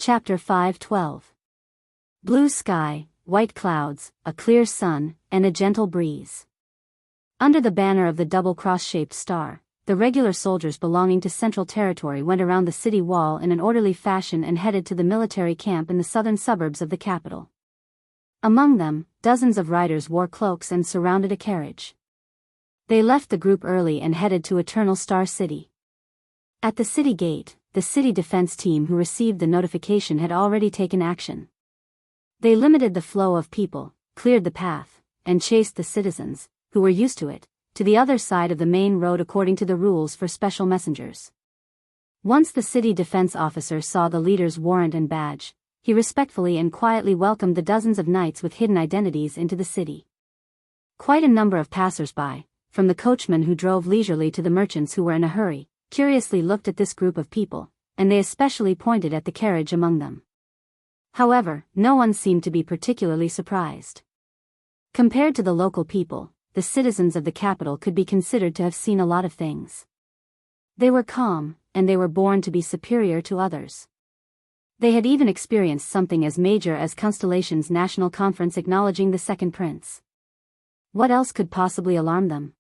Chapter 5:12. Blue sky, white clouds, a clear sun, and a gentle breeze. Under the banner of the double cross-shaped star, the regular soldiers belonging to Central Territory went around the city wall in an orderly fashion and headed to the military camp in the southern suburbs of the capital. Among them, dozens of riders wore cloaks and surrounded a carriage. They left the group early and headed to Eternal Star City. At the city gate, the city defense team who received the notification had already taken action. They limited the flow of people, cleared the path, and chased the citizens, who were used to it, to the other side of the main road according to the rules for special messengers. Once the city defense officer saw the leader's warrant and badge, he respectfully and quietly welcomed the dozens of knights with hidden identities into the city. Quite a number of passers-by, from the coachmen who drove leisurely to the merchants who were in a hurry, curiously looked at this group of people, and they especially pointed at the carriage among them. However, no one seemed to be particularly surprised. Compared to the local people, the citizens of the capital could be considered to have seen a lot of things. They were calm, and they were born to be superior to others. They had even experienced something as major as Constellation's national conference acknowledging the second prince. What else could possibly alarm them?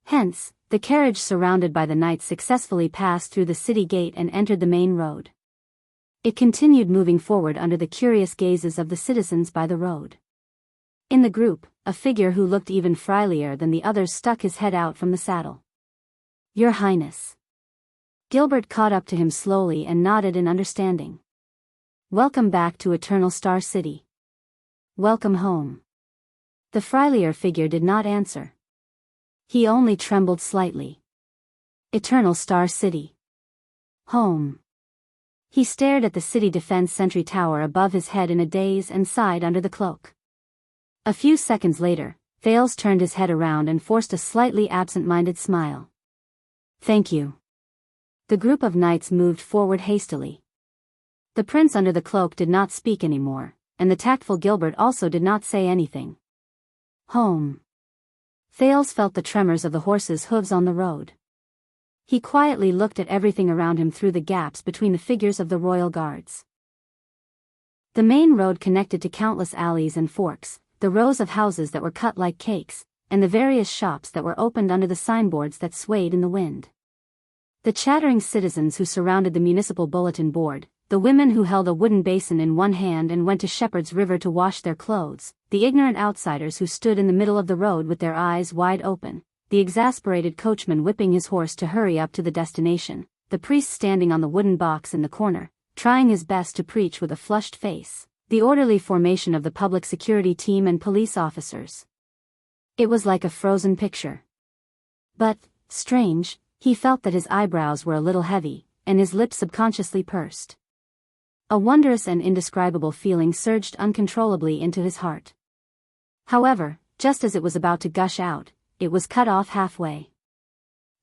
Hence, the carriage surrounded by the knights successfully passed through the city gate and entered the main road. It continued moving forward under the curious gazes of the citizens by the road. In the group, a figure who looked even friendlier than the others stuck his head out from the saddle. "Your Highness." Gilbert caught up to him slowly and nodded in understanding. "Welcome back to Eternal Star City." "Welcome home." The friendlier figure did not answer. He only trembled slightly. Eternal Star City. Home. He stared at the city defense sentry tower above his head in a daze and sighed under the cloak. A few seconds later, Thales turned his head around and forced a slightly absent-minded smile. "Thank you." The group of knights moved forward hastily. The prince under the cloak did not speak anymore, and the tactful Gilbert also did not say anything. Home. Thales felt the tremors of the horses' hooves on the road. He quietly looked at everything around him through the gaps between the figures of the royal guards. The main road connected to countless alleys and forks, the rows of houses that were cut like cakes, and the various shops that were opened under the signboards that swayed in the wind. The chattering citizens who surrounded the municipal bulletin board, the women who held a wooden basin in one hand and went to Shepherd's River to wash their clothes, the ignorant outsiders who stood in the middle of the road with their eyes wide open, the exasperated coachman whipping his horse to hurry up to the destination, the priest standing on the wooden box in the corner, trying his best to preach with a flushed face, the orderly formation of the public security team and police officers. It was like a frozen picture. But, strange, he felt that his eyebrows were a little heavy, and his lips subconsciously pursed. A wondrous and indescribable feeling surged uncontrollably into his heart. However, just as it was about to gush out, it was cut off halfway.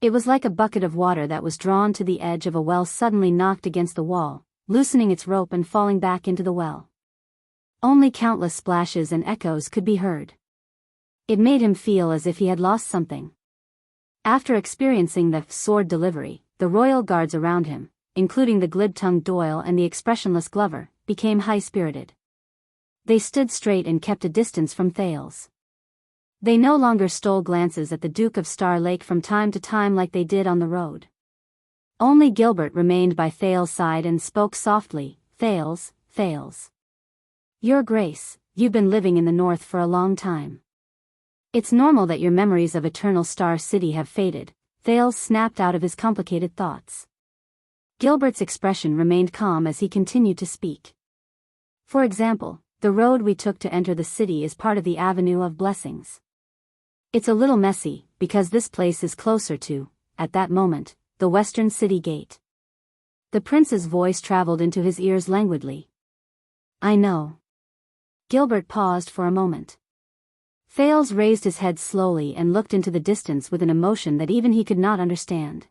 It was like a bucket of water that was drawn to the edge of a well suddenly knocked against the wall, loosening its rope and falling back into the well. Only countless splashes and echoes could be heard. It made him feel as if he had lost something. After experiencing the sword delivery, the royal guards around him, including the glib-tongued Doyle and the expressionless Glover, became high-spirited. They stood straight and kept a distance from Thales. They no longer stole glances at the Duke of Star Lake from time to time like they did on the road. Only Gilbert remained by Thales' side and spoke softly, "Thales, Thales. Your Grace, you've been living in the north for a long time. It's normal that your memories of Eternal Star City have faded." Thales snapped out of his complicated thoughts. Gilbert's expression remained calm as he continued to speak. "For example, the road we took to enter the city is part of the Avenue of Blessings. It's a little messy, because this place is closer to, at that moment, the Western City Gate." The prince's voice traveled into his ears languidly. "I know." Gilbert paused for a moment. Thales raised his head slowly and looked into the distance with an emotion that even he could not understand.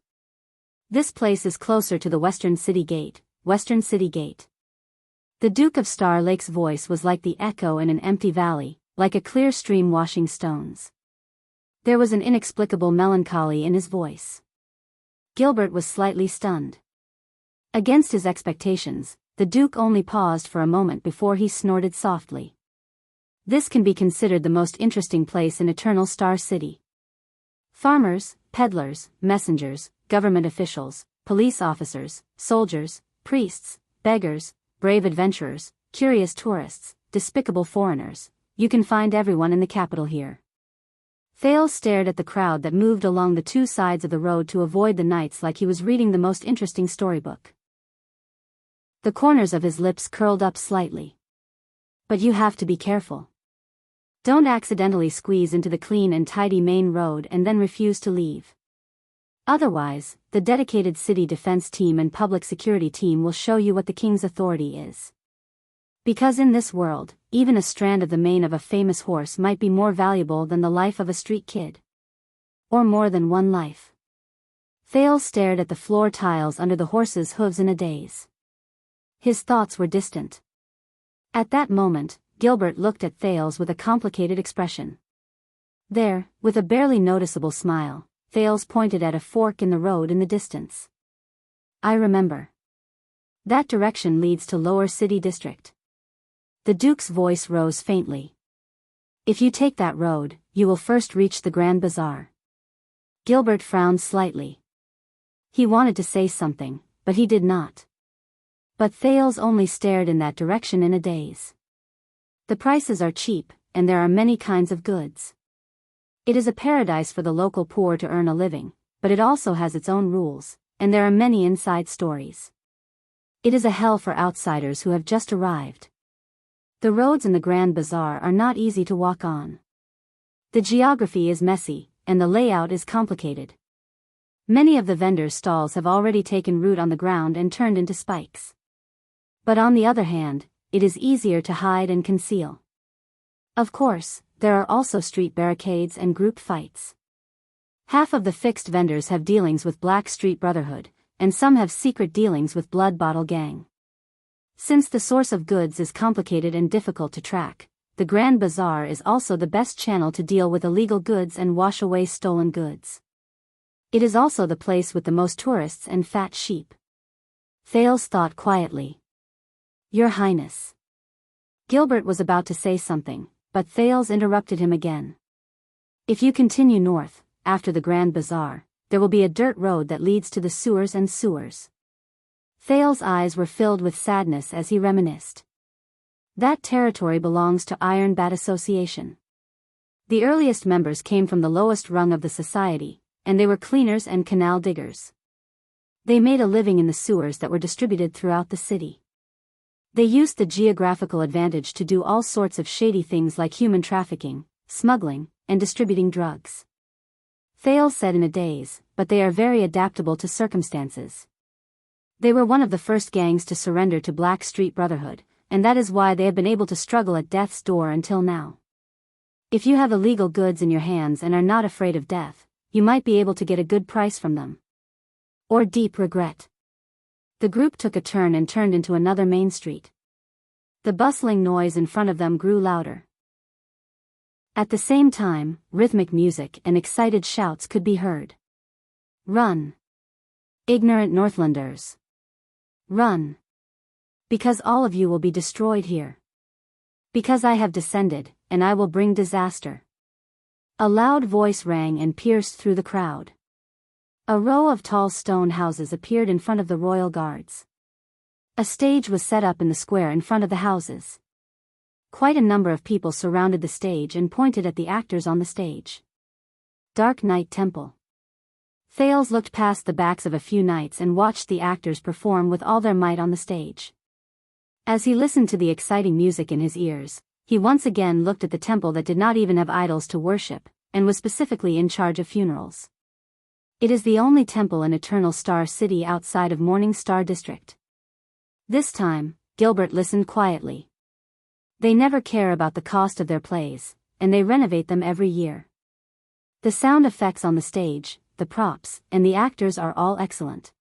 "This place is closer to the Western City Gate, Western City Gate." The Duke of Star Lake's voice was like the echo in an empty valley, like a clear stream washing stones. There was an inexplicable melancholy in his voice. Gilbert was slightly stunned. Against his expectations, The Duke only paused for a moment before he snorted softly. This can be considered the most interesting place in Eternal Star City. Farmers, peddlers, messengers, government officials, police officers, soldiers, priests, beggars, brave adventurers, curious tourists, despicable foreigners, you can find everyone in the capital here. Thales stared at the crowd that moved along the two sides of the road to avoid the knights like he was reading the most interesting storybook. The corners of his lips curled up slightly. But you have to be careful. Don't accidentally squeeze into the clean and tidy main road and then refuse to leave. Otherwise, the dedicated city defense team and public security team will show you what the king's authority is. Because in this world, even a strand of the mane of a famous horse might be more valuable than the life of a street kid. Or more than one life. Thales stared at the floor tiles under the horse's hooves in a daze. His thoughts were distant. At that moment, Gilbert looked at Thales with a complicated expression. There, with a barely noticeable smile, Thales pointed at a fork in the road in the distance. I remember. That direction leads to Lower City District. The Duke's voice rose faintly. If you take that road, you will first reach the Grand Bazaar. Gilbert frowned slightly. He wanted to say something, but he did not. But Thales only stared in that direction in a daze. The prices are cheap, and there are many kinds of goods. It is a paradise for the local poor to earn a living, but it also has its own rules, and there are many inside stories. It is a hell for outsiders who have just arrived. The roads in the Grand Bazaar are not easy to walk on. The geography is messy, and the layout is complicated. Many of the vendors' stalls have already taken root on the ground and turned into spikes. But on the other hand, it is easier to hide and conceal. Of course, there are also street barricades and group fights. Half of the fixed vendors have dealings with Black Street Brotherhood, and some have secret dealings with Blood Bottle Gang. Since the source of goods is complicated and difficult to track, the Grand Bazaar is also the best channel to deal with illegal goods and wash away stolen goods. It is also the place with the most tourists and fat sheep. Thales thought quietly. Your Highness. Gilbert was about to say something, but Thales interrupted him again. If you continue north, after the Grand Bazaar, there will be a dirt road that leads to the sewers and sewers. Thales' eyes were filled with sadness as he reminisced. That territory belongs to Iron Bat Association. The earliest members came from the lowest rung of the society, and they were cleaners and canal diggers. They made a living in the sewers that were distributed throughout the city. They used the geographical advantage to do all sorts of shady things like human trafficking, smuggling, and distributing drugs. Thales said in a daze, but they are very adaptable to circumstances. They were one of the first gangs to surrender to Black Street Brotherhood, and that is why they have been able to struggle at death's door until now. If you have illegal goods in your hands and are not afraid of death, you might be able to get a good price from them. Or deep regret. The group took a turn and turned into another main street. The bustling noise in front of them grew louder. At the same time, rhythmic music and excited shouts could be heard. Run! Ignorant Northlanders! Run! Because all of you will be destroyed here. Because I have descended, and I will bring disaster. A loud voice rang and pierced through the crowd. A row of tall stone houses appeared in front of the royal guards. A stage was set up in the square in front of the houses. Quite a number of people surrounded the stage and pointed at the actors on the stage. Dark Knight Temple. Thales looked past the backs of a few knights and watched the actors perform with all their might on the stage. As he listened to the exciting music in his ears, he once again looked at the temple that did not even have idols to worship, and was specifically in charge of funerals. It is the only temple in Eternal Star City outside of Morning Star District. This time, Gilbert listened quietly. They never care about the cost of their plays, and they renovate them every year. The sound effects on the stage, the props, and the actors are all excellent.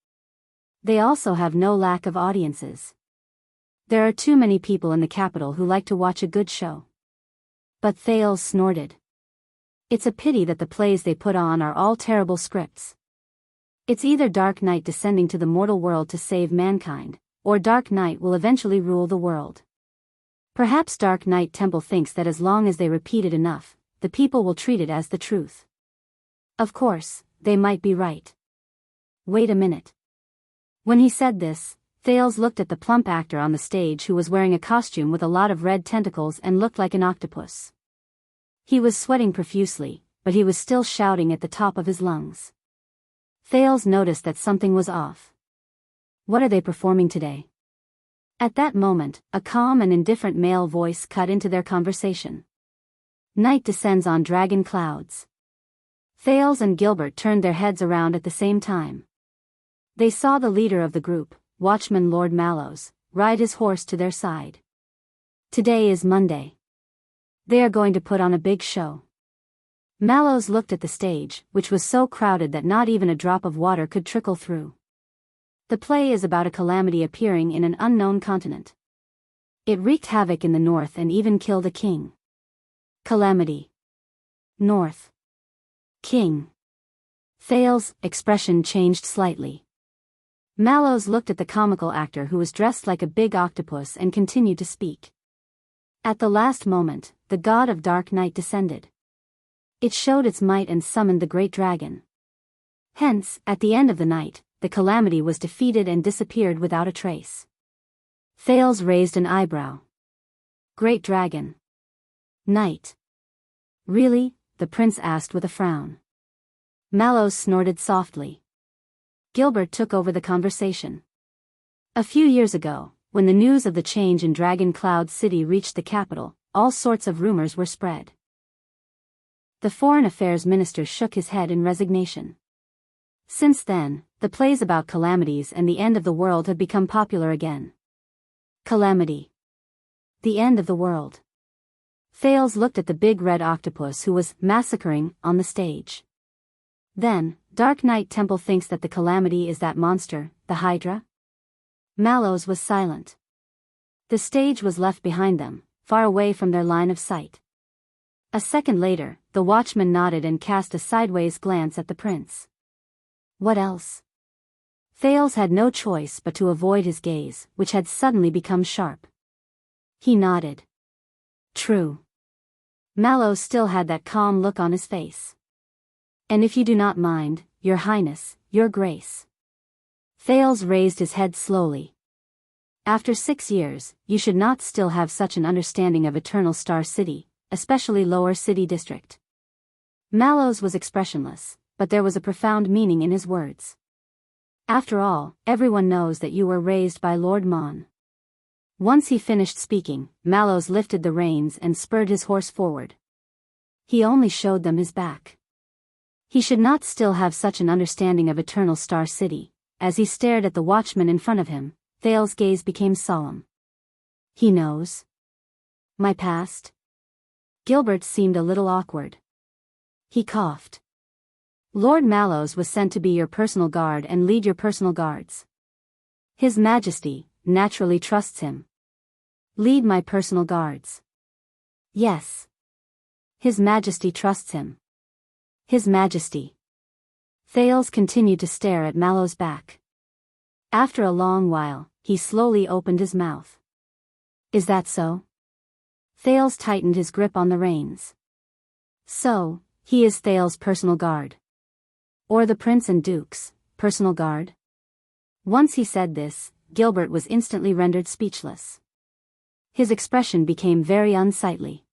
They also have no lack of audiences. There are too many people in the capital who like to watch a good show. But Thales snorted. It's a pity that the plays they put on are all terrible scripts. It's either Dark Knight descending to the mortal world to save mankind, or Dark Knight will eventually rule the world. Perhaps Dark Knight Temple thinks that as long as they repeat it enough, the people will treat it as the truth. Of course, they might be right. Wait a minute. When he said this, Thales looked at the plump actor on the stage who was wearing a costume with a lot of red tentacles and looked like an octopus. He was sweating profusely, but he was still shouting at the top of his lungs. Thales noticed that something was off. What are they performing today? At that moment, a calm and indifferent male voice cut into their conversation. Night descends on dragon clouds. Thales and Gilbert turned their heads around at the same time. They saw the leader of the group, Watchman Lord Mallows, ride his horse to their side. Today is Monday. They are going to put on a big show. Mallows looked at the stage, which was so crowded that not even a drop of water could trickle through. The play is about a calamity appearing in an unknown continent. It wreaked havoc in the north and even killed a king. Calamity. North. King. Thales' expression changed slightly. Mallows looked at the comical actor who was dressed like a big octopus and continued to speak. At the last moment, the god of Dark Night descended. It showed its might and summoned the great dragon. Hence, at the end of the night, the calamity was defeated and disappeared without a trace. Thales raised an eyebrow. Great dragon. Night. Really? The prince asked with a frown. Mallows snorted softly. Gilbert took over the conversation. A few years ago, when the news of the change in Dragon Cloud City reached the capital, all sorts of rumors were spread. The Foreign Affairs Minister shook his head in resignation. Since then, the plays about calamities and the end of the world have become popular again. Calamity. The end of the world. Thales looked at the big red octopus who was massacring on the stage. Then, Dark Knight Temple thinks that the calamity is that monster, the Hydra? Mallows was silent. The stage was left behind them, far away from their line of sight. A second later, the watchman nodded and cast a sideways glance at the prince. What else? Thales had no choice but to avoid his gaze, which had suddenly become sharp. He nodded. True. Mallows still had that calm look on his face. And if you do not mind, Your Highness, Your Grace. Thales raised his head slowly. After 6 years, you should not still have such an understanding of Eternal Star City, especially Lower City District. Mallows was expressionless, but there was a profound meaning in his words. After all, everyone knows that you were raised by Lord Mon. Once he finished speaking, Mallows lifted the reins and spurred his horse forward. He only showed them his back. He should not still have such an understanding of Eternal Star City. As he stared at the watchman in front of him, Thales' gaze became solemn. He knows my past? Gilbert seemed a little awkward. He coughed. Lord Mallows was sent to be your personal guard and lead your personal guards. His Majesty naturally trusts him. Lead my personal guards. Yes. His Majesty trusts him. His Majesty. Thales continued to stare at Mallows' back. After a long while, he slowly opened his mouth. Is that so? Thales tightened his grip on the reins. So, he is Thales' personal guard. Or the Prince and Duke's personal guard? Once he said this, Gilbert was instantly rendered speechless. His expression became very unsightly.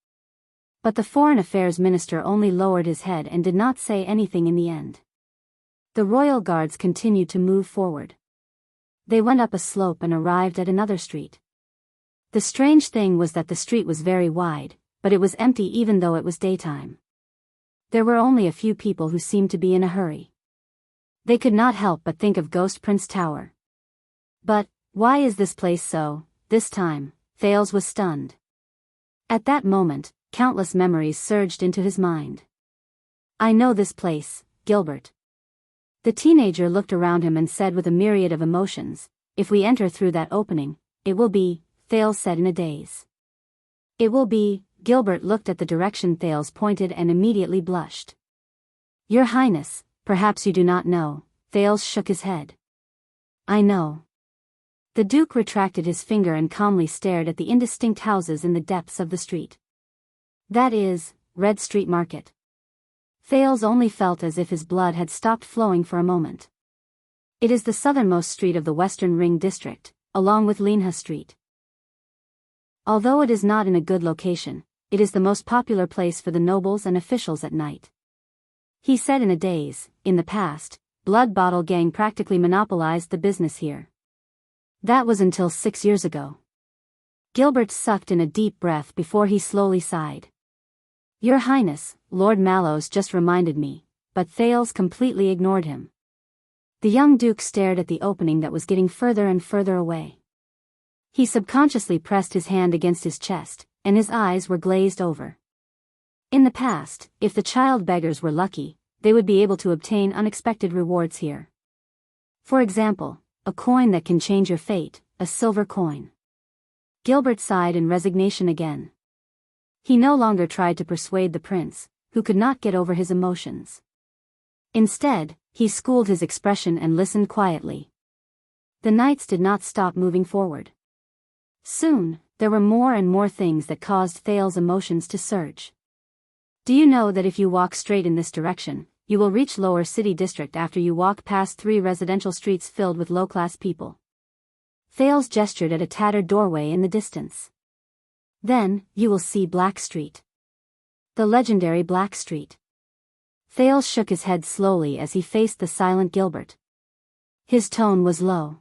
But the Foreign Affairs Minister only lowered his head and did not say anything in the end. The royal guards continued to move forward. They went up a slope and arrived at another street. The strange thing was that the street was very wide, but it was empty even though it was daytime. There were only a few people who seemed to be in a hurry. They could not help but think of Ghost Prince Tower. But, why is this place so? This time, Thales was stunned. At that moment, countless memories surged into his mind. I know this place, Gilbert. The teenager looked around him and said with a myriad of emotions, if we enter through that opening, it will be, Thales said in a daze. It will be, Gilbert looked at the direction Thales pointed and immediately blushed. Your Highness, perhaps you do not know, Thales shook his head. I know. The Duke retracted his finger and calmly stared at the indistinct houses in the depths of the street. That is, Red Street Market. Thales only felt as if his blood had stopped flowing for a moment. It is the southernmost street of the Western Ring District, along with Linha Street. Although it is not in a good location, it is the most popular place for the nobles and officials at night. He said in a daze, in the past, Blood Bottle Gang practically monopolized the business here. That was until 6 years ago. Gilbert sucked in a deep breath before he slowly sighed. Your Highness, Lord Mallows just reminded me, but Thales completely ignored him. The young Duke stared at the opening that was getting further and further away. He subconsciously pressed his hand against his chest, and his eyes were glazed over. In the past, if the child beggars were lucky, they would be able to obtain unexpected rewards here. For example, a coin that can change your fate, a silver coin. Gilbert sighed in resignation again. He no longer tried to persuade the prince, who could not get over his emotions. Instead, he schooled his expression and listened quietly. The knights did not stop moving forward. Soon, there were more and more things that caused Thales' emotions to surge. Do you know that if you walk straight in this direction, you will reach Lower City District after you walk past 3 residential streets filled with low-class people? Thales gestured at a tattered doorway in the distance. Then, you will see Black Street. The legendary Black Street. Thales shook his head slowly as he faced the silent Gilbert. His tone was low.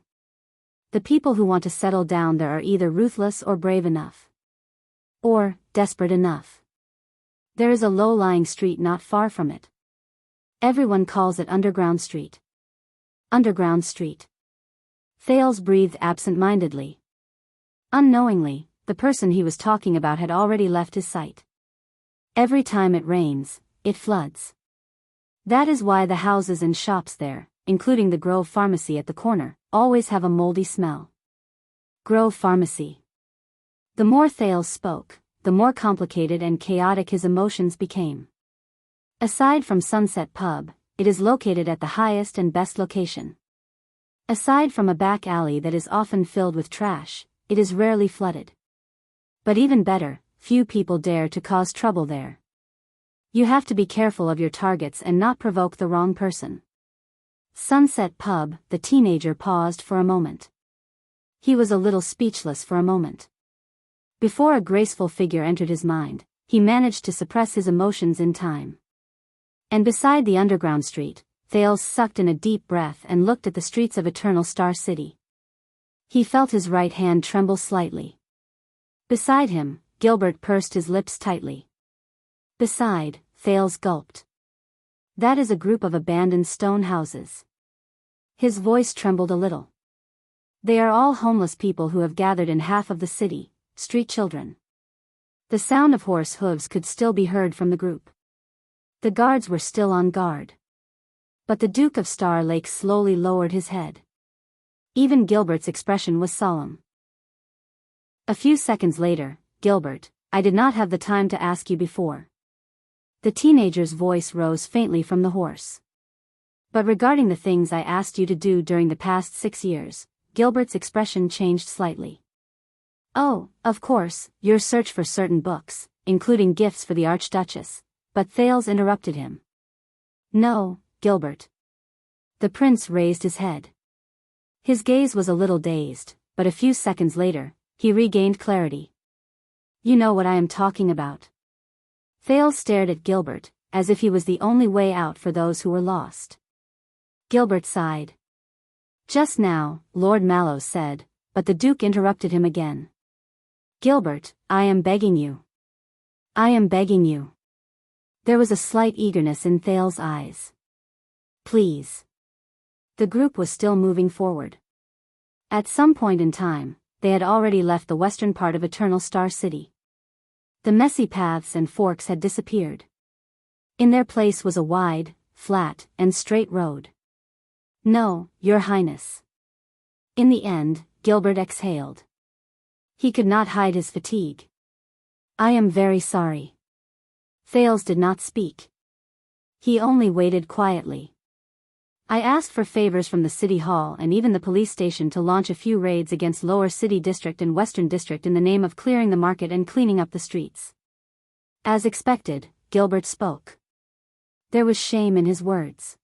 The people who want to settle down there are either ruthless or brave enough. Or, desperate enough. There is a low-lying street not far from it. Everyone calls it Underground Street. Underground Street. Thales breathed absent-mindedly. Unknowingly, the person he was talking about had already left his sight. Every time it rains, it floods. That is why the houses and shops there, including the Grove Pharmacy at the corner, always have a moldy smell. Grove Pharmacy. The more Thales spoke, the more complicated and chaotic his emotions became. Aside from Sunset Pub, it is located at the highest and best location. Aside from a back alley that is often filled with trash, it is rarely flooded. But even better, few people dare to cause trouble there. You have to be careful of your targets and not provoke the wrong person. Sunset Pub, the teenager paused for a moment. He was a little speechless for a moment. Before a graceful figure entered his mind, he managed to suppress his emotions in time. And beside the underground street, Thales sucked in a deep breath and looked at the streets of Eternal Star City. He felt his right hand tremble slightly. Beside him, Gilbert pursed his lips tightly. Beside, Thales gulped. That is a group of abandoned stone houses. His voice trembled a little. They are all homeless people who have gathered in half of the city, street children. The sound of horse hooves could still be heard from the group. The guards were still on guard. But the Duke of Star Lake slowly lowered his head. Even Gilbert's expression was solemn. A few seconds later, Gilbert, I did not have the time to ask you before. The teenager's voice rose faintly from the horse. But regarding the things I asked you to do during the past 6 years, Gilbert's expression changed slightly. Oh, of course, your search for certain books, including gifts for the Archduchess, but Thales interrupted him. No, Gilbert. The prince raised his head. His gaze was a little dazed, but a few seconds later, he regained clarity. You know what I am talking about. Thales stared at Gilbert, as if he was the only way out for those who were lost. Gilbert sighed. Just now, Lord Mallows said, but the Duke interrupted him again. Gilbert, I am begging you. I am begging you. There was a slight eagerness in Thales' eyes. Please. The group was still moving forward. At some point in time, they had already left the western part of Eternal Star City. The messy paths and forks had disappeared. In their place was a wide, flat, and straight road. No, Your Highness. In the end, Gilbert exhaled. He could not hide his fatigue. I am very sorry. Thales did not speak. He only waited quietly. I asked for favors from the city hall and even the police station to launch a few raids against Lower City District and Western District in the name of clearing the market and cleaning up the streets. As expected, Gilbert spoke. There was shame in his words.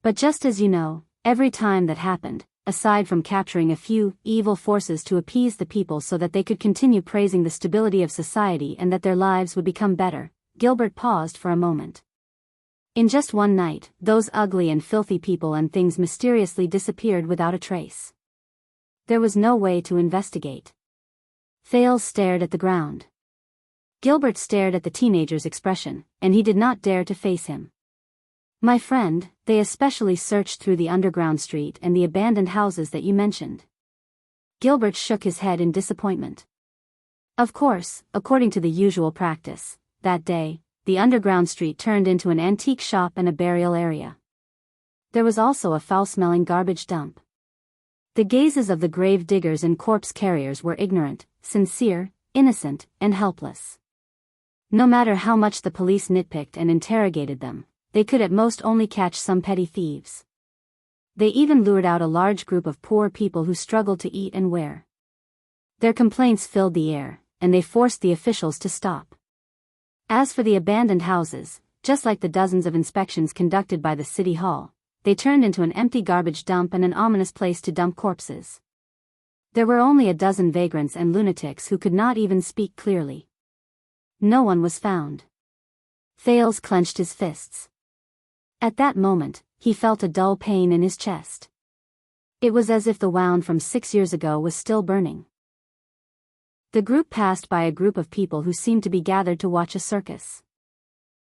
But just as you know, every time that happened, aside from capturing a few evil forces to appease the people so that they could continue praising the stability of society and that their lives would become better, Gilbert paused for a moment. In just one night, those ugly and filthy people and things mysteriously disappeared without a trace. There was no way to investigate. Thales stared at the ground. Gilbert stared at the teenager's expression, and he did not dare to face him. My friend, they especially searched through the underground street and the abandoned houses that you mentioned. Gilbert shook his head in disappointment. Of course, according to the usual practice, that day, the underground street turned into an antique shop and a burial area. There was also a foul-smelling garbage dump. The gazes of the grave diggers and corpse carriers were ignorant, sincere, innocent, and helpless. No matter how much the police nitpicked and interrogated them, they could at most only catch some petty thieves. They even lured out a large group of poor people who struggled to eat and wear. Their complaints filled the air, and they forced the officials to stop. As for the abandoned houses, just like the dozens of inspections conducted by the city hall, they turned into an empty garbage dump and an ominous place to dump corpses. There were only a dozen vagrants and lunatics who could not even speak clearly. No one was found. Thales clenched his fists. At that moment, he felt a dull pain in his chest. It was as if the wound from 6 years ago was still burning. The group passed by a group of people who seemed to be gathered to watch a circus.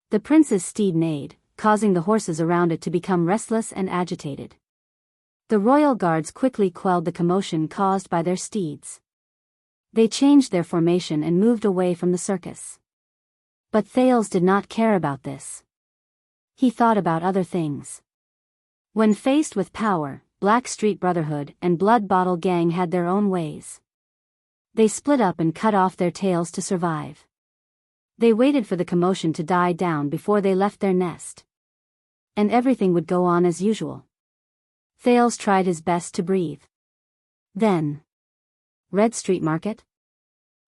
The prince's steed neighed, causing the horses around it to become restless and agitated. The royal guards quickly quelled the commotion caused by their steeds. They changed their formation and moved away from the circus. But Thales did not care about this. He thought about other things. When faced with power, Black Street Brotherhood and Blood Bottle Gang had their own ways. They split up and cut off their tails to survive. They waited for the commotion to die down before they left their nest. And everything would go on as usual. Thales tried his best to breathe. Then. Red Street Market?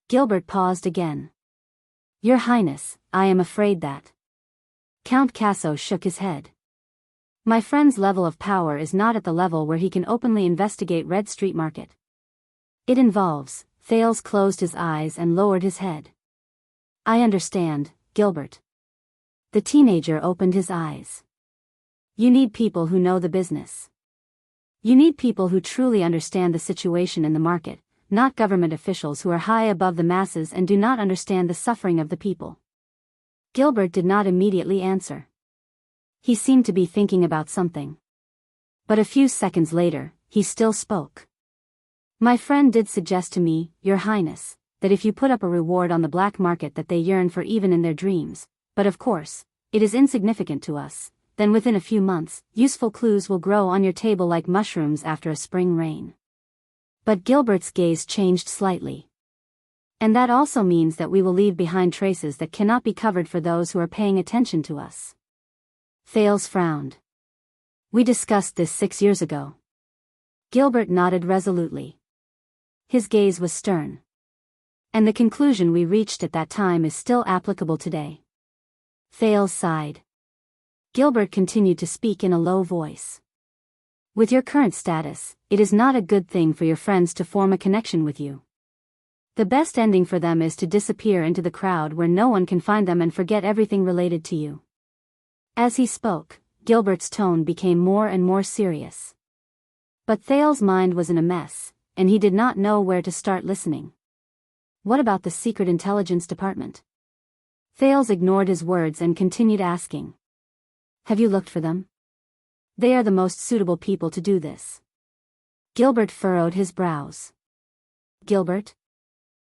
Gilbert paused again. Your Highness, I am afraid that. Count Casso shook his head. My friend's level of power is not at the level where he can openly investigate Red Street Market. It involves. Thales closed his eyes and lowered his head. I understand, Gilbert. The teenager opened his eyes. You need people who know the business. You need people who truly understand the situation in the market, not government officials who are high above the masses and do not understand the suffering of the people. Gilbert did not immediately answer. He seemed to be thinking about something. But a few seconds later, he still spoke. My friend did suggest to me, Your Highness, that if you put up a reward on the black market that they yearn for even in their dreams, but of course, it is insignificant to us, then within a few months, useful clues will grow on your table like mushrooms after a spring rain. But Gilbert's gaze changed slightly. And that also means that we will leave behind traces that cannot be covered for those who are paying attention to us. Thales frowned. We discussed this 6 years ago. Gilbert nodded resolutely. His gaze was stern. And the conclusion we reached at that time is still applicable today. Thales sighed. Gilbert continued to speak in a low voice. With your current status, it is not a good thing for your friends to form a connection with you. The best ending for them is to disappear into the crowd where no one can find them and forget everything related to you. As he spoke, Gilbert's tone became more and more serious. But Thales' mind was in a mess, and he did not know where to start listening. What about the Secret Intelligence Department? Thales ignored his words and continued asking. Have you looked for them? They are the most suitable people to do this. Gilbert furrowed his brows. Gilbert?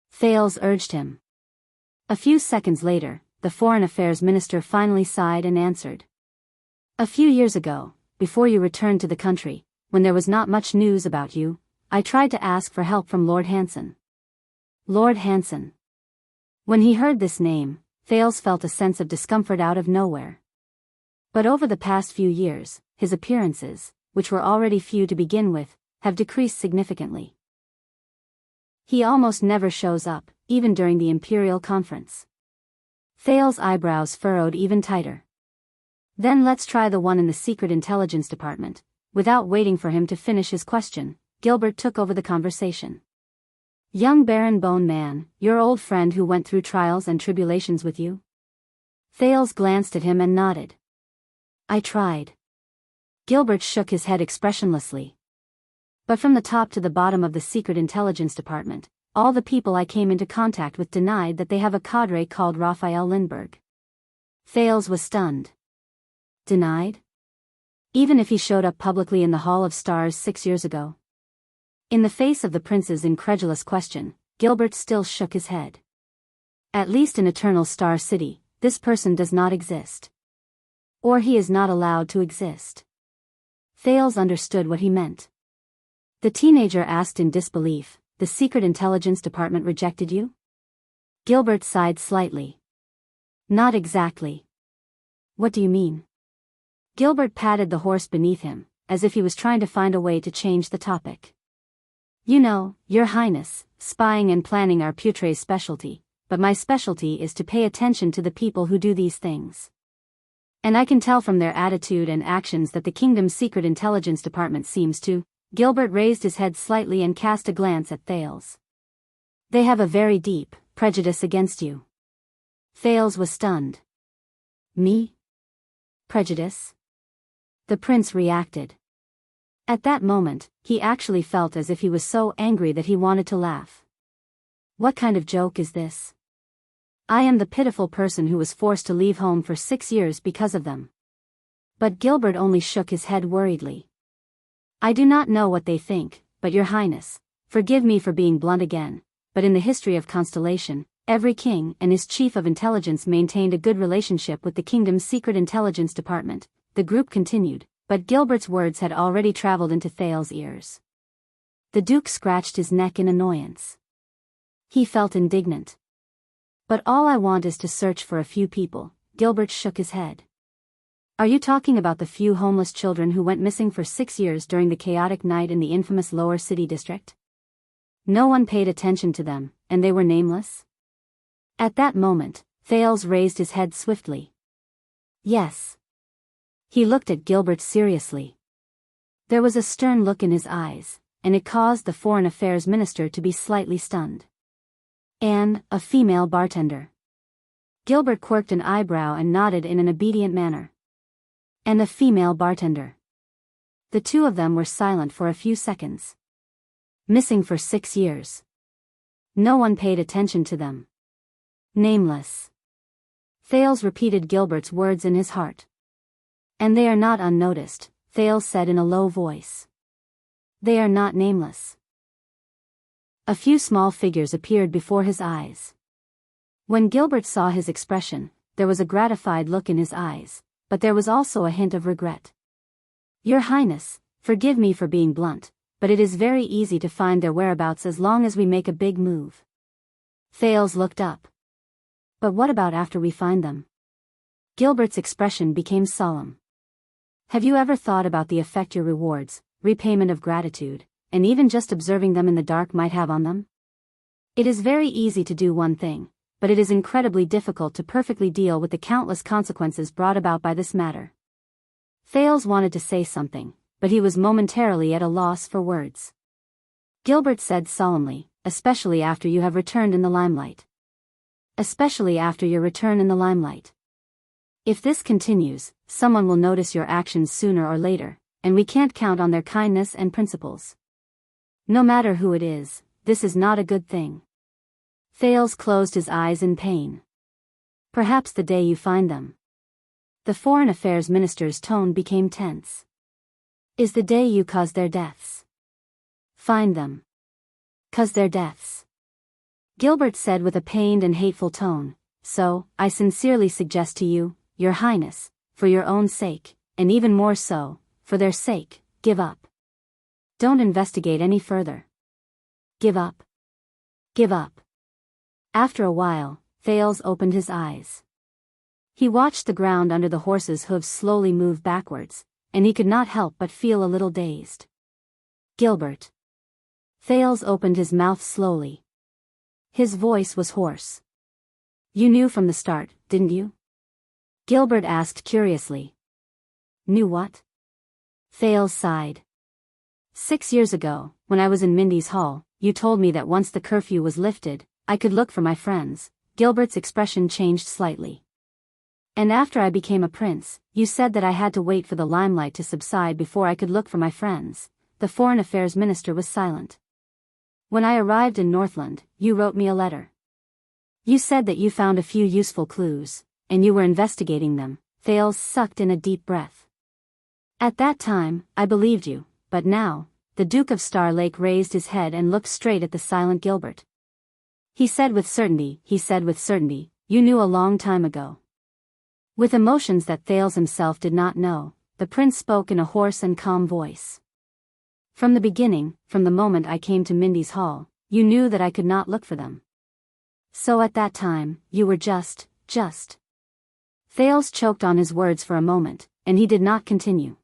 Thales urged him. A few seconds later, the Foreign Affairs Minister finally sighed and answered. A few years ago, before you returned to the country, when there was not much news about you, I tried to ask for help from Lord Hanson. Lord Hanson. When he heard this name, Thales felt a sense of discomfort out of nowhere. But over the past few years, his appearances, which were already few to begin with, have decreased significantly. He almost never shows up, even during the Imperial Conference. Thales's eyebrows furrowed even tighter. Then let's try the one in the Secret Intelligence Department. Without waiting for him to finish his question, Gilbert took over the conversation. Young Baron Bone Man, your old friend who went through trials and tribulations with you? Thales glanced at him and nodded. I tried. Gilbert shook his head expressionlessly. But from the top to the bottom of the Secret Intelligence Department, all the people I came into contact with denied that they have a cadre called Raphael Lindbergh. Thales was stunned. Denied? Even if he showed up publicly in the Hall of Stars 6 years ago? In the face of the prince's incredulous question, Gilbert still shook his head. At least in Eternal Star City, this person does not exist. Or he is not allowed to exist. Thales understood what he meant. The teenager asked in disbelief, the Secret Intelligence Department rejected you? Gilbert sighed slightly. Not exactly. What do you mean? Gilbert patted the horse beneath him, as if he was trying to find a way to change the topic. You know, Your Highness, spying and planning are Putre's specialty, but my specialty is to pay attention to the people who do these things. And I can tell from their attitude and actions that the kingdom's Secret Intelligence Department seems to. Gilbert raised his head slightly and cast a glance at Thales. They have a very deep prejudice against you. Thales was stunned. Me? Prejudice? The prince reacted. At that moment, he actually felt as if he was so angry that he wanted to laugh. What kind of joke is this? I am the pitiful person who was forced to leave home for 6 years because of them. But Gilbert only shook his head worriedly. I do not know what they think, but Your Highness, forgive me for being blunt again, but in the history of Constellation, every king and his chief of intelligence maintained a good relationship with the kingdom's Secret Intelligence Department, the group continued, but Gilbert's words had already traveled into Thales's ears. The Duke scratched his neck in annoyance. He felt indignant. But all I want is to search for a few people. Gilbert shook his head. Are you talking about the few homeless children who went missing for 6 years during the chaotic night in the infamous Lower City District? No one paid attention to them, and they were nameless? At that moment, Thales raised his head swiftly. Yes. He looked at Gilbert seriously. There was a stern look in his eyes, and it caused the Foreign Affairs Minister to be slightly stunned. And a female bartender. Gilbert quirked an eyebrow and nodded in an obedient manner. And a female bartender. The two of them were silent for a few seconds. Missing for 6 years. No one paid attention to them. Nameless. Thales repeated Gilbert's words in his heart. And they are not unnoticed, Thales said in a low voice. They are not nameless. A few small figures appeared before his eyes. When Gilbert saw his expression, there was a gratified look in his eyes, but there was also a hint of regret. Your Highness, forgive me for being blunt, but it is very easy to find their whereabouts as long as we make a big move. Thales looked up. But what about after we find them? Gilbert's expression became solemn. Have you ever thought about the effect your rewards, repayment of gratitude, and even just observing them in the dark might have on them? It is very easy to do one thing, but it is incredibly difficult to perfectly deal with the countless consequences brought about by this matter. Thales wanted to say something, but he was momentarily at a loss for words. Gilbert said solemnly, especially after you have returned in the limelight. Especially after your return in the limelight. If this continues, someone will notice your actions sooner or later, and we can't count on their kindness and principles. No matter who it is, this is not a good thing. Thales closed his eyes in pain. Perhaps the day you find them. The Foreign Affairs Minister's tone became tense. Is the day you cause their deaths. Find them. Cause their deaths. Gilbert said with a pained and hateful tone, so, I sincerely suggest to you, Your Highness, for your own sake, and even more so, for their sake, give up. Don't investigate any further. Give up. Give up. After a while, Thales opened his eyes. He watched the ground under the horse's hooves slowly move backwards, and he could not help but feel a little dazed. Gilbert. Thales opened his mouth slowly. His voice was hoarse. You knew from the start, didn't you? Gilbert asked curiously. Knew what? Thales sighed. 6 years ago, when I was in Mindy's hall, you told me that once the curfew was lifted, I could look for my friends. Gilbert's expression changed slightly. And after I became a prince, you said that I had to wait for the limelight to subside before I could look for my friends. The foreign affairs minister was silent. When I arrived in Northland, you wrote me a letter. You said that you found a few useful clues, and you were investigating them. Thales sucked in a deep breath. At that time, I believed you, but now, the Duke of Star Lake raised his head and looked straight at the silent Gilbert. He said with certainty, you knew a long time ago. With emotions that Thales himself did not know, the prince spoke in a hoarse and calm voice. From the beginning, from the moment I came to Mindy's hall, you knew that I could not look for them. So at that time, you were just. Thales choked on his words for a moment, and he did not continue.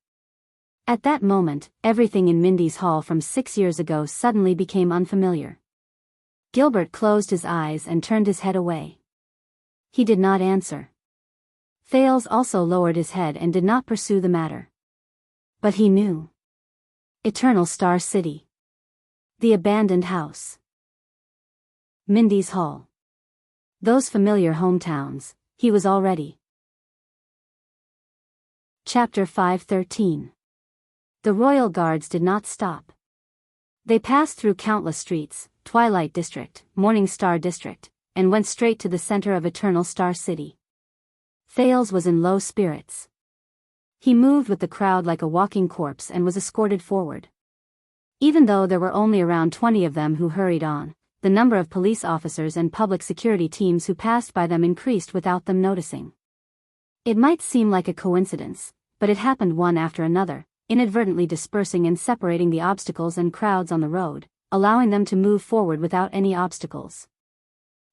At that moment, everything in Mindy's hall from 6 years ago suddenly became unfamiliar. Gilbert closed his eyes and turned his head away. He did not answer. Thales also lowered his head and did not pursue the matter. But he knew. Eternal Star City. The abandoned house. Mindy's hall. Those familiar hometowns, he was already. Chapter 5:13. The royal guards did not stop. They passed through countless streets, Twilight District, Morning Star District, and went straight to the center of Eternal Star City. Thales was in low spirits. He moved with the crowd like a walking corpse and was escorted forward. Even though there were only around 20 of them who hurried on, the number of police officers and public security teams who passed by them increased without them noticing. It might seem like a coincidence, but it happened one after another, inadvertently dispersing and separating the obstacles and crowds on the road, allowing them to move forward without any obstacles.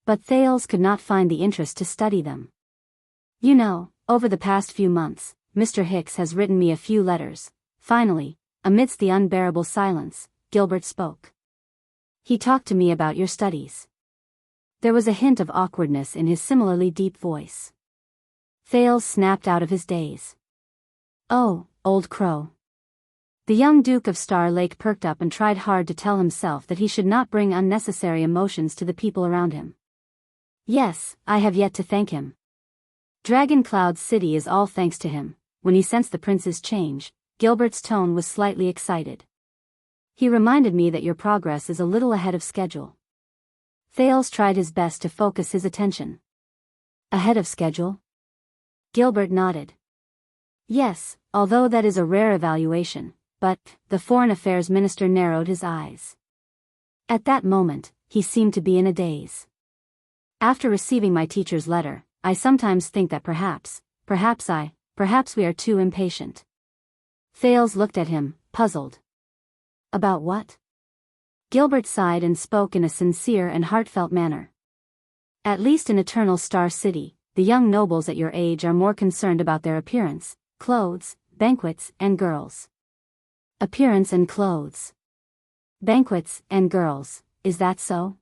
But Thales could not find the interest to study them. You know, over the past few months, Mr. Hicks has written me a few letters. Finally, amidst the unbearable silence, Gilbert spoke. He talked to me about your studies. There was a hint of awkwardness in his similarly deep voice. Thales snapped out of his daze. Oh, old crow. The young Duke of Star Lake perked up and tried hard to tell himself that he should not bring unnecessary emotions to the people around him. Yes, I have yet to thank him. Dragon Cloud City is all thanks to him. When he sensed the prince's change, Gilbert's tone was slightly excited. He reminded me that your progress is a little ahead of schedule. Thales tried his best to focus his attention. Ahead of schedule? Gilbert nodded. Yes, although that is a rare evaluation, but, the foreign affairs minister narrowed his eyes. At that moment, he seemed to be in a daze. After receiving my teacher's letter, I sometimes think that perhaps we are too impatient. Thales looked at him, puzzled. About what? Gilbert sighed and spoke in a sincere and heartfelt manner. At least in Eternal Star City, the young nobles at your age are more concerned about their appearance, clothes, banquets, and girls. Appearance and clothes. Banquets and girls, is that so?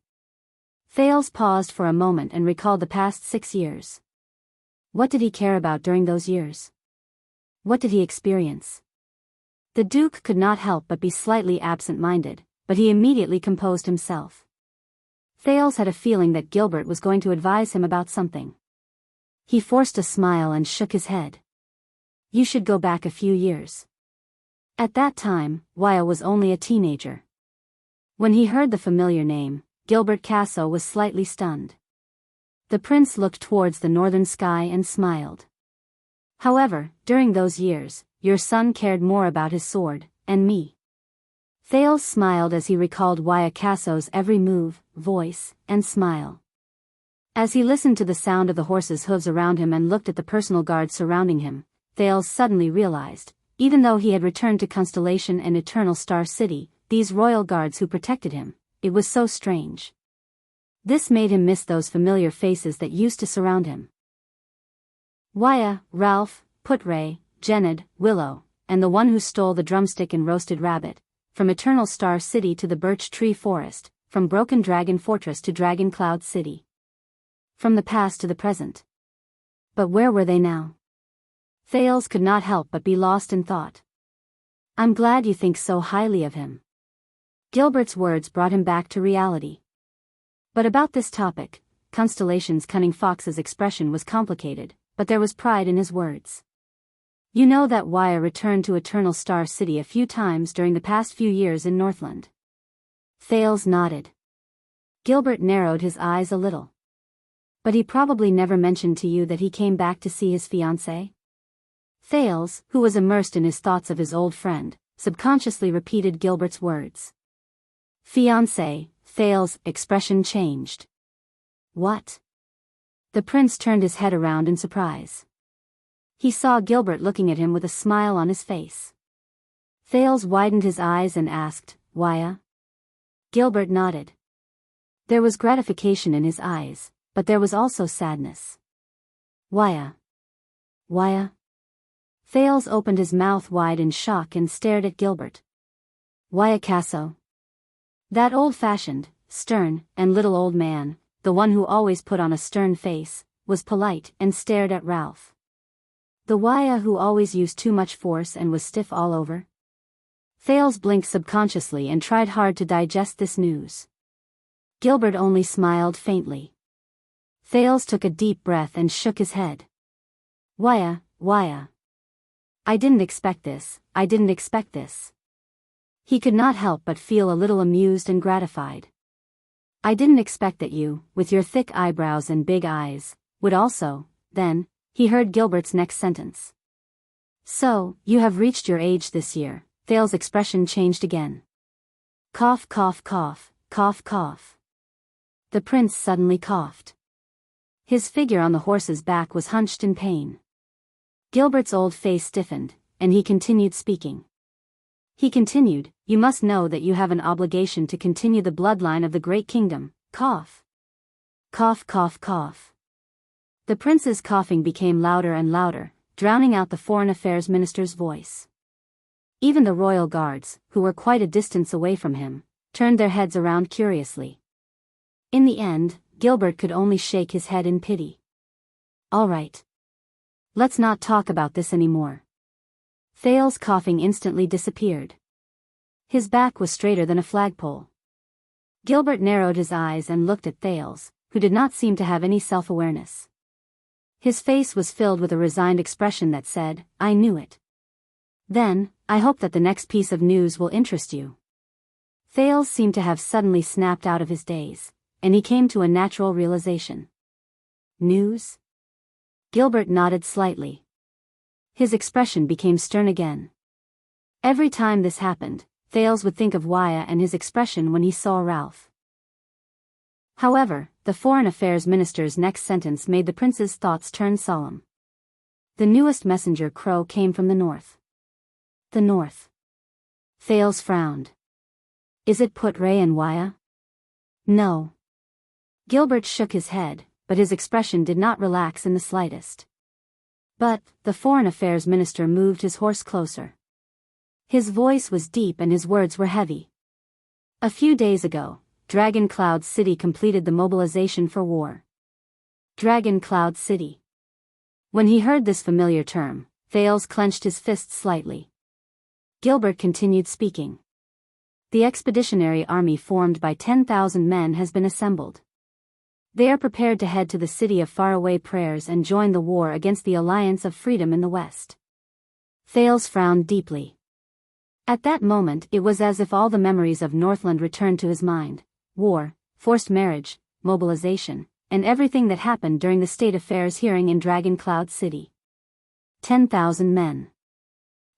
Thales paused for a moment and recalled the past 6 years. What did he care about during those years? What did he experience? The Duke could not help but be slightly absent-minded, but he immediately composed himself. Thales had a feeling that Gilbert was going to advise him about something. He forced a smile and shook his head. You should go back a few years. At that time, Wuxia was only a teenager. When he heard the familiar name, Gilbert Casso was slightly stunned. The prince looked towards the northern sky and smiled. However, during those years, your son cared more about his sword, and me. Thales smiled as he recalled Wuxia Casso's every move, voice, and smile. As he listened to the sound of the horse's hooves around him and looked at the personal guards surrounding him, Thales suddenly realized, even though he had returned to Constellation and Eternal Star City, these royal guards who protected him, it was so strange. This made him miss those familiar faces that used to surround him. Wuxia, Ralph, Putray, Jened, Willow, and the one who stole the drumstick and roasted rabbit, from Eternal Star City to the Birch Tree Forest, from Broken Dragon Fortress to Dragon Cloud City. From the past to the present. But where were they now? Thales could not help but be lost in thought. I'm glad you think so highly of him. Gilbert's words brought him back to reality. But about this topic, Constellation's cunning fox's expression was complicated, but there was pride in his words. You know that Wuxia returned to Eternal Star City a few times during the past few years in Northland. Thales nodded. Gilbert narrowed his eyes a little. But he probably never mentioned to you that he came back to see his fiancée? Thales, who was immersed in his thoughts of his old friend, subconsciously repeated Gilbert's words. Fiancé, Thales' expression changed. What? The prince turned his head around in surprise. He saw Gilbert looking at him with a smile on his face. Thales widened his eyes and asked, Wuxia? Gilbert nodded. There was gratification in his eyes, but there was also sadness. Wuxia? Wuxia? Thales opened his mouth wide in shock and stared at Gilbert. Wuxia Casso? That old-fashioned, stern, and little old man, the one who always put on a stern face, was polite and stared at Ralph. The Wuxia who always used too much force and was stiff all over? Thales blinked subconsciously and tried hard to digest this news. Gilbert only smiled faintly. Thales took a deep breath and shook his head. Wuxia, Wuxia. I didn't expect this, I didn't expect this. He could not help but feel a little amused and gratified. I didn't expect that you, with your thick eyebrows and big eyes, would also, then, he heard Gilbert's next sentence. So, you have reached your age this year. Thales' expression changed again. Cough, cough, cough, cough, cough. The prince suddenly coughed. His figure on the horse's back was hunched in pain. Gilbert's old face stiffened, and he continued speaking. He continued, you must know that you have an obligation to continue the bloodline of the great kingdom. Cough. Cough, cough, cough. The prince's coughing became louder and louder, drowning out the foreign affairs minister's voice. Even the royal guards, who were quite a distance away from him, turned their heads around curiously. In the end, Gilbert could only shake his head in pity. All right. Let's not talk about this anymore. Thales' coughing instantly disappeared. His back was straighter than a flagpole. Gilbert narrowed his eyes and looked at Thales, who did not seem to have any self-awareness. His face was filled with a resigned expression that said, I knew it. Then, I hope that the next piece of news will interest you. Thales seemed to have suddenly snapped out of his daze, and he came to a natural realization. News? Gilbert nodded slightly. His expression became stern again. Every time this happened, Thales would think of Wuxia and his expression when he saw Ralph. However, the foreign affairs minister's next sentence made the prince's thoughts turn solemn. The newest messenger crow came from the north. The north. Thales frowned. Is it Putray and Wuxia? No. Gilbert shook his head, but his expression did not relax in the slightest. But, the foreign affairs minister moved his horse closer. His voice was deep and his words were heavy. A few days ago, Dragon Cloud City completed the mobilization for war. Dragon Cloud City. When he heard this familiar term, Thales clenched his fists slightly. Gilbert continued speaking. The expeditionary army formed by 10,000 men has been assembled. They are prepared to head to the city of faraway prayers and join the war against the Alliance of Freedom in the West. Thales frowned deeply. At that moment it was as if all the memories of Northland returned to his mind. War, forced marriage, mobilization, and everything that happened during the state affairs hearing in Dragon Cloud City. 10,000 men.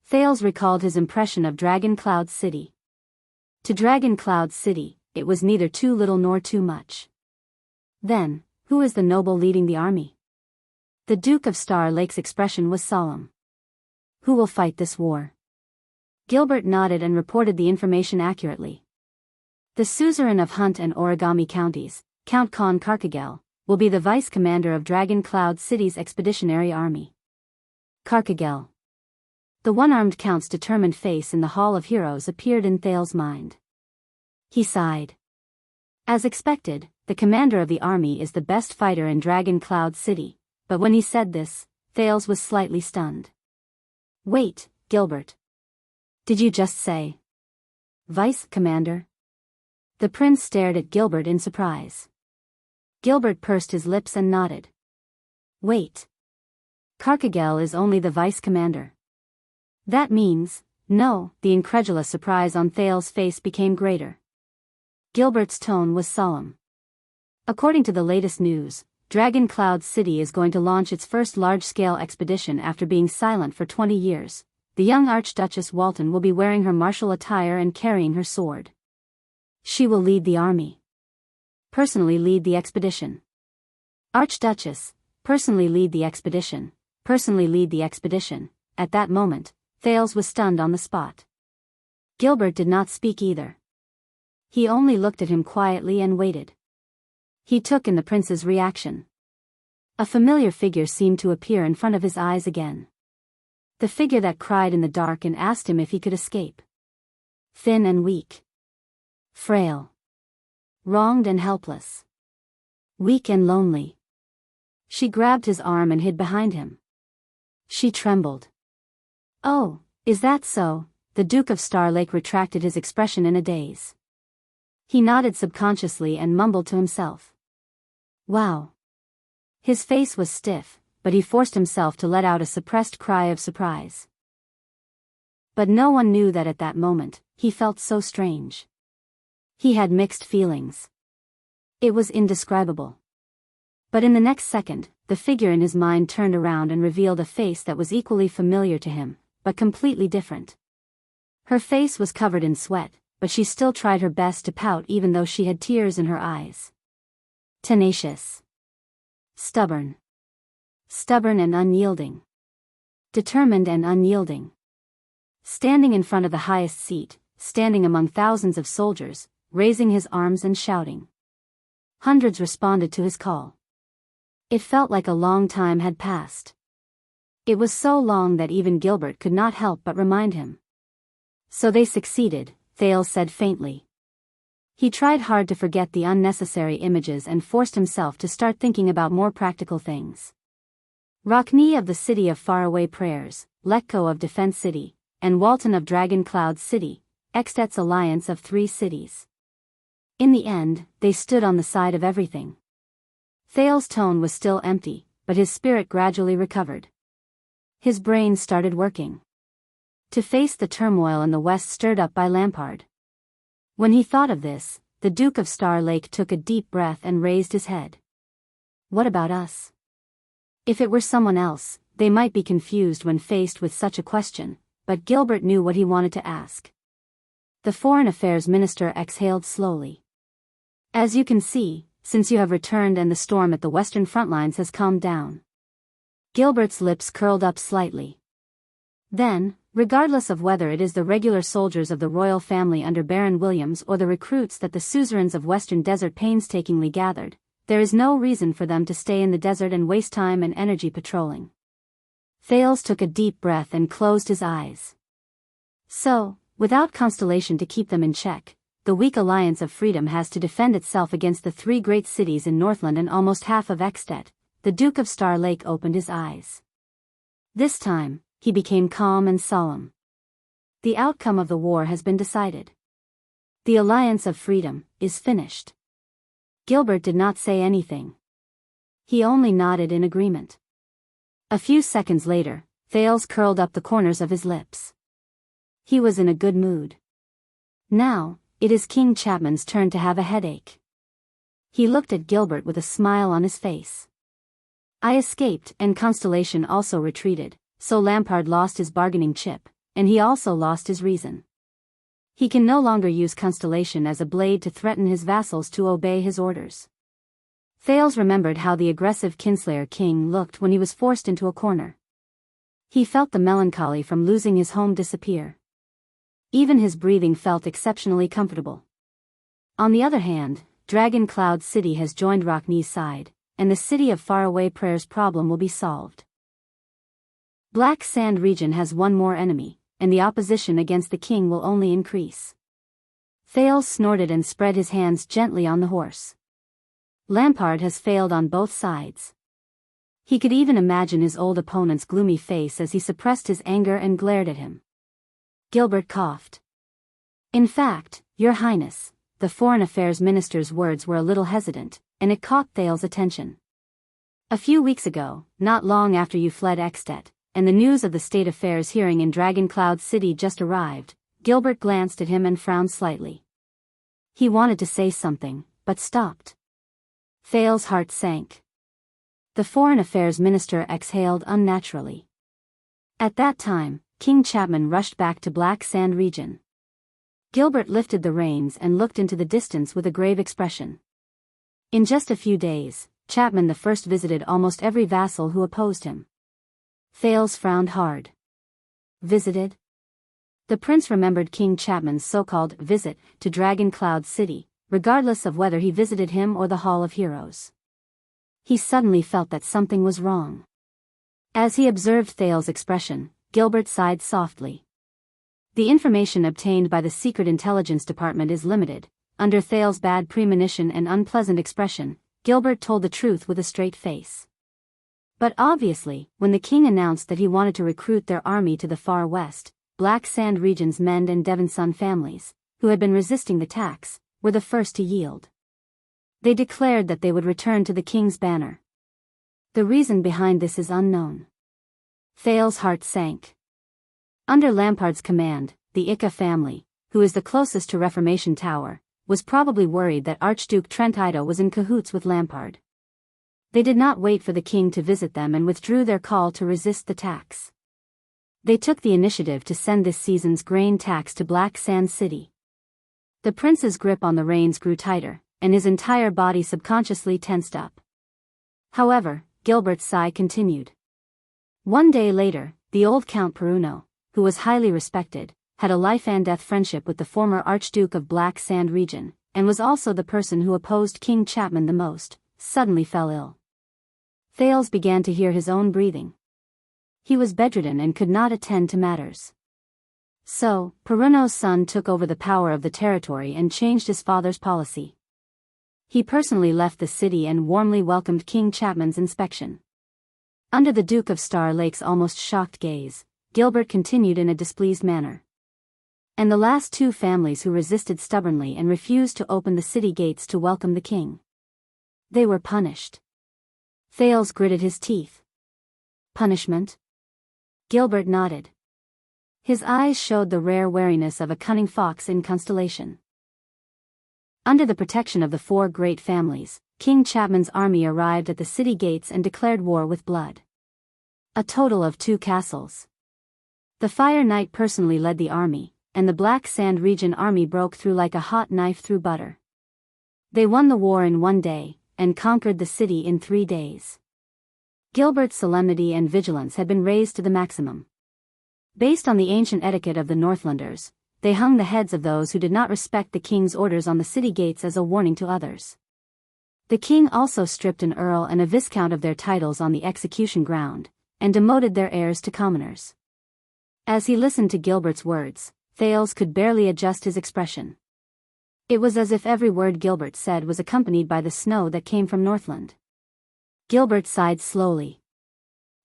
Thales recalled his impression of Dragon Cloud City. To Dragon Cloud City, it was neither too little nor too much. Then, who is the noble leading the army? The Duke of Star Lake's expression was solemn. Who will fight this war? Gilbert nodded and reported the information accurately. The suzerain of Hunt and Origami counties, Count Khan Karkagel, will be the vice commander of Dragon Cloud City's expeditionary army. Carcagel. The one-armed count's determined face in the Hall of Heroes appeared in Thales's mind. He sighed. As expected, the commander of the army is the best fighter in Dragon Cloud City, but when he said this, Thales was slightly stunned. Wait, Gilbert. Did you just say vice commander? The prince stared at Gilbert in surprise. Gilbert pursed his lips and nodded. Wait. Carcagel is only the vice commander. That means, no, the incredulous surprise on Thales's face became greater. Gilbert's tone was solemn. According to the latest news, Dragon Cloud City is going to launch its first large-scale expedition after being silent for 20 years. The young Archduchess Walton will be wearing her martial attire and carrying her sword. She will lead the army. Personally lead the expedition. Archduchess, personally lead the expedition. Personally lead the expedition. At that moment, Thales was stunned on the spot. Gilbert did not speak either. He only looked at him quietly and waited. He took in the prince's reaction. A familiar figure seemed to appear in front of his eyes again. The figure that cried in the dark and asked him if he could escape. Thin and weak. Frail. Wronged and helpless. Weak and lonely. She grabbed his arm and hid behind him. She trembled. Oh, is that so? The Duke of Star Lake retracted his expression in a daze. He nodded subconsciously and mumbled to himself. Wow. His face was stiff, but he forced himself to let out a suppressed cry of surprise. But no one knew that at that moment, he felt so strange. He had mixed feelings. It was indescribable. But in the next second, the figure in his mind turned around and revealed a face that was equally familiar to him, but completely different. Her face was covered in sweat, but she still tried her best to pout even though she had tears in her eyes. Tenacious. Stubborn. Stubborn and unyielding. Determined and unyielding. Standing in front of the highest seat, standing among thousands of soldiers, raising his arms and shouting. Hundreds responded to his call. It felt like a long time had passed. It was so long that even Gilbert could not help but remind him. So they succeeded, Thales said faintly. He tried hard to forget the unnecessary images and forced himself to start thinking about more practical things. Rockney of the City of Faraway Prayers, Letko of Defense City, and Walton of Dragon Cloud City, Extet's alliance of 3 cities. In the end, they stood on the side of everything. Thales's tone was still empty, but his spirit gradually recovered. His brain started working. To face the turmoil in the west stirred up by Lampard. When he thought of this, the Duke of Star Lake took a deep breath and raised his head. What about us? If it were someone else, they might be confused when faced with such a question, but Gilbert knew what he wanted to ask. The Foreign Affairs Minister exhaled slowly. As you can see, since you have returned and the storm at the western front lines has calmed down. Gilbert's lips curled up slightly. Then, regardless of whether it is the regular soldiers of the royal family under Baron Williams or the recruits that the suzerains of Western Desert painstakingly gathered, there is no reason for them to stay in the desert and waste time and energy patrolling. Thales took a deep breath and closed his eyes. So, without Constellation to keep them in check, the weak Alliance of Freedom has to defend itself against the 3 great cities in Northland and almost half of Extet. The Duke of Star Lake opened his eyes. This time, he became calm and solemn. The outcome of the war has been decided. The Alliance of Freedom is finished. Gilbert did not say anything. He only nodded in agreement. A few seconds later, Thales curled up the corners of his lips. He was in a good mood. Now, it is King Chapman's turn to have a headache. He looked at Gilbert with a smile on his face. I escaped and Constellation also retreated, so Lampard lost his bargaining chip, and he also lost his reason. He can no longer use Constellation as a blade to threaten his vassals to obey his orders. Thales remembered how the aggressive Kinslayer king looked when he was forced into a corner. He felt the melancholy from losing his home disappear. Even his breathing felt exceptionally comfortable. On the other hand, Dragon Cloud City has joined Rockney's side, and the city of faraway prayers problem will be solved. Black Sand region has one more enemy, and the opposition against the king will only increase. Thales snorted and spread his hands gently on the horse. Lampard has failed on both sides. He could even imagine his old opponent's gloomy face as he suppressed his anger and glared at him. Gilbert coughed. In fact, Your Highness, the Foreign Affairs Minister's words were a little hesitant, and it caught Thales' attention. A few weeks ago, not long after you fled Extet, and the news of the state affairs hearing in Dragon Cloud City just arrived, Gilbert glanced at him and frowned slightly. He wanted to say something, but stopped. Thales' heart sank. The Foreign Affairs Minister exhaled unnaturally. At that time, King Chapman rushed back to Black Sand region. Gilbert lifted the reins and looked into the distance with a grave expression. In just a few days, Chapman I visited almost every vassal who opposed him. Thales frowned hard. Visited? The prince remembered King Chapman's so-called visit to Dragon Cloud City, regardless of whether he visited him or the Hall of Heroes. He suddenly felt that something was wrong. As he observed Thales' expression, Gilbert sighed softly. The information obtained by the Secret Intelligence Department is limited. Under Thales' bad premonition and unpleasant expression, Gilbert told the truth with a straight face. But obviously, when the king announced that he wanted to recruit their army to the far west, Black Sand region's Mend and Devonson families, who had been resisting the tax, were the first to yield. They declared that they would return to the king's banner. The reason behind this is unknown. Thales' heart sank. Under Lampard's command, the Ika family, who is the closest to Reformation Tower, was probably worried that Archduke Trentido was in cahoots with Lampard. They did not wait for the king to visit them and withdrew their call to resist the tax. They took the initiative to send this season's grain tax to Black Sand City. The prince's grip on the reins grew tighter, and his entire body subconsciously tensed up. However, Gilbert's sigh continued. One day later, the old Count Peruno, who was highly respected, had a life-and-death friendship with the former Archduke of Black Sand region, and was also the person who opposed King Chapman the most, suddenly fell ill. Thales began to hear his own breathing. He was bedridden and could not attend to matters. So, Peruno's son took over the power of the territory and changed his father's policy. He personally left the city and warmly welcomed King Chapman's inspection. Under the Duke of Star Lake's almost shocked gaze, Gilbert continued in a displeased manner. And the last two families who resisted stubbornly and refused to open the city gates to welcome the king. They were punished. Thales gritted his teeth. Punishment? Gilbert nodded. His eyes showed the rare wariness of a cunning fox in constellation. Under the protection of the four great families, King Chapman's army arrived at the city gates and declared war with blood. A total of 2 castles. The Fire Knight personally led the army, and the Black Sand region army broke through like a hot knife through butter. They won the war in 1 day, and conquered the city in 3 days. Gilbert's solemnity and vigilance had been raised to the maximum. Based on the ancient etiquette of the Northlanders, they hung the heads of those who did not respect the king's orders on the city gates as a warning to others. The king also stripped an earl and a viscount of their titles on the execution ground, and demoted their heirs to commoners. As he listened to Gilbert's words, Thales could barely adjust his expression. It was as if every word Gilbert said was accompanied by the snow that came from Northland. Gilbert sighed slowly.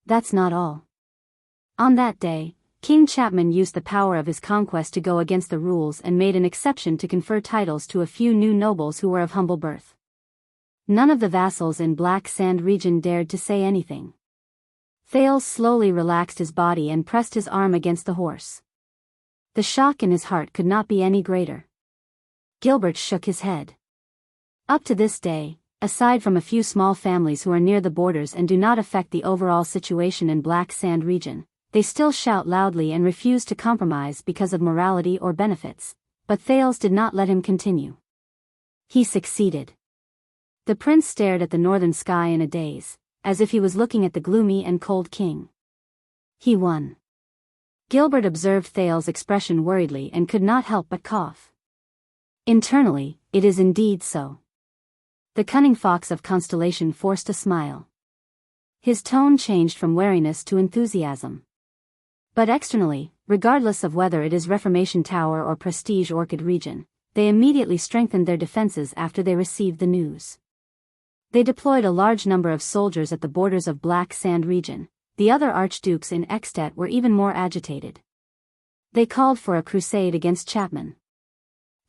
That's not all. On that day, King Chapman used the power of his conquest to go against the rules and made an exception to confer titles to a few new nobles who were of humble birth. None of the vassals in Black Sand region dared to say anything. Thales slowly relaxed his body and pressed his arm against the horse. The shock in his heart could not be any greater. Gilbert shook his head. Up to this day, aside from a few small families who are near the borders and do not affect the overall situation in Black Sand region, they still shout loudly and refuse to compromise because of morality or benefits, but Thales did not let him continue. He succeeded. The prince stared at the northern sky in a daze, as if he was looking at the gloomy and cold king. He won. Gilbert observed Thales' expression worriedly and could not help but cough. Internally, it is indeed so. The cunning fox of Constellation forced a smile. His tone changed from wariness to enthusiasm. But externally, regardless of whether it is Reformation Tower or Prestige Orchid region, they immediately strengthened their defenses after they received the news. They deployed a large number of soldiers at the borders of Black Sand region. The other archdukes in Extet were even more agitated. They called for a crusade against Chapman.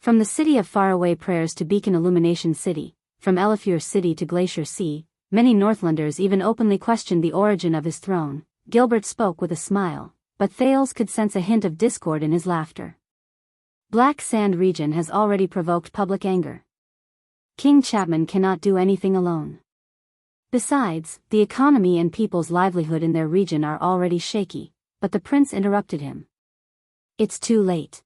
From the city of faraway prayers to Beacon Illumination City, from Elifure City to Glacier Sea, many Northlanders even openly questioned the origin of his throne. Gilbert spoke with a smile, but Thales could sense a hint of discord in his laughter. Black Sand region has already provoked public anger. King Chapman cannot do anything alone. Besides, the economy and people's livelihood in their region are already shaky, but the prince interrupted him. It's too late.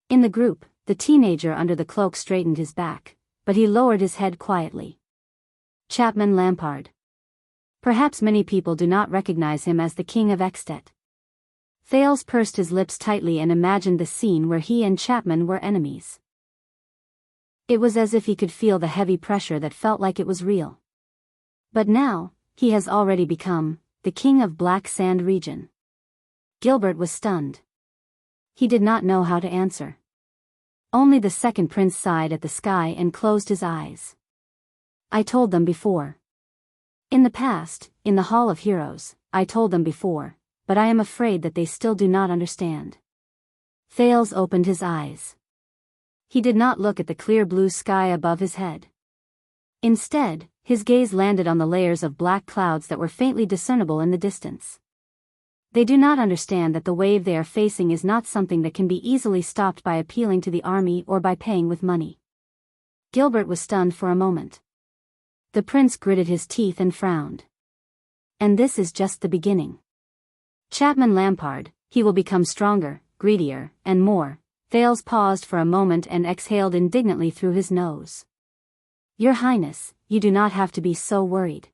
In the group, the teenager under the cloak straightened his back, but he lowered his head quietly. Chapman Lampard. Perhaps many people do not recognize him as the king of Extet. Thales pursed his lips tightly and imagined the scene where he and Chapman were enemies. It was as if he could feel the heavy pressure that felt like it was real. But now, he has already become the king of Black Sand region. Gilbert was stunned. He did not know how to answer. Only the second prince sighed at the sky and closed his eyes. I told them before. In the past, in the Hall of Heroes, I told them before, but I am afraid that they still do not understand. Thales opened his eyes. He did not look at the clear blue sky above his head. Instead, his gaze landed on the layers of black clouds that were faintly discernible in the distance. They do not understand that the wave they are facing is not something that can be easily stopped by appealing to the army or by paying with money. Gilbert was stunned for a moment. The prince gritted his teeth and frowned. And this is just the beginning. Chapman Lampard, he will become stronger, greedier, and more. Thales paused for a moment and exhaled indignantly through his nose. Your Highness, you do not have to be so worried.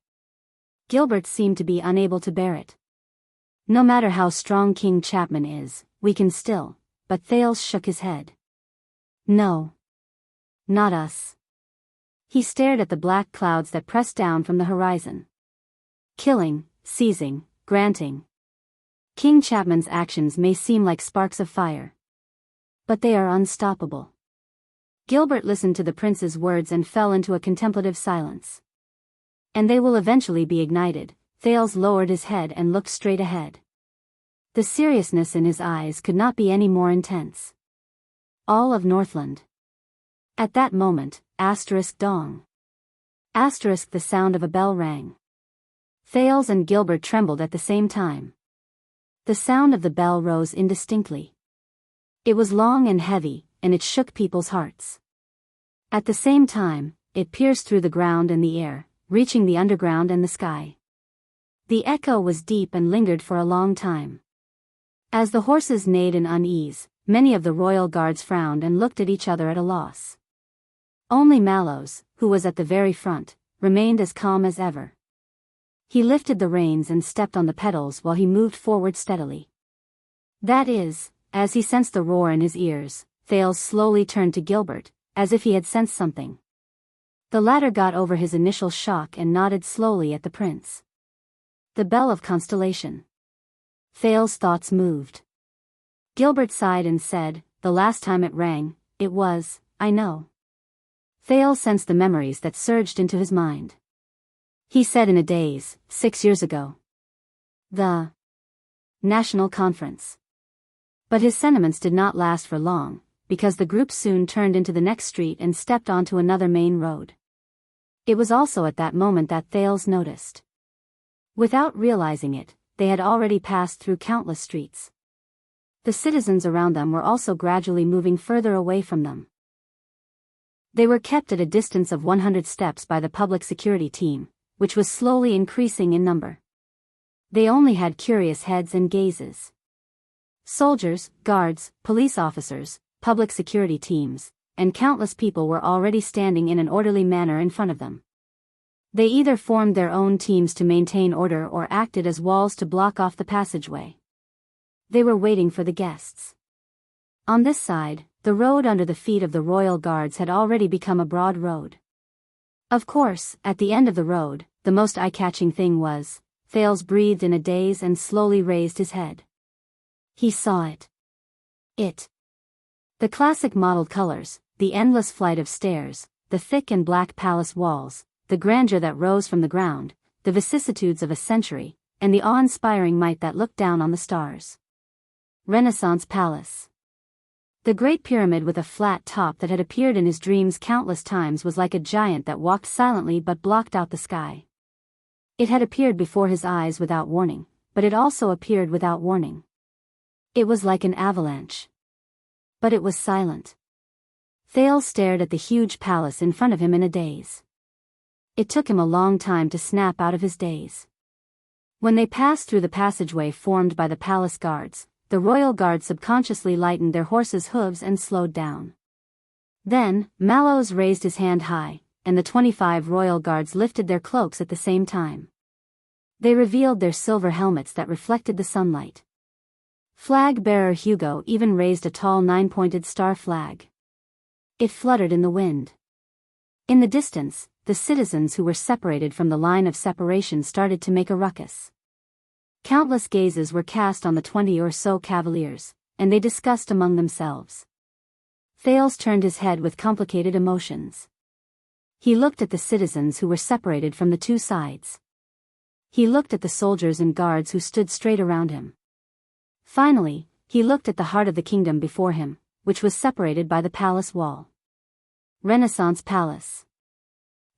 Gilbert seemed to be unable to bear it. No matter how strong King Chapman is, we can still, but Thales shook his head. No. Not us. He stared at the black clouds that pressed down from the horizon. Killing, seizing, granting. King Chapman's actions may seem like sparks of fire. But they are unstoppable. Gilbert listened to the prince's words and fell into a contemplative silence. And they will eventually be ignited. Thales lowered his head and looked straight ahead. The seriousness in his eyes could not be any more intense. All of Northland. At that moment, *dong. The sound of a bell rang. Thales and Gilbert trembled at the same time. The sound of the bell rose indistinctly. It was long and heavy, and it shook people's hearts. At the same time, it pierced through the ground and the air, reaching the underground and the sky. The echo was deep and lingered for a long time. As the horses neighed in unease, many of the royal guards frowned and looked at each other at a loss. Only Mallows, who was at the very front, remained as calm as ever. He lifted the reins and stepped on the pedals while he moved forward steadily. That is, as he sensed the roar in his ears, Thales slowly turned to Gilbert, as if he had sensed something. The latter got over his initial shock and nodded slowly at the prince. The bell of Constellation. Thales' thoughts moved. Gilbert sighed and said, the last time it rang, it was, I know. Thales sensed the memories that surged into his mind. He said in a daze, 6 years ago. The National Conference. But his sentiments did not last for long, because the group soon turned into the next street and stepped onto another main road. It was also at that moment that Thales noticed. Without realizing it, they had already passed through countless streets. The citizens around them were also gradually moving further away from them. They were kept at a distance of 100 steps by the public security team, which was slowly increasing in number. They only had curious heads and gazes. Soldiers, guards, police officers, public security teams, and countless people were already standing in an orderly manner in front of them. They either formed their own teams to maintain order or acted as walls to block off the passageway. They were waiting for the guests. On this side, the road under the feet of the royal guards had already become a broad road. Of course, at the end of the road, the most eye-catching thing was, Thales breathed in a daze and slowly raised his head. He saw it. The classic mottled colors, the endless flight of stairs, the thick and black palace walls, the grandeur that rose from the ground, the vicissitudes of a century, and the awe-inspiring might that looked down on the stars. Renaissance Palace. The Great Pyramid with a flat top that had appeared in his dreams countless times was like a giant that walked silently but blocked out the sky. It had appeared before his eyes without warning, but it also appeared without warning. It was like an avalanche. But it was silent. Thales stared at the huge palace in front of him in a daze. It took him a long time to snap out of his daze. When they passed through the passageway formed by the palace guards, the royal guards subconsciously lightened their horses' hooves and slowed down. Then, Mallows raised his hand high, and the 25 royal guards lifted their cloaks at the same time. They revealed their silver helmets that reflected the sunlight. Flag-bearer Hugo even raised a tall 9-pointed star flag. It fluttered in the wind. In the distance, the citizens who were separated from the line of separation started to make a ruckus. Countless gazes were cast on the 20 or so cavaliers, and they discussed among themselves. Thales turned his head with complicated emotions. He looked at the citizens who were separated from the two sides. He looked at the soldiers and guards who stood straight around him. Finally, he looked at the heart of the kingdom before him, which was separated by the palace wall. Renaissance Palace.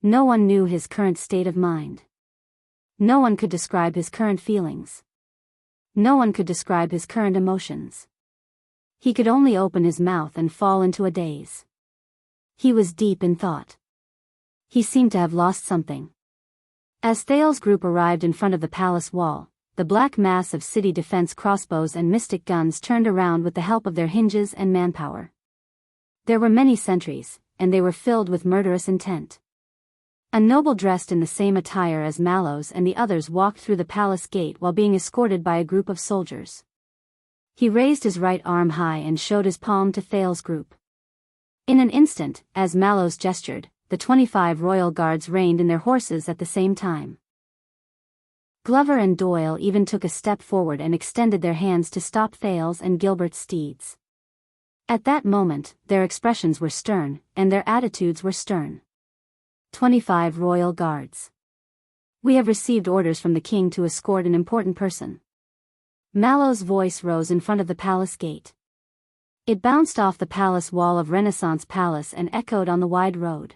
No one knew his current state of mind. No one could describe his current feelings. No one could describe his current emotions. He could only open his mouth and fall into a daze. He was deep in thought. He seemed to have lost something. As Thales' group arrived in front of the palace wall, the black mass of city defense crossbows and mystic guns turned around with the help of their hinges and manpower. There were many sentries, and they were filled with murderous intent. A noble dressed in the same attire as Mallows and the others walked through the palace gate while being escorted by a group of soldiers. He raised his right arm high and showed his palm to Thales' group. In an instant, as Mallows gestured, the 25 royal guards reined in their horses at the same time. Glover and Doyle even took a step forward and extended their hands to stop Thales and Gilbert's steeds. At that moment, their expressions were stern, and their attitudes were stern. 25 royal guards. We have received orders from the king to escort an important person. Mallows' voice rose in front of the palace gate. It bounced off the palace wall of Renaissance Palace and echoed on the wide road.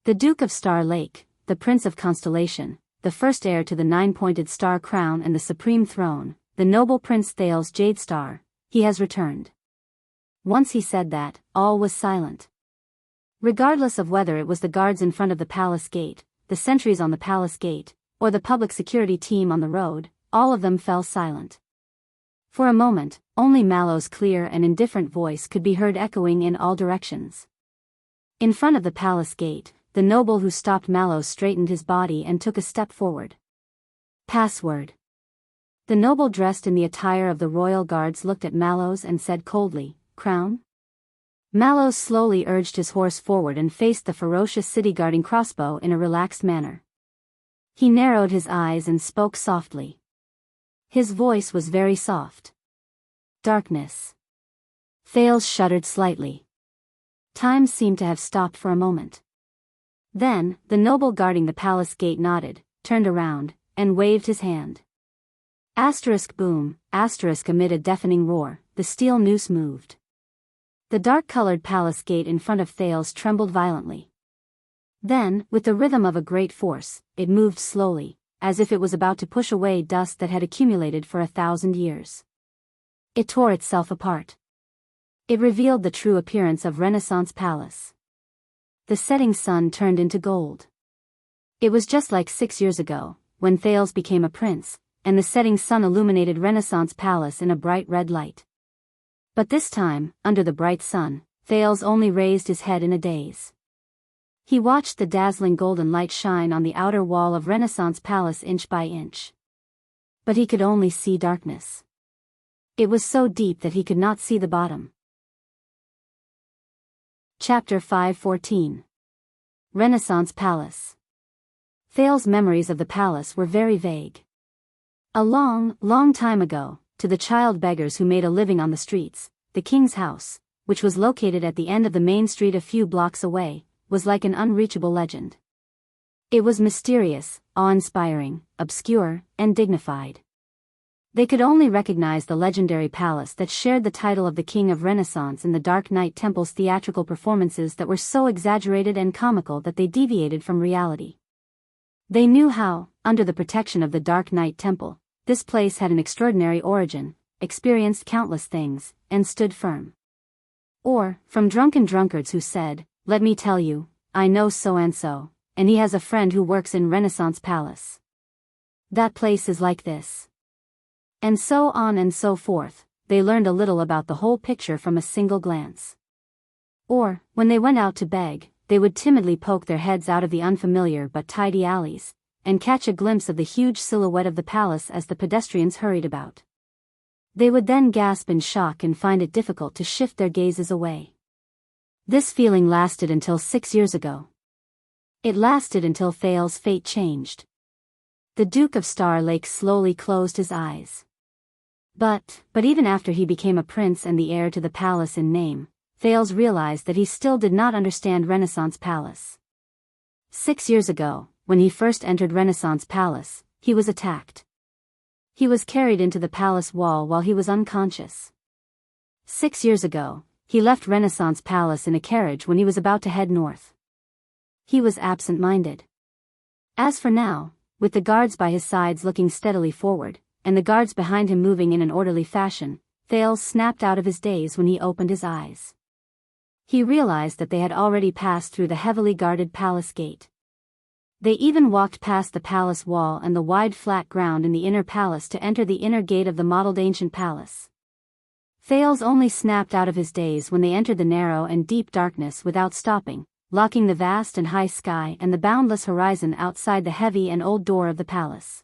The Duke of Star Lake, the Prince of Constellation, the first heir to the 9-pointed star crown and the supreme throne, the noble Prince Thales Jadestar, he has returned. Once he said that, all was silent. Regardless of whether it was the guards in front of the palace gate, the sentries on the palace gate, or the public security team on the road, all of them fell silent. For a moment, only Mallows' clear and indifferent voice could be heard echoing in all directions. In front of the palace gate, the noble who stopped Mallows straightened his body and took a step forward. Password. The noble dressed in the attire of the royal guards looked at Mallows and said coldly, "Crown?" Mallows slowly urged his horse forward and faced the ferocious city-guarding crossbow in a relaxed manner. He narrowed his eyes and spoke softly. His voice was very soft. Darkness. Thales shuddered slightly. Time seemed to have stopped for a moment. Then, the noble guarding the palace gate nodded, turned around, and waved his hand. Asterisk boom, asterisk amid a deafening roar, the steel noose moved. The dark-colored palace gate in front of Thales trembled violently. Then, with the rhythm of a great force, it moved slowly, as if it was about to push away dust that had accumulated for 1,000 years. It tore itself apart. It revealed the true appearance of Renaissance Palace. The setting sun turned into gold. It was just like 6 years ago, when Thales became a prince, and the setting sun illuminated Renaissance Palace in a bright red light. But this time, under the bright sun, Thales only raised his head in a daze. He watched the dazzling golden light shine on the outer wall of Renaissance Palace inch by inch. But he could only see darkness. It was so deep that he could not see the bottom. Chapter 5:14. Renaissance Palace. Thale's memories of the palace were very vague. A long, long time ago, to the child beggars who made a living on the streets, the king's house, which was located at the end of the main street a few blocks away, was like an unreachable legend. It was mysterious, awe-inspiring, obscure, and dignified. They could only recognize the legendary palace that shared the title of the King of Renaissance in the Dark Knight Temple's theatrical performances that were so exaggerated and comical that they deviated from reality. They knew how, under the protection of the Dark Knight Temple, this place had an extraordinary origin, experienced countless things, and stood firm. Or, from drunken drunkards who said, "Let me tell you, I know so-and-so, and he has a friend who works in Renaissance Palace. That place is like this." And so on and so forth, they learned a little about the whole picture from a single glance. Or, when they went out to beg, they would timidly poke their heads out of the unfamiliar but tidy alleys, and catch a glimpse of the huge silhouette of the palace as the pedestrians hurried about. They would then gasp in shock and find it difficult to shift their gazes away. This feeling lasted until 6 years ago. It lasted until Thale's fate changed. The Duke of Star Lake slowly closed his eyes. But even after he became a prince and the heir to the palace in name, Thales realized that he still did not understand Renaissance Palace. 6 years ago, when he first entered Renaissance Palace, he was attacked. He was carried into the palace wall while he was unconscious. 6 years ago, he left Renaissance Palace in a carriage when he was about to head north. He was absent-minded. As for now, with the guards by his sides looking steadily forward, and the guards behind him moving in an orderly fashion, Thales snapped out of his daze when he opened his eyes. He realized that they had already passed through the heavily guarded palace gate. They even walked past the palace wall and the wide flat ground in the inner palace to enter the inner gate of the modeled ancient palace. Thales only snapped out of his daze when they entered the narrow and deep darkness without stopping, locking the vast and high sky and the boundless horizon outside the heavy and old door of the palace.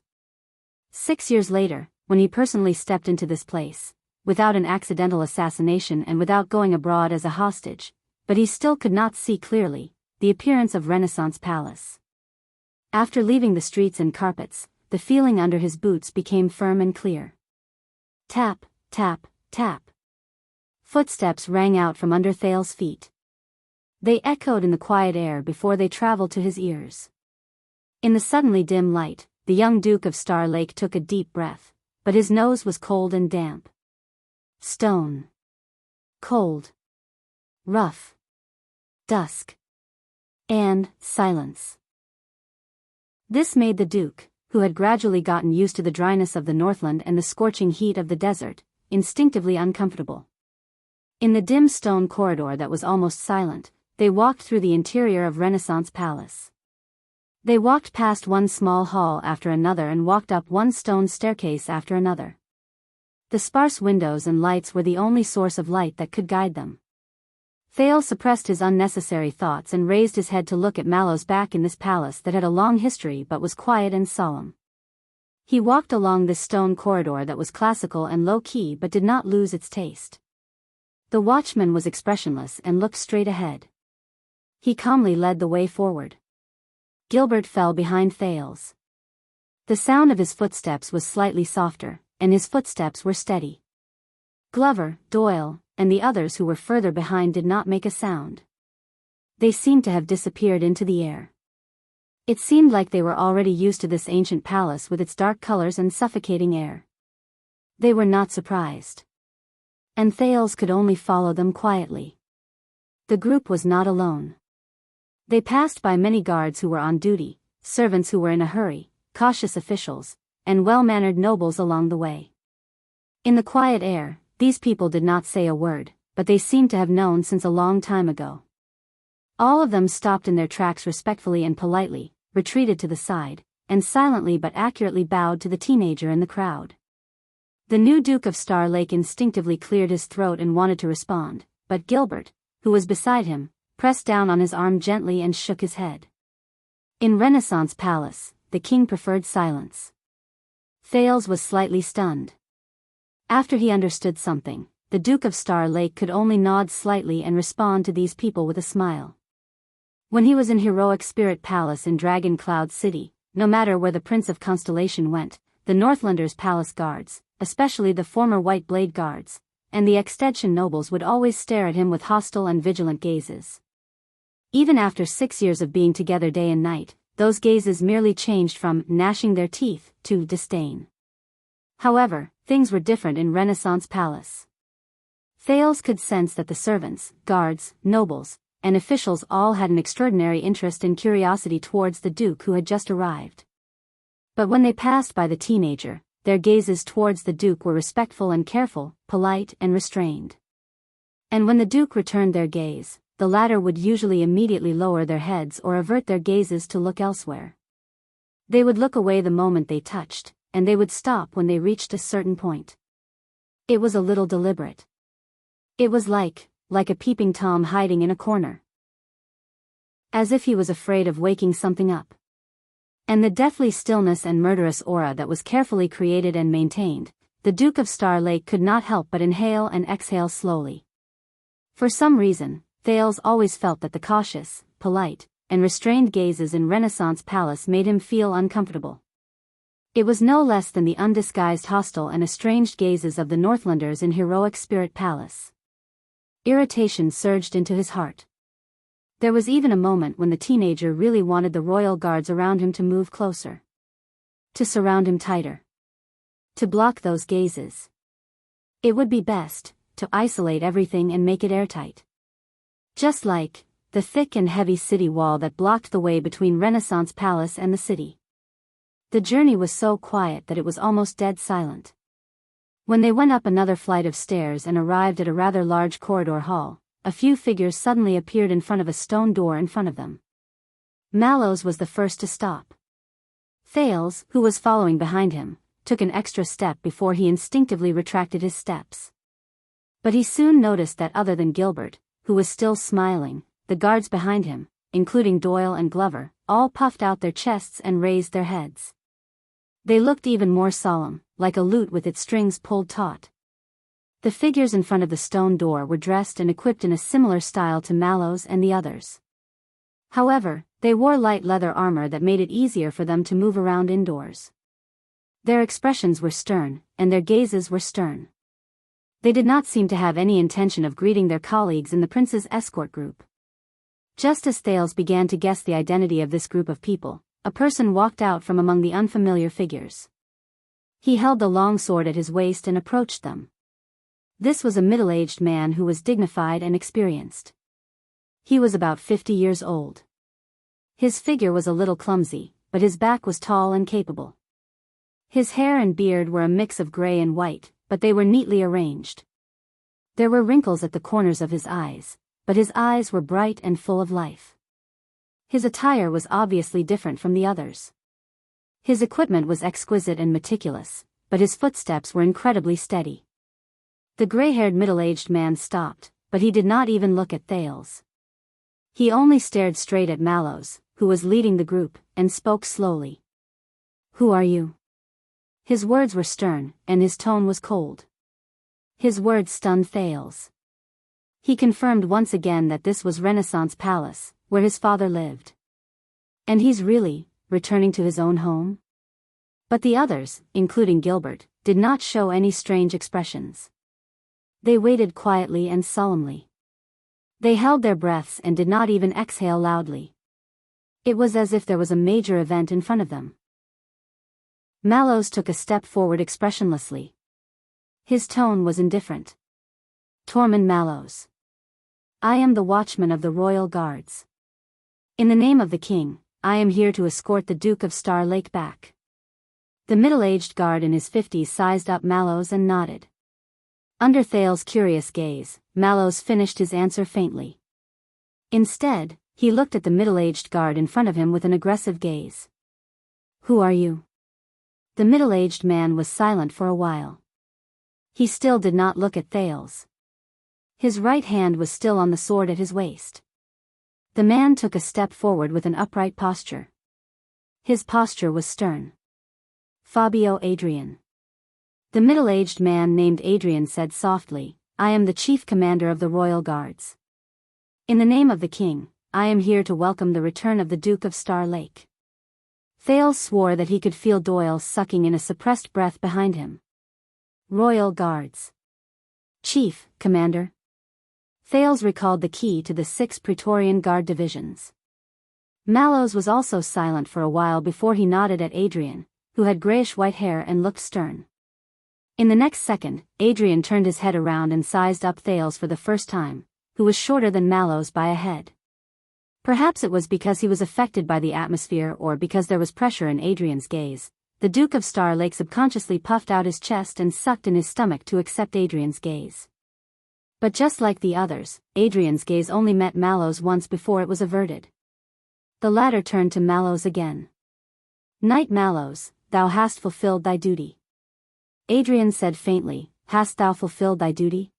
6 years later, when he personally stepped into this place, without an accidental assassination and without going abroad as a hostage, but he still could not see clearly the appearance of Renaissance Palace. After leaving the streets and carpets, the feeling under his boots became firm and clear. Tap, tap, tap. Footsteps rang out from under Thale's feet. They echoed in the quiet air before they traveled to his ears. In the suddenly dim light, the young Duke of Star Lake took a deep breath, but his nose was cold and damp. Stone. Cold. Rough. Dusk. And silence. This made the Duke, who had gradually gotten used to the dryness of the Northland and the scorching heat of the desert, instinctively uncomfortable. In the dim stone corridor that was almost silent, they walked through the interior of Renaissance Palace. They walked past one small hall after another and walked up one stone staircase after another. The sparse windows and lights were the only source of light that could guide them. Thales suppressed his unnecessary thoughts and raised his head to look at Mallow's back in this palace that had a long history but was quiet and solemn. He walked along this stone corridor that was classical and low-key but did not lose its taste. The watchman was expressionless and looked straight ahead. He calmly led the way forward. Gilbert fell behind Thales. The sound of his footsteps was slightly softer, and his footsteps were steady. Glover, Doyle, and the others who were further behind did not make a sound. They seemed to have disappeared into the air. It seemed like they were already used to this ancient palace with its dark colors and suffocating air. They were not surprised. And Thales could only follow them quietly. The group was not alone. They passed by many guards who were on duty, servants who were in a hurry, cautious officials, and well-mannered nobles along the way. In the quiet air, these people did not say a word, but they seemed to have known since a long time ago. All of them stopped in their tracks respectfully and politely, retreated to the side, and silently but accurately bowed to the teenager in the crowd. The new Duke of Star Lake instinctively cleared his throat and wanted to respond, but Gilbert, who was beside him, pressed down on his arm gently and shook his head. In Renaissance Palace, the king preferred silence. Thales was slightly stunned. After he understood something, the Duke of Star Lake could only nod slightly and respond to these people with a smile. When he was in Heroic Spirit Palace in Dragon Cloud City, no matter where the Prince of Constellation went, the Northlanders' palace guards, especially the former White Blade guards, and the extension nobles would always stare at him with hostile and vigilant gazes. Even after 6 years of being together day and night, those gazes merely changed from gnashing their teeth to disdain. However, things were different in Renaissance Palace. Thales could sense that the servants, guards, nobles, and officials all had an extraordinary interest and curiosity towards the Duke who had just arrived. But when they passed by the teenager, their gazes towards the Duke were respectful and careful, polite and restrained. And when the Duke returned their gaze, the latter would usually immediately lower their heads or avert their gazes to look elsewhere. They would look away the moment they touched, and they would stop when they reached a certain point. It was a little deliberate. It was like a peeping Tom hiding in a corner. As if he was afraid of waking something up. And the deathly stillness and murderous aura that was carefully created and maintained, the Duke of Star Lake could not help but inhale and exhale slowly. For some reason, Thales always felt that the cautious, polite, and restrained gazes in Renaissance Palace made him feel uncomfortable. It was no less than the undisguised hostile and estranged gazes of the Northlanders in Heroic Spirit Palace. Irritation surged into his heart. There was even a moment when the teenager really wanted the royal guards around him to move closer. To surround him tighter. To block those gazes. It would be best to isolate everything and make it airtight. Just like the thick and heavy city wall that blocked the way between Renaissance Palace and the city. The journey was so quiet that it was almost dead silent. When they went up another flight of stairs and arrived at a rather large corridor hall, a few figures suddenly appeared in front of a stone door in front of them. Mallows was the first to stop. Thales, who was following behind him, took an extra step before he instinctively retracted his steps. But he soon noticed that other than Gilbert, who was still smiling, the guards behind him, including Doyle and Glover, all puffed out their chests and raised their heads. They looked even more solemn, like a lute with its strings pulled taut. The figures in front of the stone door were dressed and equipped in a similar style to Mallows and the others. However, they wore light leather armor that made it easier for them to move around indoors. Their expressions were stern, and their gazes were stern. They did not seem to have any intention of greeting their colleagues in the prince's escort group. Just as Thales began to guess the identity of this group of people, a person walked out from among the unfamiliar figures. He held the long sword at his waist and approached them. This was a middle-aged man who was dignified and experienced. He was about 50 years old. His figure was a little clumsy, but his back was tall and capable. His hair and beard were a mix of gray and white, but they were neatly arranged. There were wrinkles at the corners of his eyes, but his eyes were bright and full of life. His attire was obviously different from the others. His equipment was exquisite and meticulous, but his footsteps were incredibly steady. The gray-haired middle-aged man stopped, but he did not even look at Thales. He only stared straight at Mallows, who was leading the group, and spoke slowly. "Who are you?" His words were stern, and his tone was cold. His words stunned Thales. He confirmed once again that this was Renaissance Palace, where his father lived. And he's really returning to his own home? But the others, including Gilbert, did not show any strange expressions. They waited quietly and solemnly. They held their breaths and did not even exhale loudly. It was as if there was a major event in front of them. Mallows took a step forward expressionlessly. His tone was indifferent. "Tormund Mallows. I am the watchman of the royal guards. In the name of the king, I am here to escort the Duke of Star Lake back." The middle-aged guard in his 50s sized up Mallows and nodded. Under Thales' curious gaze, Mallows finished his answer faintly. Instead, he looked at the middle-aged guard in front of him with an aggressive gaze. "Who are you?" The middle-aged man was silent for a while. He still did not look at Thales. His right hand was still on the sword at his waist. The man took a step forward with an upright posture. His posture was stern. "Fabio Adrian." The middle-aged man named Adrian said softly, "I am the chief commander of the royal guards. In the name of the king, I am here to welcome the return of the Duke of Star Lake. Thales swore that he could feel Doyle sucking in a suppressed breath behind him. Royal Guards. Chief, Commander. Thales recalled the key to the 6 Praetorian Guard divisions. Mallows was also silent for a while before he nodded at Adrian, who had grayish-white hair and looked stern. In the next second, Adrian turned his head around and sized up Thales for the first time, who was shorter than Mallows by a head. Perhaps it was because he was affected by the atmosphere or because there was pressure in Adrian's gaze. The Duke of Star Lake subconsciously puffed out his chest and sucked in his stomach to accept Adrian's gaze. But just like the others, Adrian's gaze only met Mallows once before it was averted. The latter turned to Mallows again. Knight Mallows, thou hast fulfilled thy duty. Adrian said faintly, hast thou fulfilled thy duty?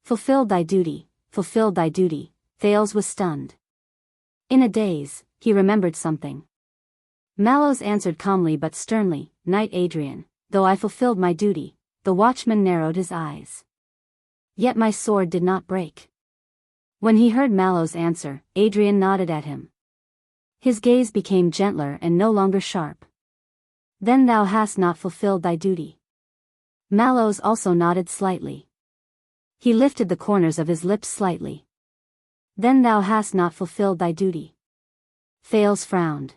Fulfilled thy duty, fulfilled thy duty. Thales was stunned. In a daze, he remembered something. Mallows answered calmly but sternly, Knight Adrian, though I fulfilled my duty. The watchman narrowed his eyes. Yet my sword did not break. When he heard Mallows' answer, Adrian nodded at him. His gaze became gentler and no longer sharp. Then thou hast not fulfilled thy duty. Mallows also nodded slightly. He lifted the corners of his lips slightly. Then thou hast not fulfilled thy duty. Thales frowned.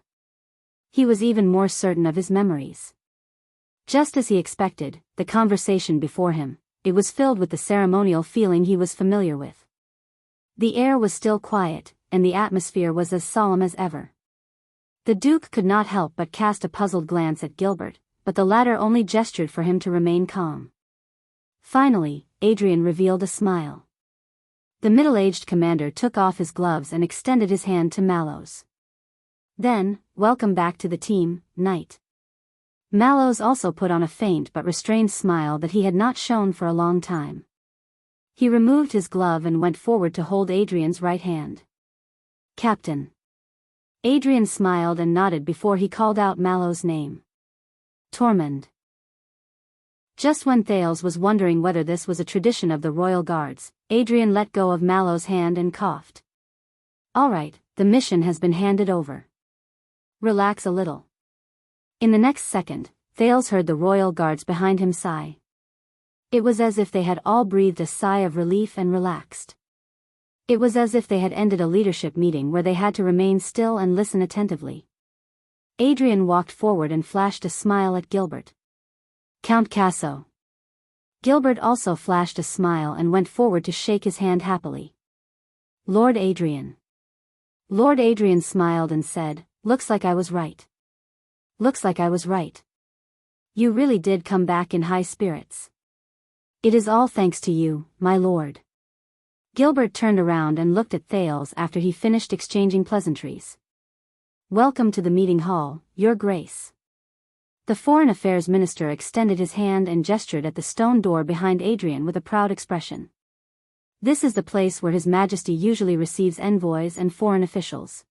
He was even more certain of his memories. Just as he expected, the conversation before him, it was filled with the ceremonial feeling he was familiar with. The air was still quiet, and the atmosphere was as solemn as ever. The Duke could not help but cast a puzzled glance at Gilbert, but the latter only gestured for him to remain calm. Finally, Adrian revealed a smile. The middle-aged commander took off his gloves and extended his hand to Mallows. Then, welcome back to the team, Knight. Mallows also put on a faint but restrained smile that he had not shown for a long time. He removed his glove and went forward to hold Adrian's right hand. Captain. Adrian smiled and nodded before he called out Mallows' name. Tormund. Just when Thales was wondering whether this was a tradition of the Royal Guards, Adrian let go of Mallows' hand and coughed. All right, the mission has been handed over. Relax a little. In the next second, Thales heard the Royal Guards behind him sigh. It was as if they had all breathed a sigh of relief and relaxed. It was as if they had ended a leadership meeting where they had to remain still and listen attentively. Adrian walked forward and flashed a smile at Gilbert. Count Casso. Gilbert also flashed a smile and went forward to shake his hand happily. Lord Adrian. Lord Adrian smiled and said, looks like I was right. Looks like I was right. You really did come back in high spirits. It is all thanks to you, my lord. Gilbert turned around and looked at Thales after he finished exchanging pleasantries. Welcome to the meeting hall, Your Grace. The Foreign Affairs Minister extended his hand and gestured at the stone door behind Adrian with a proud expression. This is the place where His Majesty usually receives envoys and foreign officials.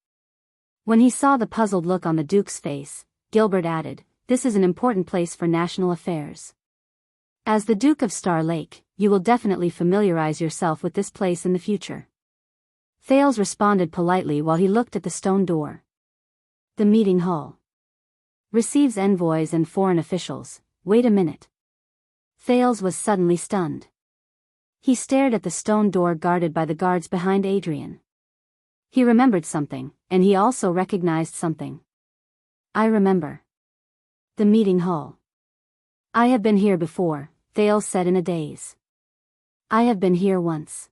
When he saw the puzzled look on the Duke's face, Gilbert added, this is an important place for national affairs. As the Duke of Star Lake, you will definitely familiarize yourself with this place in the future. Thales responded politely while he looked at the stone door. The meeting hall. Receives envoys and foreign officials. Wait a minute. Thales was suddenly stunned. He stared at the stone door guarded by the guards behind Adrian. He remembered something, and he also recognized something. I remember. The meeting hall. I have been here before, Thales said in a daze. I have been here once.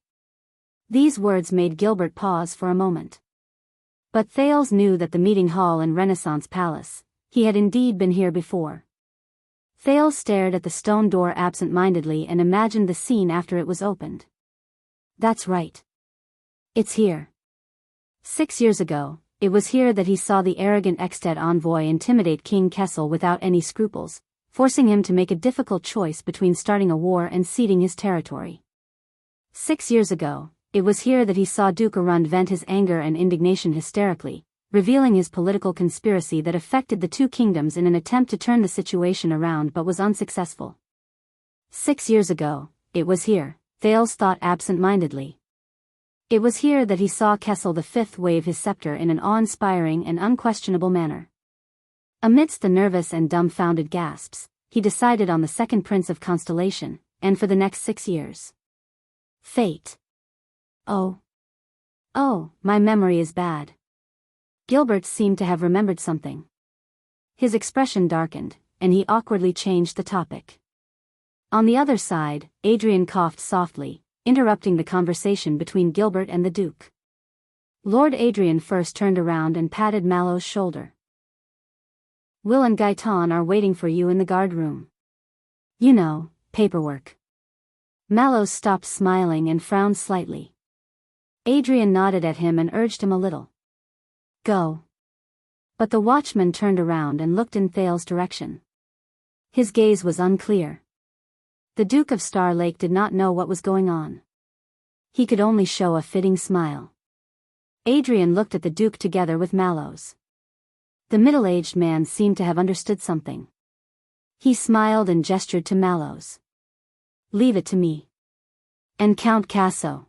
These words made Gilbert pause for a moment. But Thales knew that the meeting hall in Renaissance Palace, he had indeed been here before. Thales stared at the stone door absent-mindedly and imagined the scene after it was opened. That's right. It's here. 6 years ago, it was here that he saw the arrogant Exted envoy intimidate King Kessel without any scruples, forcing him to make a difficult choice between starting a war and ceding his territory. 6 years ago, it was here that he saw Duke Arund vent his anger and indignation hysterically, revealing his political conspiracy that affected the two kingdoms in an attempt to turn the situation around but was unsuccessful. 6 years ago, it was here, Thales thought absent-mindedly. It was here that he saw Kessel V wave his scepter in an awe-inspiring and unquestionable manner. Amidst the nervous and dumbfounded gasps, he decided on the second prince of constellation, and for the next 6 years. Fate. Oh, my memory is bad. Gilbert seemed to have remembered something. His expression darkened, and he awkwardly changed the topic. On the other side, Adrian coughed softly, interrupting the conversation between Gilbert and the Duke. Lord Adrian first turned around and patted Mallow's shoulder. Will and Gaetan are waiting for you in the guard room. You know, paperwork. Mallow stopped smiling and frowned slightly. Adrian nodded at him and urged him a little. Go. But the watchman turned around and looked in Thale's direction. His gaze was unclear. The Duke of Star Lake did not know what was going on. He could only show a fitting smile. Adrian looked at the Duke together with Mallow's. The middle-aged man seemed to have understood something. He smiled and gestured to Mallow's. Leave it to me. And Count Casso.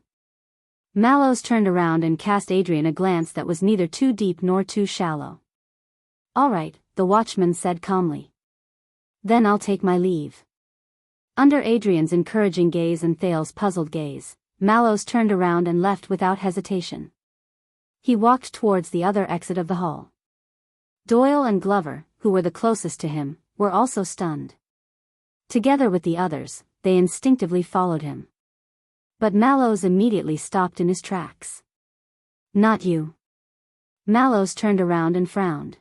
Mallows turned around and cast Adrian a glance that was neither too deep nor too shallow. All right, the watchman said calmly. Then I'll take my leave. Under Adrian's encouraging gaze and Thale's puzzled gaze, Mallows turned around and left without hesitation. He walked towards the other exit of the hall. Doyle and Glover, who were the closest to him, were also stunned. Together with the others, they instinctively followed him. But Mallows immediately stopped in his tracks. Not you. Mallows turned around and frowned.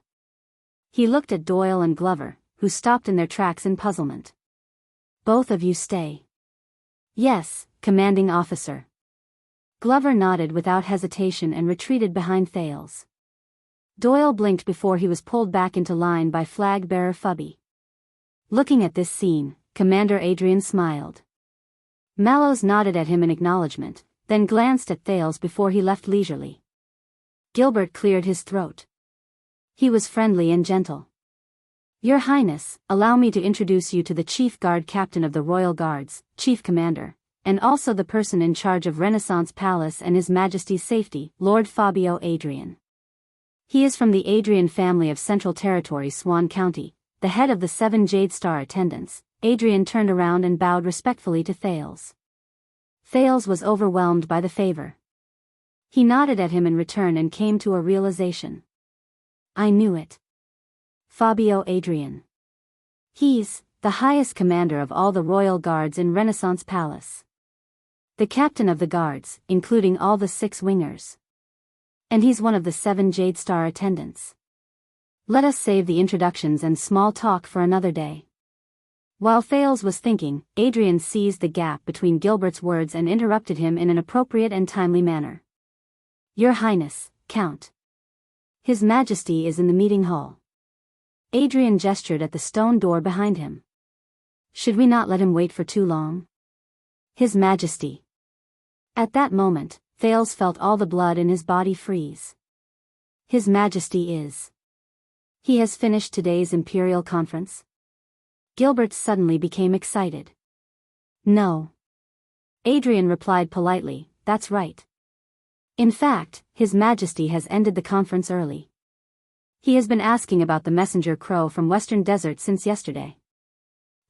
He looked at Doyle and Glover, who stopped in their tracks in puzzlement. Both of you stay. Yes, commanding officer. Glover nodded without hesitation and retreated behind Thales. Doyle blinked before he was pulled back into line by flag-bearer Fubby. Looking at this scene, Commander Adrian smiled. Mallows nodded at him in acknowledgement, then glanced at Thales before he left leisurely. Gilbert cleared his throat. He was friendly and gentle. Your Highness, allow me to introduce you to the Chief Guard Captain of the Royal Guards, Chief Commander, and also the person in charge of Renaissance Palace and His Majesty's safety, Lord Fabio Adrian. He is from the Adrian family of Central Territory, Swan County, the head of the 7 Jade Star attendants. Adrian turned around and bowed respectfully to Thales. Thales was overwhelmed by the favor. He nodded at him in return and came to a realization. I knew it. Fabio Adrian. He's the highest commander of all the royal guards in Renaissance Palace. The captain of the guards, including all the 6 wingers. And he's one of the 7 Jade Star attendants. Let us save the introductions and small talk for another day. While Thales was thinking, Adrian seized the gap between Gilbert's words and interrupted him in an appropriate and timely manner. Your Highness, Count. His Majesty is in the meeting hall. Adrian gestured at the stone door behind him. Should we not let him wait for too long? His Majesty. At that moment, Thales felt all the blood in his body freeze. His Majesty is. He has finished today's Imperial Conference? Gilbert suddenly became excited. No. Adrian replied politely, that's right. In fact, His Majesty has ended the conference early. He has been asking about the messenger crow from Western Desert since yesterday.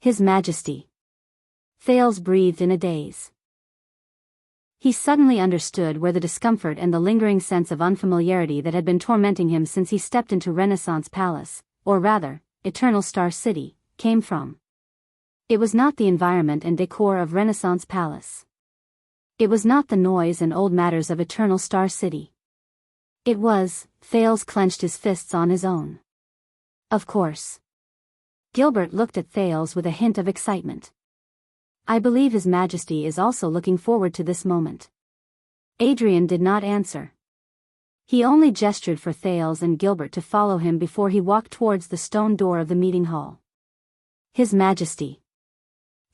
His Majesty. Thales breathed in a daze. He suddenly understood where the discomfort and the lingering sense of unfamiliarity that had been tormenting him since he stepped into Renaissance Palace, or rather, Eternal Star City, came from. It was not the environment and decor of Renaissance Palace. It was not the noise and old matters of Eternal Star City. It was, Thales clenched his fists on his own. Of course. Gilbert looked at Thales with a hint of excitement. I believe His Majesty is also looking forward to this moment. Adrian did not answer. He only gestured for Thales and Gilbert to follow him before he walked towards the stone door of the meeting hall. His Majesty.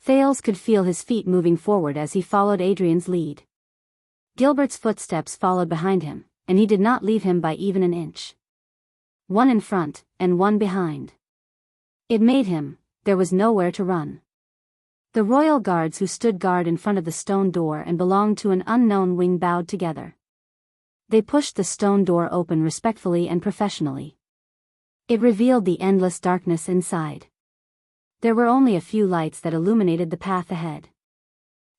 Thales could feel his feet moving forward as he followed Adrian's lead. Gilbert's footsteps followed behind him, and he did not leave him by even an inch. One in front, and one behind. It made him, there was nowhere to run. The royal guards who stood guard in front of the stone door and belonged to an unknown wing bowed together. They pushed the stone door open respectfully and professionally. It revealed the endless darkness inside. There were only a few lights that illuminated the path ahead.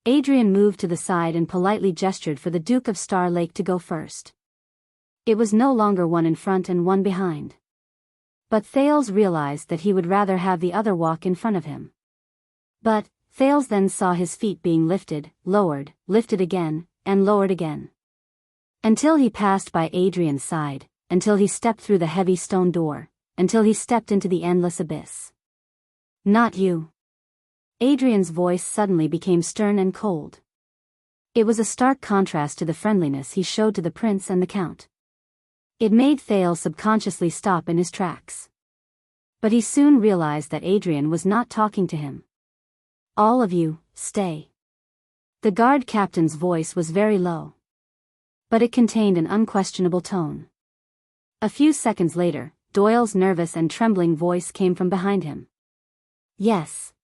Adrian moved to the side and politely gestured for the Duke of Star Lake to go first. It was no longer one in front and one behind. But Thales realized that he would rather have the other walk in front of him. But Thales then saw his feet being lifted, lowered, lifted again, and lowered again. Until he passed by Adrian's side, until he stepped through the heavy stone door, until he stepped into the endless abyss. Not you. Adrian's voice suddenly became stern and cold. It was a stark contrast to the friendliness he showed to the prince and the count. It made Thales subconsciously stop in his tracks. But he soon realized that Adrian was not talking to him. All of you, stay. The guard captain's voice was very low. But it contained an unquestionable tone. A few seconds later, Doyle's nervous and trembling voice came from behind him. Yes.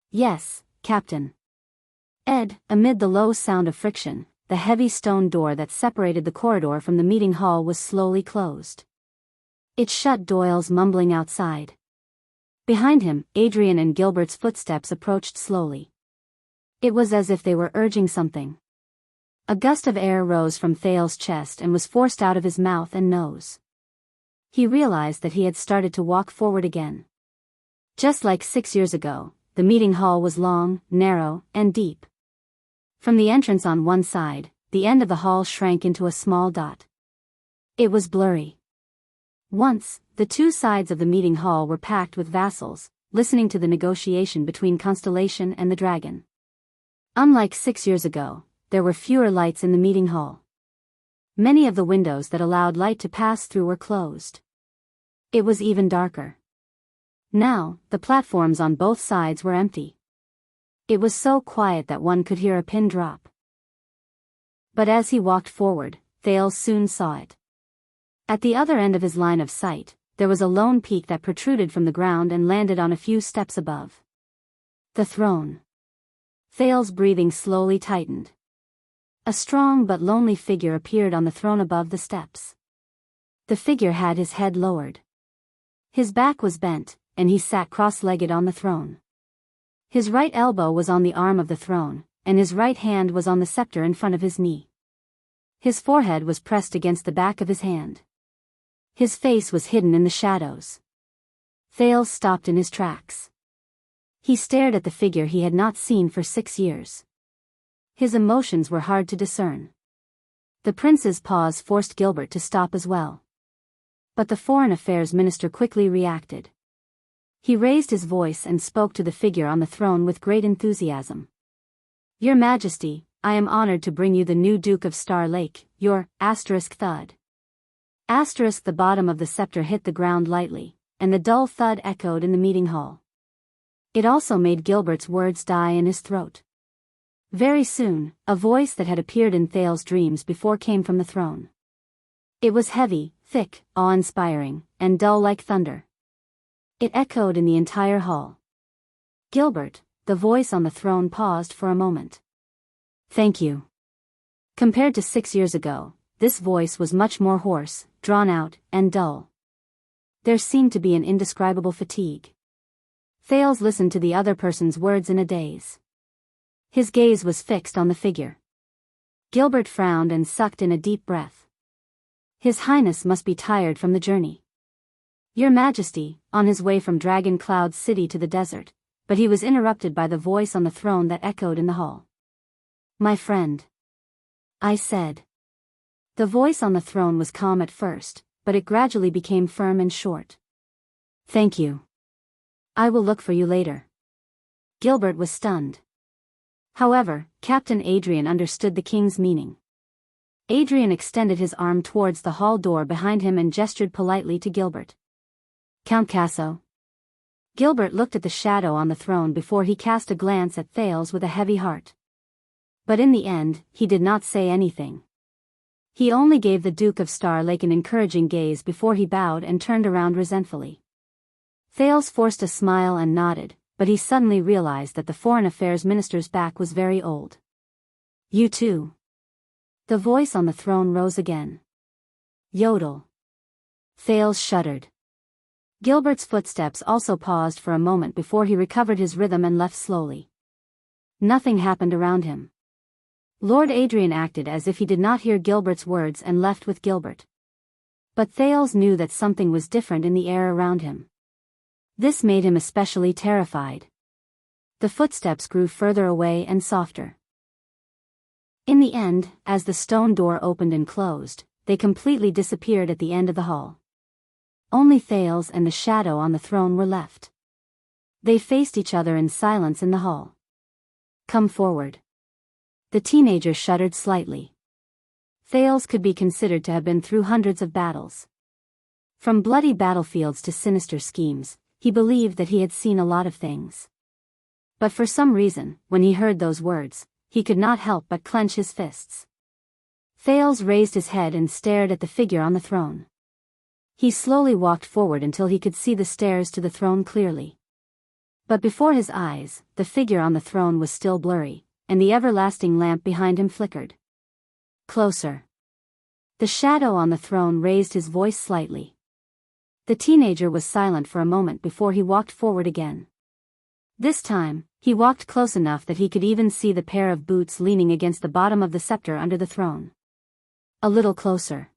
Yes, Captain. Amid the low sound of friction, the heavy stone door that separated the corridor from the meeting hall was slowly closed. It shut Doyle's mumbling outside. Behind him, Adrian and Gilbert's footsteps approached slowly. It was as if they were urging something. A gust of air rose from Thales' chest and was forced out of his mouth and nose. He realized that he had started to walk forward again. Just like 6 years ago, the meeting hall was long, narrow, and deep. From the entrance on one side, the end of the hall shrank into a small dot. It was blurry. Once, the two sides of the meeting hall were packed with vassals, listening to the negotiation between Constellation and the dragon. Unlike 6 years ago, there were fewer lights in the meeting hall. Many of the windows that allowed light to pass through were closed. It was even darker. Now, the platforms on both sides were empty. It was so quiet that one could hear a pin drop. But as he walked forward, Thales soon saw it. At the other end of his line of sight, there was a lone peak that protruded from the ground and landed on a few steps above. The throne. Thales' breathing slowly tightened. A strong but lonely figure appeared on the throne above the steps. The figure had his head lowered. His back was bent, and he sat cross-legged on the throne. His right elbow was on the arm of the throne, and his right hand was on the scepter in front of his knee. His forehead was pressed against the back of his hand. His face was hidden in the shadows. Thales stopped in his tracks. He stared at the figure he had not seen for 6 years. His emotions were hard to discern. The prince's pause forced Gilbert to stop as well. But the Foreign Affairs Minister quickly reacted. He raised his voice and spoke to the figure on the throne with great enthusiasm. Your Majesty, I am honored to bring you the new Duke of Star Lake, your thud. The bottom of the scepter hit the ground lightly, and the dull thud echoed in the meeting hall. It also made Gilbert's words die in his throat. Very soon, a voice that had appeared in Thales' dreams before came from the throne. It was heavy, thick, awe-inspiring, and dull like thunder. It echoed in the entire hall. Gilbert, the voice on the throne, paused for a moment. Thank you. Compared to 6 years ago, this voice was much more hoarse, drawn out, and dull. There seemed to be an indescribable fatigue. Thales listened to the other person's words in a daze. His gaze was fixed on the figure. Gilbert frowned and sucked in a deep breath. His Highness must be tired from the journey. Your Majesty, on his way from Dragon Cloud City to the desert, but he was interrupted by the voice on the throne that echoed in the hall. My friend. I said. The voice on the throne was calm at first, but it gradually became firm and short. Thank you. I will look for you later. Gilbert was stunned. However, Captain Adrian understood the king's meaning. Adrian extended his arm towards the hall door behind him and gestured politely to Gilbert. Count Casso. Gilbert looked at the shadow on the throne before he cast a glance at Thales with a heavy heart. But in the end, he did not say anything. He only gave the Duke of Star Lake an encouraging gaze before he bowed and turned around resentfully. Thales forced a smile and nodded, but he suddenly realized that the foreign affairs minister's back was very old. You too. The voice on the throne rose again. Yodel. Thales shuddered. Gilbert's footsteps also paused for a moment before he recovered his rhythm and left slowly. Nothing happened around him. Lord Adrian acted as if he did not hear Gilbert's words and left with Gilbert. But Thales knew that something was different in the air around him. This made him especially terrified. The footsteps grew further away and softer. In the end, as the stone door opened and closed, they completely disappeared at the end of the hall. Only Thales and the shadow on the throne were left. They faced each other in silence in the hall. Come forward. The teenager shuddered slightly. Thales could be considered to have been through hundreds of battles. From bloody battlefields to sinister schemes, he believed that he had seen a lot of things. But for some reason, when he heard those words, he could not help but clench his fists. Thales raised his head and stared at the figure on the throne. He slowly walked forward until he could see the stairs to the throne clearly. But before his eyes, the figure on the throne was still blurry, and the everlasting lamp behind him flickered. Closer. The shadow on the throne raised his voice slightly. The teenager was silent for a moment before he walked forward again. This time, he walked close enough that he could even see the pair of boots leaning against the bottom of the scepter under the throne. A little closer.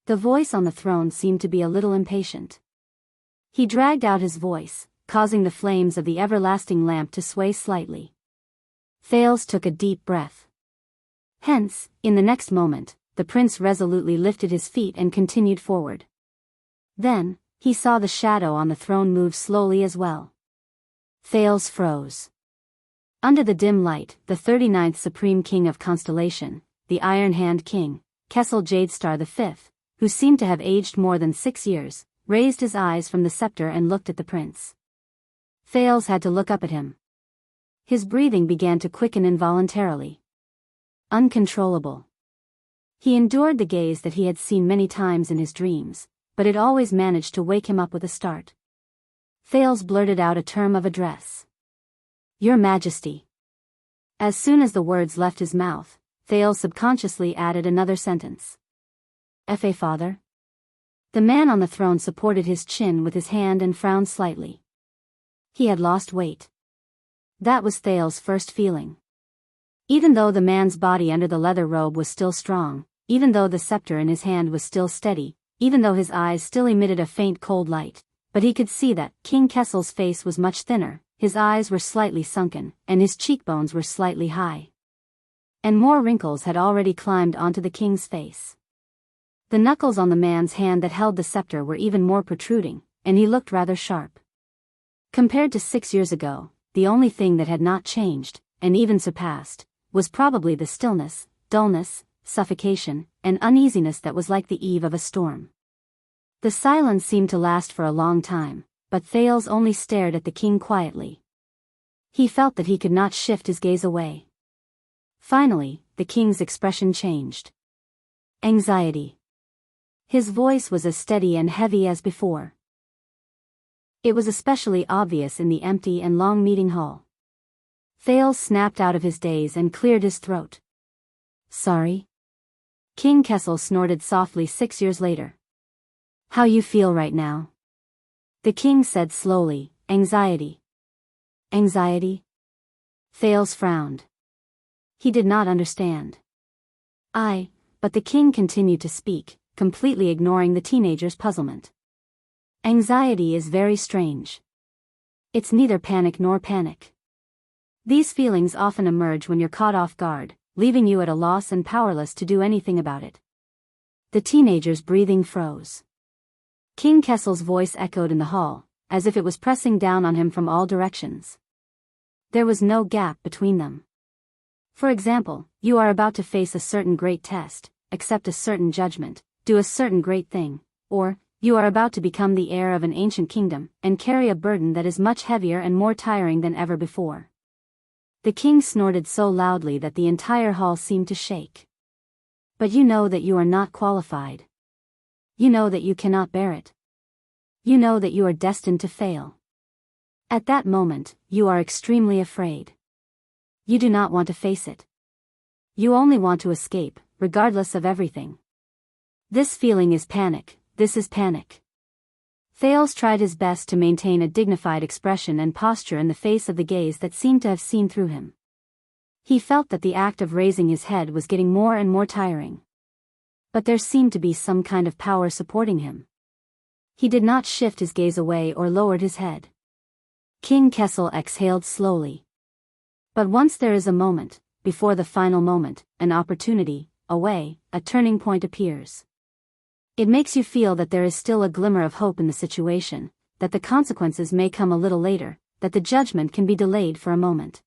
The voice on the throne seemed to be a little impatient. He dragged out his voice, causing the flames of the everlasting lamp to sway slightly. Thales took a deep breath. Hence, in the next moment, the prince resolutely lifted his feet and continued forward. Then, he saw the shadow on the throne move slowly as well. Thales froze. Under the dim light, the 39th Supreme King of Constellation, the Iron Hand King, Kessel Jadestar V, who seemed to have aged more than 6 years, raised his eyes from the scepter and looked at the prince. Thales had to look up at him. His breathing began to quicken involuntarily. Uncontrollable. He endured the gaze that he had seen many times in his dreams, but it always managed to wake him up with a start. Thales blurted out a term of address. Your Majesty. As soon as the words left his mouth, Thales subconsciously added another sentence. Fa father? The man on the throne supported his chin with his hand and frowned slightly. He had lost weight. That was Thales' first feeling. Even though the man's body under the leather robe was still strong, even though the scepter in his hand was still steady, even though his eyes still emitted a faint cold light, but he could see that King Kessel's face was much thinner, his eyes were slightly sunken, and his cheekbones were slightly high. And more wrinkles had already climbed onto the king's face. The knuckles on the man's hand that held the scepter were even more protruding, and he looked rather sharp. Compared to 6 years ago, the only thing that had not changed, and even surpassed, was probably the stillness, dullness, suffocation, and uneasiness that was like the eve of a storm. The silence seemed to last for a long time, but Thales only stared at the king quietly. He felt that he could not shift his gaze away. Finally, the king's expression changed. Anxiety. His voice was as steady and heavy as before. It was especially obvious in the empty and long meeting hall. Thales snapped out of his daze and cleared his throat. Sorry? King Kessel snorted softly 6 years later. How you feel right now? The king said slowly, anxiety. Anxiety? Thales frowned. He did not understand. But the king continued to speak, completely ignoring the teenager's puzzlement. Anxiety is very strange. It's neither panic nor panic. These feelings often emerge when you're caught off guard, leaving you at a loss and powerless to do anything about it. The teenager's breathing froze. King Kessel's voice echoed in the hall, as if it was pressing down on him from all directions. There was no gap between them. For example, you are about to face a certain great test, accept a certain judgment, do a certain great thing, or, you are about to become the heir of an ancient kingdom, and carry a burden that is much heavier and more tiring than ever before. The king snorted so loudly that the entire hall seemed to shake. But you know that you are not qualified. You know that you cannot bear it. You know that you are destined to fail. At that moment, you are extremely afraid. You do not want to face it. You only want to escape, regardless of everything. This feeling is panic. This is panic. Thales tried his best to maintain a dignified expression and posture in the face of the gaze that seemed to have seen through him. He felt that the act of raising his head was getting more and more tiring. But there seemed to be some kind of power supporting him. He did not shift his gaze away or lowered his head. King Kessel exhaled slowly. But once there is a moment, before the final moment, an opportunity, a way, a turning point appears. It makes you feel that there is still a glimmer of hope in the situation, that the consequences may come a little later, that the judgment can be delayed for a moment.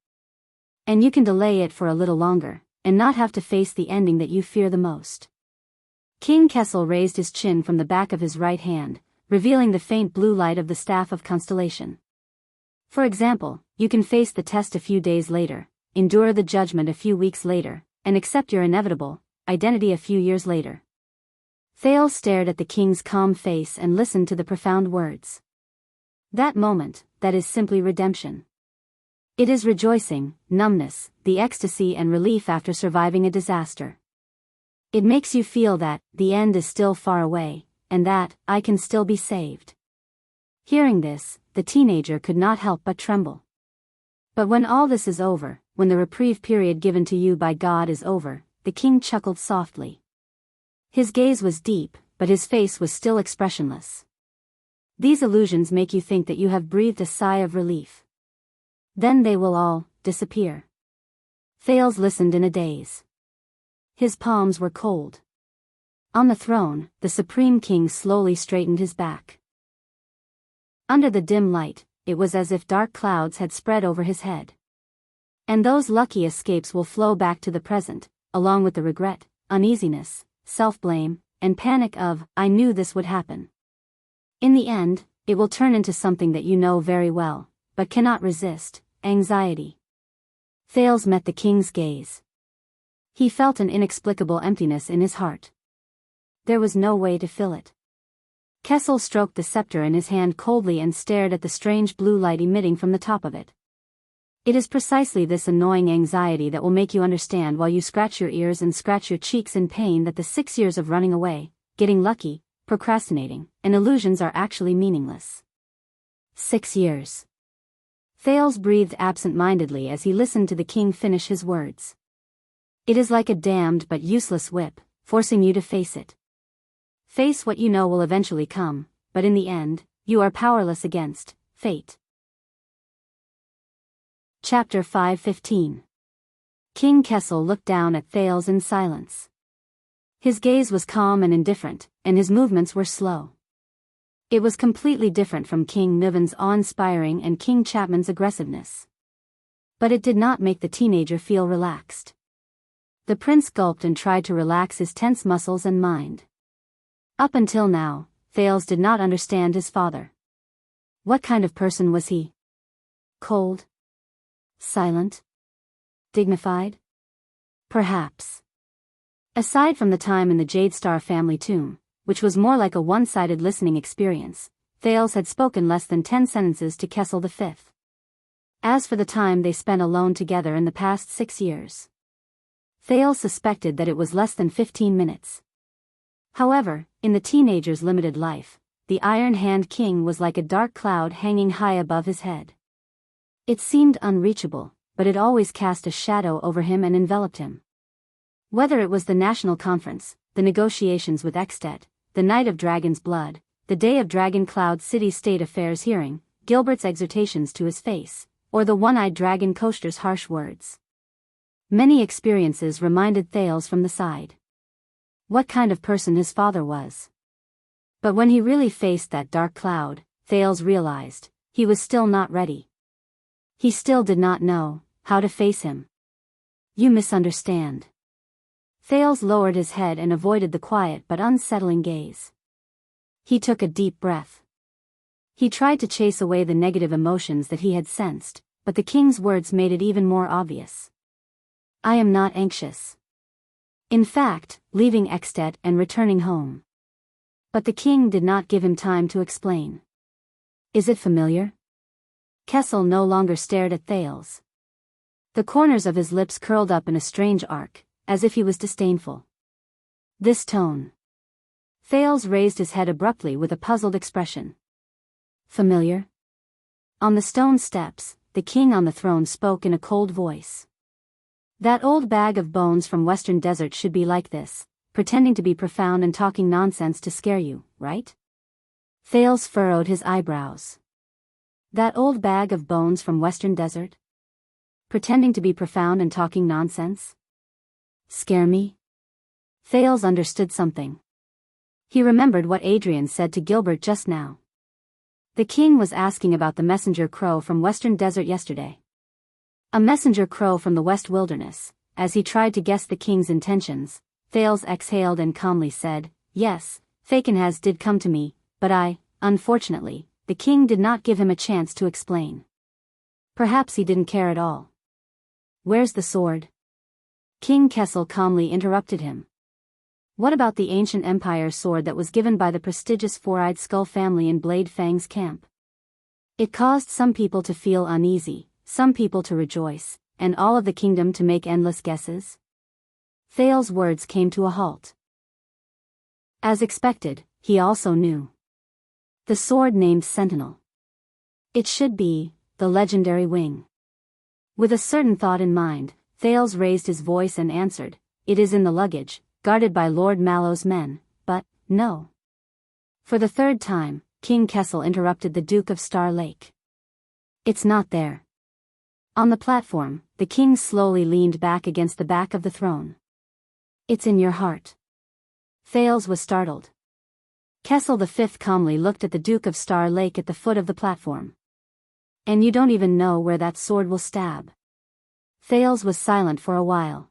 And you can delay it for a little longer, and not have to face the ending that you fear the most. King Kessel raised his chin from the back of his right hand, revealing the faint blue light of the staff of constellation. For example, you can face the test a few days later, endure the judgment a few weeks later, and accept your inevitable identity a few years later. Thales stared at the king's calm face and listened to the profound words. That moment, that is simply redemption. It is rejoicing, numbness, the ecstasy and relief after surviving a disaster. It makes you feel that the end is still far away, and that I can still be saved. Hearing this, the teenager could not help but tremble. But when all this is over, when the reprieve period given to you by God is over, the king chuckled softly. His gaze was deep, but his face was still expressionless. These illusions make you think that you have breathed a sigh of relief. Then they will all disappear. Thales listened in a daze. His palms were cold. On the throne, the Supreme King slowly straightened his back. Under the dim light, it was as if dark clouds had spread over his head. And those lucky escapes will flow back to the present, along with the regret, uneasiness, self-blame, and panic of, I knew this would happen. In the end, it will turn into something that you know very well, but cannot resist, anxiety. Thales met the king's gaze. He felt an inexplicable emptiness in his heart. There was no way to fill it. Kessel stroked the scepter in his hand coldly and stared at the strange blue light emitting from the top of it. It is precisely this annoying anxiety that will make you understand while you scratch your ears and scratch your cheeks in pain that the 6 years of running away, getting lucky, procrastinating, and illusions are actually meaningless. 6 years. Thales breathed absent-mindedly as he listened to the king finish his words. It is like a damned but useless whip, forcing you to face it. Face what you know will eventually come, but in the end, you are powerless against fate. Chapter 5:15. King Kessel looked down at Thales in silence. His gaze was calm and indifferent, and his movements were slow. It was completely different from King Niven's awe-inspiring and King Chapman's aggressiveness. But it did not make the teenager feel relaxed. The prince gulped and tried to relax his tense muscles and mind. Up until now, Thales did not understand his father. What kind of person was he? Cold? Silent? Dignified? Perhaps. Aside from the time in the Jade Star family tomb, which was more like a one-sided listening experience, Thales had spoken less than 10 sentences to Kessel V. As for the time they spent alone together in the past 6 years, Thales suspected that it was less than 15 minutes. However, in the teenager's limited life, the Iron Hand King was like a dark cloud hanging high above his head. It seemed unreachable, but it always cast a shadow over him and enveloped him. Whether it was the National Conference, the negotiations with Extet, the Night of Dragon's Blood, the day of Dragon Cloud City's State Affairs hearing, Gilbert's exhortations to his face, or the one-eyed dragon Koster's harsh words. Many experiences reminded Thales from the side what kind of person his father was. But when he really faced that dark cloud, Thales realized, he was still not ready. He still did not know how to face him. You misunderstand. Thales lowered his head and avoided the quiet but unsettling gaze. He took a deep breath. He tried to chase away the negative emotions that he had sensed, but the king's words made it even more obvious. I am not anxious. In fact, leaving Extet and returning home. But the king did not give him time to explain. Is it familiar? Kessel no longer stared at Thales. The corners of his lips curled up in a strange arc, as if he was disdainful. This tone. Thales raised his head abruptly with a puzzled expression. Familiar? On the stone steps, the king on the throne spoke in a cold voice. That old bag of bones from Western Desert should be like this, pretending to be profound and talking nonsense to scare you, right? Thales furrowed his eyebrows. That old bag of bones from Western Desert? Pretending to be profound and talking nonsense? Scare me? Thales understood something. He remembered what Adrian said to Gilbert just now. The king was asking about the messenger crow from Western Desert yesterday. A messenger crow from the West Wilderness. As he tried to guess the king's intentions, Thales exhaled and calmly said, "Yes, Fakenhas did come to me, but unfortunately, the king did not give him a chance to explain. Perhaps he didn't care at all." "Where's the sword?" King Kessel calmly interrupted him. "What about the ancient empire sword that was given by the prestigious four-eyed skull family in Blade Fang's camp? It caused some people to feel uneasy, some people to rejoice, and all of the kingdom to make endless guesses." Thales' words came to a halt. As expected, he also knew. The sword named Sentinel. It should be the legendary wing. With a certain thought in mind, Thales raised his voice and answered, "It is in the luggage, guarded by Lord Mallow's men, but, no." For the third time, King Kessel interrupted the Duke of Star Lake. "It's not there." On the platform, the king slowly leaned back against the back of the throne. "It's in your heart." Thales was startled. Kessel V calmly looked at the Duke of Star Lake at the foot of the platform. "And you don't even know where that sword will stab." Thales was silent for a while.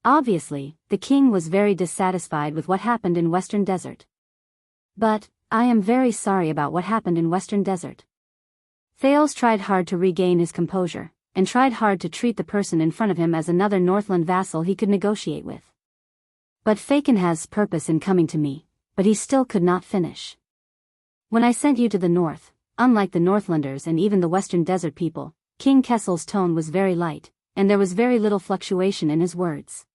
Obviously, the king was very dissatisfied with what happened in Western Desert. "But, I am very sorry about what happened in Western Desert." Thales tried hard to regain his composure, and tried hard to treat the person in front of him as another Northland vassal he could negotiate with. "But Fakenhas' purpose in coming to me," but he still could not finish. "When I sent you to the north, unlike the Northlanders and even the Western Desert people, King Kessel's tone was very light, and there was very little fluctuation in his words.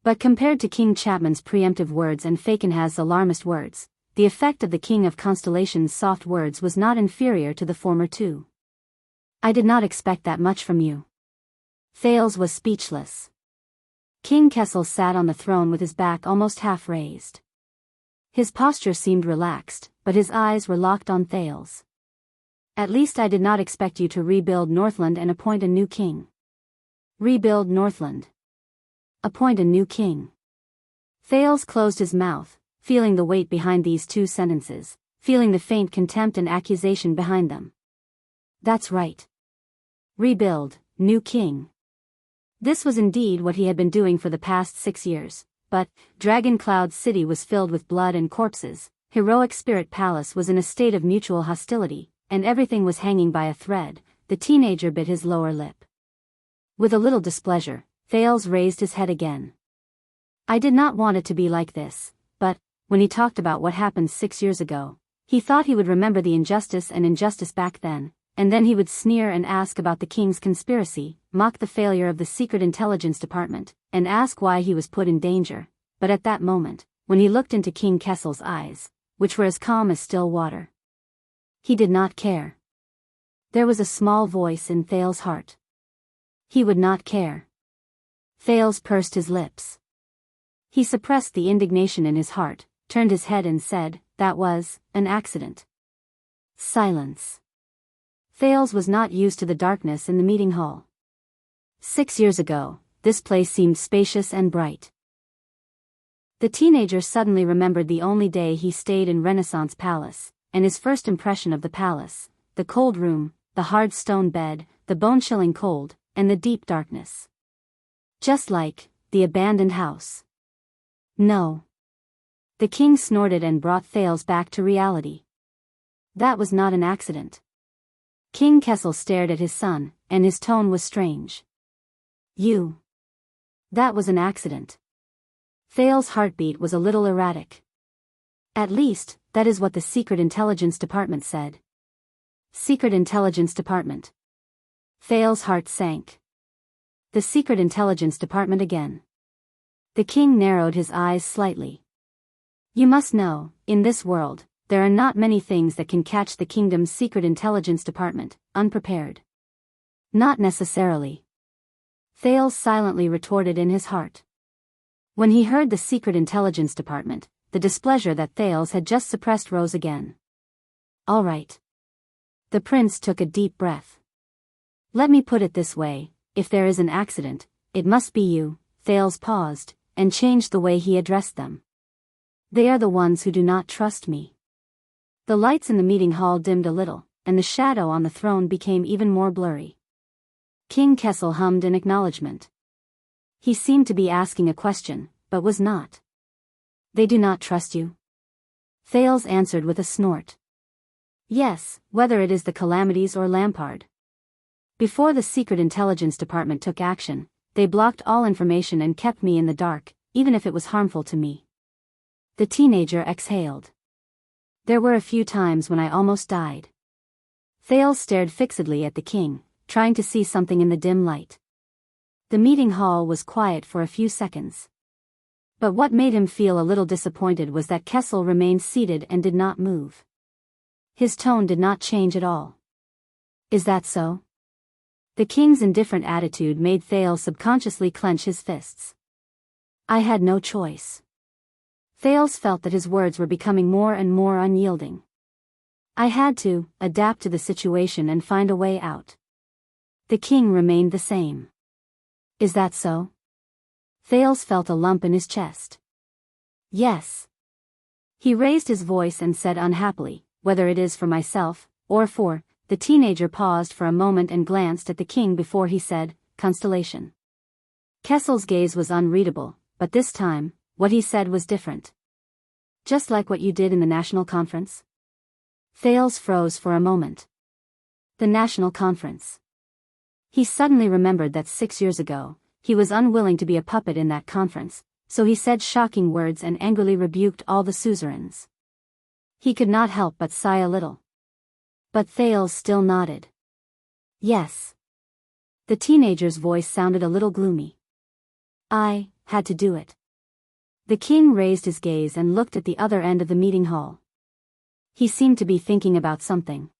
But compared to King Chapman's preemptive words and Fakenhas' alarmist words, the effect of the King of Constellation's soft words was not inferior to the former two. "I did not expect that much from you." Thales was speechless. King Kessel sat on the throne with his back almost half raised. His posture seemed relaxed, but his eyes were locked on Thales. "At least I did not expect you to rebuild Northland and appoint a new king." Rebuild Northland. Appoint a new king. Thales closed his mouth, feeling the weight behind these two sentences, feeling the faint contempt and accusation behind them. That's right. Rebuild, new king. This was indeed what he had been doing for the past 6 years, but Dragon Cloud City was filled with blood and corpses, Heroic Spirit Palace was in a state of mutual hostility, and everything was hanging by a thread. The teenager bit his lower lip. With a little displeasure, Thales raised his head again. "I did not want it to be like this, but, when he talked about what happened 6 years ago, he thought he would remember the injustice back then, and then he would sneer and ask about the king's conspiracy, mock the failure of the Secret Intelligence Department, and ask why he was put in danger. But at that moment, when he looked into King Kessel's eyes, which were as calm as still water, he did not care. There was a small voice in Thales' heart. He would not care. Thales pursed his lips. He suppressed the indignation in his heart, turned his head and said, "That was an accident." Silence. Thales was not used to the darkness in the meeting hall. 6 years ago, this place seemed spacious and bright. The teenager suddenly remembered the only day he stayed in Renaissance Palace, and his first impression of the palace, the cold room, the hard stone bed, the bone-chilling cold, and the deep darkness. Just like the abandoned house. No. The king snorted and brought Thales back to reality. That was not an accident. King Kessel stared at his son, and his tone was strange. "You. That was an accident." Thales' heartbeat was a little erratic. "At least, that is what the Secret Intelligence Department said." Secret Intelligence Department. Thales's heart sank. The Secret Intelligence Department again. The king narrowed his eyes slightly. You must know, in this world, there are not many things that can catch the kingdom's Secret Intelligence Department, unprepared. Not necessarily. Thales silently retorted in his heart. When he heard the Secret Intelligence Department, the displeasure that Thales had just suppressed rose again. All right. The prince took a deep breath. Let me put it this way, if there is an accident, it must be you. Thales paused, and changed the way he addressed them. They are the ones who do not trust me. The lights in the meeting hall dimmed a little, and the shadow on the throne became even more blurry. King Kessel hummed in acknowledgement. He seemed to be asking a question, but was not. They do not trust you? Thales answered with a snort. Yes, whether it is the Calamities or Lampard. Before the Secret Intelligence Department took action, they blocked all information and kept me in the dark, even if it was harmful to me. The teenager exhaled. There were a few times when I almost died. Thales stared fixedly at the king, trying to see something in the dim light. The meeting hall was quiet for a few seconds. But what made him feel a little disappointed was that Kessel remained seated and did not move. His tone did not change at all. Is that so? The king's indifferent attitude made Thales subconsciously clench his fists. I had no choice. Thales felt that his words were becoming more and more unyielding. I had to adapt to the situation and find a way out. The king remained the same. Is that so? Thales felt a lump in his chest. Yes. He raised his voice and said unhappily, whether it is for myself, or for, the teenager paused for a moment and glanced at the king before he said, Constellation. Kessel's gaze was unreadable, but this time, what he said was different. Just like what you did in the national conference? Thales froze for a moment. The national conference. He suddenly remembered that 6 years ago, he was unwilling to be a puppet in that conference, so he said shocking words and angrily rebuked all the suzerains. He could not help but sigh a little. But Thales still nodded. Yes. The teenager's voice sounded a little gloomy. I had to do it. The king raised his gaze and looked at the other end of the meeting hall. He seemed to be thinking about something.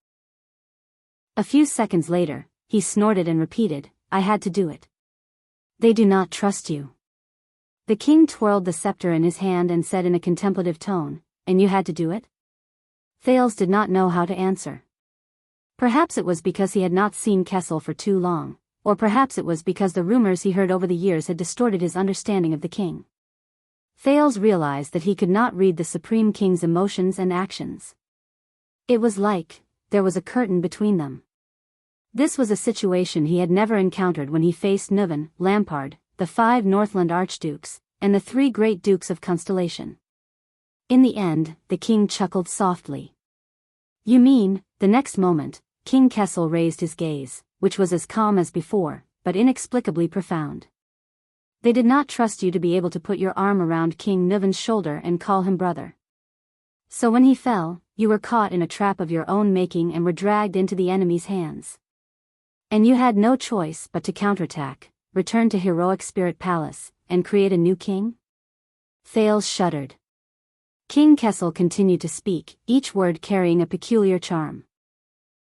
A few seconds later, he snorted and repeated, I had to do it. They do not trust you. The king twirled the scepter in his hand and said in a contemplative tone, and you had to do it? Thales did not know how to answer. Perhaps it was because he had not seen Kessel for too long, or perhaps it was because the rumors he heard over the years had distorted his understanding of the king. Thales realized that he could not read the Supreme King's emotions and actions. It was like there was a curtain between them. This was a situation he had never encountered when he faced Nuven, Lampard, the 5 Northland archdukes, and the 3 great dukes of Constellation. In the end, the king chuckled softly. You mean, the next moment, King Kessel raised his gaze, which was as calm as before, but inexplicably profound. They did not trust you to be able to put your arm around King Nuven's shoulder and call him brother. So when he fell, you were caught in a trap of your own making and were dragged into the enemy's hands. And you had no choice but to counterattack, return to Heroic Spirit Palace, and create a new king? Thales shuddered. King Kessel continued to speak, each word carrying a peculiar charm.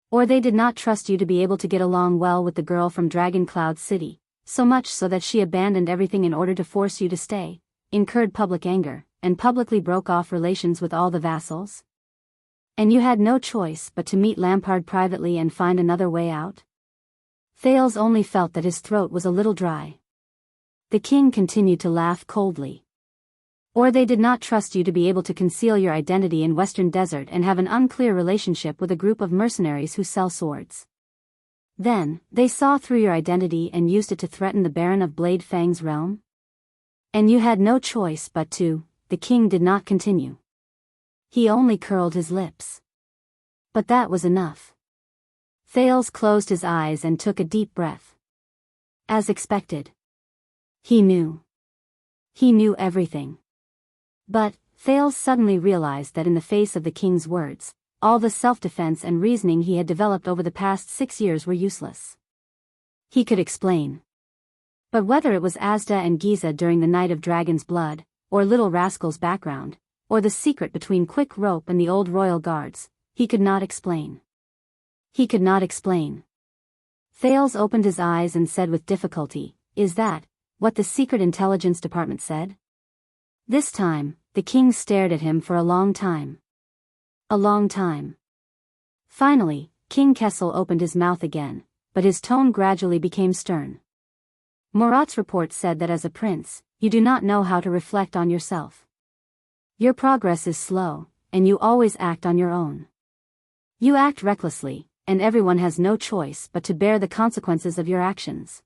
Or they did not trust you to be able to get along well with the girl from Dragon Cloud City, so much so that she abandoned everything in order to force you to stay, incurred public anger, and publicly broke off relations with all the vassals? And you had no choice but to meet Lampard privately and find another way out? Thales only felt that his throat was a little dry. The king continued to laugh coldly. Or they did not trust you to be able to conceal your identity in Western Desert and have an unclear relationship with a group of mercenaries who sell swords. Then, they saw through your identity and used it to threaten the Baron of Blade Fang's realm? And you had no choice but to, the king did not continue. He only curled his lips. But that was enough. Thales closed his eyes and took a deep breath. As expected. He knew. He knew everything. But, Thales suddenly realized that in the face of the king's words, all the self-defense and reasoning he had developed over the past 6 years were useless. He could explain. But whether it was Asda and Giza during the Night of Dragon's Blood, or Little Rascal's background, or the secret between Quick Rope and the old royal guards, he could not explain. He could not explain. Thales opened his eyes and said with difficulty, "Is that what the Secret Intelligence Department said?" This time, the king stared at him for a long time. A long time. Finally, King Kessel opened his mouth again, but his tone gradually became stern. "Murat's report said that as a prince, you do not know how to reflect on yourself. Your progress is slow, and you always act on your own. You act recklessly, and everyone has no choice but to bear the consequences of your actions."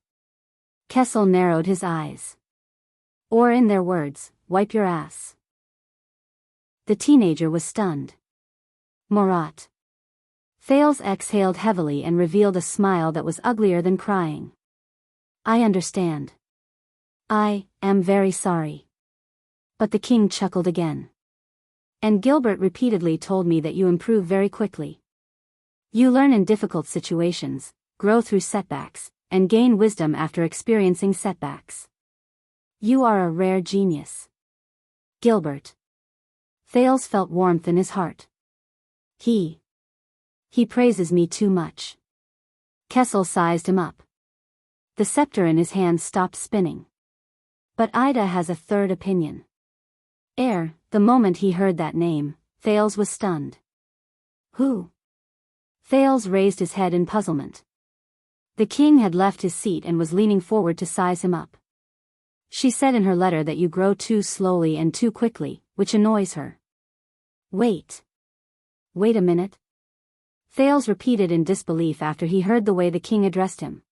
Kessel narrowed his eyes. "Or in their words, wipe your ass." The teenager was stunned. "Murat." Thales exhaled heavily and revealed a smile that was uglier than crying. "I understand. I am very sorry." But the king chuckled again. "And Gilbert repeatedly told me that you improve very quickly. You learn in difficult situations, grow through setbacks, and gain wisdom after experiencing setbacks. You are a rare genius. Gilbert." Thales felt warmth in his heart. He praises me too much." Kessel sized him up. The scepter in his hand stopped spinning. "But Ida has a third opinion." The moment he heard that name, Thales was stunned. "Who?" Thales raised his head in puzzlement. The king had left his seat and was leaning forward to size him up. "She said in her letter that you grow too slowly and too quickly, which annoys her." Wait a minute." Thales repeated in disbelief after he heard the way the king addressed him.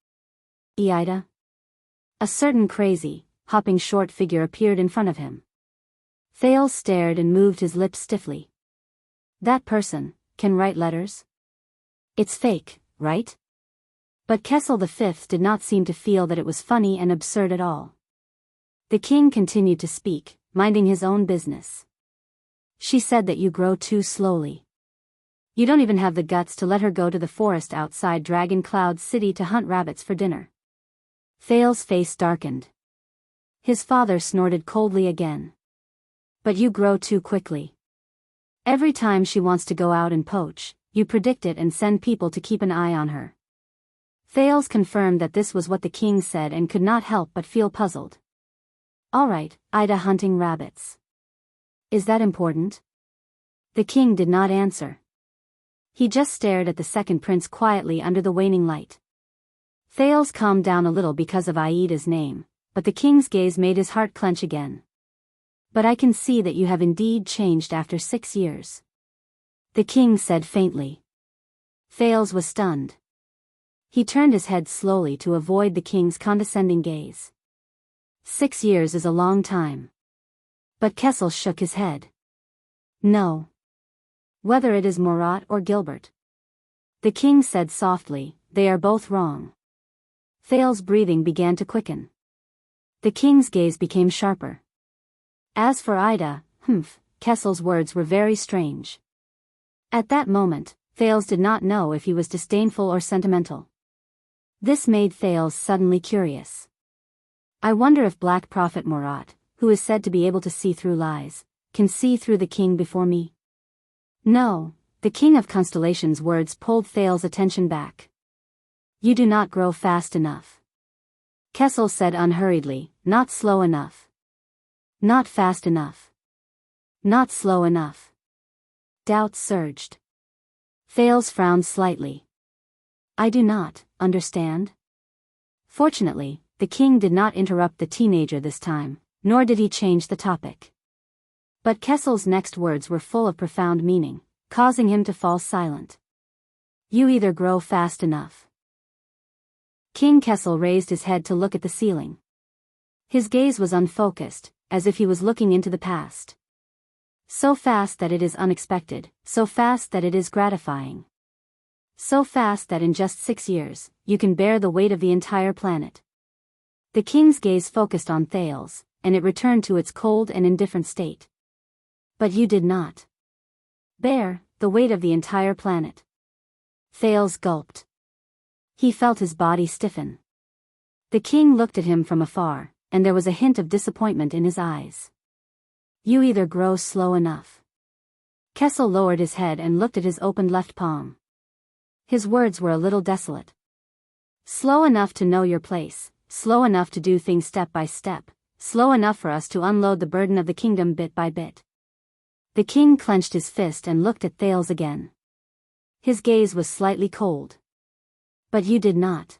"Ida?" A certain crazy, hopping short figure appeared in front of him. Thales stared and moved his lips stiffly. "That person can write letters? It's fake, right?" But Kessel V did not seem to feel that it was funny and absurd at all. The king continued to speak, minding his own business. "She said that you grow too slowly. You don't even have the guts to let her go to the forest outside Dragon Cloud City to hunt rabbits for dinner." Thales' face darkened. His father snorted coldly again. "But you grow too quickly. Every time she wants to go out and poach, you predict it and send people to keep an eye on her." Thales confirmed that this was what the king said and could not help but feel puzzled. "All right, Ida hunting rabbits. Is that important?" The king did not answer. He just stared at the second prince quietly under the waning light. Thales calmed down a little because of Aida's name, but the king's gaze made his heart clench again. "But I can see that you have indeed changed after 6 years." The king said faintly. Thales was stunned. He turned his head slowly to avoid the king's condescending gaze. 6 years is a long time. But Kessel shook his head. "No. Whether it is Murat or Gilbert," the king said softly, "they are both wrong." Thales' breathing began to quicken. The king's gaze became sharper. "As for Ida, Kessel's words were very strange." At that moment, Thales did not know if he was disdainful or sentimental. This made Thales suddenly curious. "I wonder if Black Prophet Murat, who is said to be able to see through lies, can see through the king before me?" "No," the king of Constellation's words pulled Thales' attention back. "You do not grow fast enough." Kessel said unhurriedly, "Not slow enough. Not fast enough. Not slow enough." Doubt surged. Thales frowned slightly. "I do not understand." Fortunately, the king did not interrupt the teenager this time, nor did he change the topic. But Kessel's next words were full of profound meaning, causing him to fall silent. "You either grow fast enough." King Kessel raised his head to look at the ceiling. His gaze was unfocused, as if he was looking into the past. "So fast that it is unexpected, so fast that it is gratifying. So fast that in just 6 years, you can bear the weight of the entire planet." The king's gaze focused on Thales, and it returned to its cold and indifferent state. "But you did not bear the weight of the entire planet. Thales gulped. He felt his body stiffen. The king looked at him from afar, and there was a hint of disappointment in his eyes. You either grow slow enough. Kessel lowered his head and looked at his opened left palm. His words were a little desolate. Slow enough to know your place, slow enough to do things step by step, slow enough for us to unload the burden of the kingdom bit by bit. The king clenched his fist and looked at Thales again. His gaze was slightly cold. But you did not.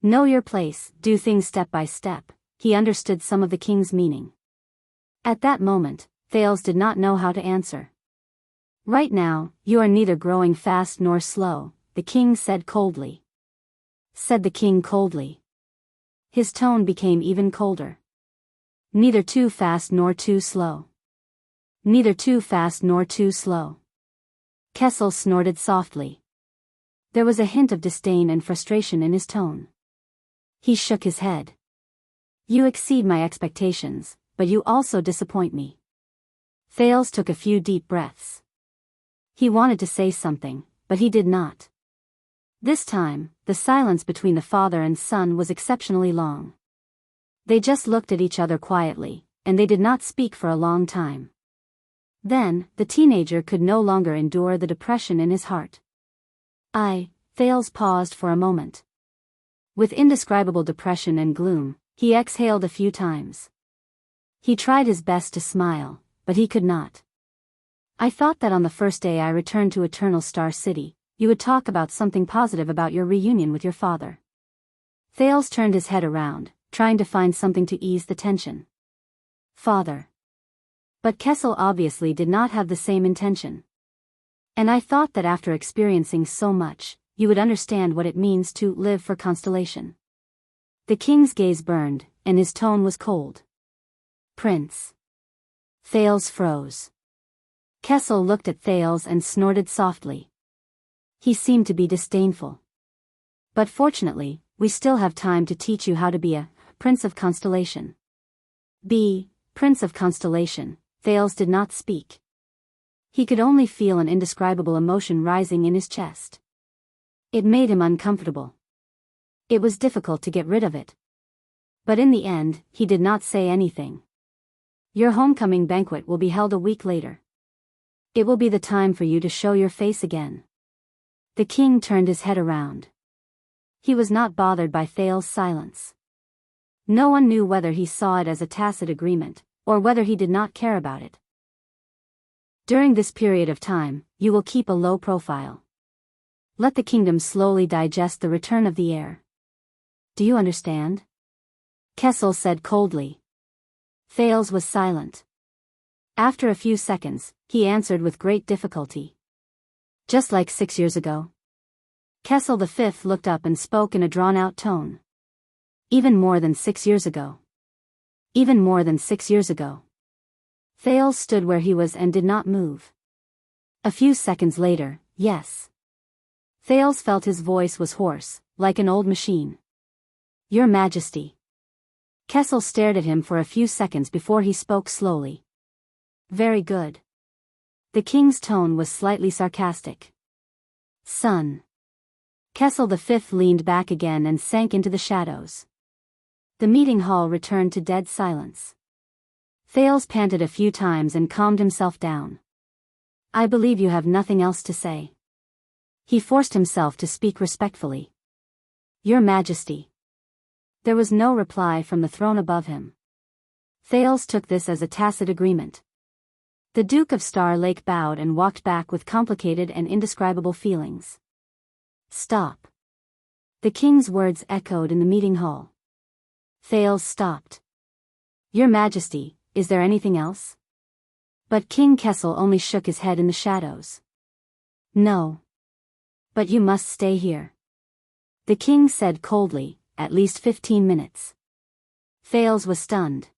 Know your place, do things step by step. He understood some of the king's meaning. At that moment, Thales did not know how to answer. Right now, you are neither growing fast nor slow, the king said coldly. Said the king coldly. His tone became even colder. Neither too fast nor too slow. Neither too fast nor too slow. Kessel snorted softly. There was a hint of disdain and frustration in his tone. He shook his head. You exceed my expectations, but you also disappoint me. Thales took a few deep breaths. He wanted to say something, but he did not. This time, the silence between the father and son was exceptionally long. They just looked at each other quietly, and they did not speak for a long time. Then, the teenager could no longer endure the depression in his heart. Thales paused for a moment. With indescribable depression and gloom, he exhaled a few times. He tried his best to smile, but he could not. I thought that on the first day I returned to Eternal Star City, you would talk about something positive about your reunion with your father. Thales turned his head around, trying to find something to ease the tension. Father. But Kessel obviously did not have the same intention. And I thought that after experiencing so much, you would understand what it means to live for Constellation. The king's gaze burned, and his tone was cold. Prince. Thales froze. Kessel looked at Thales and snorted softly. He seemed to be disdainful. But fortunately, we still have time to teach you how to be a Prince of Constellation. Be Prince of Constellation. Thales did not speak. He could only feel an indescribable emotion rising in his chest. It made him uncomfortable. It was difficult to get rid of it. But in the end, he did not say anything. Your homecoming banquet will be held a week later. It will be the time for you to show your face again. The king turned his head around. He was not bothered by Thales' silence. No one knew whether he saw it as a tacit agreement, or whether he did not care about it. During this period of time, you will keep a low profile. Let the kingdom slowly digest the return of the heir. Do you understand? Kessel said coldly. Thales was silent. After a few seconds, he answered with great difficulty. Just like 6 years ago. Kessel V looked up and spoke in a drawn-out tone. Even more than 6 years ago. Even more than 6 years ago. Thales stood where he was and did not move. A few seconds later, yes. Thales felt his voice was hoarse, like an old machine. Your Majesty. Kessel stared at him for a few seconds before he spoke slowly. Very good. The king's tone was slightly sarcastic. Son. Kessel V leaned back again and sank into the shadows. The meeting hall returned to dead silence. Thales panted a few times and calmed himself down. I believe you have nothing else to say. He forced himself to speak respectfully. Your Majesty. There was no reply from the throne above him. Thales took this as a tacit agreement. The Duke of Star Lake bowed and walked back with complicated and indescribable feelings. Stop. The king's words echoed in the meeting hall. Thales stopped. Your Majesty, is there anything else? But King Kessel only shook his head in the shadows. No. But you must stay here. The king said coldly, at least 15 minutes. Thales was stunned.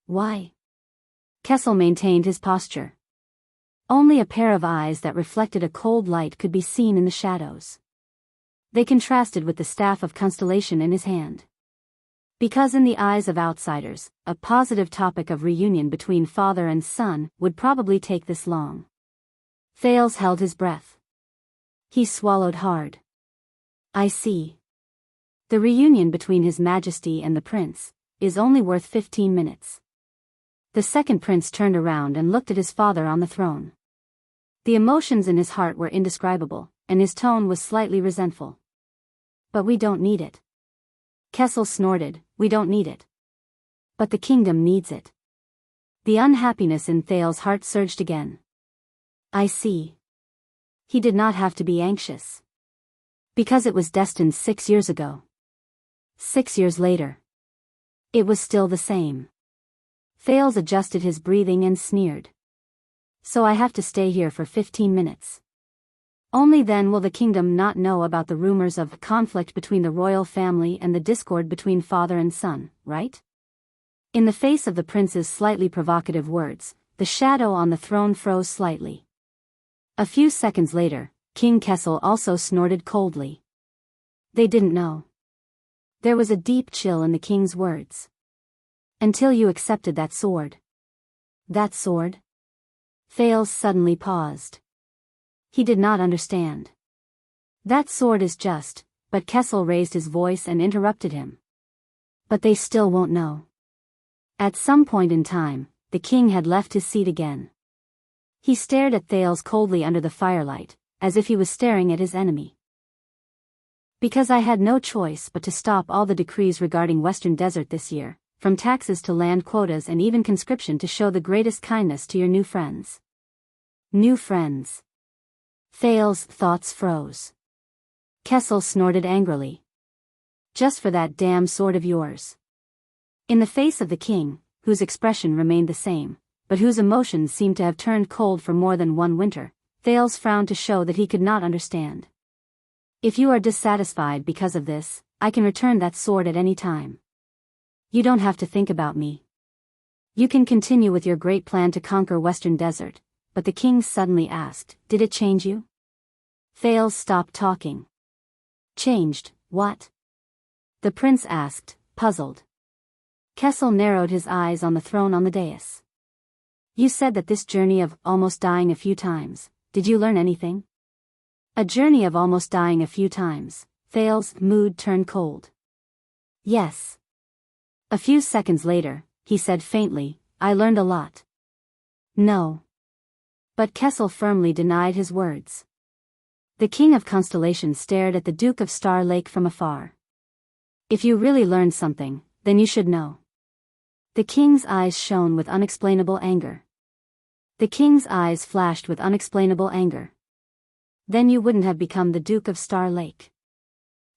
Why? Kessel maintained his posture. Only a pair of eyes that reflected a cold light could be seen in the shadows. They contrasted with the staff of Constellation in his hand. Because in the eyes of outsiders, a positive topic of reunion between father and son would probably take this long. Thales held his breath. He swallowed hard. I see. The reunion between His Majesty and the prince is only worth 15 minutes. The second prince turned around and looked at his father on the throne. The emotions in his heart were indescribable, and his tone was slightly resentful. But we don't need it. Kessel snorted, we don't need it. But the kingdom needs it. The unhappiness in Thales' heart surged again. I see. He did not have to be anxious. Because it was destined 6 years ago. 6 years later. It was still the same. Thales adjusted his breathing and sneered. So I have to stay here for 15 minutes. Only then will the kingdom not know about the rumors of conflict between the royal family and the discord between father and son, right? In the face of the prince's slightly provocative words, the shadow on the throne froze slightly. A few seconds later, King Kessel also snorted coldly. They didn't know. There was a deep chill in the king's words. Until you accepted that sword. That sword? Thales suddenly paused. He did not understand. That sword is just, but Kessel raised his voice and interrupted him. But they still won't know. At some point in time, the king had left his seat again. He stared at Thales coldly under the firelight, as if he was staring at his enemy. Because I had no choice but to stop all the decrees regarding Western Desert this year, from taxes to land quotas and even conscription to show the greatest kindness to your new friends. New friends. Thales' thoughts froze. Kessel snorted angrily. Just for that damn sword of yours. In the face of the king, whose expression remained the same, but whose emotions seemed to have turned cold for more than one winter, Thales frowned to show that he could not understand. If you are dissatisfied because of this, I can return that sword at any time. You don't have to think about me. You can continue with your great plan to conquer Western Desert, but the king suddenly asked, did it change you? Thales stopped talking. Changed, what? The prince asked, puzzled. Kessel narrowed his eyes on the throne on the dais. You said that this journey of almost dying a few times, did you learn anything? A journey of almost dying a few times. Thales' mood turned cold. Yes. A few seconds later, he said faintly, I learned a lot. No. But Kessel firmly denied his words. The King of Constellation stared at the Duke of Star Lake from afar. If you really learned something, then you should know. The king's eyes shone with unexplainable anger. The king's eyes flashed with unexplainable anger. Then you wouldn't have become the Duke of Star Lake.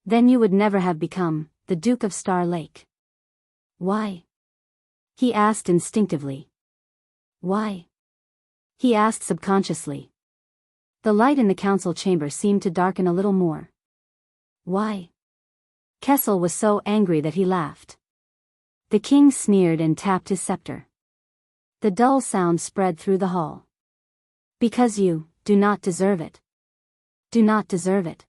Then you would never have become the Duke of Star Lake. Why? He asked instinctively. Why? He asked subconsciously. The light in the council chamber seemed to darken a little more. Why? Kessel was so angry that he laughed. The king sneered and tapped his scepter. The dull sound spread through the hall. Because you do not deserve it. Do not deserve it.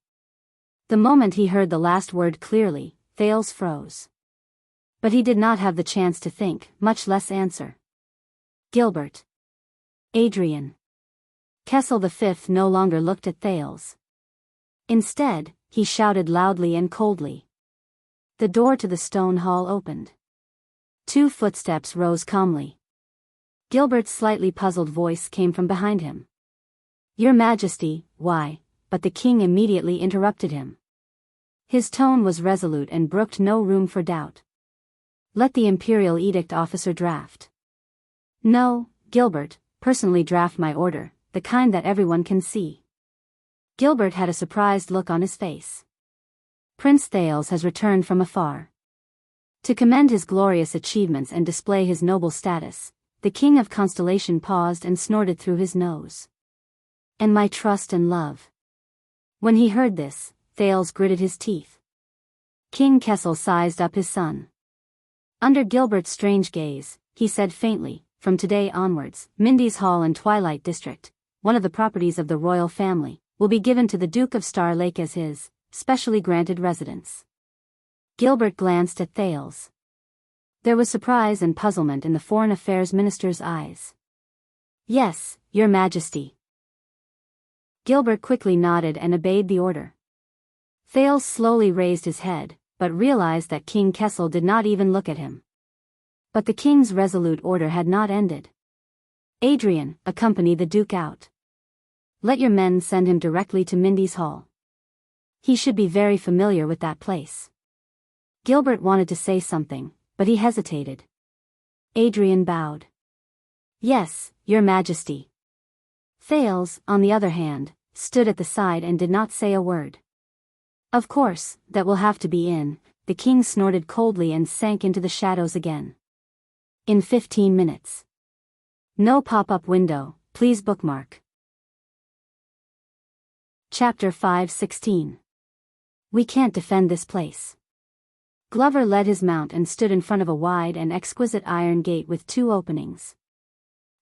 The moment he heard the last word clearly, Thales froze. But he did not have the chance to think, much less answer. Gilbert. Adrian. Kessel V no longer looked at Thales. Instead, he shouted loudly and coldly. The door to the stone hall opened. 2 footsteps rose calmly. Gilbert's slightly puzzled voice came from behind him. Your Majesty, why? But the king immediately interrupted him. His tone was resolute and brooked no room for doubt. Let the Imperial Edict officer draft. No, Gilbert, personally draft my order, the kind that everyone can see. Gilbert had a surprised look on his face. Prince Thales has returned from afar. To commend his glorious achievements and display his noble status, the King of Constellation paused and snorted through his nose. And my trust and love. When he heard this, Thales gritted his teeth. King Kessel sized up his son. Under Gilbert's strange gaze, he said faintly, from today onwards, Mindy's Hall and Twilight District, one of the properties of the royal family, will be given to the Duke of Star Lake as his specially granted residence. Gilbert glanced at Thales. There was surprise and puzzlement in the Foreign Affairs Minister's eyes. Yes, Your Majesty. Gilbert quickly nodded and obeyed the order. Thales slowly raised his head, but realized that King Kessel did not even look at him. But the king's resolute order had not ended. Adrian, accompany the Duke out. Let your men send him directly to Mindy's Hall. He should be very familiar with that place. Gilbert wanted to say something, but he hesitated. Adrian bowed. Yes, Your Majesty. Thales, on the other hand, stood at the side and did not say a word. Of course, that will have to be in, the king snorted coldly and sank into the shadows again. In 15 minutes. No pop-up window, please bookmark. Chapter 5:16. We can't defend this place. Glover led his mount and stood in front of a wide and exquisite iron gate with 2 openings.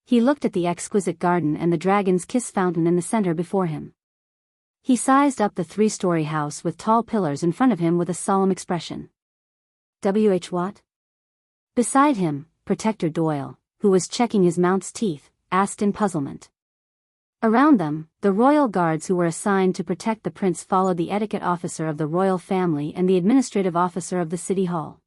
He looked at the exquisite garden and the dragon's kiss fountain in the center before him. He sized up the 3-story house with tall pillars in front of him with a solemn expression. W.H. Watt? Beside him, Protector Doyle, who was checking his mount's teeth, asked in puzzlement. Around them, the royal guards who were assigned to protect the prince followed the etiquette officer of the royal family and the administrative officer of the city hall.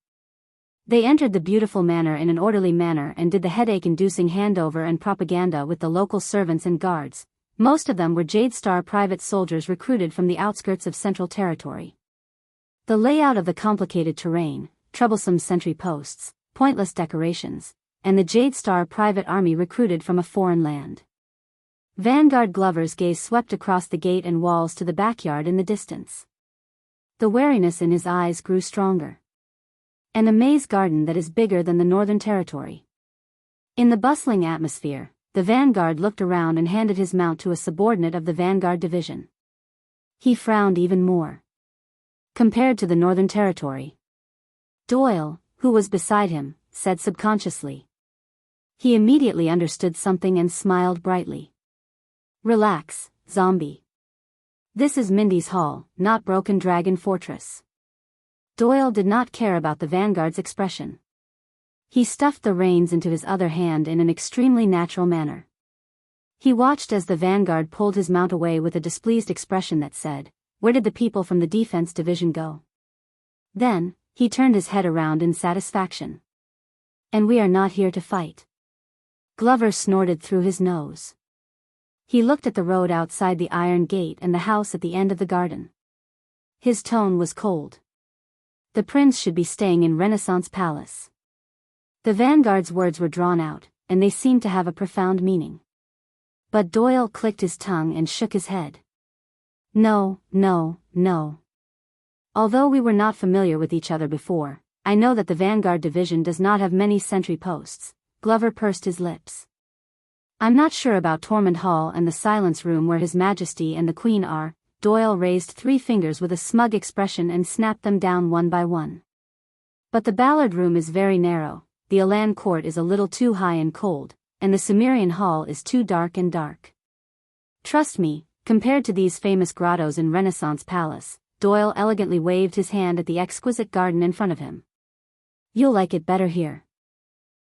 They entered the beautiful manor in an orderly manner and did the headache-inducing handover and propaganda with the local servants and guards. Most of them were Jade Star private soldiers recruited from the outskirts of Central Territory. The layout of the complicated terrain, troublesome sentry posts, pointless decorations, and the Jade Star private army recruited from a foreign land. Vanguard Glover's gaze swept across the gate and walls to the backyard in the distance. The wariness in his eyes grew stronger. And a maze garden that is bigger than the Northern Territory. In the bustling atmosphere, the Vanguard looked around and handed his mount to a subordinate of the Vanguard Division. He frowned even more. Compared to the Northern Territory. Doyle, who was beside him, said subconsciously. He immediately understood something and smiled brightly. Relax, zombie. This is Mindy's Hall, not Broken Dragon Fortress. Doyle did not care about the Vanguard's expression. He stuffed the reins into his other hand in an extremely natural manner. He watched as the Vanguard pulled his mount away with a displeased expression that said, "Where did the people from the Defense Division go?" Then, he turned his head around in satisfaction. And we are not here to fight. Glover snorted through his nose. He looked at the road outside the iron gate and the house at the end of the garden. His tone was cold. The prince should be staying in Renaissance Palace. The Vanguard's words were drawn out, and they seemed to have a profound meaning. But Doyle clicked his tongue and shook his head. No, no, no. Although we were not familiar with each other before, I know that the Vanguard Division does not have many sentry posts. Glover pursed his lips. I'm not sure about Tormund Hall and the Silence Room where His Majesty and the Queen are. Doyle raised 3 fingers with a smug expression and snapped them down one by one. But the Ballard Room is very narrow, the Elan Court is a little too high and cold, and the Cimmerian Hall is too dark and dark. Trust me, compared to these famous grottos in Renaissance Palace, Doyle elegantly waved his hand at the exquisite garden in front of him. You'll like it better here.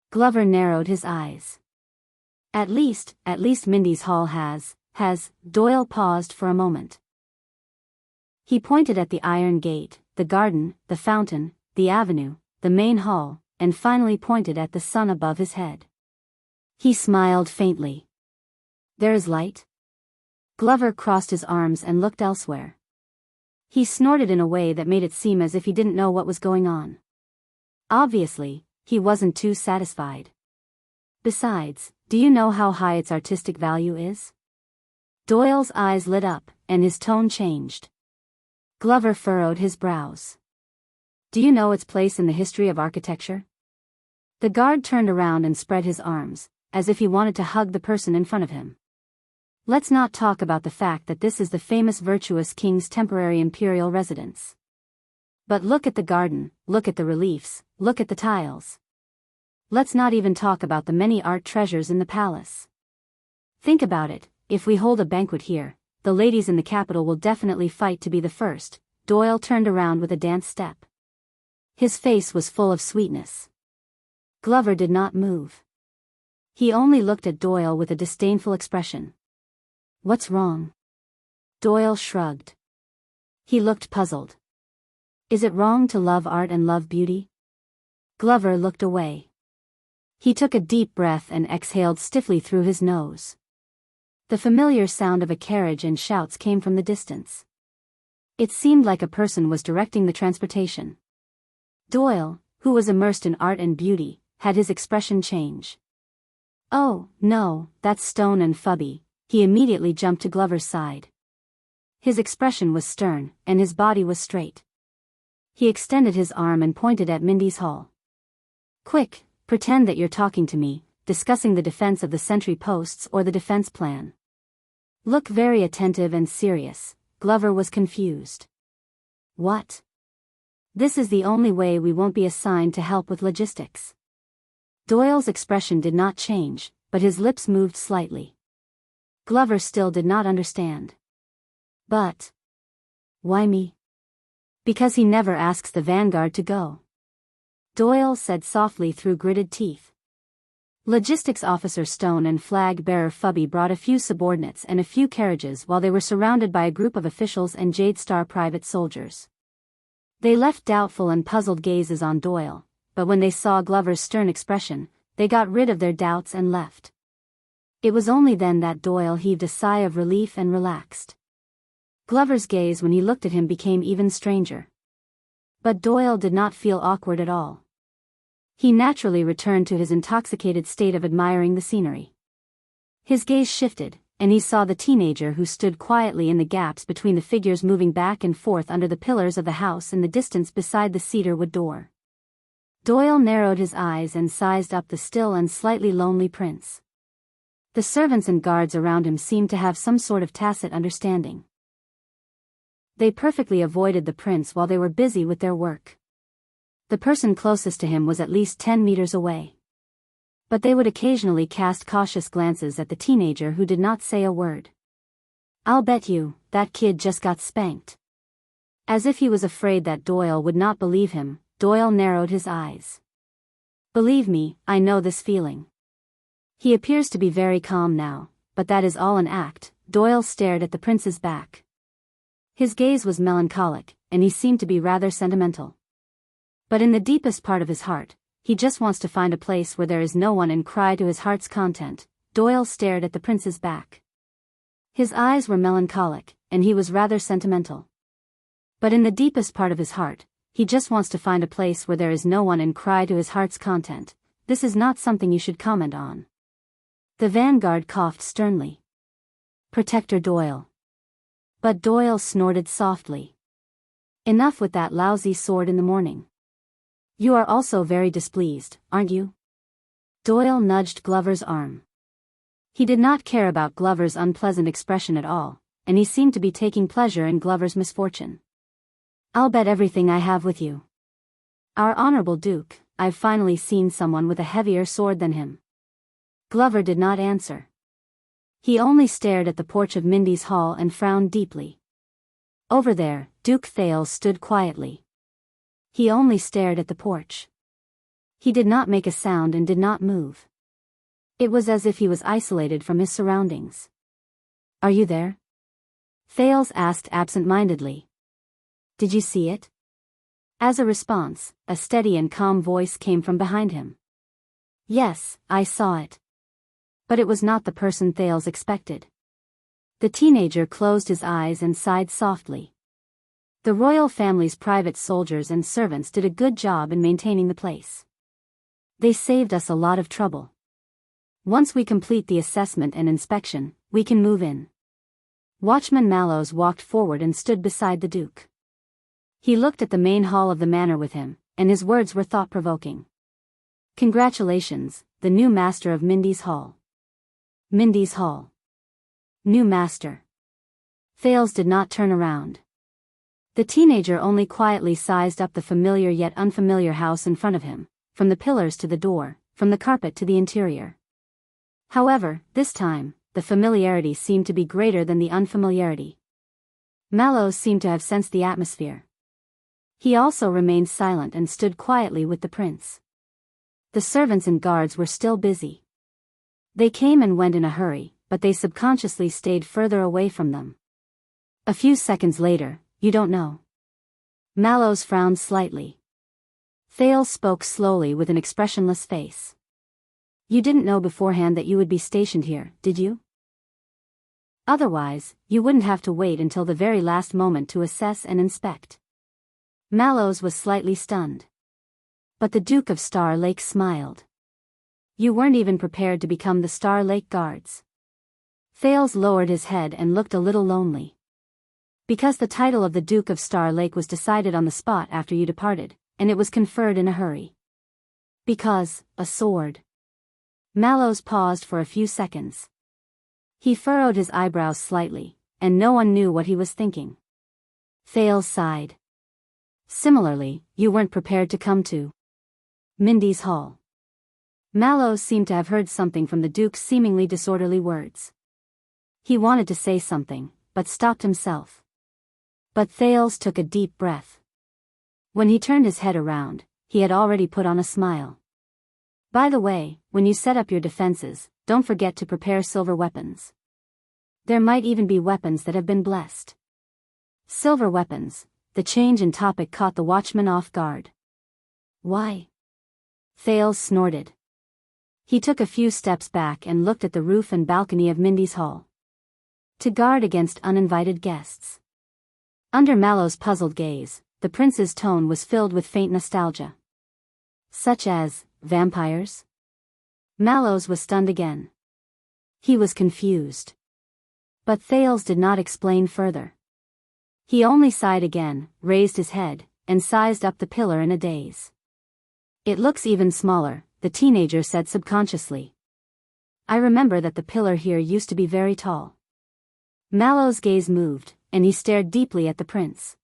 Glover narrowed his eyes. At least Mindy's Hall has, Doyle paused for a moment. He pointed at the iron gate, the garden, the fountain, the avenue, the main hall, and finally pointed at the sun above his head. He smiled faintly. There is light? Glover crossed his arms and looked elsewhere. He snorted in a way that made it seem as if he didn't know what was going on. Obviously, he wasn't too satisfied. Besides, do you know how high its artistic value is? Doyle's eyes lit up, and his tone changed. Glover furrowed his brows. Do you know its place in the history of architecture? The guard turned around and spread his arms, as if he wanted to hug the person in front of him. Let's not talk about the fact that this is the famous virtuous king's temporary imperial residence. But look at the garden, look at the reliefs, look at the tiles. Let's not even talk about the many art treasures in the palace. Think about it, if we hold a banquet here, the ladies in the capital will definitely fight to be the first. Doyle turned around with a dance step. His face was full of sweetness. Glover did not move. He only looked at Doyle with a disdainful expression. What's wrong? Doyle shrugged. He looked puzzled. Is it wrong to love art and love beauty? Glover looked away. He took a deep breath and exhaled stiffly through his nose. The familiar sound of a carriage and shouts came from the distance. It seemed like a person was directing the transportation. Doyle, who was immersed in art and beauty, had his expression change. Oh, no, that's Stone and Fubby. He immediately jumped to Glover's side. His expression was stern, and his body was straight. He extended his arm and pointed at Mindy's hall. Quick, pretend that you're talking to me, discussing the defense of the sentry posts or the defense plan. Look very attentive and serious. Glover was confused. What? This is the only way we won't be assigned to help with logistics. Doyle's expression did not change, but his lips moved slightly. Glover still did not understand. But why me? Because he never asks the vanguard to go. Doyle said softly through gritted teeth. Logistics Officer Stone and Flag Bearer Fubby brought a few subordinates and a few carriages while they were surrounded by a group of officials and Jade Star private soldiers. They left doubtful and puzzled gazes on Doyle, but when they saw Glover's stern expression, they got rid of their doubts and left. It was only then that Doyle heaved a sigh of relief and relaxed. Glover's gaze when he looked at him became even stranger. But Doyle did not feel awkward at all. He naturally returned to his intoxicated state of admiring the scenery. His gaze shifted, and he saw the teenager who stood quietly in the gaps between the figures moving back and forth under the pillars of the house in the distance beside the cedar wood door. Doyle narrowed his eyes and sized up the still and slightly lonely prince. The servants and guards around him seemed to have some sort of tacit understanding. They perfectly avoided the prince while they were busy with their work. The person closest to him was at least 10 meters away. But they would occasionally cast cautious glances at the teenager who did not say a word. I'll bet you, that kid just got spanked. As if he was afraid that Doyle would not believe him, Doyle narrowed his eyes. Believe me, I know this feeling. He appears to be very calm now, but that is all an act. Doyle stared at the prince's back. His gaze was melancholic, and he seemed to be rather sentimental. But in the deepest part of his heart, he just wants to find a place where there is no one and cry to his heart's content. Doyle stared at the prince's back. His eyes were melancholic, and he was rather sentimental. But in the deepest part of his heart, he just wants to find a place where there is no one and cry to his heart's content. This is not something you should comment on. The vanguard coughed sternly. Protector Doyle. But Doyle snorted softly. Enough with that lousy sword in the morning. You are also very displeased, aren't you? Doyle nudged Glover's arm. He did not care about Glover's unpleasant expression at all, and he seemed to be taking pleasure in Glover's misfortune. I'll bet everything I have with you. Our honorable Duke, I've finally seen someone with a heavier sword than him. Glover did not answer. He only stared at the porch of Mindy's hall and frowned deeply. Over there, Duke Thales stood quietly. He only stared at the porch. He did not make a sound and did not move. It was as if he was isolated from his surroundings. Are you there? Thales asked absent-mindedly. Did you see it? As a response, a steady and calm voice came from behind him. Yes, I saw it. But it was not the person Thales expected. The teenager closed his eyes and sighed softly. The royal family's private soldiers and servants did a good job in maintaining the place. They saved us a lot of trouble. Once we complete the assessment and inspection, we can move in. Watchman Mallows walked forward and stood beside the Duke. He looked at the main hall of the manor with him, and his words were thought-provoking. Congratulations, the new master of Mindy's Hall. Mindy's Hall. New master. Thales did not turn around. The teenager only quietly sized up the familiar yet unfamiliar house in front of him, from the pillars to the door, from the carpet to the interior. However, this time, the familiarity seemed to be greater than the unfamiliarity. Mallows seemed to have sensed the atmosphere. He also remained silent and stood quietly with the prince. The servants and guards were still busy. They came and went in a hurry, but they subconsciously stayed further away from them. A few seconds later, you don't know. Mallows frowned slightly. Thales spoke slowly with an expressionless face. You didn't know beforehand that you would be stationed here, did you? Otherwise, you wouldn't have to wait until the very last moment to assess and inspect. Mallows was slightly stunned. But the Duke of Star Lake smiled. You weren't even prepared to become the Star Lake Guards. Thales lowered his head and looked a little lonely. Because the title of the Duke of Star Lake was decided on the spot after you departed, and it was conferred in a hurry. Because, a sword. Mallows paused for a few seconds. He furrowed his eyebrows slightly, and no one knew what he was thinking. Thales sighed. Similarly, you weren't prepared to come to Mindy's Hall. Mallows seemed to have heard something from the Duke's seemingly disorderly words. He wanted to say something, but stopped himself. But Thales took a deep breath. When he turned his head around, he had already put on a smile. By the way, when you set up your defenses, don't forget to prepare silver weapons. There might even be weapons that have been blessed. Silver weapons. The change in topic caught the watchman off guard. Why? Thales snorted. He took a few steps back and looked at the roof and balcony of Mindy's Hall. To guard against uninvited guests. Under Mallow's puzzled gaze, the prince's tone was filled with faint nostalgia. Such as, vampires? Mallows was stunned again. He was confused. But Thales did not explain further. He only sighed again, raised his head, and sized up the pillar in a daze. It looks even smaller, the teenager said subconsciously. I remember that the pillar here used to be very tall. Mallow's gaze moved, and he stared deeply at the prince.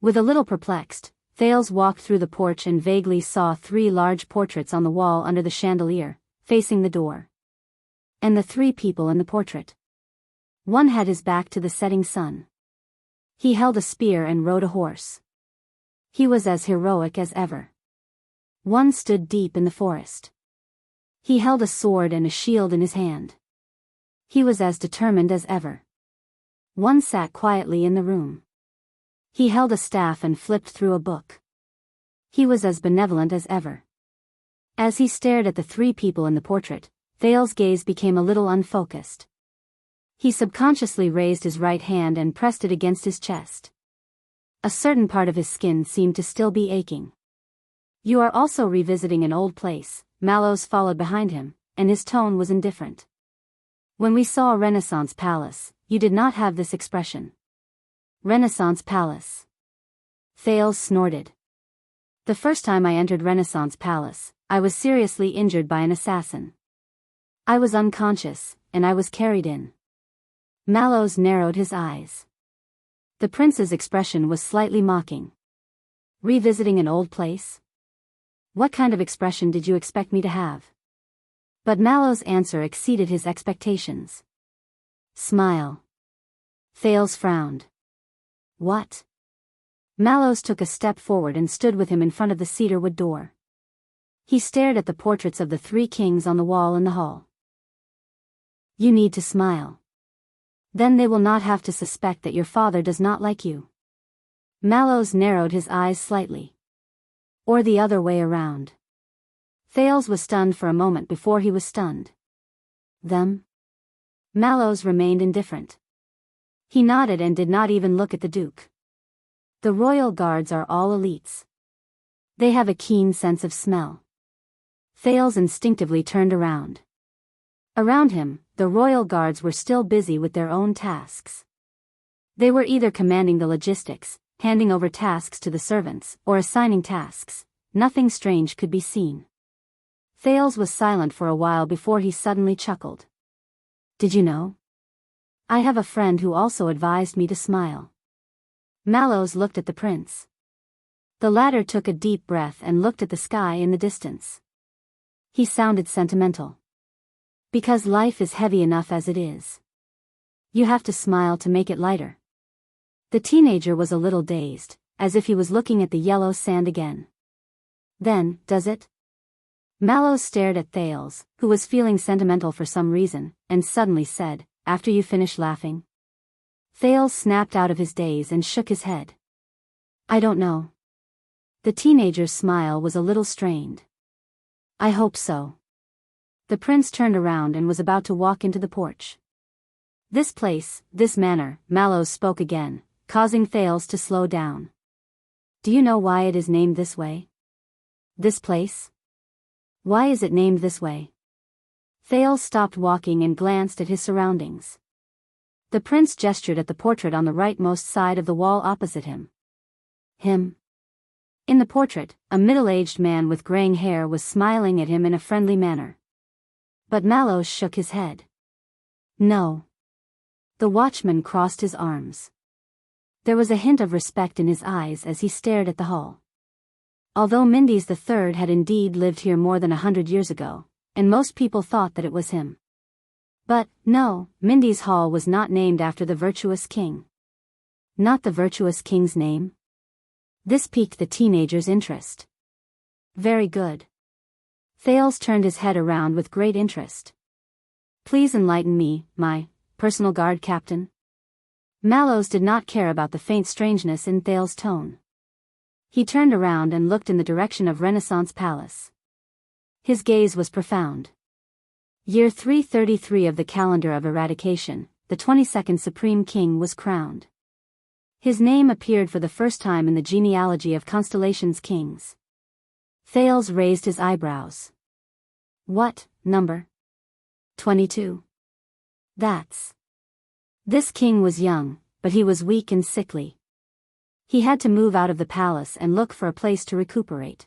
With a little perplexed, Thales walked through the porch and vaguely saw 3 large portraits on the wall under the chandelier, facing the door. And the 3 people in the portrait. One had his back to the setting sun. He held a spear and rode a horse. He was as heroic as ever. One stood deep in the forest. He held a sword and a shield in his hand. He was as determined as ever. One sat quietly in the room. He held a staff and flipped through a book. He was as benevolent as ever. As he stared at the 3 people in the portrait, Thales' gaze became a little unfocused. He subconsciously raised his right hand and pressed it against his chest. A certain part of his skin seemed to still be aching. You are also revisiting an old place, Mallows followed behind him, and his tone was indifferent. When we saw a Renaissance palace, you did not have this expression. Renaissance palace. Thales snorted. The first time I entered Renaissance palace, I was seriously injured by an assassin. I was unconscious, and I was carried in. Mallows narrowed his eyes. The prince's expression was slightly mocking. Revisiting an old place? What kind of expression did you expect me to have? But Mallow's answer exceeded his expectations. Smile. Thales frowned. What? Mallows took a step forward and stood with him in front of the cedarwood door. He stared at the portraits of the 3 kings on the wall in the hall. You need to smile. Then they will not have to suspect that your father does not like you. Mallows narrowed his eyes slightly. Or the other way around. Thales was stunned for a moment before he was stunned. Them? Mallows remained indifferent. He nodded and did not even look at the Duke. The royal guards are all elites. They have a keen sense of smell. Thales instinctively turned around. Around him, the royal guards were still busy with their own tasks. They were either commanding the logistics, handing over tasks to the servants, or assigning tasks. Nothing strange could be seen. Thales was silent for a while before he suddenly chuckled. Did you know? I have a friend who also advised me to smile. Mallows looked at the prince. The latter took a deep breath and looked at the sky in the distance. He sounded sentimental. Because life is heavy enough as it is. You have to smile to make it lighter. The teenager was a little dazed, as if he was looking at the yellow sand again. Then, does it? Mallows stared at Thales, who was feeling sentimental for some reason, and suddenly said, after you finish laughing. Thales snapped out of his daze and shook his head. I don't know. The teenager's smile was a little strained. I hope so. The prince turned around and was about to walk into the porch. This place, this manor, Mallows spoke again, causing Thales to slow down. Do you know why it is named this way? This place? Why is it named this way? Thales stopped walking and glanced at his surroundings. The prince gestured at the portrait on the rightmost side of the wall opposite him. Him? In the portrait, a middle-aged man with graying hair was smiling at him in a friendly manner. But Mallows shook his head. No. The watchman crossed his arms. There was a hint of respect in his eyes as he stared at the hall. Although Mindys III had indeed lived here more than 100 years ago, and most people thought that it was him. But, no, Mindys Hall was not named after the virtuous king. Not the virtuous king's name? This piqued the teenager's interest. Very good. Thales turned his head around with great interest. Please enlighten me, my personal guard captain. Mallows did not care about the faint strangeness in Thales' tone. He turned around and looked in the direction of Renaissance Palace. His gaze was profound. Year 333 of the calendar of eradication, the 22nd Supreme King was crowned. His name appeared for the first time in the genealogy of Constellation's kings. Thales raised his eyebrows. What, number? 22. That's. This king was young, but he was weak and sickly. He had to move out of the palace and look for a place to recuperate.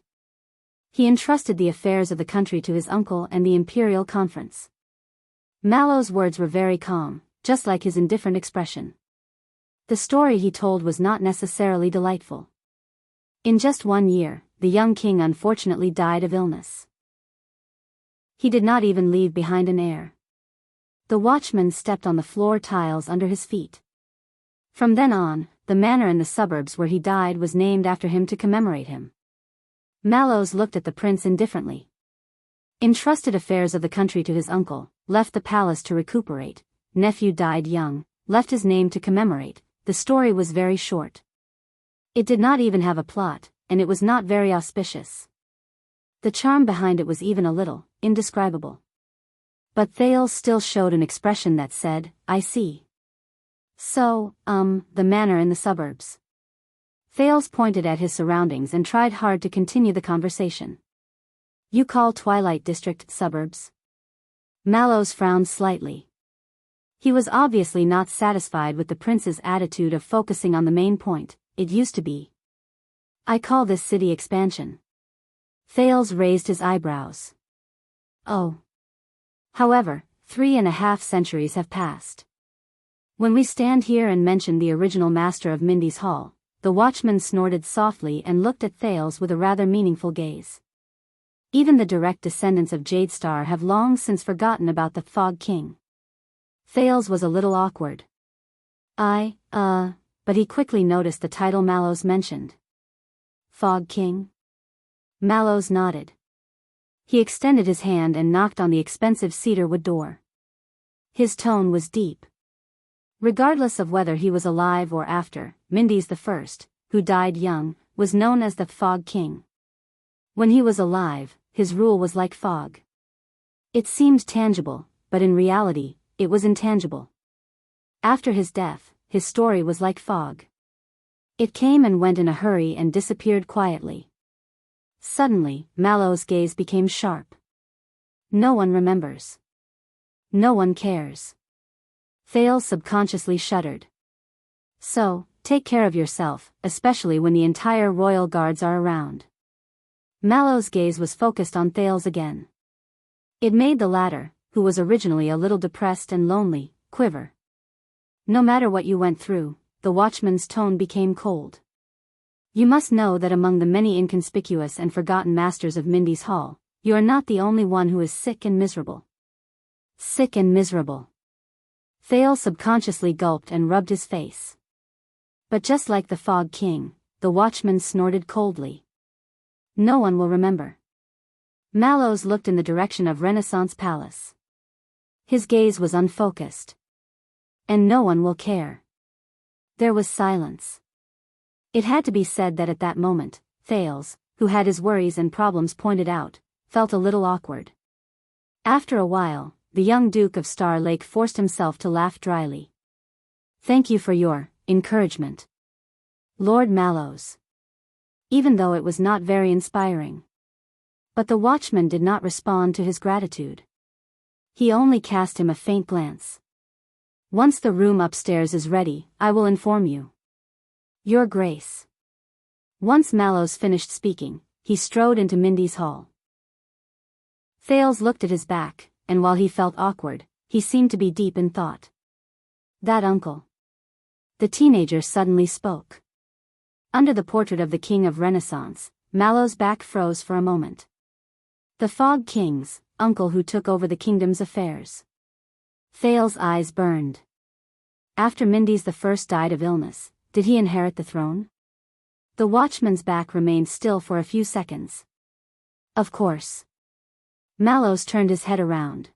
He entrusted the affairs of the country to his uncle and the imperial conference. Mallows' words were very calm, just like his indifferent expression. The story he told was not necessarily delightful. In just 1 year, the young king unfortunately died of illness. He did not even leave behind an heir. The watchman stepped on the floor tiles under his feet. From then on, the manor in the suburbs where he died was named after him to commemorate him. Mallows looked at the prince indifferently. Entrusted affairs of the country to his uncle, left the palace to recuperate, nephew died young, left his name to commemorate. The story was very short. It did not even have a plot, and it was not very auspicious. The charm behind it was even a little indescribable. But Thales still showed an expression that said, I see. So, the manor in the suburbs. Thales pointed at his surroundings and tried hard to continue the conversation. You call Twilight District suburbs? Mallows frowned slightly. He was obviously not satisfied with the prince's attitude of focusing on the main point. It used to be. I call this city expansion. Thales raised his eyebrows. Oh. However, 3.5 centuries have passed. When we stand here and mention the original master of Mindys Hall, the watchman snorted softly and looked at Thales with a rather meaningful gaze. Even the direct descendants of Jadestar have long since forgotten about the Fog King. Thales was a little awkward. But he quickly noticed the title Mallows mentioned. Fog King? Mallows nodded. He extended his hand and knocked on the expensive cedarwood door. His tone was deep. Regardless of whether he was alive or after, Mindys I, who died young, was known as the Fog King. When he was alive, his rule was like fog. It seemed tangible, but in reality, it was intangible. After his death, his story was like fog. It came and went in a hurry and disappeared quietly. Suddenly, Mallows' gaze became sharp. No one remembers. No one cares. Thales subconsciously shuddered. So, take care of yourself, especially when the entire royal guards are around. Mallows' gaze was focused on Thales again. It made the latter, who was originally a little depressed and lonely, quiver. No matter what you went through, the watchman's tone became cold. You must know that among the many inconspicuous and forgotten masters of Mindys Hall, you are not the only one who is sick and miserable. Sick and miserable. Thales subconsciously gulped and rubbed his face. But just like the Fog King, the watchman snorted coldly. No one will remember. Mallows looked in the direction of Renaissance Palace. His gaze was unfocused. And no one will care. There was silence. It had to be said that at that moment, Thales, who had his worries and problems pointed out, felt a little awkward. After a while, the young Duke of Star Lake forced himself to laugh dryly. "Thank you for your encouragement, Lord Mallows." Even though it was not very inspiring. But the watchman did not respond to his gratitude. He only cast him a faint glance. "Once the room upstairs is ready, I will inform you, Your Grace." Once Mallows finished speaking, he strode into Mindy's hall. Thales looked at his back, and while he felt awkward, he seemed to be deep in thought. "That uncle." The teenager suddenly spoke. Under the portrait of the King of Renaissance, Mallows' back froze for a moment. The Fog King's uncle who took over the kingdom's affairs. Thales' eyes burned. After Mindy's the first died of illness, did he inherit the throne? The watchman's back remained still for a few seconds. Of course. Mallows turned his head around.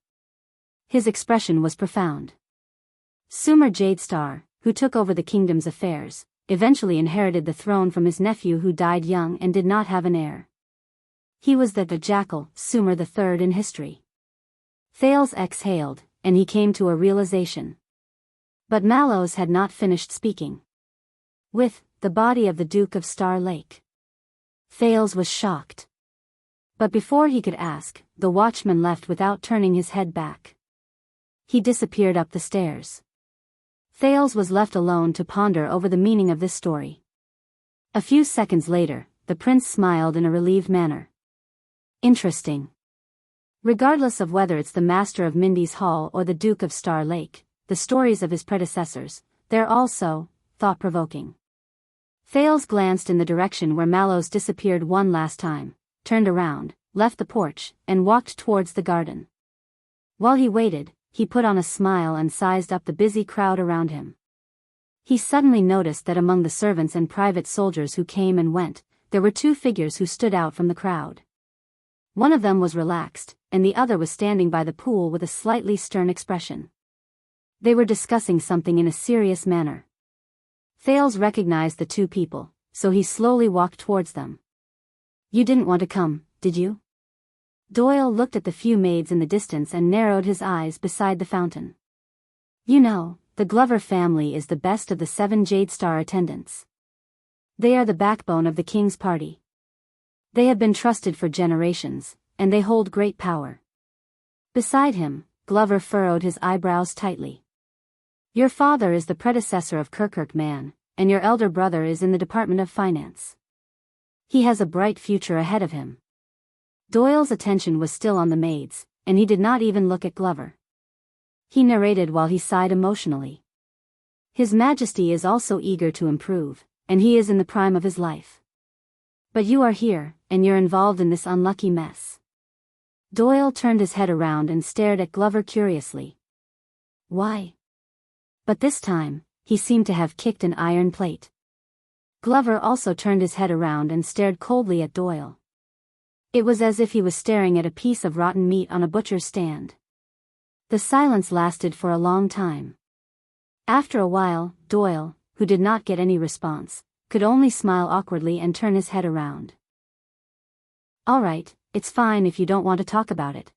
His expression was profound. Sumer Jadestar, who took over the kingdom's affairs, eventually inherited the throne from his nephew who died young and did not have an heir. He was the jackal, Sumer III in history. Thales exhaled, and he came to a realization. But Mallows had not finished speaking. "With the body of the Duke of Star Lake." Thales was shocked. But before he could ask, the watchman left without turning his head back. He disappeared up the stairs. Thales was left alone to ponder over the meaning of this story. A few seconds later, the prince smiled in a relieved manner. "Interesting. Regardless of whether it's the master of Mindy's Hall or the Duke of Star Lake, the stories of his predecessors, they're all so thought-provoking." Thales glanced in the direction where Mallows disappeared one last time, turned around, left the porch, and walked towards the garden. While he waited, he put on a smile and sized up the busy crowd around him. He suddenly noticed that among the servants and private soldiers who came and went, there were two figures who stood out from the crowd. One of them was relaxed, and the other was standing by the pool with a slightly stern expression. They were discussing something in a serious manner. Thales recognized the two people, so he slowly walked towards them. "You didn't want to come, did you?" Doyle looked at the few maids in the distance and narrowed his eyes beside the fountain. "You know, the Glover family is the best of the 7 Jadestar attendants. They are the backbone of the king's party. They have been trusted for generations, and they hold great power." Beside him, Glover furrowed his eyebrows tightly. "Your father is the predecessor of Kirkman, and your elder brother is in the Department of Finance. He has a bright future ahead of him." Doyle's attention was still on the maids, and he did not even look at Glover. He narrated while he sighed emotionally. "His Majesty is also eager to improve, and he is in the prime of his life. But you are here, and you're involved in this unlucky mess." Doyle turned his head around and stared at Glover curiously. "Why?" But this time, he seemed to have kicked an iron plate. Glover also turned his head around and stared coldly at Doyle. It was as if he was staring at a piece of rotten meat on a butcher's stand. The silence lasted for a long time. After a while, Doyle, who did not get any response, could only smile awkwardly and turn his head around. "All right, it's fine if you don't want to talk about it.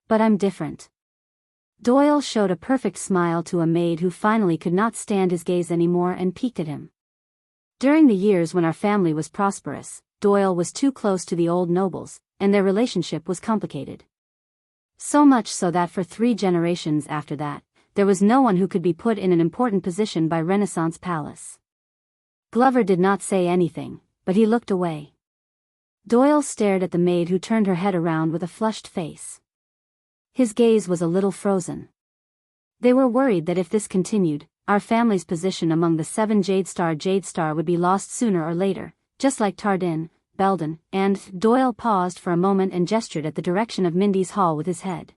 But I'm different." Doyle showed a perfect smile to a maid who finally could not stand his gaze anymore and peeked at him. During the years when our family was prosperous, Doyle was too close to the old nobles, and their relationship was complicated. So much so that for 3 generations after that, there was no one who could be put in an important position by Renaissance Palace. Glover did not say anything, but he looked away. Doyle stared at the maid who turned her head around with a flushed face. His gaze was a little frozen. They were worried that if this continued, our family's position among the 7 Jadestar would be lost sooner or later, just like Tardin, Belden, and Doyle paused for a moment and gestured at the direction of Mindy's hall with his head.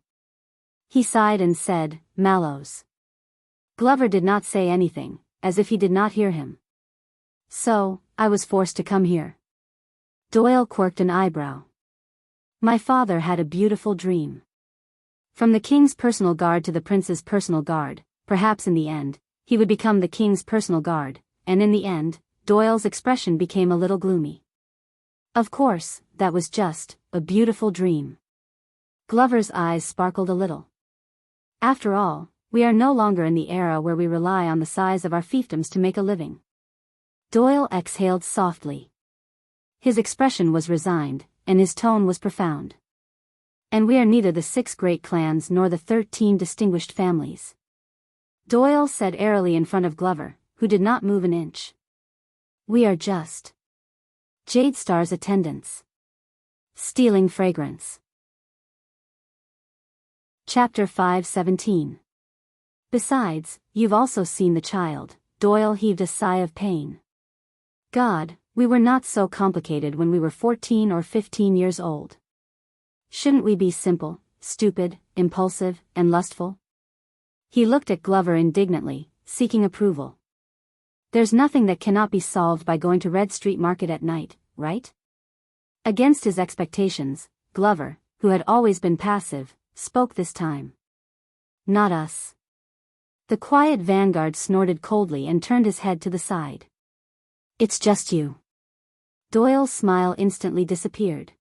He sighed and said, "Mallows." Glover did not say anything, as if he did not hear him. "So, I was forced to come here." Doyle quirked an eyebrow. "My father had a beautiful dream. From the king's personal guard to the prince's personal guard, perhaps in the end, he would become the king's personal guard, and in the end, Doyle's expression became a little gloomy. Of course, that was just a beautiful dream. Glover's eyes sparkled a little. After all, we are no longer in the era where we rely on the size of our fiefdoms to make a living. Doyle exhaled softly. His expression was resigned, and his tone was profound. And we are neither the 6 great clans nor the 13 distinguished families. Doyle said airily in front of Glover, who did not move an inch. We are just Jade Star's attendants. Stealing fragrance. Chapter 5:17. Besides, you've also seen the child. Doyle heaved a sigh of pain. God, we were not so complicated when we were 14 or 15 years old. Shouldn't we be simple, stupid, impulsive, and lustful? He looked at Glover indignantly, seeking approval. There's nothing that cannot be solved by going to Red Street Market at night, right? Against his expectations, Glover, who had always been passive, spoke this time. Not us. The quiet vanguard snorted coldly and turned his head to the side. It's just you. Doyle's smile instantly disappeared.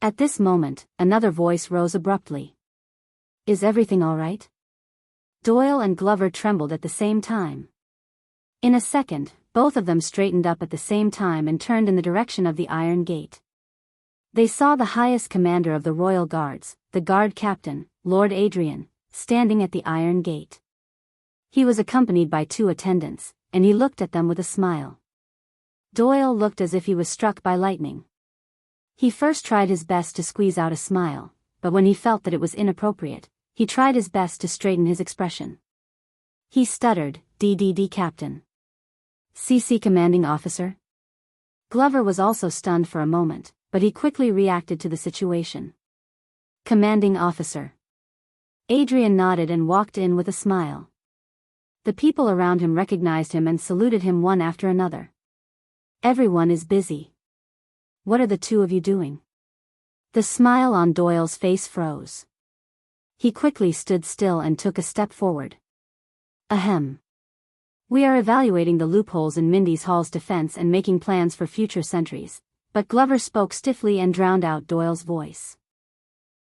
At this moment, another voice rose abruptly. Is everything all right? Doyle and Glover trembled at the same time. In a second, both of them straightened up at the same time and turned in the direction of the Iron Gate. They saw the highest commander of the Royal Guards, the guard captain, Lord Adrian, standing at the Iron Gate. He was accompanied by 2 attendants, and he looked at them with a smile. Doyle looked as if he was struck by lightning. He first tried his best to squeeze out a smile, but when he felt that it was inappropriate, he tried his best to straighten his expression. He stuttered, "DDD Captain. CC Commanding Officer?" Glover was also stunned for a moment, but he quickly reacted to the situation. "Commanding Officer." Adrian nodded and walked in with a smile. The people around him recognized him and saluted him one after another. Everyone is busy. What are the 2 of you doing? The smile on Doyle's face froze. He quickly stood still and took a step forward. Ahem. We are evaluating the loopholes in Mindy's Hall's defense and making plans for future sentries, but Glover spoke stiffly and drowned out Doyle's voice.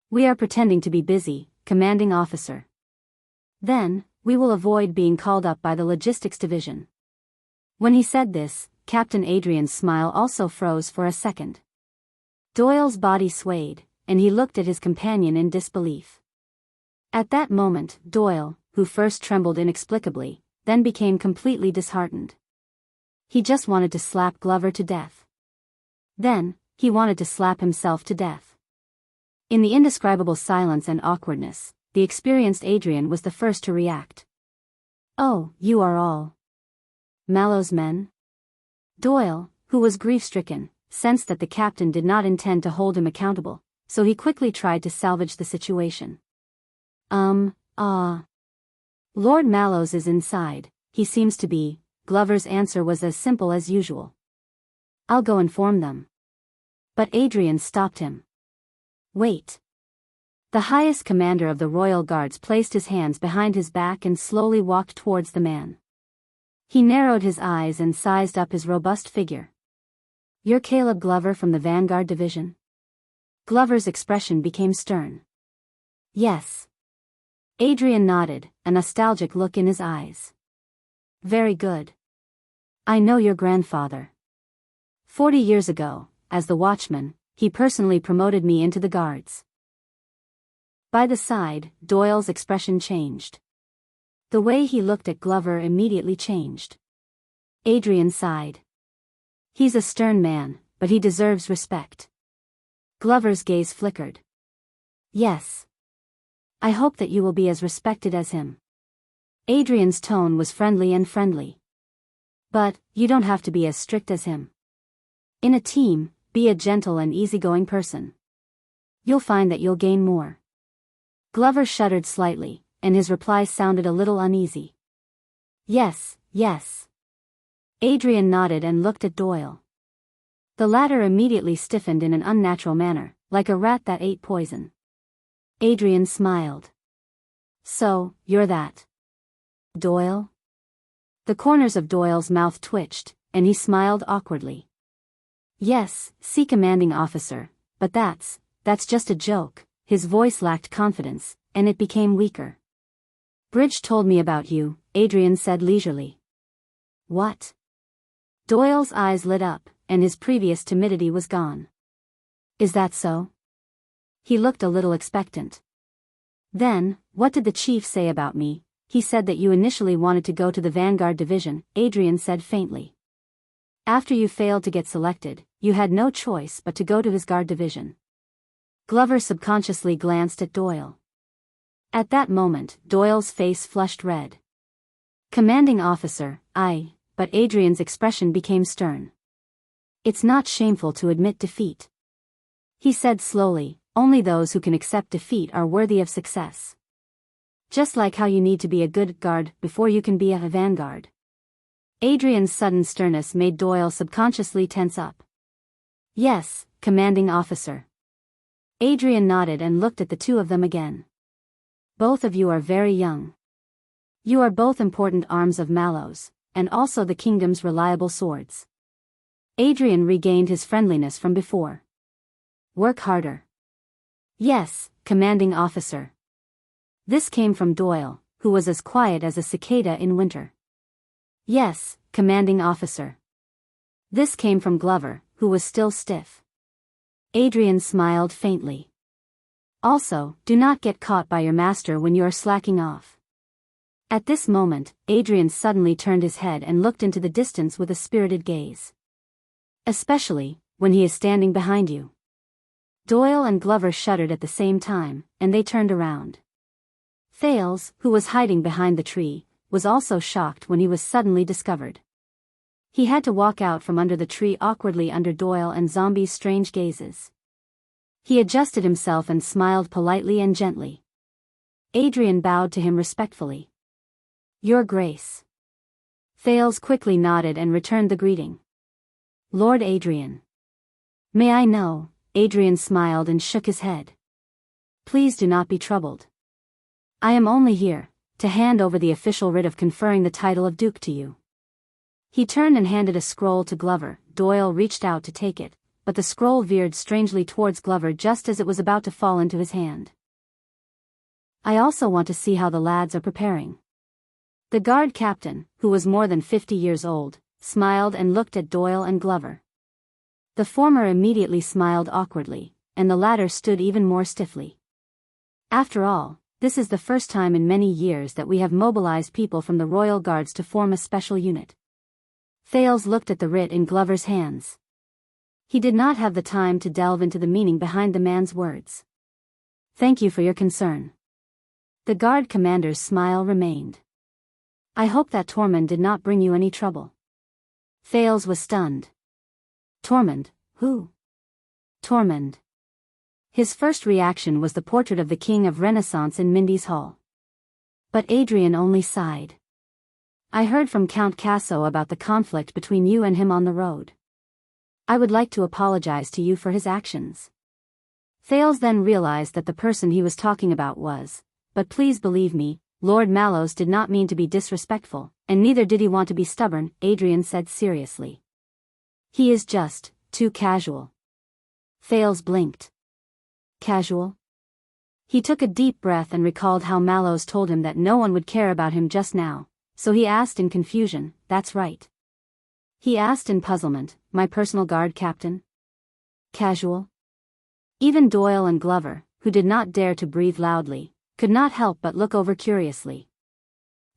We are pretending to be busy, Commanding Officer. Then, we will avoid being called up by the Logistics Division. When he said this, Captain Adrian's smile also froze for a second. Doyle's body swayed, and he looked at his companion in disbelief. At that moment, Doyle, who first trembled inexplicably, then became completely disheartened. He just wanted to slap Glover to death. Then, he wanted to slap himself to death. In the indescribable silence and awkwardness, the experienced Adrian was the first to react. Oh, you are all Mallow's men? Doyle, who was grief-stricken, sensed that the captain did not intend to hold him accountable, so he quickly tried to salvage the situation. Lord Mallows is inside, he seems to be. Glover's answer was as simple as usual. I'll go inform them. But Adrian stopped him. Wait. The highest commander of the Royal Guards placed his hands behind his back and slowly walked towards the man. He narrowed his eyes and sized up his robust figure. You're Caleb Glover from the Vanguard Division? Glover's expression became stern. Yes. Adrian nodded, a nostalgic look in his eyes. Very good. I know your grandfather. 40 years ago, as the watchman, he personally promoted me into the guards. By the side, Doyle's expression changed. The way he looked at Glover immediately changed. Adrian sighed. He's a stern man, but he deserves respect. Glover's gaze flickered. Yes. I hope that you will be as respected as him. Adrian's tone was friendly and friendly. But, you don't have to be as strict as him. In a team, be a gentle and easygoing person. You'll find that you'll gain more. Glover shuddered slightly, and his reply sounded a little uneasy. Yes, yes. Adrian nodded and looked at Doyle. The latter immediately stiffened in an unnatural manner, like a rat that ate poison. Adrian smiled. So, you're that Doyle? The corners of Doyle's mouth twitched, and he smiled awkwardly. Yes, see commanding officer, but that's just a joke. His voice lacked confidence, and it became weaker. Bridge told me about you, Adrian said leisurely. What? Doyle's eyes lit up, and his previous timidity was gone. Is that so? He looked a little expectant. Then, what did the chief say about me? He said that you initially wanted to go to the Vanguard Division, Adrian said faintly. After you failed to get selected, you had no choice but to go to his Guard Division. Glover subconsciously glanced at Doyle. At that moment, Doyle's face flushed red. Commanding officer, but Adrian's expression became stern. It's not shameful to admit defeat. He said slowly, only those who can accept defeat are worthy of success. Just like how you need to be a good guard before you can be a vanguard. Adrian's sudden sternness made Doyle subconsciously tense up. Yes, commanding officer. Adrian nodded and looked at the two of them again. Both of you are very young. You are both important arms of Mallows, and also the kingdom's reliable swords. Adrian regained his friendliness from before. Work harder. Yes, commanding officer. This came from Doyle, who was as quiet as a cicada in winter. Yes, commanding officer. This came from Glover, who was still stiff. Adrian smiled faintly. Also, do not get caught by your master when you are slacking off. At this moment, Adrian suddenly turned his head and looked into the distance with a spirited gaze. Especially, when he is standing behind you. Doyle and Glover shuddered at the same time, and they turned around. Thales, who was hiding behind the tree, was also shocked when he was suddenly discovered. He had to walk out from under the tree awkwardly under Doyle and Zombie's strange gazes. He adjusted himself and smiled politely and gently. Adrian bowed to him respectfully. Your Grace. Thales quickly nodded and returned the greeting. Lord Adrian. May I know? Adrian smiled and shook his head. Please do not be troubled. I am only here to hand over the official writ of conferring the title of Duke to you. He turned and handed a scroll to Glover. Doyle reached out to take it, but the scroll veered strangely towards Glover just as it was about to fall into his hand. I also want to see how the lads are preparing. The guard captain, who was more than 50 years old, smiled and looked at Doyle and Glover. The former immediately smiled awkwardly, and the latter stood even more stiffly. After all, this is the first time in many years that we have mobilized people from the Royal Guards to form a special unit. Thales looked at the writ in Glover's hands. He did not have the time to delve into the meaning behind the man's words. Thank you for your concern. The guard commander's smile remained. I hope that Tormund did not bring you any trouble. Thales was stunned. Tormund, who? Tormund. His first reaction was the portrait of the King of Renaissance in Mindy's Hall. But Adrian only sighed. I heard from Count Casso about the conflict between you and him on the road. I would like to apologize to you for his actions. Thales then realized that the person he was talking about was, but please believe me, Lord Mallows did not mean to be disrespectful, and neither did he want to be stubborn, Adrian said seriously. He is just too casual. Thales blinked. Casual? He took a deep breath and recalled how Mallows told him that no one would care about him just now, so he asked in confusion, that's right. He asked in puzzlement, my personal guard captain? Casual? Even Doyle and Glover, who did not dare to breathe loudly, could not help but look over curiously.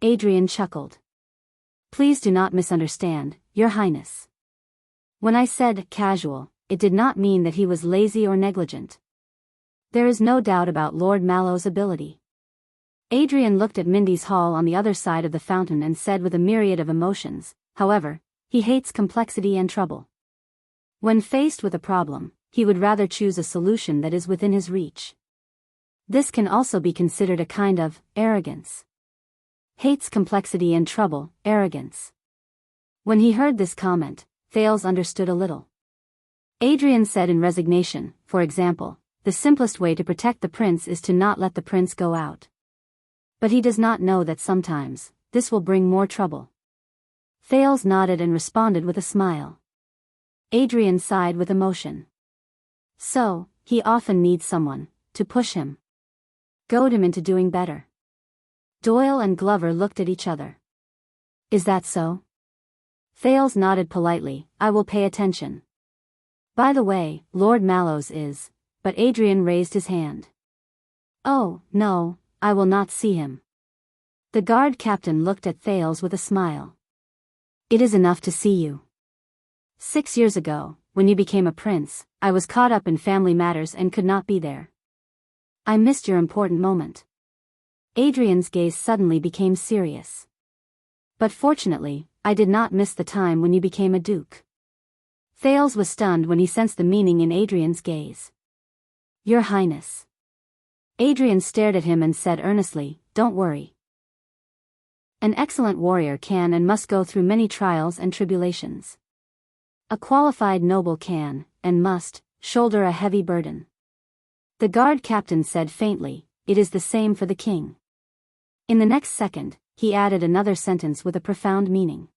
Adrian chuckled. Please do not misunderstand, Your Highness. When I said casual, it did not mean that he was lazy or negligent. There is no doubt about Lord Mallows' ability. Adrian looked at Mindy's Hall on the other side of the fountain and said with a myriad of emotions, however, he hates complexity and trouble. When faced with a problem, he would rather choose a solution that is within his reach. This can also be considered a kind of arrogance. Hates complexity and trouble, arrogance. When he heard this comment, Thales understood a little. Adrian said in resignation, for example, the simplest way to protect the prince is to not let the prince go out. But he does not know that sometimes, this will bring more trouble. Thales nodded and responded with a smile. Adrian sighed with emotion. So, he often needs someone to push him, goad him into doing better. Doyle and Glover looked at each other. Is that so? Thales nodded politely. I will pay attention. By the way, Lord Mallows is, but Adrian raised his hand. Oh, no, I will not see him. The guard captain looked at Thales with a smile. It is enough to see you. 6 years ago, when you became a prince, I was caught up in family matters and could not be there. I missed your important moment. Adrian's gaze suddenly became serious. But fortunately, I did not miss the time when you became a duke. Thales was stunned when he sensed the meaning in Adrian's gaze. Your Highness. Adrian stared at him and said earnestly, don't worry. An excellent warrior can and must go through many trials and tribulations. A qualified noble can, and must, shoulder a heavy burden. The guard captain said faintly, it is the same for the king. In the next second, he added another sentence with a profound meaning.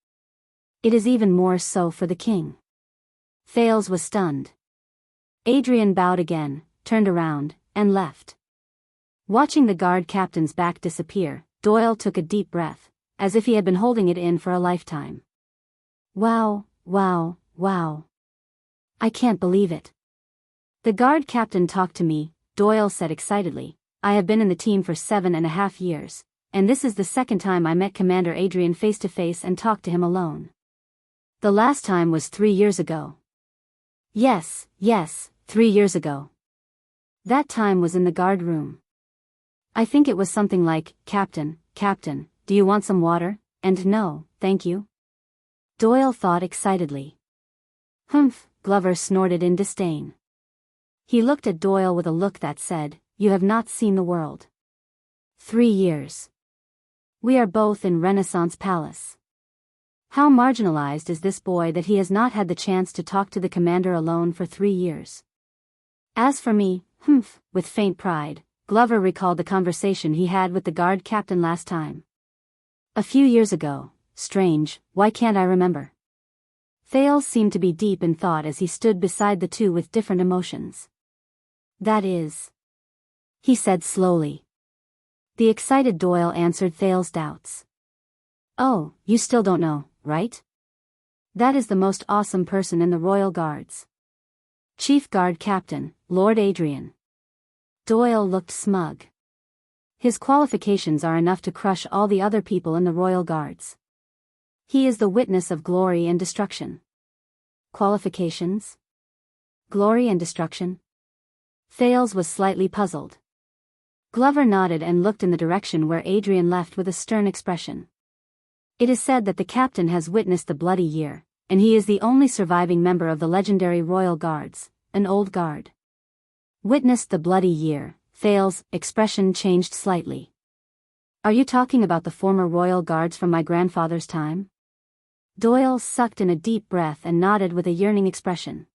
It is even more so for the king. Thales was stunned. Adrian bowed again, turned around, and left. Watching the guard captain's back disappear, Doyle took a deep breath, as if he had been holding it in for a lifetime. Wow, wow, wow. I can't believe it. The guard captain talked to me, Doyle said excitedly. I have been in the team for 7.5 years, and this is the second time I met Commander Adrian face to face and talked to him alone. The last time was 3 years ago. Yes, 3 years ago. That time was in the guard room. I think it was something like, Captain, do you want some water? And no, thank you. Doyle thought excitedly. Humph, Glover snorted in disdain. He looked at Doyle with a look that said, you have not seen the world. 3 years. We are both in Renaissance Palace. How marginalized is this boy that he has not had the chance to talk to the commander alone for 3 years? As for me, with faint pride, Glover recalled the conversation he had with the guard captain last time. A few years ago. Strange, why can't I remember? Thales seemed to be deep in thought as he stood beside the two with different emotions. That is, he said slowly. The excited Doyle answered Thales' doubts. Oh, you still don't know, right? That is the most awesome person in the Royal Guards. Chief Guard Captain, Lord Adrian. Doyle looked smug. His qualifications are enough to crush all the other people in the Royal Guards. He is the witness of glory and destruction. Qualifications? Glory and destruction? Thales was slightly puzzled. Glover nodded and looked in the direction where Adrian left with a stern expression. It is said that the captain has witnessed the Bloody Year, and he is the only surviving member of the legendary Royal Guards, an old guard. Witnessed the Bloody Year, Thales' expression changed slightly. Are you talking about the former Royal Guards from my grandfather's time? Doyle sucked in a deep breath and nodded with a yearning expression.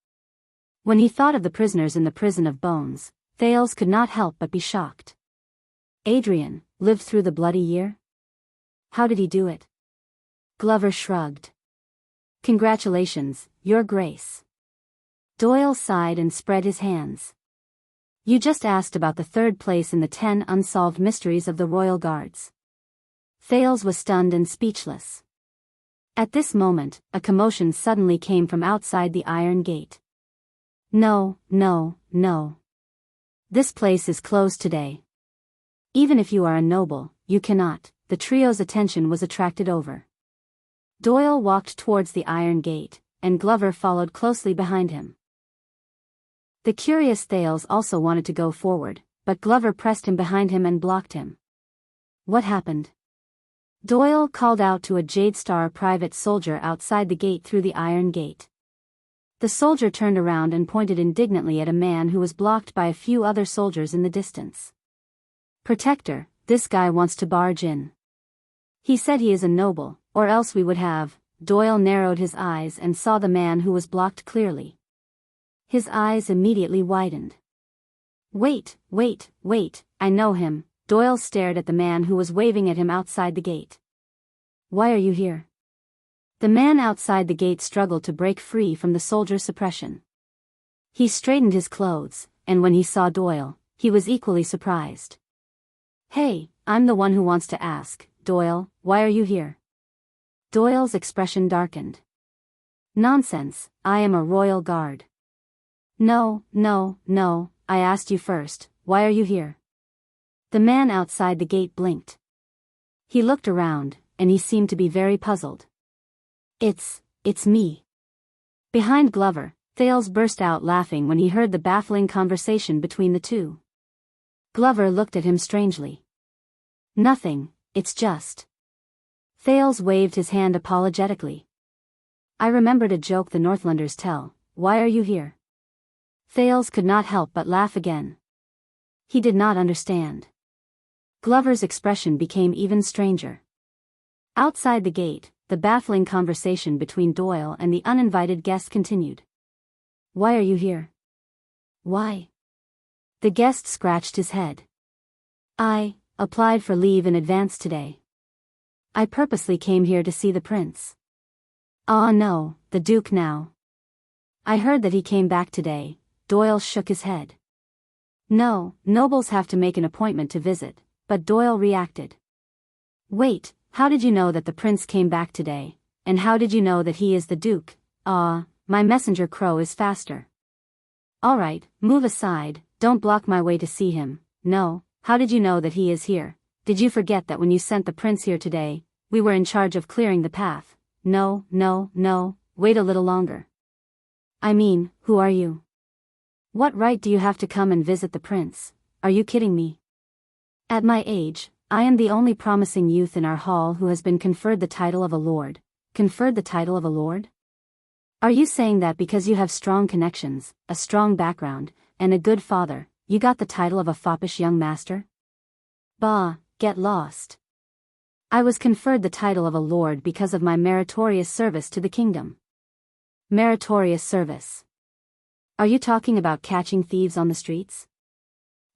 When he thought of the prisoners in the prison of bones, Thales could not help but be shocked. Adrian lived through the Bloody Year? How did he do it? Glover shrugged. Congratulations, Your Grace. Doyle sighed and spread his hands. You just asked about the third place in the 10 unsolved mysteries of the Royal Guards. Thales was stunned and speechless. At this moment, a commotion suddenly came from outside the iron gate. No. This place is closed today. Even if you are a noble, you cannot. The trio's attention was attracted over. Doyle walked towards the iron gate, and Glover followed closely behind him. The curious Thales also wanted to go forward, but Glover pressed him behind him and blocked him. What happened? Doyle called out to a Jade Star private soldier outside the gate through the iron gate. The soldier turned around and pointed indignantly at a man who was blocked by a few other soldiers in the distance. Protector, this guy wants to barge in. He said he is a noble, or else we would have. Doyle narrowed his eyes and saw the man who was blocked clearly. His eyes immediately widened. Wait, I know him. Doyle stared at the man who was waving at him outside the gate. Why are you here? The man outside the gate struggled to break free from the soldier's suppression. He straightened his clothes, and when he saw Doyle, he was equally surprised. "Hey, I'm the one who wants to ask, Doyle, why are you here?" Doyle's expression darkened. "Nonsense, I am a royal guard." No, I asked you first, why are you here?" The man outside the gate blinked. He looked around, and he seemed to be very puzzled. It's me." Behind Glover, Thales burst out laughing when he heard the baffling conversation between the two. Glover looked at him strangely. "Nothing, it's just..." Thales waved his hand apologetically. "I remembered a joke the Northlanders tell, why are you here?" Thales could not help but laugh again. He did not understand. Glover's expression became even stranger. Outside the gate, the baffling conversation between Doyle and the uninvited guest continued. "Why are you here?" "Why?" The guest scratched his head. "I applied for leave in advance today. I purposely came here to see the prince." "Ah no, the Duke now." "I heard that he came back today." Doyle shook his head. "No, nobles have to make an appointment to visit," but Doyle reacted. "Wait, how did you know that the prince came back today, and how did you know that he is the Duke?" My messenger crow is faster." "All right, move aside, don't block my way to see him." "No, how did you know that he is here? Did you forget that when you sent the prince here today, we were in charge of clearing the path?" No, wait a little longer." "I mean, who are you? What right do you have to come and visit the prince? Are you kidding me? At my age, I am the only promising youth in our hall who has been conferred the title of a lord." "Conferred the title of a lord? Are you saying that because you have strong connections, a strong background, and a good father, you got the title of a foppish young master?" "Bah, get lost. I was conferred the title of a lord because of my meritorious service to the kingdom." "Meritorious service? Are you talking about catching thieves on the streets?"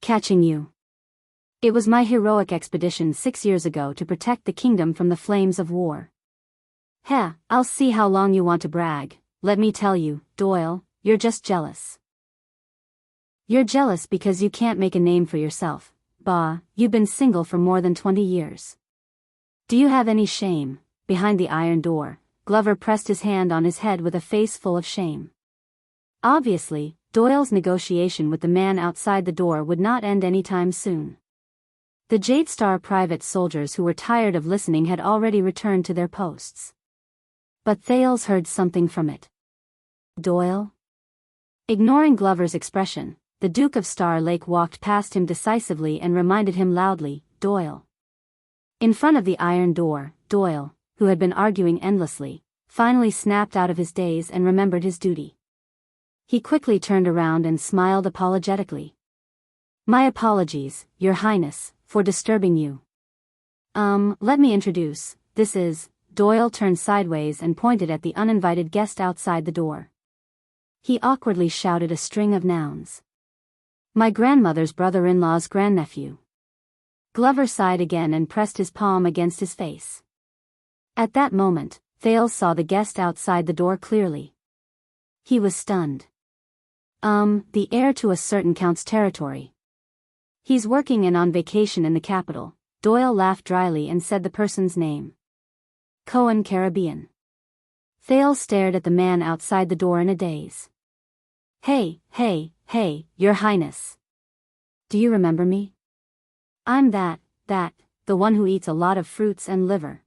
"Catching you. It was my heroic expedition 6 years ago to protect the kingdom from the flames of war." I'll see how long you want to brag. Let me tell you, Doyle, you're just jealous. You're jealous because you can't make a name for yourself. Bah, you've been single for more than 20 years. Do you have any shame?" Behind the iron door, Glover pressed his hand on his head with a face full of shame. Obviously, Doyle's negotiation with the man outside the door would not end anytime soon. The Jade Star private soldiers who were tired of listening had already returned to their posts. But Thales heard something from it. "Doyle?" Ignoring Glover's expression, the Duke of Star Lake walked past him decisively and reminded him loudly, "Doyle." In front of the iron door, Doyle, who had been arguing endlessly, finally snapped out of his daze and remembered his duty. He quickly turned around and smiled apologetically. "My apologies, Your Highness, for disturbing you. Let me introduce, this is..." Doyle turned sideways and pointed at the uninvited guest outside the door. He awkwardly shouted a string of nouns. "My grandmother's brother-in-law's grandnephew." Glover sighed again and pressed his palm against his face. At that moment, Thales saw the guest outside the door clearly. He was stunned. The heir to a certain count's territory. He's working and on vacation in the capital." Doyle laughed dryly and said the person's name. "Cohen Caribbean." Thales stared at the man outside the door in a daze. Hey, Your Highness. Do you remember me? I'm the one who eats a lot of fruits and liver."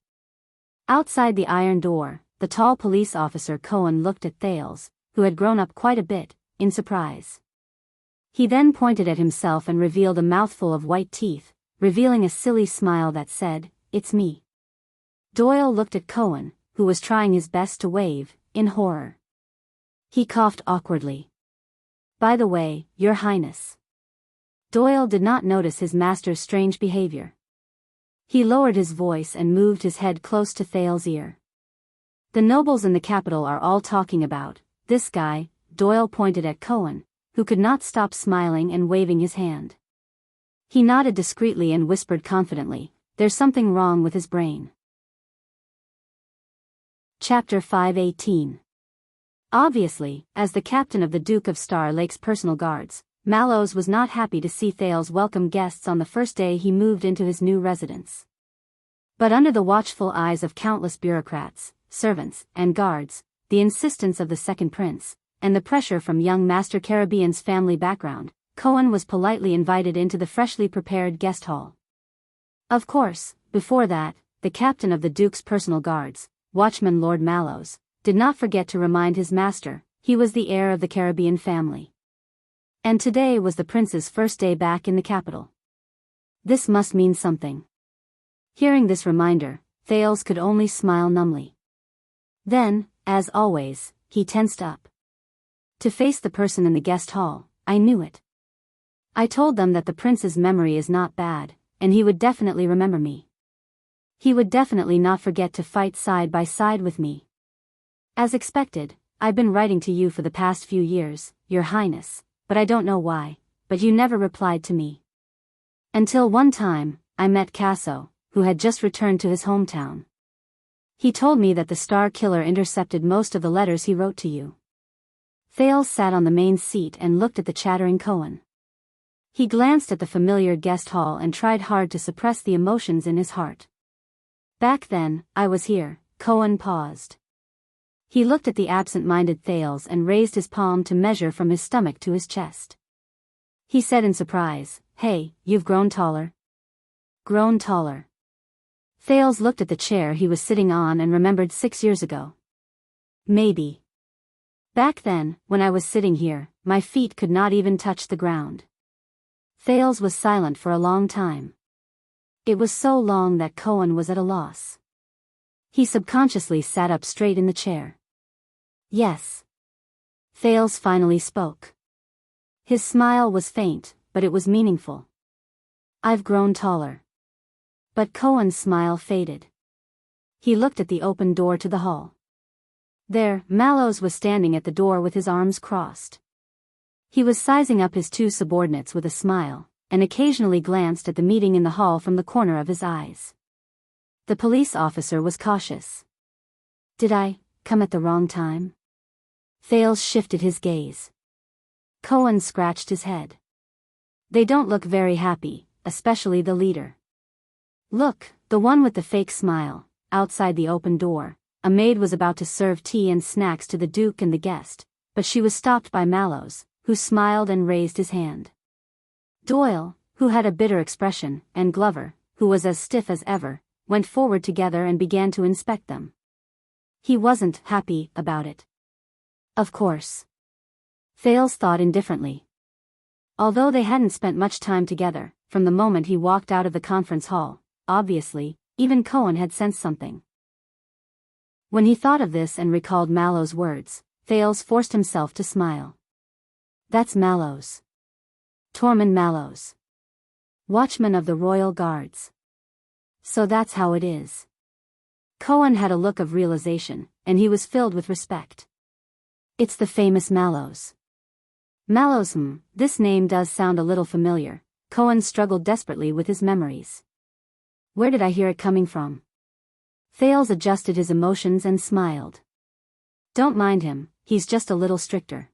Outside the iron door, the tall police officer Cohen looked at Thales, who had grown up quite a bit, in surprise. He then pointed at himself and revealed a mouthful of white teeth, revealing a silly smile that said, "It's me." Doyle looked at Cohen, who was trying his best to wave, in horror. He coughed awkwardly. "By the way, Your Highness." Doyle did not notice his master's strange behavior. He lowered his voice and moved his head close to Thales' ear. "The nobles in the capital are all talking about this guy." Doyle pointed at Cohen, who could not stop smiling and waving his hand. He nodded discreetly and whispered confidently, "There's something wrong with his brain." Chapter 518. Obviously, as the captain of the Duke of Star Lake's personal guards, Mallows was not happy to see Thales welcome guests on the first day he moved into his new residence. But under the watchful eyes of countless bureaucrats, servants, and guards, the insistence of the second prince, and the pressure from young Master Caribbean's family background, Cohen was politely invited into the freshly prepared guest hall. Of course, before that, the captain of the Duke's personal guards, Watchman Lord Mallows, did not forget to remind his master, he was the heir of the Caribbean family. And today was the prince's first day back in the capital. This must mean something. Hearing this reminder, Thales could only smile numbly. Then, as always, he tensed up. To face the person in the guest hall, I knew it. I told them that the prince's memory is not bad, and he would definitely remember me. He would definitely not forget to fight side by side with me. As expected, I've been writing to you for the past few years, Your Highness, but I don't know why, but you never replied to me. Until one time, I met Casso, who had just returned to his hometown. He told me that the Star Killer intercepted most of the letters he wrote to you. Thales sat on the main seat and looked at the chattering Cohen. He glanced at the familiar guest hall and tried hard to suppress the emotions in his heart. Back then, I was here. Cohen paused. He looked at the absent-minded Thales and raised his palm to measure from his stomach to his chest. He said in surprise, "Hey, you've grown taller." Grown taller. Thales looked at the chair he was sitting on and remembered 6 years ago. Maybe. Back then, when I was sitting here, my feet could not even touch the ground. Thales was silent for a long time. It was so long that Cohen was at a loss. He subconsciously sat up straight in the chair. Yes. Thales finally spoke. His smile was faint, but it was meaningful. I've grown taller. But Cohen's smile faded. He looked at the open door to the hall. There, Mallows was standing at the door with his arms crossed. He was sizing up his two subordinates with a smile, and occasionally glanced at the meeting in the hall from the corner of his eyes. The police officer was cautious. Did I come at the wrong time? Thales shifted his gaze. Cohen scratched his head. They don't look very happy, especially the leader. Look, the one with the fake smile. Outside the open door, a maid was about to serve tea and snacks to the Duke and the guest, but she was stopped by Mallows, who smiled and raised his hand. Doyle, who had a bitter expression, and Glover, who was as stiff as ever, went forward together and began to inspect them. He wasn't happy about it. Of course. Thales thought indifferently. Although they hadn't spent much time together, from the moment he walked out of the conference hall, obviously, even Cohen had sensed something. When he thought of this and recalled Mallows' words, Thales forced himself to smile. That's Mallows. Tormund Mallows. Watchman of the Royal Guards. So that's how it is. Cohen had a look of realization, and he was filled with respect. It's the famous Mallows. Mallows, this name does sound a little familiar. Cohen struggled desperately with his memories. Where did I hear it coming from? Thales adjusted his emotions and smiled. Don't mind him, he's just a little stricter.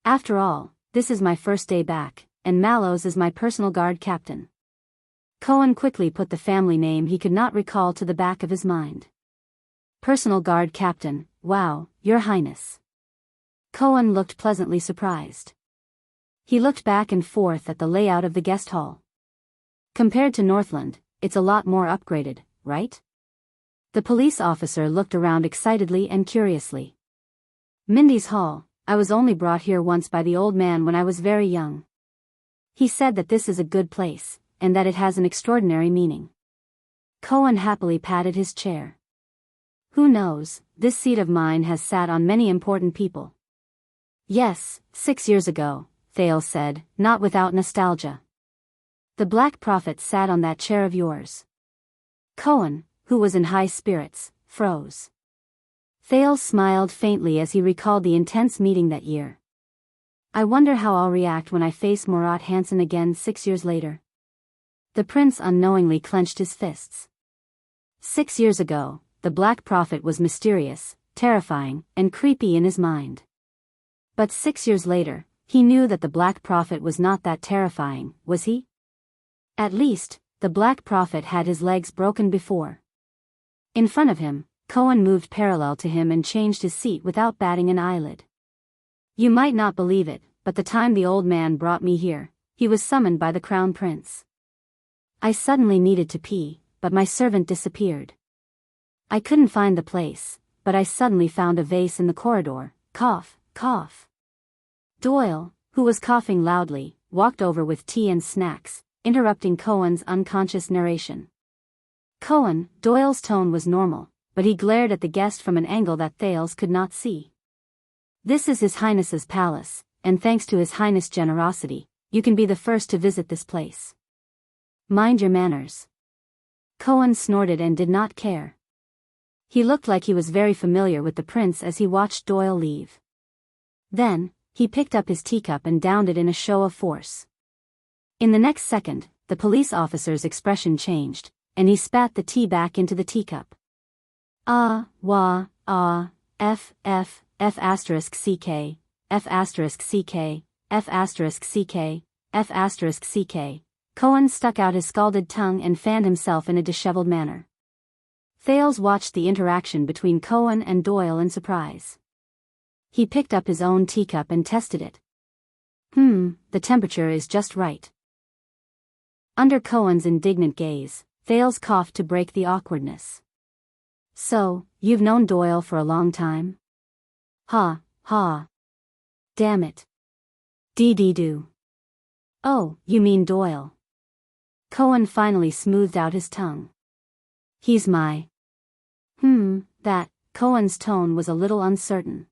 After all, this is my first day back, and Mallows is my personal guard captain. Cohen quickly put the family name he could not recall to the back of his mind. Personal guard captain, wow, Your Highness. Cohen looked pleasantly surprised. He looked back and forth at the layout of the guest hall. Compared to Northland, it's a lot more upgraded, right? The police officer looked around excitedly and curiously. Mindy's Hall, I was only brought here once by the old man when I was very young. He said that this is a good place, and that it has an extraordinary meaning. Cohen happily patted his chair. Who knows, this seat of mine has sat on many important people. Yes, 6 years ago, Thales said, not without nostalgia. The Black Prophet sat on that chair of yours. Cohen, who was in high spirits, froze. Thales smiled faintly as he recalled the intense meeting that year. I wonder how I'll react when I face Murat Hansen again 6 years later. The prince unknowingly clenched his fists. 6 years ago, the Black Prophet was mysterious, terrifying, and creepy in his mind. But 6 years later, he knew that the Black Prophet was not that terrifying, was he? At least, the Black Prophet had his legs broken before. In front of him, Cohen moved parallel to him and changed his seat without batting an eyelid. You might not believe it, but the time the old man brought me here, he was summoned by the Crown Prince. I suddenly needed to pee, but my servant disappeared. I couldn't find the place, but I suddenly found a vase in the corridor. Cough, cough. Doyle, who was coughing loudly, walked over with tea and snacks, interrupting Cohen's unconscious narration. Doyle's tone was normal, but he glared at the guest from an angle that Thales could not see. This is His Highness's palace, and thanks to His Highness' generosity, you can be the first to visit this place. Mind your manners. Cohen snorted and did not care. He looked like he was very familiar with the prince as he watched Doyle leave. Then, he picked up his teacup and downed it in a show of force. In the next second, the police officer's expression changed, and he spat the tea back into the teacup. F asterisk CK, F asterisk CK, F asterisk CK, F asterisk CK. Cohen stuck out his scalded tongue and fanned himself in a disheveled manner. Thales watched the interaction between Cohen and Doyle in surprise. He picked up his own teacup and tested it. The temperature is just right. Under Cohen's indignant gaze, Thales coughed to break the awkwardness. So, you've known Doyle for a long time? Ha. Damn it. Dee-dee-doo. Oh, you mean Doyle. Cohen finally smoothed out his tongue. He's my... that, Cohen's tone was a little uncertain.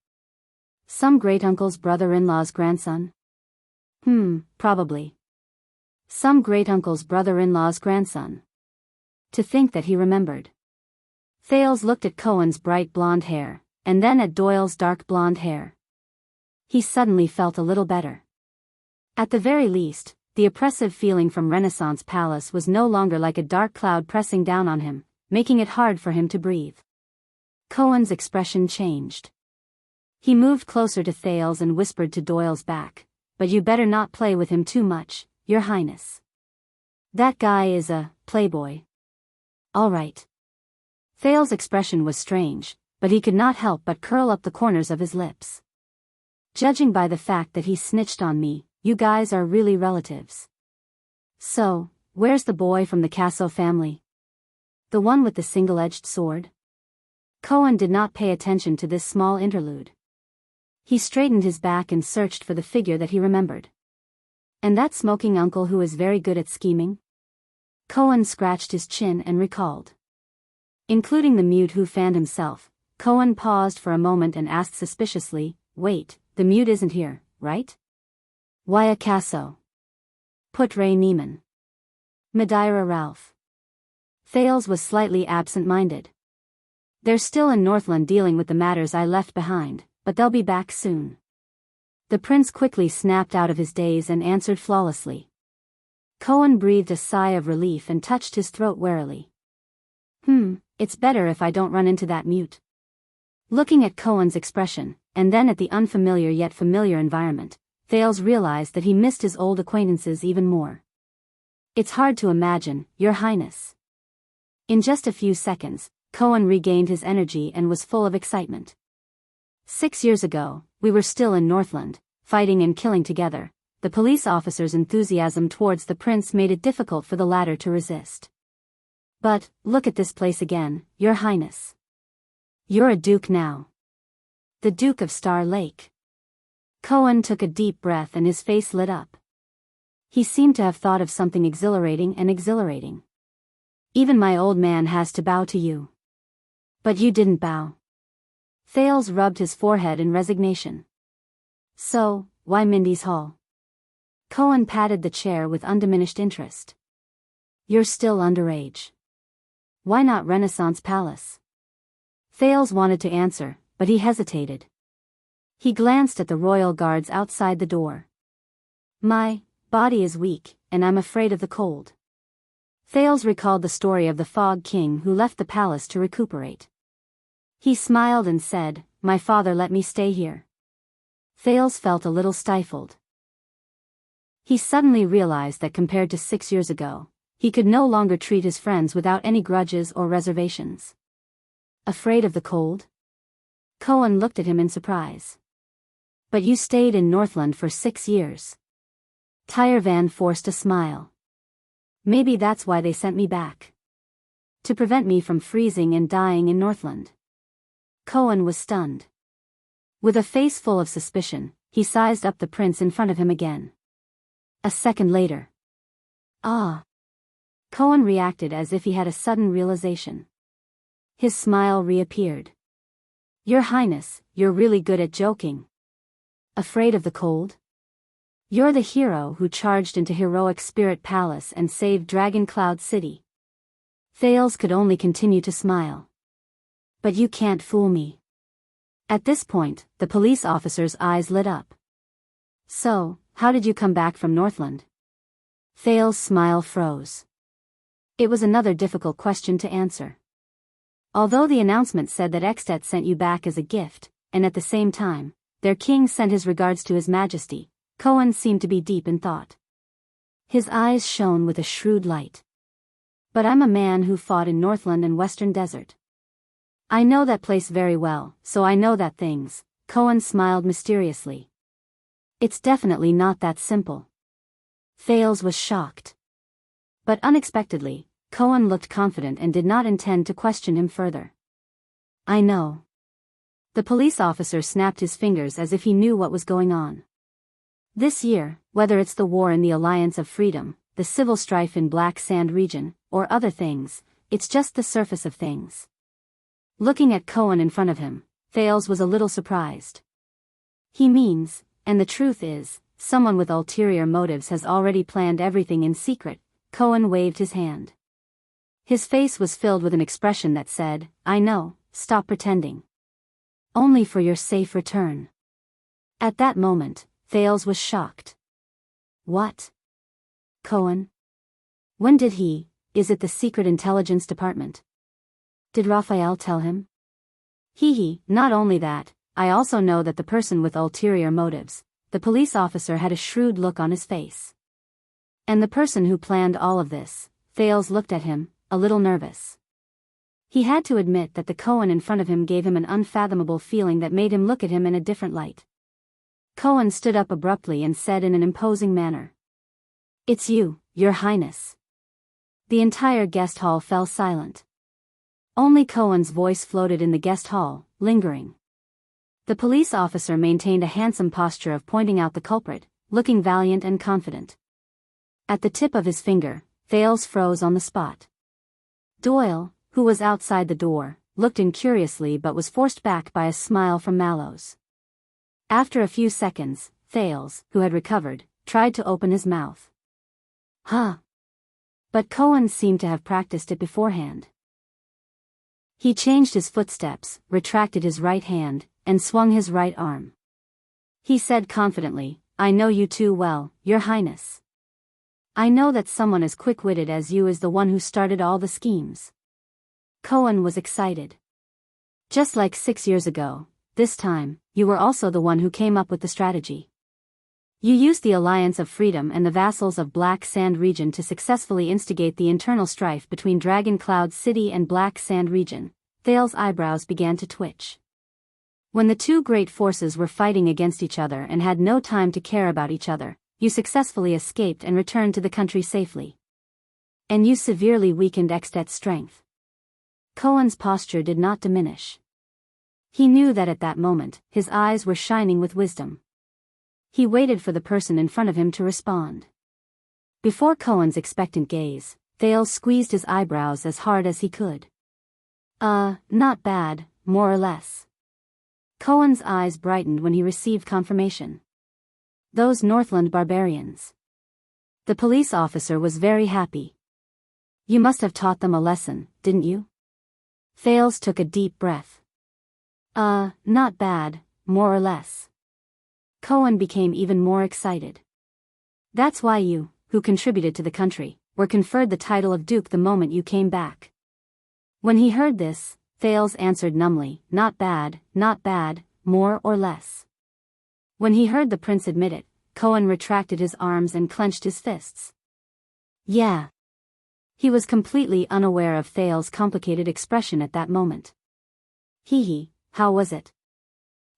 Some great-uncle's brother-in-law's grandson? Probably. Some great-uncle's brother-in-law's grandson. To think that he remembered. Thales looked at Cohen's bright blonde hair, and then at Doyle's dark blonde hair. He suddenly felt a little better. At the very least, the oppressive feeling from Renaissance Palace was no longer like a dark cloud pressing down on him, making it hard for him to breathe. Cohen's expression changed. He moved closer to Thales and whispered to Doyle's back, "But you better not play with him too much, Your Highness. That guy is a playboy." All right. Thales' expression was strange, but he could not help but curl up the corners of his lips. Judging by the fact that he snitched on me, you guys are really relatives. So, where's the boy from the Casso family? The one with the single-edged sword? Cohen did not pay attention to this small interlude. He straightened his back and searched for the figure that he remembered. And that smoking uncle who is very good at scheming? Cohen scratched his chin and recalled. Including the mute who fanned himself, Cohen paused for a moment and asked suspiciously, "Wait, the mute isn't here, right? Why a Casso? Put Ray Neiman. Madeira Ralph." Thales was slightly absent-minded. "They're still in Northland dealing with the matters I left behind, but they'll be back soon." The prince quickly snapped out of his daze and answered flawlessly. Cohen breathed a sigh of relief and touched his throat warily. It's better if I don't run into that mute." Looking at Cohen's expression, and then at the unfamiliar yet familiar environment, Thales realized that he missed his old acquaintances even more. "It's hard to imagine, Your Highness." In just a few seconds, Cohen regained his energy and was full of excitement. 6 years ago, we were still in Northland, fighting and killing together. The police officer's enthusiasm towards the prince made it difficult for the latter to resist. "But, look at this place again, Your Highness. You're a duke now. The Duke of Star Lake." Cohen took a deep breath and his face lit up. He seemed to have thought of something exhilarating. "Even my old man has to bow to you. But you didn't bow." Thales rubbed his forehead in resignation. "So, why Mindy's Hall?" Cohen patted the chair with undiminished interest. "You're still underage. Why not Renaissance Palace?" Thales wanted to answer, but he hesitated. He glanced at the royal guards outside the door. "My body is weak, and I'm afraid of the cold." Thales recalled the story of the Fog King who left the palace to recuperate. He smiled and said, "My father let me stay here." Thales felt a little stifled. He suddenly realized that compared to 6 years ago, he could no longer treat his friends without any grudges or reservations. Afraid of the cold? Cohen looked at him in surprise. But you stayed in Northland for 6 years. Tyrevan forced a smile. Maybe that's why they sent me back. To prevent me from freezing and dying in Northland. Cohen was stunned. With a face full of suspicion, he sized up the prince in front of him again. A second later. Ah! Cohen reacted as if he had a sudden realization. His smile reappeared. Your Highness, you're really good at joking. Afraid of the cold? You're the hero who charged into heroic Spirit Palace and saved Dragon Cloud City. Thales could only continue to smile. But you can't fool me. At this point, the police officer's eyes lit up. So, how did you come back from Northland? Thales' smile froze. It was another difficult question to answer. Although the announcement said that Extet sent you back as a gift, and at the same time, their king sent his regards to His Majesty, Cohen seemed to be deep in thought. His eyes shone with a shrewd light. But I'm a man who fought in Northland and Western Desert. I know that place very well, so I know that things, Cohen smiled mysteriously. It's definitely not that simple. Thales was shocked. But unexpectedly, Cohen looked confident and did not intend to question him further. I know. The police officer snapped his fingers as if he knew what was going on. This year, whether it's the war in the Alliance of Freedom, the civil strife in Black Sand region, or other things, it's just the surface of things. Looking at Cohen in front of him, Thales was a little surprised. He means, and the truth is, someone with ulterior motives has already planned everything in secret. Cohen waved his hand. His face was filled with an expression that said, I know, stop pretending. Only for your safe return. At that moment, Thales was shocked. What? Cohen? When did he? Is it the Secret Intelligence Department? Did Raphael tell him? Not only that, I also know that the person with ulterior motives, the police officer had a shrewd look on his face. And the person who planned all of this, Thales looked at him, a little nervous. He had to admit that the Cohen in front of him gave him an unfathomable feeling that made him look at him in a different light. Cohen stood up abruptly and said in an imposing manner. It's you, Your Highness. The entire guest hall fell silent. Only Cohen's voice floated in the guest hall, lingering. The police officer maintained a handsome posture of pointing out the culprit, looking valiant and confident. At the tip of his finger, Thales froze on the spot. Doyle, who was outside the door, looked in curiously but was forced back by a smile from Mallows. After a few seconds, Thales, who had recovered, tried to open his mouth. Huh. But Cohen seemed to have practiced it beforehand. He changed his footsteps, retracted his right hand, and swung his right arm. He said confidently, I know you too well, Your Highness. I know that someone as quick-witted as you is the one who started all the schemes. Cohen was excited. Just like 6 years ago, this time, you were also the one who came up with the strategy. You used the Alliance of Freedom and the vassals of Black Sand region to successfully instigate the internal strife between Dragon Cloud City and Black Sand region. Thales' eyebrows began to twitch. When the two great forces were fighting against each other and had no time to care about each other, you successfully escaped and returned to the country safely. And you severely weakened Extet's strength. Cohen's posture did not diminish. He knew that at that moment, his eyes were shining with wisdom. He waited for the person in front of him to respond. Before Cohen's expectant gaze, Thales squeezed his eyebrows as hard as he could. Not bad, more or less. Cohen's eyes brightened when he received confirmation. Those Northland barbarians. The police officer was very happy. You must have taught them a lesson, didn't you? Thales took a deep breath. Not bad, more or less. Cohen became even more excited. That's why you, who contributed to the country, were conferred the title of Duke the moment you came back. When he heard this, Thales answered numbly, not bad, more or less. When he heard the prince admit it, Cohen retracted his arms and clenched his fists. Yeah. He was completely unaware of Thales' complicated expression at that moment. Hee, how was it?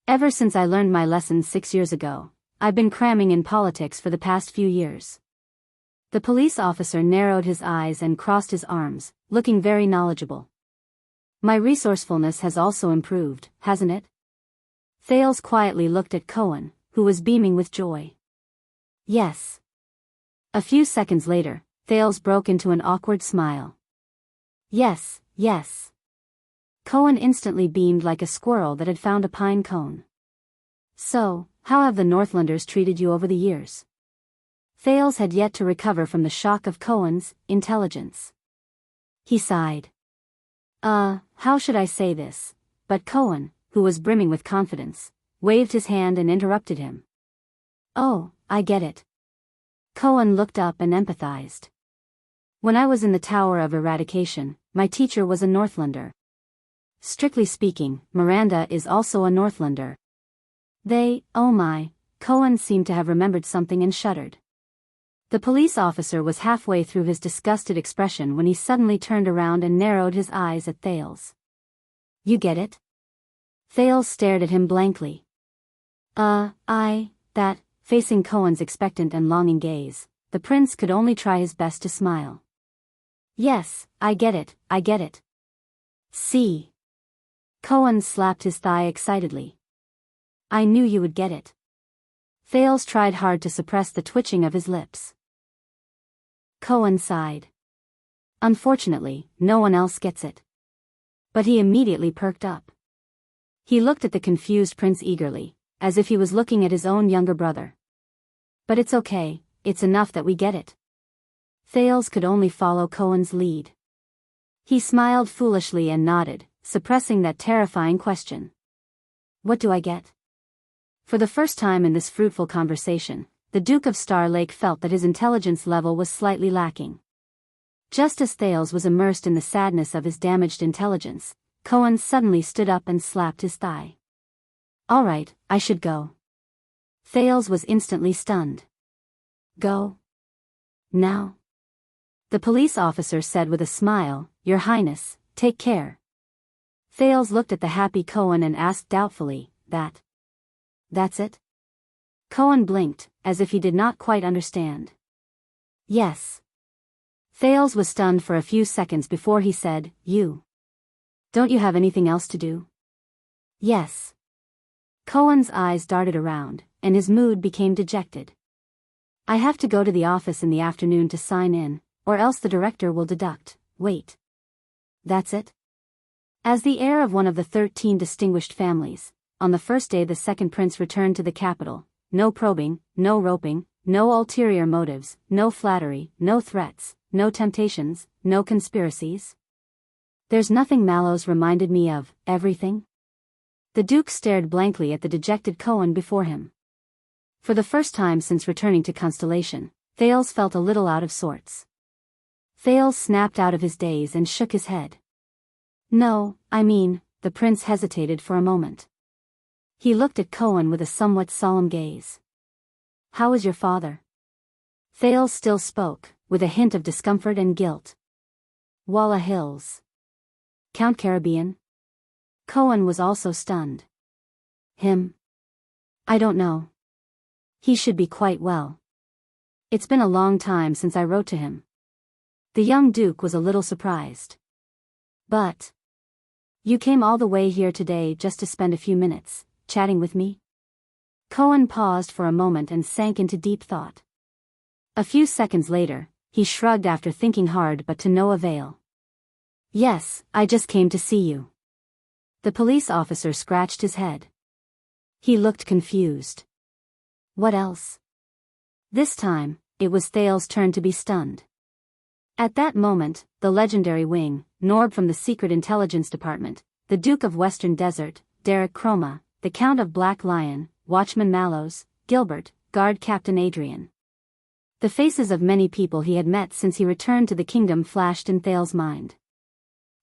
Ever since I learned my lessons 6 years ago, I've been cramming in politics for the past few years. The police officer narrowed his eyes and crossed his arms, looking very knowledgeable. My resourcefulness has also improved, hasn't it? Thales quietly looked at Cohen, who was beaming with joy. Yes. A few seconds later, Thales broke into an awkward smile. Yes. Cohen instantly beamed like a squirrel that had found a pine cone. So, how have the Northlanders treated you over the years? Thales had yet to recover from the shock of Cohen's intelligence. He sighed. How should I say this? But Cohen, who was brimming with confidence, waved his hand and interrupted him. Oh, I get it. Cohen looked up and empathized. When I was in the Tower of Eradication, my teacher was a Northlander. Strictly speaking, Miranda is also a Northlander. Oh my, Cohen seemed to have remembered something and shuddered. The police officer was halfway through his disgusted expression when he suddenly turned around and narrowed his eyes at Thales. You get it? Thales stared at him blankly. Facing Cohen's expectant and longing gaze, the prince could only try his best to smile. Yes, I get it. See. Cohen slapped his thigh excitedly. I knew you would get it. Thales tried hard to suppress the twitching of his lips. Cohen sighed. Unfortunately, no one else gets it. But he immediately perked up. He looked at the confused prince eagerly, as if he was looking at his own younger brother. But it's okay, it's enough that we get it. Thales could only follow Cohen's lead. He smiled foolishly and nodded, suppressing that terrifying question. What do I get? For the first time in this fruitful conversation, the Duke of Star Lake felt that his intelligence level was slightly lacking. Just as Thales was immersed in the sadness of his damaged intelligence, Cohen suddenly stood up and slapped his thigh. All right, I should go. Thales was instantly stunned. Go? Now? The police officer said with a smile, Your Highness, take care. Thales looked at the happy Cohen and asked doubtfully, That's it? Cohen blinked, as if he did not quite understand. Yes. Thales was stunned for a few seconds before he said, Don't you have anything else to do? Yes. Cohen's eyes darted around, and his mood became dejected. I have to go to the office in the afternoon to sign in, or else the director will deduct. Wait. That's it? As the heir of one of the 13 distinguished families, on the first day the second prince returned to the capital, no probing, no roping, no ulterior motives, no flattery, no threats, no temptations, no conspiracies. There's nothing Mallows reminded me of, everything? The Duke stared blankly at the dejected Cohen before him. For the first time since returning to Constellation, Thales felt a little out of sorts. Thales snapped out of his daze and shook his head. No, the prince hesitated for a moment. He looked at Cohen with a somewhat solemn gaze. How is your father? Thales still spoke, with a hint of discomfort and guilt. Walla Hills. Count Caribbean? Cohen was also stunned. Him? I don't know. He should be quite well. It's been a long time since I wrote to him. The young Duke was a little surprised. But you came all the way here today just to spend a few minutes, chatting with me? Cohen paused for a moment and sank into deep thought. A few seconds later, he shrugged after thinking hard but to no avail. Yes, I just came to see you. The police officer scratched his head. He looked confused. What else? This time, it was Thales' turn to be stunned. At that moment, the legendary wing, Norb from the Secret Intelligence Department, the Duke of Western Desert, Derek Chroma, the Count of Black Lion, Watchman Mallows, Gilbert, Guard Captain Adrian. The faces of many people he had met since he returned to the kingdom flashed in Thales' mind.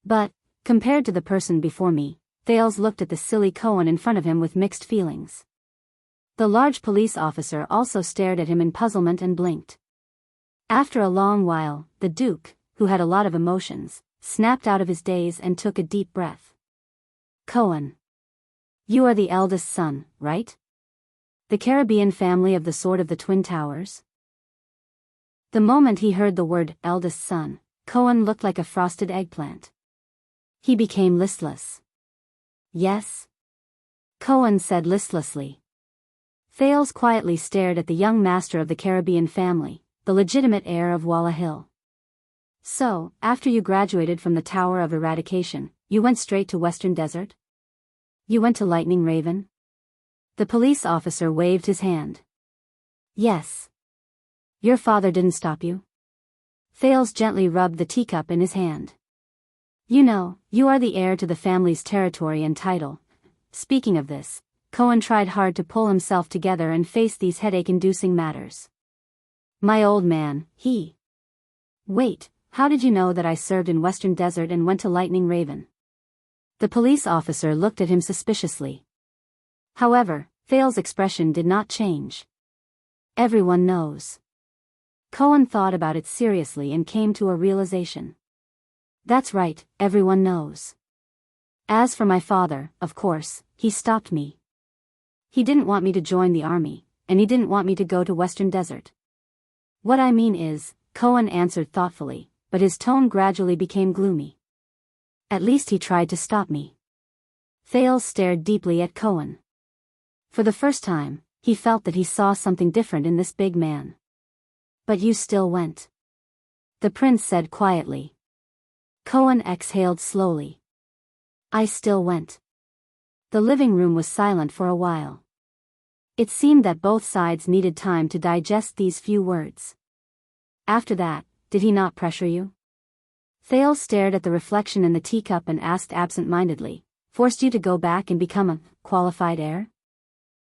But Compared to the person before me, Thales looked at the silly Cohen in front of him with mixed feelings. The large police officer also stared at him in puzzlement and blinked. After a long while, the Duke, who had a lot of emotions, snapped out of his daze and took a deep breath. Cohen. You are the eldest son, right? The Caribbean family of the Sword of the Twin Towers? The moment he heard the word eldest son, Cohen looked like a frosted eggplant. He became listless. Yes? Cohen said listlessly. Thales quietly stared at the young master of the Caribbean family, the legitimate heir of Walla Hill. So, after you graduated from the Tower of Eradication, you went straight to Western Desert? You went to Lightning Raven? The police officer waved his hand. Yes. Your father didn't stop you? Thales gently rubbed the teacup in his hand. You know, you are the heir to the family's territory and title. Speaking of this, Cohen tried hard to pull himself together and face these headache-inducing matters. My old man, he. Wait, how did you know that I served in Western Desert and went to Lightning Raven? The police officer looked at him suspiciously. However, Thales' expression did not change. Everyone knows. Cohen thought about it seriously and came to a realization. That's right, everyone knows. As for my father, of course, he stopped me. He didn't want me to join the army, and he didn't want me to go to Western Desert. What I mean is, Cohen answered thoughtfully, but his tone gradually became gloomy. At least he tried to stop me. Thales stared deeply at Cohen. For the first time, he felt that he saw something different in this big man. But you still went. The prince said quietly. Cohen exhaled slowly. I still went. The living room was silent for a while. It seemed that both sides needed time to digest these few words. After that, did he not pressure you? Thales stared at the reflection in the teacup and asked absent-mindedly, forced you to go back and become a qualified heir?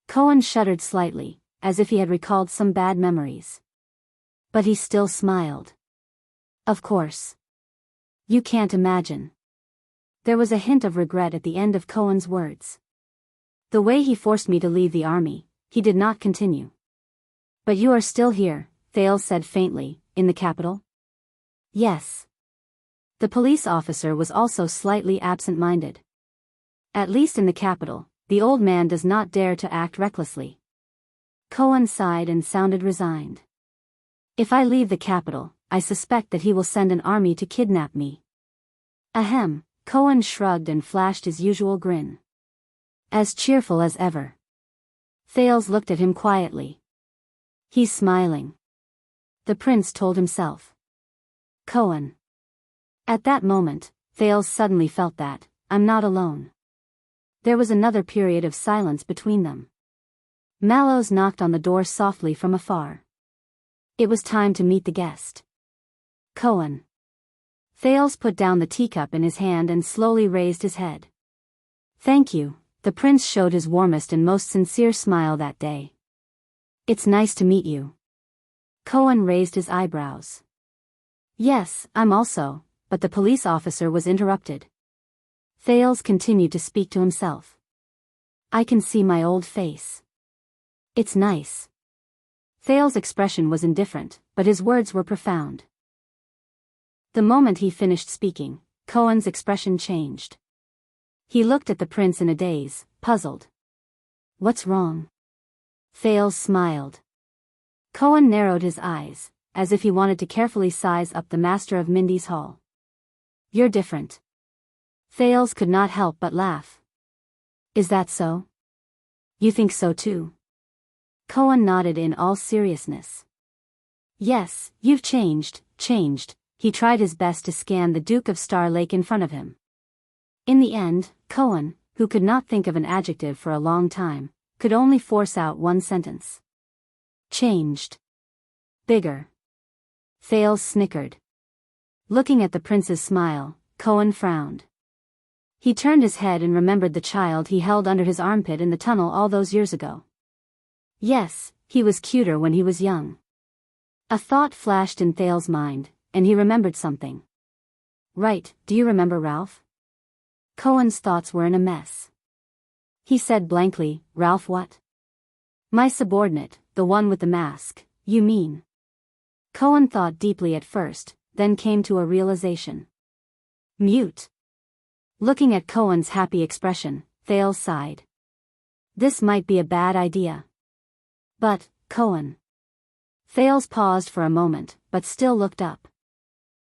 Cohen shuddered slightly, as if he had recalled some bad memories. But he still smiled. Of course. You can't imagine. There was a hint of regret at the end of Cohen's words. The way he forced me to leave the army, he did not continue. But you are still here, Thales said faintly, in the capital? Yes. The police officer was also slightly absent-minded. At least in the capital, the old man does not dare to act recklessly. Cohen sighed and sounded resigned. If I leave the capital, I suspect that he will send an army to kidnap me. Ahem, Cohen shrugged and flashed his usual grin. As cheerful as ever. Thales looked at him quietly. He's smiling. The prince told himself. Cohen. At that moment, Thales suddenly felt that, I'm not alone. There was another period of silence between them. Mallows knocked on the door softly from afar. It was time to meet the guest. Cohen. Thales put down the teacup in his hand and slowly raised his head. Thank you, the prince showed his warmest and most sincere smile that day. It's nice to meet you. Cohen raised his eyebrows. Yes, I'm also, but the police officer was interrupted. Thales continued to speak to himself. I can see my old face. It's nice. Thales' expression was indifferent, but his words were profound. The moment he finished speaking, Cohen's expression changed. He looked at the prince in a daze, puzzled. What's wrong? Thales smiled. Cohen narrowed his eyes, as if he wanted to carefully size up the master of Mindy's Hall. You're different. Thales could not help but laugh. Is that so? You think so too? Cohen nodded in all seriousness. Yes, you've changed. He tried his best to scan the Duke of Star Lake in front of him. In the end, Cohen, who could not think of an adjective for a long time, could only force out one sentence. Changed. Bigger. Thales snickered. Looking at the prince's smile, Cohen frowned. He turned his head and remembered the child he held under his armpit in the tunnel all those years ago. Yes, he was cuter when he was young. A thought flashed in Thales' mind, and he remembered something. Right, do you remember Ralph? Cohen's thoughts were in a mess. He said blankly, "Ralph what?" "My subordinate, the one with the mask, you mean?" Cohen thought deeply at first, then came to a realization. Mute. Looking at Cohen's happy expression, Thales sighed. This might be a bad idea. But, Cohen. Thales paused for a moment, but still looked up.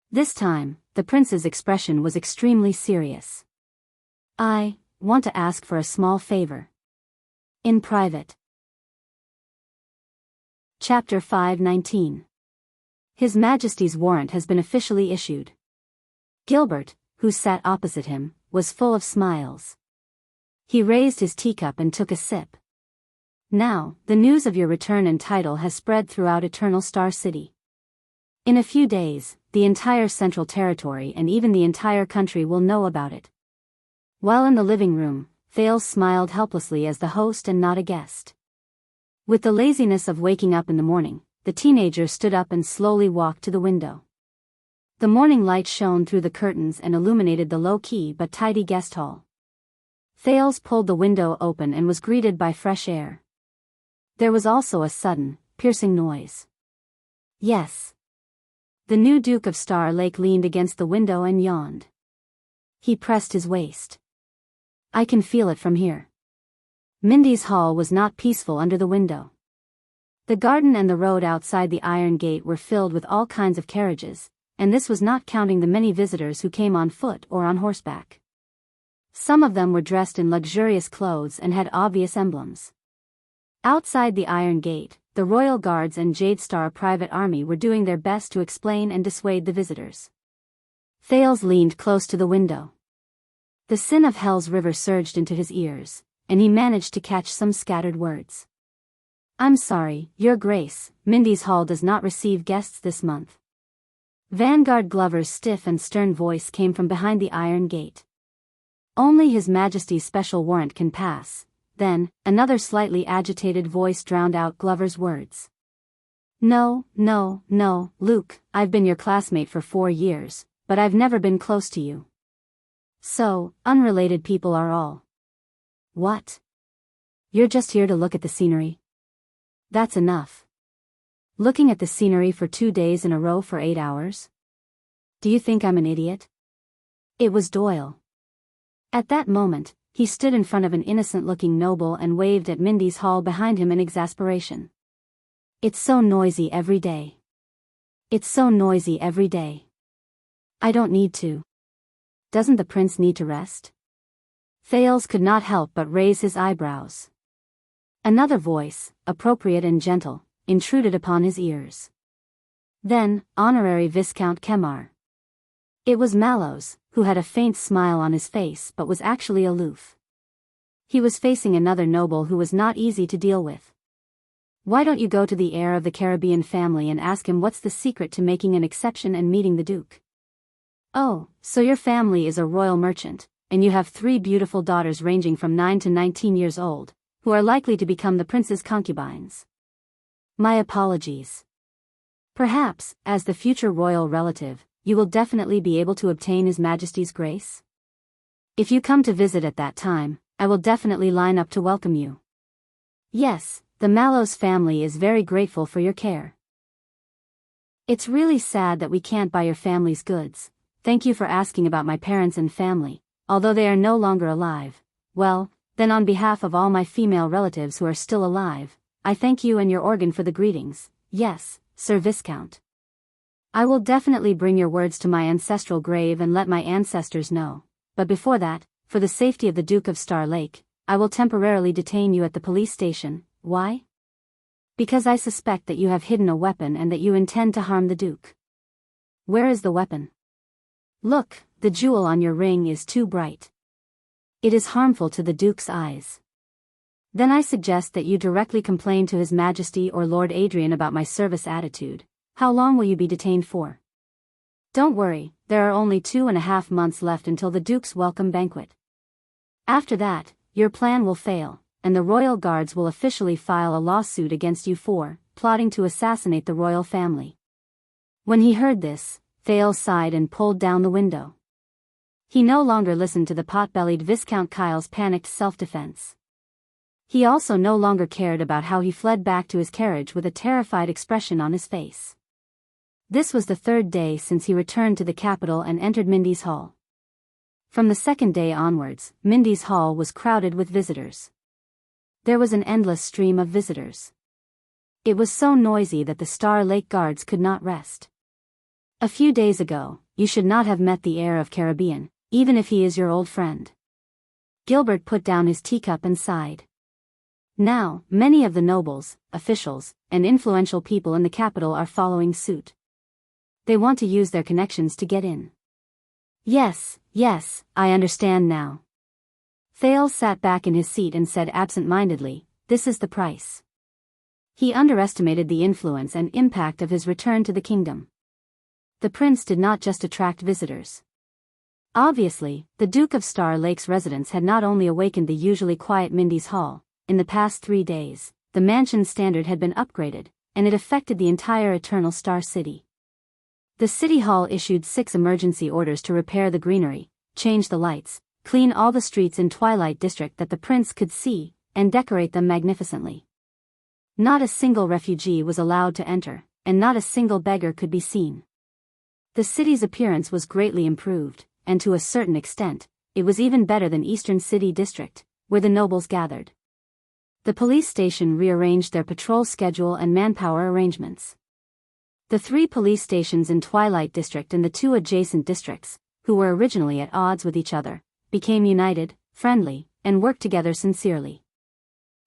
This time, the prince's expression was extremely serious. "I want to ask for a small favor. In private." Chapter 519. His Majesty's warrant has been officially issued. Gilbert, who sat opposite him, was full of smiles. He raised his teacup and took a sip. "Now, the news of your return and title has spread throughout Eternal Star City. In a few days, the entire Central Territory and even the entire country will know about it." While in the living room, Thales smiled helplessly as the host and not a guest. With the laziness of waking up in the morning, the teenager stood up and slowly walked to the window. The morning light shone through the curtains and illuminated the low-key but tidy guest hall. Thales pulled the window open and was greeted by fresh air. There was also a sudden, piercing noise. Yes. The new Duke of Star Lake leaned against the window and yawned. He pressed his waist. "I can feel it from here." Mindy's hall was not peaceful under the window. The garden and the road outside the iron gate were filled with all kinds of carriages, and this was not counting the many visitors who came on foot or on horseback. Some of them were dressed in luxurious clothes and had obvious emblems. Outside the iron gate, the Royal Guards and Jade Star Private Army were doing their best to explain and dissuade the visitors. Thales leaned close to the window. The sin of Hell's River surged into his ears, and he managed to catch some scattered words. "I'm sorry, Your Grace, Mindy's Hall does not receive guests this month." Vanguard Glover's stiff and stern voice came from behind the iron gate. "Only His Majesty's special warrant can pass." Then, another slightly agitated voice drowned out Glover's words. "No, no, no, Luke, I've been your classmate for 4 years, but I've never been close to you. So, unrelated people are all." "What? You're just here to look at the scenery? That's enough. Looking at the scenery for 2 days in a row for 8 hours? Do you think I'm an idiot?" It was Doyle. At that moment, he stood in front of an innocent-looking noble and waved at Mindy's hall behind him in exasperation. "It's so noisy every day. It's so noisy every day. I don't need to. Doesn't the prince need to rest?" Thales could not help but raise his eyebrows. Another voice, appropriate and gentle, intruded upon his ears. Then, Honorary Viscount Kemar. It was Mallows, who had a faint smile on his face but was actually aloof. He was facing another noble who was not easy to deal with. "Why don't you go to the heir of the Caribbean family and ask him what's the secret to making an exception and meeting the Duke? Oh, so your family is a royal merchant, and you have 3 beautiful daughters ranging from 9 to 19 years old, who are likely to become the prince's concubines. My apologies. Perhaps, as the future royal relative, you will definitely be able to obtain His Majesty's grace? If you come to visit at that time, I will definitely line up to welcome you. Yes, the Mallows family is very grateful for your care. It's really sad that we can't buy your family's goods. Thank you for asking about my parents and family, although they are no longer alive. Well, then on behalf of all my female relatives who are still alive, I thank you and your organ for the greetings. Yes, Sir Viscount. I will definitely bring your words to my ancestral grave and let my ancestors know, but before that, for the safety of the Duke of Star Lake, I will temporarily detain you at the police station. Why? Because I suspect that you have hidden a weapon and that you intend to harm the Duke. Where is the weapon? Look, the jewel on your ring is too bright. It is harmful to the Duke's eyes. Then I suggest that you directly complain to His Majesty or Lord Adrian about my service attitude. How long will you be detained for? Don't worry, there are only 2.5 months left until the Duke's welcome banquet. After that, your plan will fail, and the royal guards will officially file a lawsuit against you for plotting to assassinate the royal family." When he heard this, Thales sighed and pulled down the window. He no longer listened to the pot-bellied Viscount Kyle's panicked self-defense. He also no longer cared about how he fled back to his carriage with a terrified expression on his face. This was the third day since he returned to the capital and entered Mindy's Hall. From the second day onwards, Mindy's Hall was crowded with visitors. There was an endless stream of visitors. It was so noisy that the Star Lake guards could not rest. A few days ago, you should not have met the heir of Caribbean, even if he is your old friend. Gilbert put down his teacup and sighed. Now, many of the nobles, officials, and influential people in the capital are following suit. They want to use their connections to get in. Yes, I understand now. Thales sat back in his seat and said absent-mindedly, "This is the price." He underestimated the influence and impact of his return to the kingdom. The prince did not just attract visitors. Obviously, the Duke of Star Lake's residence had not only awakened the usually quiet Mindy's Hall. In the past 3 days, the mansion's standard had been upgraded, and it affected the entire Eternal Star City. The City Hall issued 6 emergency orders to repair the greenery, change the lights, clean all the streets in Twilight District that the prince could see, and decorate them magnificently. Not a single refugee was allowed to enter, and not a single beggar could be seen. The city's appearance was greatly improved, and to a certain extent, it was even better than Eastern City District, where the nobles gathered. The police station rearranged their patrol schedule and manpower arrangements. The 3 police stations in Twilight District and the 2 adjacent districts, who were originally at odds with each other, became united, friendly, and worked together sincerely.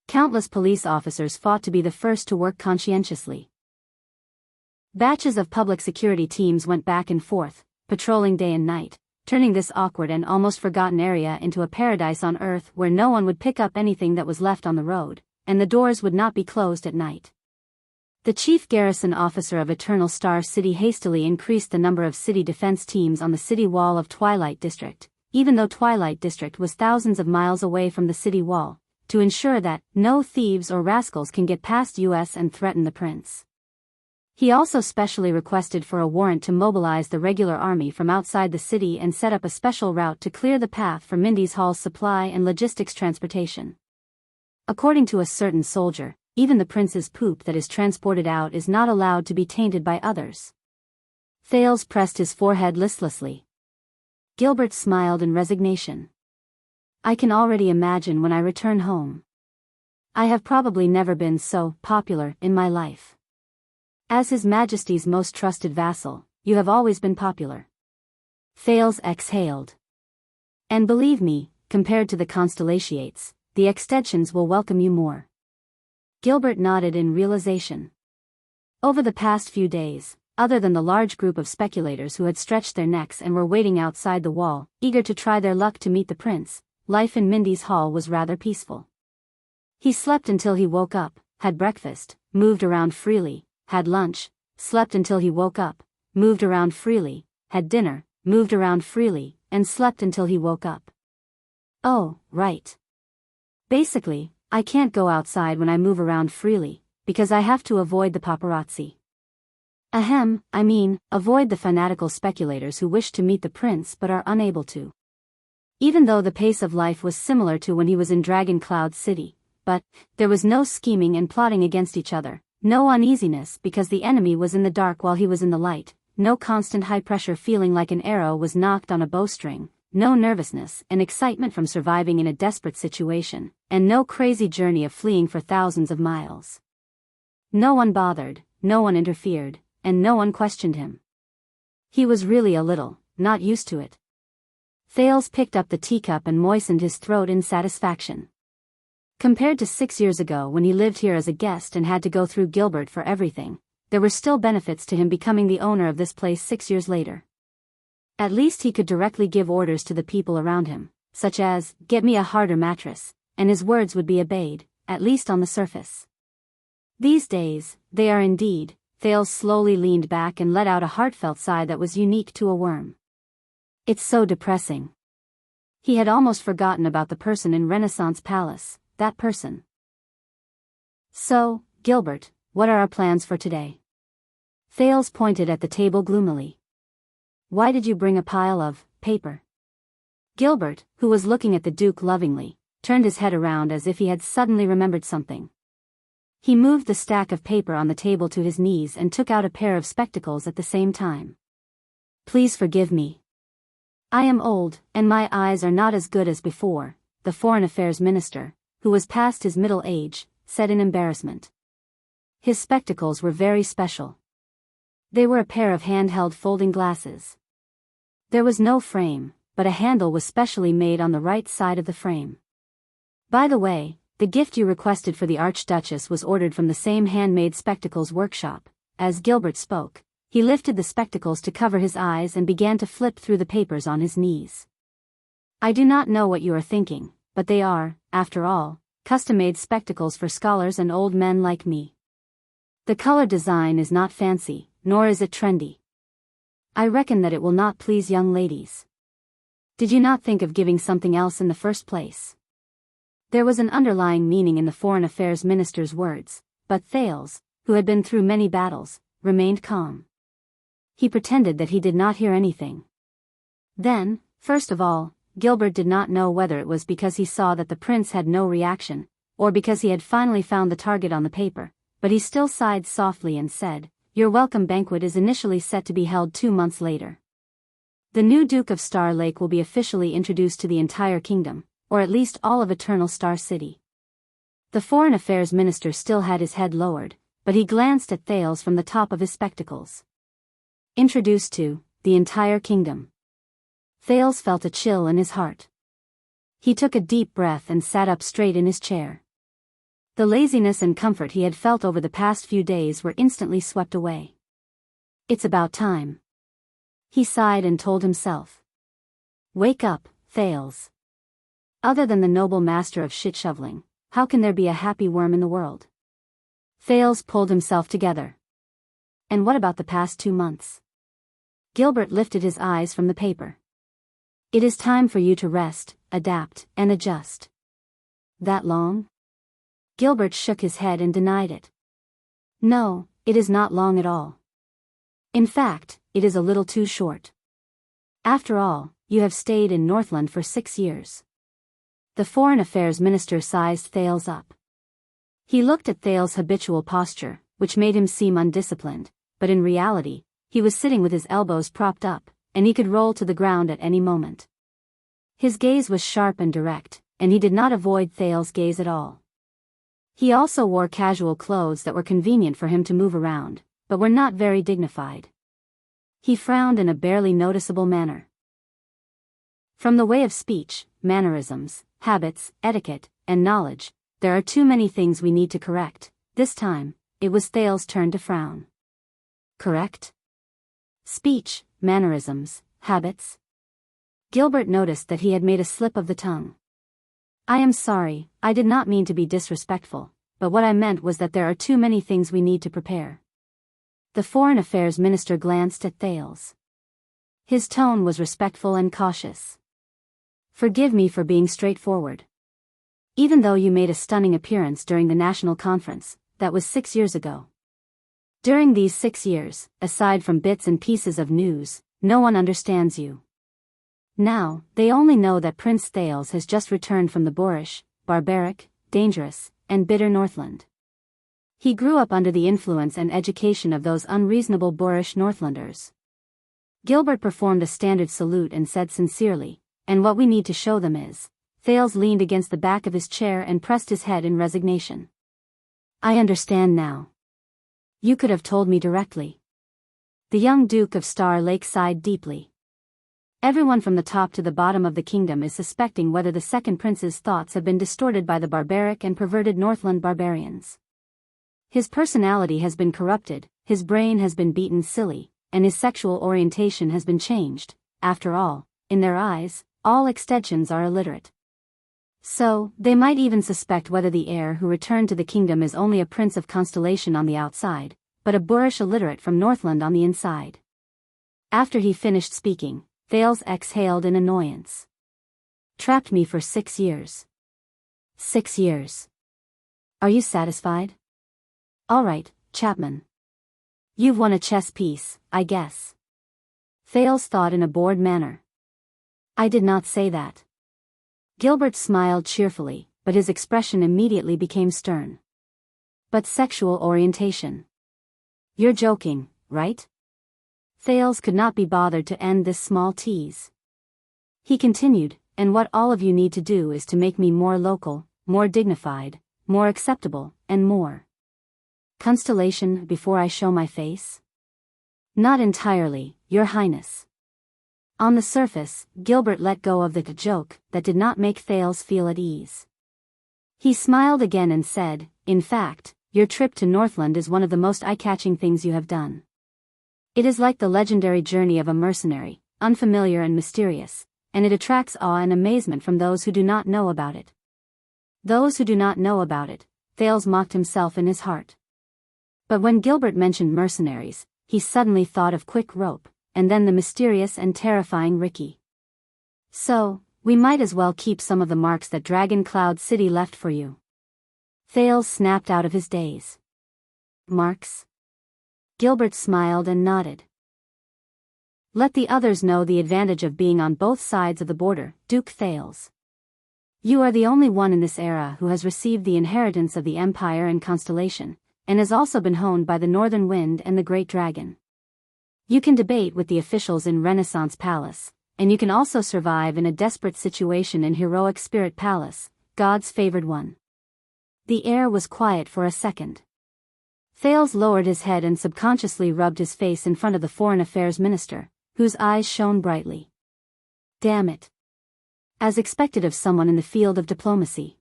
Countless police officers fought to be the first to work conscientiously. Batches of public security teams went back and forth, patrolling day and night, turning this awkward and almost forgotten area into a paradise on Earth where no one would pick up anything that was left on the road, and the doors would not be closed at night. The chief garrison officer of Eternal Star City hastily increased the number of city defense teams on the city wall of Twilight District, even though Twilight District was thousands of miles away from the city wall, to ensure that no thieves or rascals can get past US and threaten the prince. He also specially requested for a warrant to mobilize the regular army from outside the city and set up a special route to clear the path for Mindy's Hall's supply and logistics transportation. According to a certain soldier, even the prince's poop that is transported out is not allowed to be tainted by others. Thales pressed his forehead listlessly. Gilbert smiled in resignation. I can already imagine when I return home. I have probably never been so popular in my life. As His Majesty's most trusted vassal, you have always been popular. Thales exhaled. And believe me, compared to the Constellations, the extensions will welcome you more. Gilbert nodded in realization. Over the past few days, other than the large group of speculators who had stretched their necks and were waiting outside the wall, eager to try their luck to meet the prince, life in Mindy's Hall was rather peaceful. He slept until he woke up, had breakfast, moved around freely, had lunch, slept until he woke up, moved around freely, had dinner, moved around freely, and slept until he woke up. Oh, right. Basically, I can't go outside when I move around freely, because I have to avoid the paparazzi. Avoid the fanatical speculators who wish to meet the prince but are unable to. Even though the pace of life was similar to when he was in Dragon Cloud City, but there was no scheming and plotting against each other, no uneasiness because the enemy was in the dark while he was in the light, no constant high-pressure feeling like an arrow was knocked on a bowstring, no nervousness and excitement from surviving in a desperate situation, and no crazy journey of fleeing for thousands of miles. No one bothered, no one interfered, and no one questioned him. He was really a little, not used to it. Thales picked up the teacup and moistened his throat in satisfaction. Compared to 6 years ago when he lived here as a guest and had to go through Gilbert for everything, there were still benefits to him becoming the owner of this place 6 years later. At least he could directly give orders to the people around him, such as, "Get me a harder mattress," and his words would be obeyed, at least on the surface. These days, they are indeed. Thales slowly leaned back and let out a heartfelt sigh that was unique to a worm. It's so depressing. He had almost forgotten about the person in Renaissance Palace, that person. So, Gilbert, what are our plans for today? Thales pointed at the table gloomily. Why did you bring a pile of paper? Gilbert, who was looking at the Duke lovingly, turned his head around as if he had suddenly remembered something. He moved the stack of paper on the table to his knees and took out a pair of spectacles at the same time. Please forgive me. I am old, and my eyes are not as good as before, the Foreign Affairs Minister, who was past his middle age, said in embarrassment. His spectacles were very special. They were a pair of handheld folding glasses. There was no frame, but a handle was specially made on the right side of the frame. By the way, the gift you requested for the Archduchess was ordered from the same handmade spectacles workshop. As Gilbert spoke, he lifted the spectacles to cover his eyes and began to flip through the papers on his knees. I do not know what you are thinking, but they are, after all, custom-made spectacles for scholars and old men like me. The color design is not fancy, nor is it trendy. I reckon that it will not please young ladies. Did you not think of giving something else in the first place? There was an underlying meaning in the Foreign Affairs Minister's words, but Thales, who had been through many battles, remained calm. He pretended that he did not hear anything. Then, first of all, Gilbert did not know whether it was because he saw that the prince had no reaction, or because he had finally found the target on the paper, but he still sighed softly and said, "Your welcome banquet is initially set to be held 2 months later. The new Duke of Star Lake will be officially introduced to the entire kingdom, or at least all of Eternal Star City." The Foreign Affairs Minister still had his head lowered, but he glanced at Thales from the top of his spectacles. Introduced to the entire kingdom. Thales felt a chill in his heart. He took a deep breath and sat up straight in his chair. The laziness and comfort he had felt over the past few days were instantly swept away. It's about time. He sighed and told himself. Wake up, Thales. Other than the noble master of shit shoveling, how can there be a happy worm in the world? Thales pulled himself together. And what about the past 2 months? Gilbert lifted his eyes from the paper. It is time for you to rest, adapt, and adjust. That long? Gilbert shook his head and denied it. No, it is not long at all. In fact, it is a little too short. After all, you have stayed in Northland for 6 years. The Foreign Affairs Minister sized Thales up. He looked at Thales' habitual posture, which made him seem undisciplined, but in reality, he was sitting with his elbows propped up, and he could roll to the ground at any moment. His gaze was sharp and direct, and he did not avoid Thales' gaze at all. He also wore casual clothes that were convenient for him to move around, but were not very dignified. He frowned in a barely noticeable manner. From the way of speech, mannerisms, habits, etiquette, and knowledge, there are too many things we need to correct. This time, it was Thales' turn to frown. Correct? Speech, mannerisms, habits? Gilbert noticed that he had made a slip of the tongue. I am sorry, I did not mean to be disrespectful, but what I meant was that there are too many things we need to prepare. The Foreign Affairs Minister glanced at Thales. His tone was respectful and cautious. Forgive me for being straightforward. Even though you made a stunning appearance during the national conference, that was 6 years ago. During these 6 years, aside from bits and pieces of news, no one understands you. Now, they only know that Prince Thales has just returned from the boorish, barbaric, dangerous, and bitter Northland. He grew up under the influence and education of those unreasonable boorish Northlanders. Gilbert performed a standard salute and said sincerely, and what we need to show them is. Thales leaned against the back of his chair and pressed his head in resignation. I understand now. You could have told me directly. The young Duke of Star Lake sighed deeply. Everyone from the top to the bottom of the kingdom is suspecting whether the second prince's thoughts have been distorted by the barbaric and perverted Northland barbarians. His personality has been corrupted, his brain has been beaten silly, and his sexual orientation has been changed. After all, in their eyes, all extensions are illiterate. So, they might even suspect whether the heir who returned to the kingdom is only a prince of constellation on the outside, but a boorish illiterate from Northland on the inside. After he finished speaking, Thales exhaled in annoyance. Trapped me for 6 years. 6 years. Are you satisfied? All right, Chapman. You've won a chess piece, I guess. Thales thought in a bored manner. I did not say that. Gilbert smiled cheerfully, but his expression immediately became stern. But sexual orientation. You're joking, right? Thales could not be bothered to end this small tease. He continued, and what all of you need to do is to make me more local, more dignified, more acceptable, and more constellation before I show my face? Not entirely, Your Highness. On the surface, Gilbert let go of the joke that did not make Thales feel at ease. He smiled again and said, in fact, your trip to Northland is one of the most eye-catching things you have done. It is like the legendary journey of a mercenary, unfamiliar and mysterious, and it attracts awe and amazement from those who do not know about it. Those who do not know about it, Thales mocked himself in his heart. But when Gilbert mentioned mercenaries, he suddenly thought of Quick Rope, and then the mysterious and terrifying Ricky. So, we might as well keep some of the marks that Dragon Cloud City left for you. Thales snapped out of his daze. Marks? Gilbert smiled and nodded. Let the others know the advantage of being on both sides of the border, Duke Thales. You are the only one in this era who has received the inheritance of the Empire and Constellation, and has also been honed by the Northern Wind and the Great Dragon. You can debate with the officials in Renaissance Palace, and you can also survive in a desperate situation in Heroic Spirit Palace, God's favored one. The air was quiet for a second. Thales lowered his head and subconsciously rubbed his face in front of the Foreign Affairs Minister, whose eyes shone brightly. Damn it. As expected of someone in the field of diplomacy.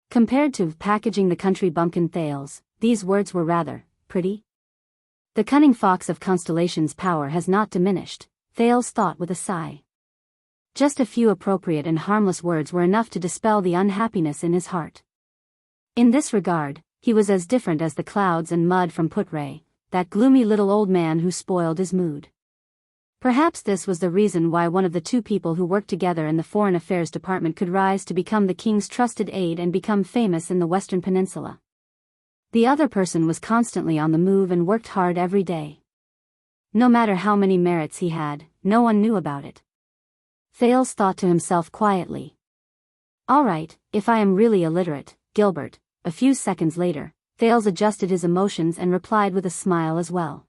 Compared to packaging the country bumpkin Thales, these words were rather pretty. The cunning fox of Constellation's power has not diminished, Thales thought with a sigh. Just a few appropriate and harmless words were enough to dispel the unhappiness in his heart. In this regard, he was as different as the clouds and mud from Putray, that gloomy little old man who spoiled his mood. Perhaps this was the reason why one of the two people who worked together in the Foreign Affairs Department could rise to become the king's trusted aide and become famous in the Western Peninsula. The other person was constantly on the move and worked hard every day. No matter how many merits he had, no one knew about it. Thales thought to himself quietly. All right, if I am really illiterate, Gilbert. A few seconds later, Thales adjusted his emotions and replied with a smile as well.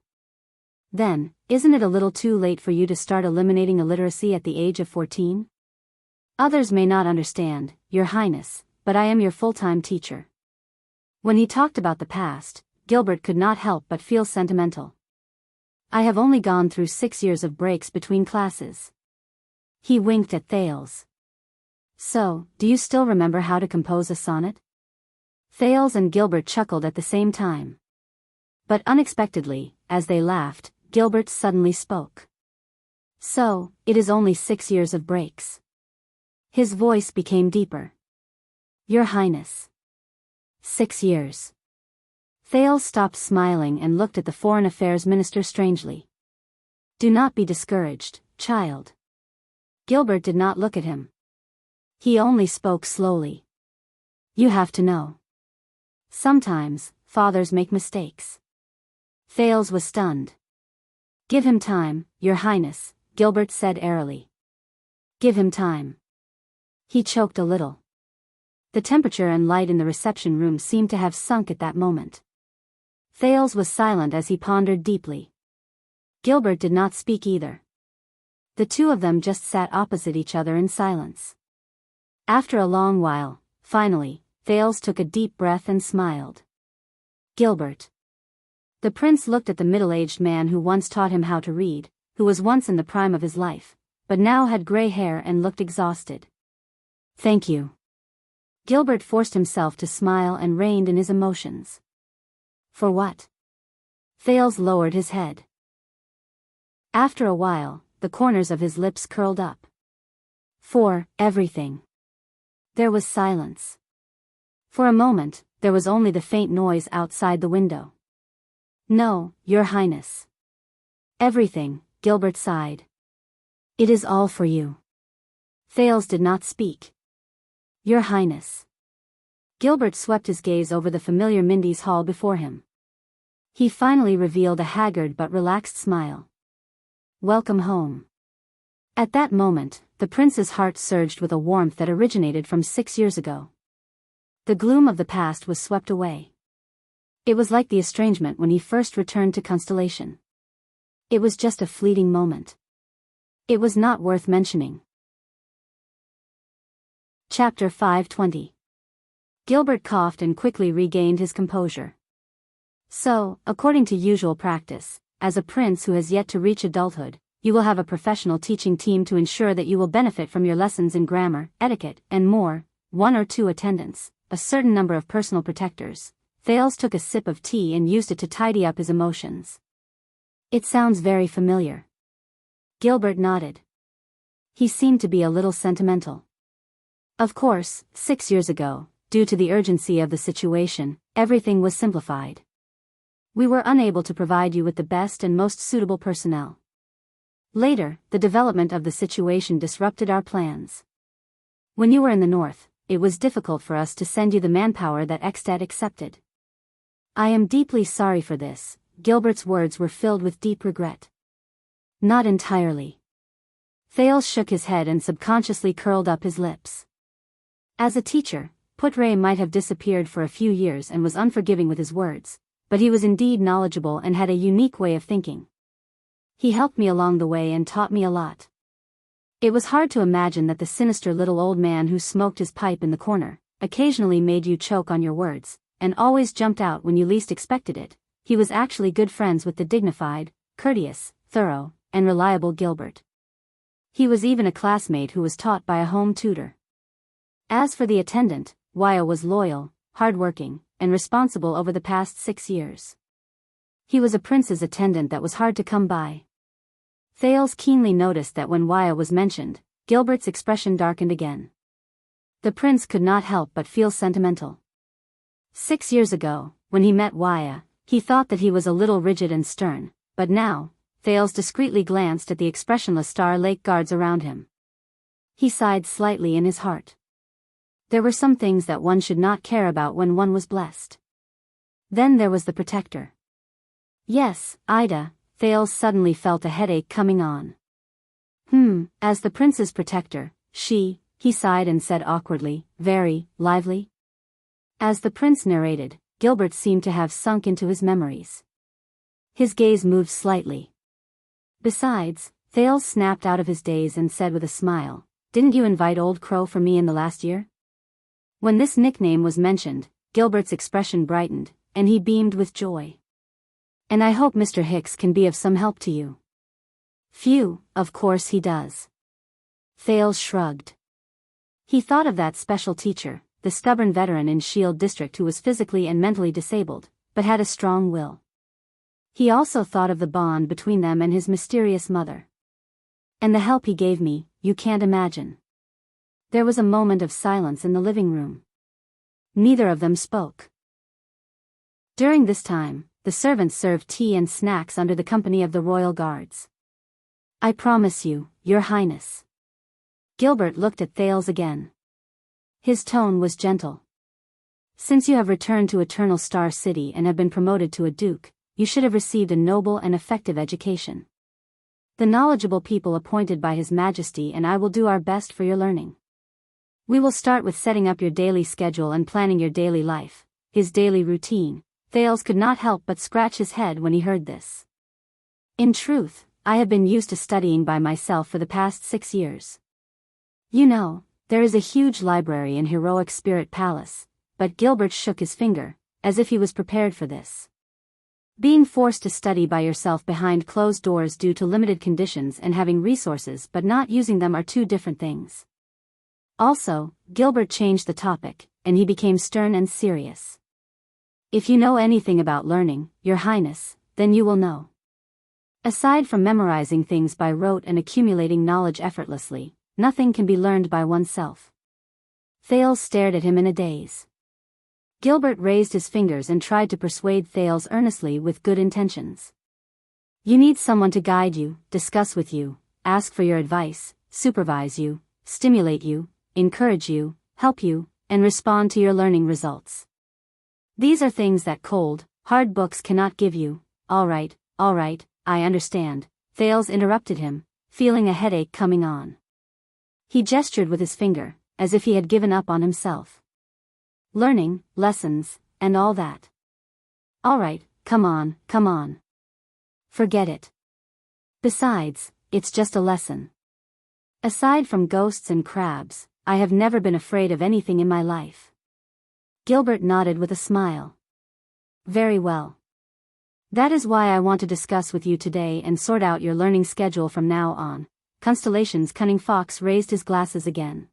Then, isn't it a little too late for you to start eliminating illiteracy at the age of 14? Others may not understand, Your Highness, but I am your full-time teacher. When he talked about the past, Gilbert could not help but feel sentimental. I have only gone through 6 years of breaks between classes. He winked at Thales. So, do you still remember how to compose a sonnet? Thales and Gilbert chuckled at the same time. But unexpectedly, as they laughed, Gilbert suddenly spoke. So, it is only 6 years of breaks. His voice became deeper. Your Highness. 6 years. Thales stopped smiling and looked at the Foreign Affairs Minister strangely. Do not be discouraged, child. Gilbert did not look at him. He only spoke slowly. You have to know. Sometimes, fathers make mistakes. Thales was stunned. Give him time, Your Highness, Gilbert said airily. Give him time. He choked a little. The temperature and light in the reception room seemed to have sunk at that moment. Thales was silent as he pondered deeply. Gilbert did not speak either. The two of them just sat opposite each other in silence. After a long while, finally, Thales took a deep breath and smiled. Gilbert. The prince looked at the middle-aged man who once taught him how to read, who was once in the prime of his life, but now had gray hair and looked exhausted. Thank you. Gilbert forced himself to smile and reined in his emotions. For what? Thales lowered his head. After a while, the corners of his lips curled up. For everything. There was silence. For a moment, there was only the faint noise outside the window. No, Your Highness. Everything, Gilbert sighed. It is all for you. Thales did not speak. Your Highness. Gilbert swept his gaze over the familiar Mindy's hall before him. He finally revealed a haggard but relaxed smile. Welcome home. At that moment, the prince's heart surged with a warmth that originated from 6 years ago. The gloom of the past was swept away. It was like the estrangement when he first returned to Constellation. It was just a fleeting moment. It was not worth mentioning. Chapter 520. Gilbert coughed and quickly regained his composure. So, according to usual practice, as a prince who has yet to reach adulthood, you will have a professional teaching team to ensure that you will benefit from your lessons in grammar, etiquette, and more, 1 or 2 attendants, a certain number of personal protectors. Thales took a sip of tea and used it to tidy up his emotions. It sounds very familiar. Gilbert nodded. He seemed to be a little sentimental. Of course, 6 years ago, due to the urgency of the situation, everything was simplified. We were unable to provide you with the best and most suitable personnel. Later, the development of the situation disrupted our plans. When you were in the north, it was difficult for us to send you the manpower that Extat accepted. I am deeply sorry for this. Gilbert's words were filled with deep regret. Not entirely. Thales shook his head and subconsciously curled up his lips. As a teacher, Putre might have disappeared for a few years and was unforgiving with his words, but he was indeed knowledgeable and had a unique way of thinking. He helped me along the way and taught me a lot. It was hard to imagine that the sinister little old man who smoked his pipe in the corner, occasionally made you choke on your words, and always jumped out when you least expected it, he was actually good friends with the dignified, courteous, thorough, and reliable Gilbert. He was even a classmate who was taught by a home tutor. As for the attendant, Wuxia was loyal, hardworking, and responsible over the past 6 years. He was a prince's attendant that was hard to come by. Thales keenly noticed that when Wuxia was mentioned, Gilbert's expression darkened again. The prince could not help but feel sentimental. 6 years ago, when he met Wuxia, he thought that he was a little rigid and stern, but now, Thales discreetly glanced at the expressionless Star Lake guards around him. He sighed slightly in his heart. There were some things that one should not care about when one was blessed. Then there was the protector. Yes, Ida, Thales suddenly felt a headache coming on. As the prince's protector, he sighed and said awkwardly, very lively. As the prince narrated, Gilbert seemed to have sunk into his memories. His gaze moved slightly. Besides, Thales snapped out of his daze and said with a smile, "Didn't you invite Old Crow for me in the last year?" When this nickname was mentioned, Gilbert's expression brightened, and he beamed with joy. "And I hope Mr. Hicks can be of some help to you." "Phew, of course he does." Thales shrugged. He thought of that special teacher, the stubborn veteran in Shield District who was physically and mentally disabled, but had a strong will. He also thought of the bond between them and his mysterious mother. "And the help he gave me, you can't imagine." There was a moment of silence in the living room. Neither of them spoke. During this time, the servants served tea and snacks under the company of the royal guards. "I promise you, Your Highness." Gilbert looked at Thales again. His tone was gentle. "Since you have returned to Eternal Star City and have been promoted to a duke, you should have received a noble and effective education. The knowledgeable people appointed by His Majesty and I will do our best for your learning. We will start with setting up your daily schedule and planning your daily life, his daily routine." Thales could not help but scratch his head when he heard this. "In truth, I have been used to studying by myself for the past 6 years. You know, there is a huge library in Heroic Spirit Palace," but Gilbert shook his finger, as if he was prepared for this. Being forced to study by yourself behind closed doors due to limited conditions and having resources but not using them are two different things. Also, Gilbert changed the topic, and he became stern and serious. "If you know anything about learning, Your Highness, then you will know. Aside from memorizing things by rote and accumulating knowledge effortlessly, nothing can be learned by oneself." Thales stared at him in a daze. Gilbert raised his fingers and tried to persuade Thales earnestly with good intentions. "You need someone to guide you, discuss with you, ask for your advice, supervise you, stimulate you, encourage you, help you, and respond to your learning results. These are things that cold, hard books cannot give you." All right, I understand," Thales interrupted him, feeling a headache coming on. He gestured with his finger, as if he had given up on himself. Learning, lessons, and all that. All right, come on, come on. Forget it. Besides, it's just a lesson. Aside from ghosts and crabs, I have never been afraid of anything in my life. Gilbert nodded with a smile. Very well. That is why I want to discuss with you today and sort out your learning schedule from now on. Constellation's cunning fox raised his glasses again.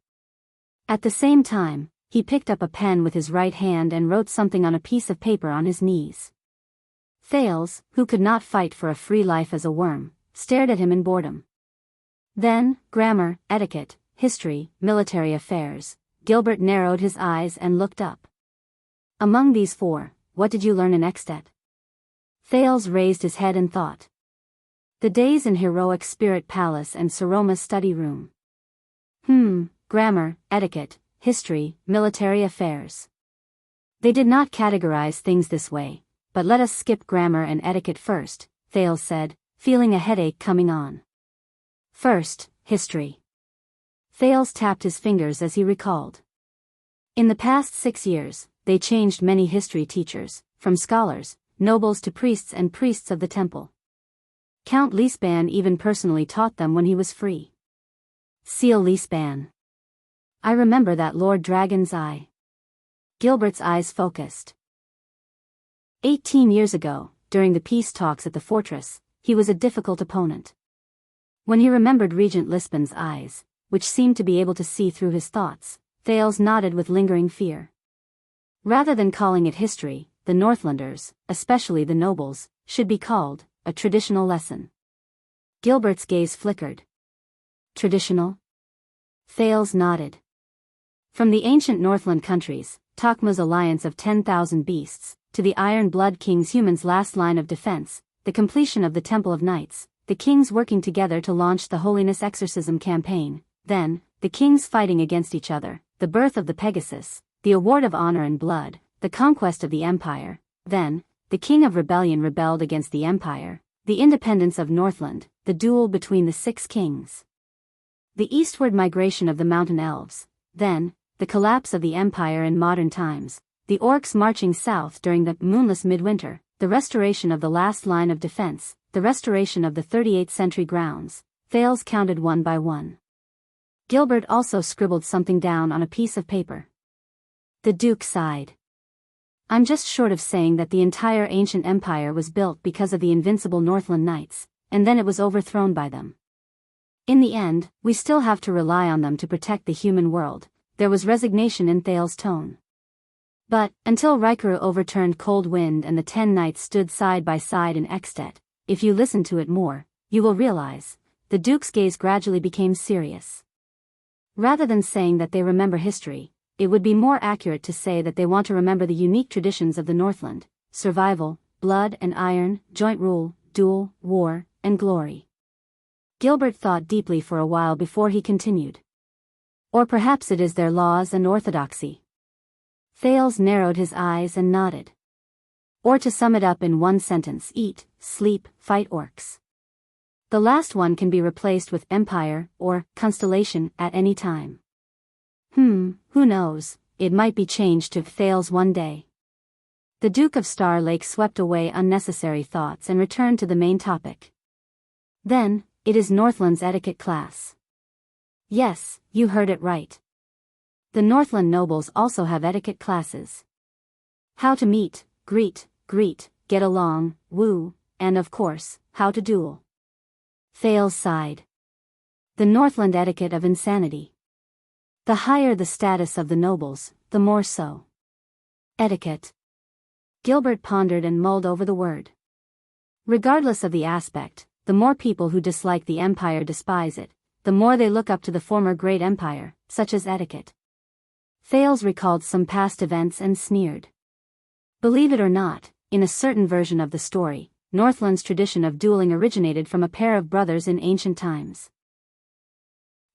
At the same time, he picked up a pen with his right hand and wrote something on a piece of paper on his knees. Thales, who could not fight for a free life as a worm, stared at him in boredom. Then, grammar, etiquette, history, military affairs. Gilbert narrowed his eyes and looked up. Among these four, what did you learn in Extet? Thales raised his head and thought. The days in Heroic Spirit Palace and Saroma's study room. Grammar, etiquette, history, military affairs. They did not categorize things this way, but let us skip grammar and etiquette first, Thales said, feeling a headache coming on. First, history. Thales tapped his fingers as he recalled. In the past 6 years, they changed many history teachers, from scholars, nobles to priests and priests of the temple. Count Leespan even personally taught them when he was free. Seal Leespan. I remember that Lord Dragon's Eye. Gilbert's eyes focused. 18 years ago, during the peace talks at the fortress, he was a difficult opponent. When he remembered Regent Lispan's eyes, which seemed to be able to see through his thoughts, Thales nodded with lingering fear. Rather than calling it history, the Northlanders, especially the nobles, should be called a traditional lesson. Gilbert's gaze flickered. Traditional? Thales nodded. From the ancient Northland countries, Tokma's alliance of 10,000 beasts, to the Iron Blood King's humans' last line of defense, the completion of the Temple of Knights, the kings working together to launch the Holiness Exorcism campaign, then, the kings fighting against each other, the birth of the Pegasus, the award of honor and blood, the conquest of the Empire, then, the King of Rebellion rebelled against the Empire, the independence of Northland, the duel between the 6 kings. The eastward migration of the Mountain Elves, then, the collapse of the Empire in modern times, the orcs marching south during the moonless midwinter, the restoration of the last line of defense, the restoration of the 38th century grounds. Thales counted one by one. Gilbert also scribbled something down on a piece of paper. The Duke sighed. I'm just short of saying that the entire ancient empire was built because of the invincible Northland Knights, and then it was overthrown by them. In the end, we still have to rely on them to protect the human world. There was resignation in Thales' tone. But, until Rikaru overturned Cold Wind and the 10 knights stood side by side in Extet, if you listen to it more, you will realize, the Duke's gaze gradually became serious. Rather than saying that they remember history, it would be more accurate to say that they want to remember the unique traditions of the Northland: survival, blood and iron, joint rule, duel, war, and glory. Gilbert thought deeply for a while before he continued. Or perhaps it is their laws and orthodoxy. Thales narrowed his eyes and nodded. Or to sum it up in one sentence: eat, sleep, fight orcs. The last one can be replaced with empire or constellation at any time. Who knows, it might be changed to Thales one day. The Duke of Star Lake swept away unnecessary thoughts and returned to the main topic. Then, it is Northland's etiquette class. Yes, you heard it right. The Northland nobles also have etiquette classes. How to meet, greet, get along, woo, and of course, how to duel. Thales sighed. The Northland etiquette of insanity. The higher the status of the nobles, the more so. Etiquette. Gilbert pondered and mulled over the word. Regardless of the aspect, the more people who dislike the empire despise it, the more they look up to the former great empire, such as etiquette. Thales recalled some past events and sneered. Believe it or not, in a certain version of the story, Northland's tradition of dueling originated from a pair of brothers in ancient times.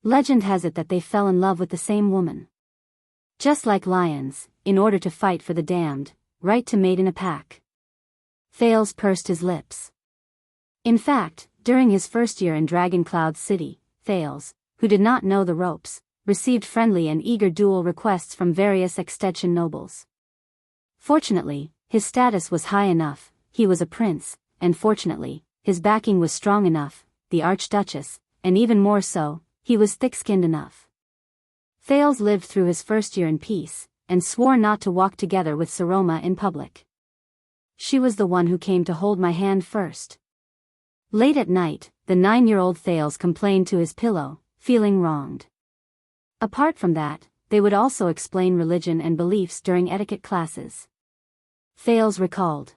Legend has it that they fell in love with the same woman. Just like lions, in order to fight for the damned, right to mate in a pack. Thales pursed his lips. In fact, During his first year in Dragon Cloud City, Thales, who did not know the ropes, received friendly and eager duel requests from various extension nobles. Fortunately, his status was high enough, he was a prince, and fortunately, his backing was strong enough, the Archduchess, and even more so, he was thick-skinned enough. Thales lived through his first year in peace, and swore not to walk together with Saroma in public. She was the one who came to hold my hand first. Late at night, the 9-year-old Thales complained to his pillow, feeling wronged. Apart from that, they would also explain religion and beliefs during etiquette classes. Thales recalled.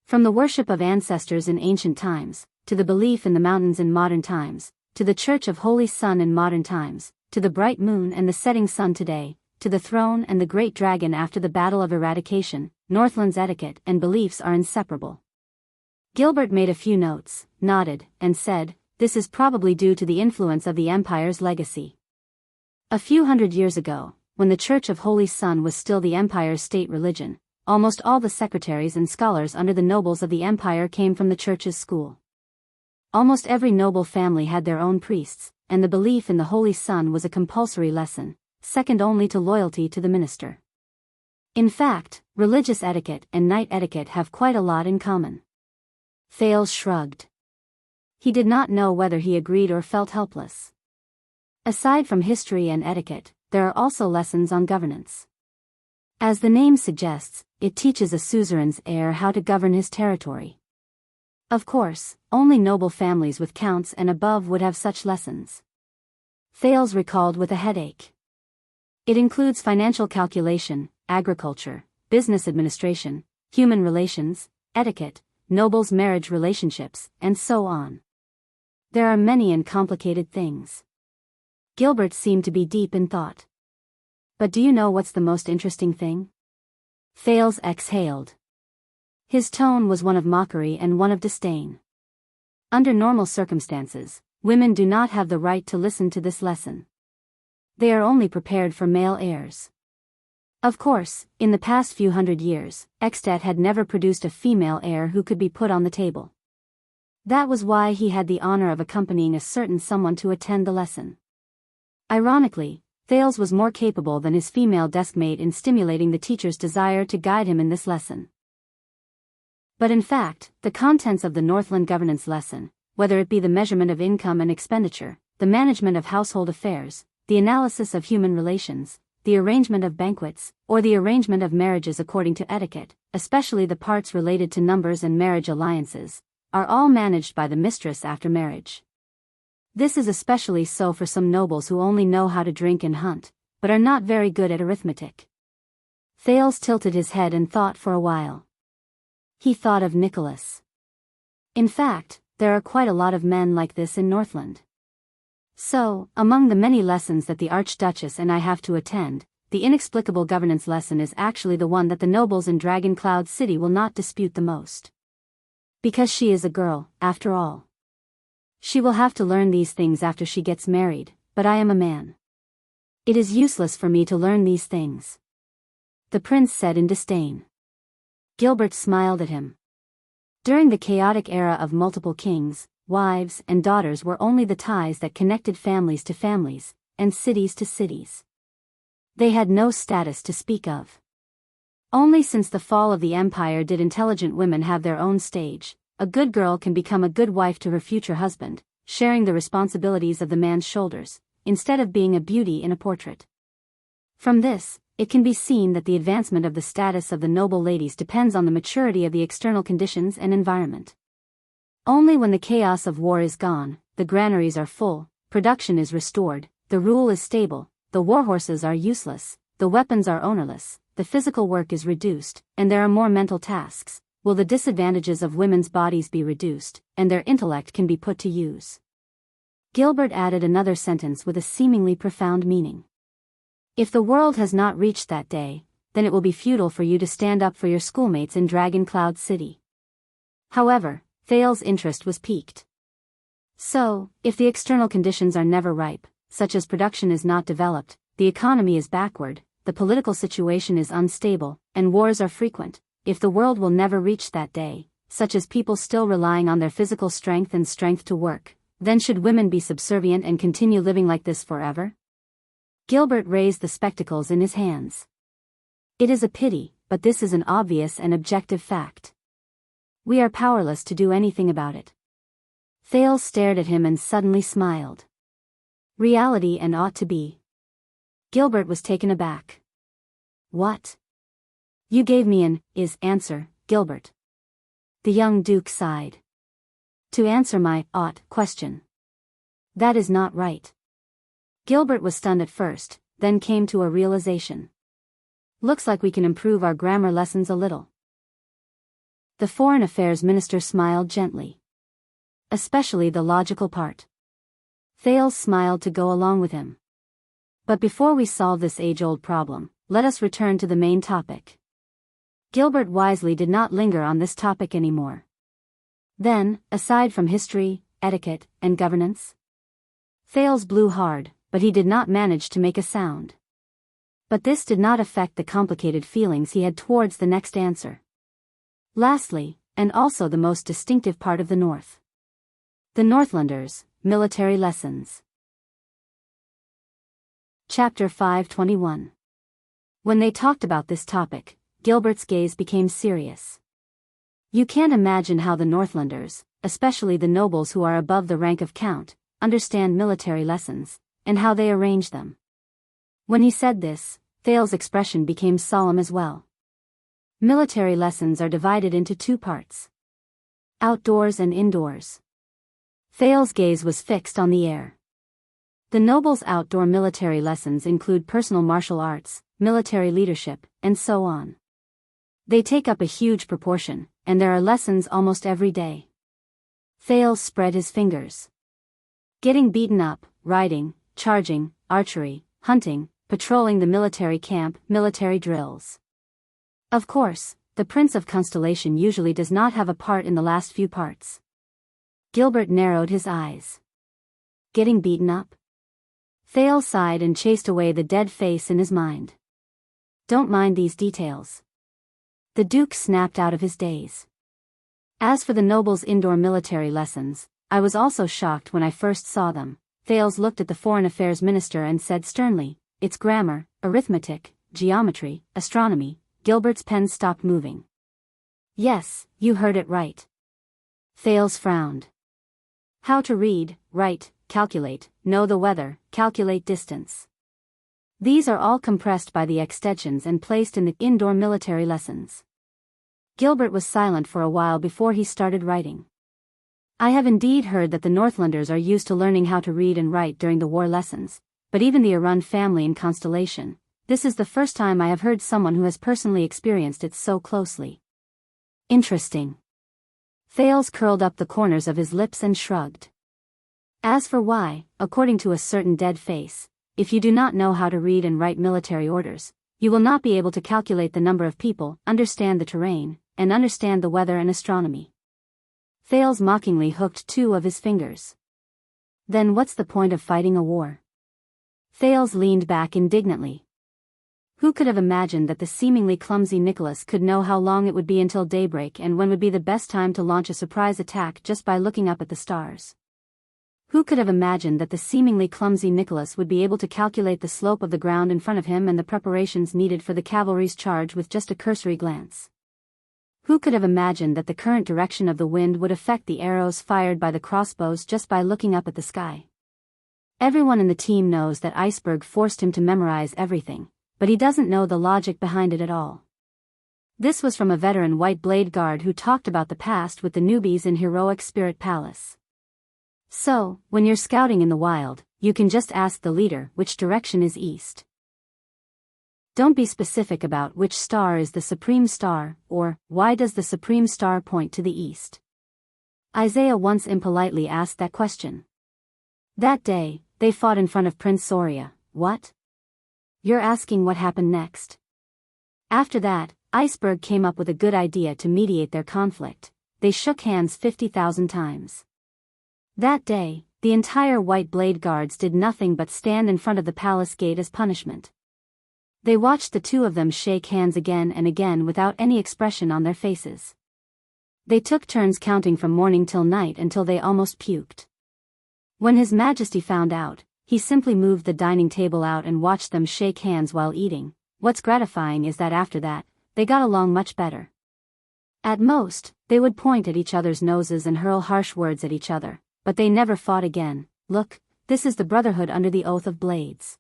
From the worship of ancestors in ancient times, to the belief in the mountains in modern times, to the Church of Holy Sun in modern times, to the bright moon and the setting sun today, to the throne and the great dragon after the Battle of Eradication, Northland's etiquette and beliefs are inseparable. Gilbert made a few notes, nodded, and said, "This is probably due to the influence of the Empire's legacy." A few hundred years ago, when the Church of Holy Sun was still the Empire's state religion, almost all the secretaries and scholars under the nobles of the Empire came from the Church's school. Almost every noble family had their own priests, and the belief in the Holy Sun was a compulsory lesson, second only to loyalty to the minister. In fact, religious etiquette and knight etiquette have quite a lot in common. Thales shrugged. He did not know whether he agreed or felt helpless. Aside from history and etiquette, there are also lessons on governance. As the name suggests, it teaches a suzerain's heir how to govern his territory. Of course, only noble families with counts and above would have such lessons. Thales recalled with a headache. It includes financial calculation, agriculture, business administration, human relations, etiquette, nobles' marriage relationships, and so on. There are many and complicated things. Gilbert seemed to be deep in thought. But do you know what's the most interesting thing? Thales exhaled. His tone was one of mockery and one of disdain. Under normal circumstances, women do not have the right to listen to this lesson. They are only prepared for male heirs. Of course, in the past few hundred years, Extet had never produced a female heir who could be put on the table. That was why he had the honor of accompanying a certain someone to attend the lesson. Ironically, Thales was more capable than his female deskmate in stimulating the teacher's desire to guide him in this lesson. But in fact, the contents of the Northland governance lesson, whether it be the measurement of income and expenditure, the management of household affairs, the analysis of human relations, the arrangement of banquets, or the arrangement of marriages according to etiquette, especially the parts related to numbers and marriage alliances, are all managed by the mistress after marriage. This is especially so for some nobles who only know how to drink and hunt, but are not very good at arithmetic. Thales tilted his head and thought for a while. He thought of Nicholas. In fact, there are quite a lot of men like this in Northland. So, among the many lessons that the Archduchess and I have to attend, the inexplicable governance lesson is actually the one that the nobles in Dragon Cloud City will not dispute the most. Because she is a girl, after all. She will have to learn these things after she gets married, but I am a man. It is useless for me to learn these things. The prince said in disdain. Gilbert smiled at him. During the chaotic era of multiple kings, wives and daughters were only the ties that connected families to families, and cities to cities. They had no status to speak of. Only since the fall of the empire did intelligent women have their own stage. A good girl can become a good wife to her future husband, sharing the responsibilities of the man's shoulders, instead of being a beauty in a portrait. From this, it can be seen that the advancement of the status of the noble ladies depends on the maturity of the external conditions and environment. Only when the chaos of war is gone, the granaries are full, production is restored, the rule is stable, the warhorses are useless, the weapons are ownerless, the physical work is reduced, and there are more mental tasks, will the disadvantages of women's bodies be reduced, and their intellect can be put to use. Gilbert added another sentence with a seemingly profound meaning. If the world has not reached that day, then it will be futile for you to stand up for your schoolmates in Dragon Cloud City. However, Thales' interest was piqued. So, if the external conditions are never ripe, such as production is not developed, the economy is backward, the political situation is unstable, and wars are frequent, if the world will never reach that day, such as people still relying on their physical strength and strength to work, then should women be subservient and continue living like this forever? Gilbert raised the spectacles in his hands. It is a pity, but this is an obvious and objective fact. We are powerless to do anything about it. Thales stared at him and suddenly smiled. Reality and ought to be. Gilbert was taken aback. What? You gave me an answer, Gilbert. The young duke sighed. To answer my ought question. That is not right. Gilbert was stunned at first, then came to a realization. Looks like we can improve our grammar lessons a little. The Foreign Affairs Minister smiled gently. Especially the logical part. Thales smiled to go along with him. But before we solve this age-old problem, let us return to the main topic. Gilbert wisely did not linger on this topic anymore. Then, aside from history, etiquette, and governance? Thales blew hard, but he did not manage to make a sound. But this did not affect the complicated feelings he had towards the next answer. Lastly, and also the most distinctive part of the North. The Northlanders, military lessons. Chapter 521. When they talked about this topic, Gilbert's gaze became serious. You can't imagine how the Northlanders, especially the nobles who are above the rank of count, understand military lessons, and how they arrange them. When he said this, Thales' expression became solemn as well. Military lessons are divided into two parts. Outdoors and indoors. Thales' gaze was fixed on the air. The nobles' outdoor military lessons include personal martial arts, military leadership, and so on. They take up a huge proportion, and there are lessons almost every day. Thales spread his fingers. Getting beaten up, riding, charging, archery, hunting, patrolling the military camp, military drills. Of course, the Prince of Constellation usually does not have a part in the last few parts. Gilbert narrowed his eyes. Getting beaten up? Thales sighed and chased away the dead face in his mind. Don't mind these details. The Duke snapped out of his daze. As for the nobles' indoor military lessons, I was also shocked when I first saw them. Thales looked at the Foreign Affairs Minister and said sternly, it's grammar, arithmetic, geometry, astronomy. Gilbert's pen stopped moving. Yes, you heard it right. Thales frowned. How to read, write, calculate, know the weather, calculate distance. These are all compressed by the extensions and placed in the indoor military lessons. Gilbert was silent for a while before he started writing. I have indeed heard that the Northlanders are used to learning how to read and write during the war lessons, but even the Arun family in Constellation, this is the first time I have heard someone who has personally experienced it so closely. Interesting. Thales curled up the corners of his lips and shrugged. As for why, according to a certain dead face, if you do not know how to read and write military orders, you will not be able to calculate the number of people, understand the terrain, and understand the weather and astronomy. Thales mockingly hooked two of his fingers. Then what's the point of fighting a war? Thales leaned back indignantly. Who could have imagined that the seemingly clumsy Nicholas could know how long it would be until daybreak and when would be the best time to launch a surprise attack just by looking up at the stars? Who could have imagined that the seemingly clumsy Nicholas would be able to calculate the slope of the ground in front of him and the preparations needed for the cavalry's charge with just a cursory glance? Who could have imagined that the current direction of the wind would affect the arrows fired by the crossbows just by looking up at the sky? Everyone in the team knows that Iceberg forced him to memorize everything, but he doesn't know the logic behind it at all. This was from a veteran White Blade Guard who talked about the past with the newbies in Heroic Spirit Palace. So, when you're scouting in the wild, you can just ask the leader which direction is east. Don't be specific about which star is the supreme star, or why does the supreme star point to the east. Isaiah once impolitely asked that question. That day, they fought in front of Prince Soria. What? You're asking what happened next? After that, Iceberg came up with a good idea to mediate their conflict. They shook hands 50,000 times. That day, the entire White Blade Guards did nothing but stand in front of the palace gate as punishment. They watched the two of them shake hands again and again without any expression on their faces. They took turns counting from morning till night until they almost puked. When His Majesty found out, he simply moved the dining table out and watched them shake hands while eating. What's gratifying is that after that, they got along much better. At most, they would point at each other's noses and hurl harsh words at each other, but they never fought again. Look, this is the brotherhood under the oath of blades.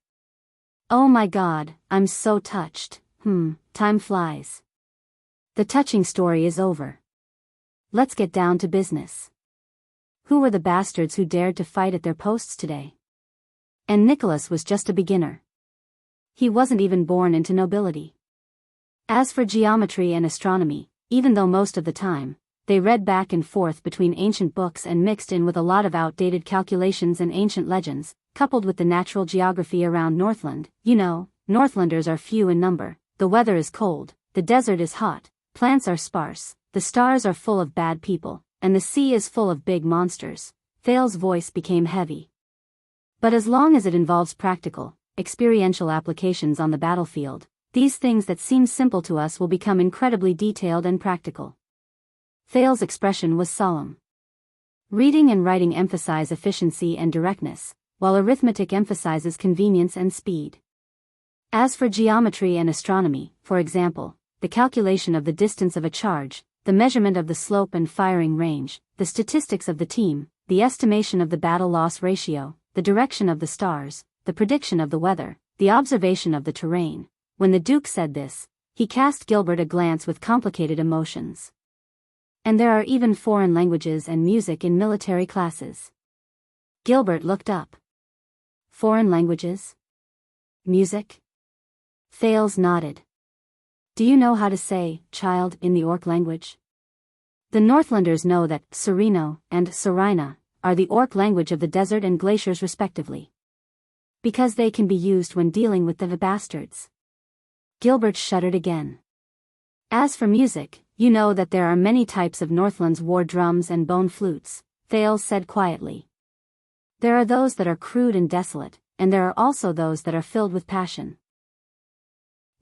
Oh my God, I'm so touched. Time flies. The touching story is over. Let's get down to business. Who were the bastards who dared to fight at their posts today? And Nicholas was just a beginner. He wasn't even born into nobility. As for geometry and astronomy, even though most of the time, they read back and forth between ancient books and mixed in with a lot of outdated calculations and ancient legends, coupled with the natural geography around Northland. Northlanders are few in number, the weather is cold, the desert is hot, plants are sparse, the stars are full of bad people, and the sea is full of big monsters. Thal's voice became heavy. But as long as it involves practical, experiential applications on the battlefield, these things that seem simple to us will become incredibly detailed and practical. Thal's expression was solemn. Reading and writing emphasize efficiency and directness, while arithmetic emphasizes convenience and speed. As for geometry and astronomy, for example, the calculation of the distance of a charge, the measurement of the slope and firing range, the statistics of the team, the estimation of the battle-loss ratio, the direction of the stars, the prediction of the weather, the observation of the terrain. When the Duke said this, he cast Gilbert a glance with complicated emotions. And there are even foreign languages and music in military classes. Gilbert looked up. Foreign languages? Music? Thales nodded. Do you know how to say, child, in the Orc language? The Northlanders know that Sereno and Serina are the Orc language of the desert and glaciers respectively. Because they can be used when dealing with the bastards. Gilbert shuddered again. As for music, you know that there are many types of Northland's war drums and bone flutes, Thales said quietly. There are those that are crude and desolate, and there are also those that are filled with passion.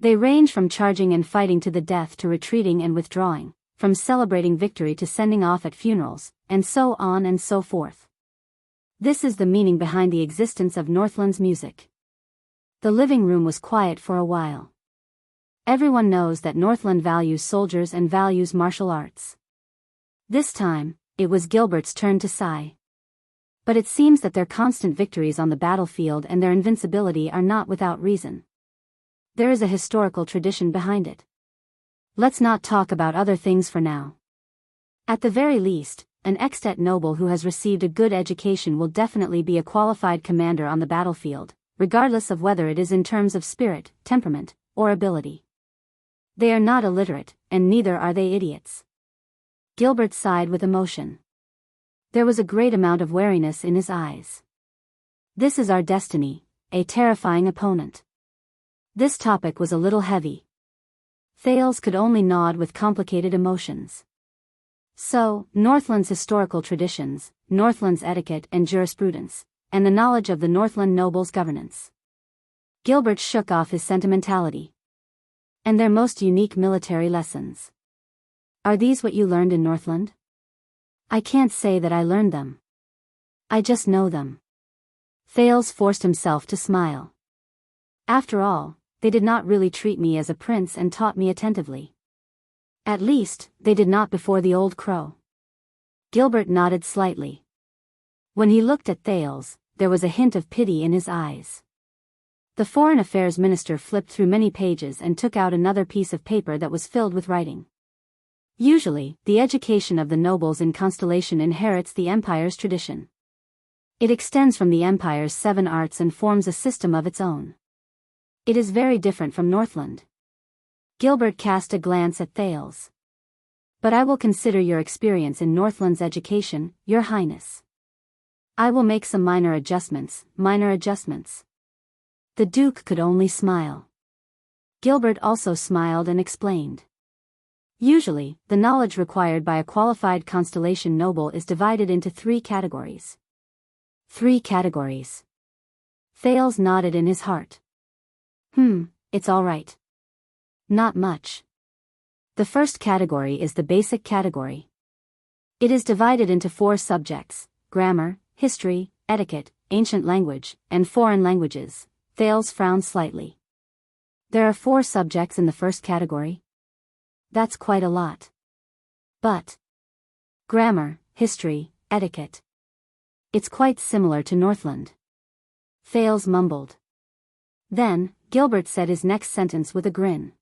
They range from charging and fighting to the death to retreating and withdrawing, from celebrating victory to sending off at funerals, and so on and so forth. This is the meaning behind the existence of Northland's music. The living room was quiet for a while. Everyone knows that Northland values soldiers and values martial arts. This time, it was Gilbert's turn to sigh. But it seems that their constant victories on the battlefield and their invincibility are not without reason. There is a historical tradition behind it. Let's not talk about other things for now. At the very least, an extant noble who has received a good education will definitely be a qualified commander on the battlefield, regardless of whether it is in terms of spirit, temperament, or ability. They are not illiterate, and neither are they idiots. Gilbert sighed with emotion. There was a great amount of wariness in his eyes. This is our destiny, a terrifying opponent. This topic was a little heavy. Thales could only nod with complicated emotions. So, Northland's historical traditions, Northland's etiquette and jurisprudence, and the knowledge of the Northland nobles' governance. Gilbert shook off his sentimentality. And their most unique military lessons. Are these what you learned in Northland? I can't say that I learned them. I just know them. Thales forced himself to smile. After all, they did not really treat me as a prince and taught me attentively. At least, they did not before the old crow. Gilbert nodded slightly. When he looked at Thales, there was a hint of pity in his eyes. The Foreign Affairs Minister flipped through many pages and took out another piece of paper that was filled with writing. Usually, the education of the nobles in Constellation inherits the Empire's tradition. It extends from the Empire's 7 arts and forms a system of its own. It is very different from Northland. Gilbert cast a glance at Thales. But I will consider your experience in Northland's education, Your Highness. I will make some minor adjustments. The Duke could only smile. Gilbert also smiled and explained. Usually, the knowledge required by a qualified Constellation noble is divided into 3 categories. 3 categories. Thales nodded in his heart. It's all right. Not much. The first category is the basic category. It is divided into 4 subjects: grammar, history, etiquette, ancient language, and foreign languages. Thales frowned slightly. There are 4 subjects in the first category. That's quite a lot. But grammar, history, etiquette. It's quite similar to Northland. Thales mumbled. Then, Gilbert said his next sentence with a grin.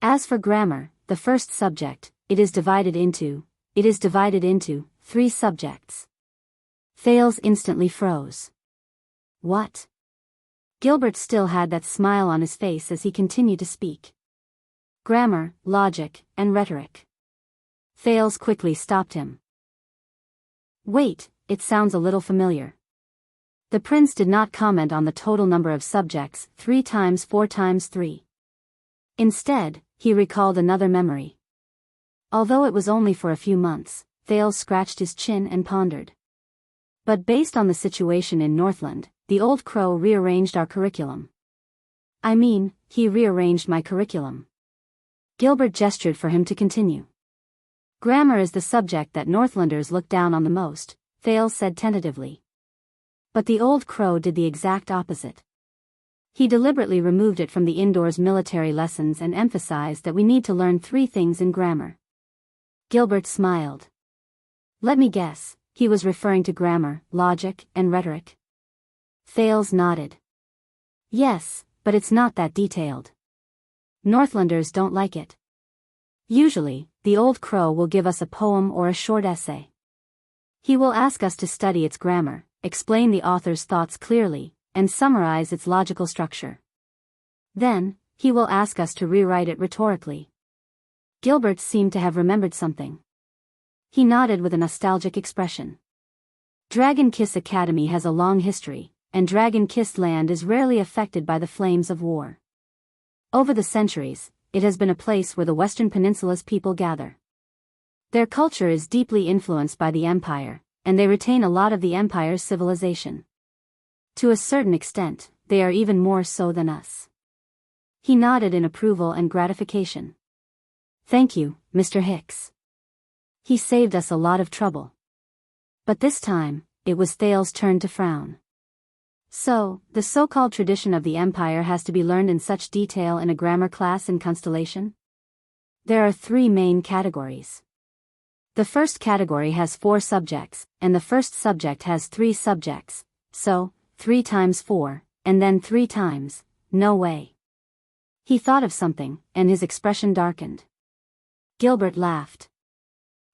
As for grammar, the first subject, it is divided into 3 subjects. Thales instantly froze. What? Gilbert still had that smile on his face as he continued to speak. Grammar, logic, and rhetoric. Thales quickly stopped him. Wait, it sounds a little familiar. The prince did not comment on the total number of subjects, 3 times 4 times 3. Instead, he recalled another memory. Although it was only for a few months, Thales scratched his chin and pondered. But based on the situation in Northland, the old crow rearranged our curriculum. I mean, he rearranged my curriculum. Gilbert gestured for him to continue. Grammar is the subject that Northlanders look down on the most, Thales said tentatively. But the old crow did the exact opposite. He deliberately removed it from the indoors military lessons and emphasized that we need to learn 3 things in grammar. Gilbert smiled. Let me guess, he was referring to grammar, logic, and rhetoric. Thales nodded. Yes, but it's not that detailed. Northlanders don't like it. Usually, the old crow will give us a poem or a short essay. He will ask us to study its grammar, explain the author's thoughts clearly, and summarize its logical structure. Then, he will ask us to rewrite it rhetorically. Gilbert seemed to have remembered something. He nodded with a nostalgic expression. Dragon Kiss Academy has a long history, and Dragon Kiss Land is rarely affected by the flames of war. Over the centuries, it has been a place where the Western Peninsula's people gather. Their culture is deeply influenced by the Empire, and they retain a lot of the Empire's civilization. To a certain extent, they are even more so than us. He nodded in approval and gratification. Thank you, Mr. Hicks. He saved us a lot of trouble. But this time, it was Thales' turn to frown. So, the so-called tradition of the Empire has to be learned in such detail in a grammar class in Constellation? There are 3 main categories. The first category has 4 subjects, and the first subject has 3 subjects, so, 3 times 4, and then 3 times, no way. He thought of something, and his expression darkened. Gilbert laughed.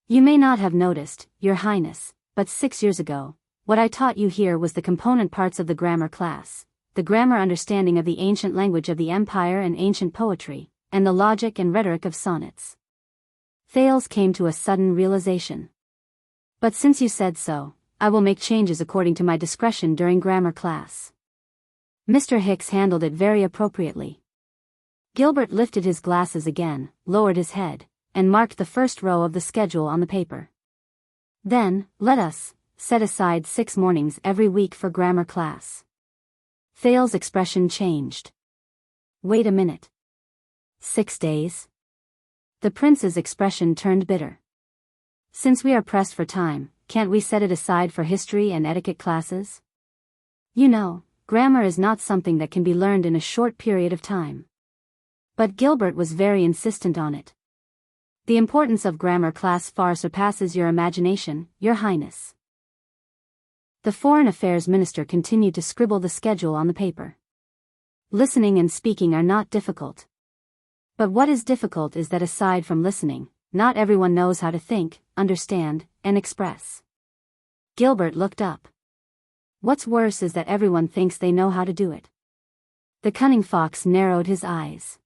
You may not have noticed, Your Highness, but 6 years ago, what I taught you here was the component parts of the grammar class, the grammar understanding of the ancient language of the Empire and ancient poetry, and the logic and rhetoric of sonnets. Thales came to a sudden realization. But since you said so, I will make changes according to my discretion during grammar class. Mr. Hicks handled it very appropriately. Gilbert lifted his glasses again, lowered his head, and marked the first row of the schedule on the paper. Then, let us set aside 6 mornings every week for grammar class. Thales' expression changed. Wait a minute. 6 days? The prince's expression turned bitter. Since we are pressed for time, can't we set it aside for history and etiquette classes? You know, grammar is not something that can be learned in a short period of time. But Gilbert was very insistent on it. The importance of grammar class far surpasses your imagination, Your Highness. The Foreign Affairs Minister continued to scribble the schedule on the paper. Listening and speaking are not difficult. But what is difficult is that aside from listening, not everyone knows how to think, understand, and express. Gilbert looked up. What's worse is that everyone thinks they know how to do it. The cunning fox narrowed his eyes.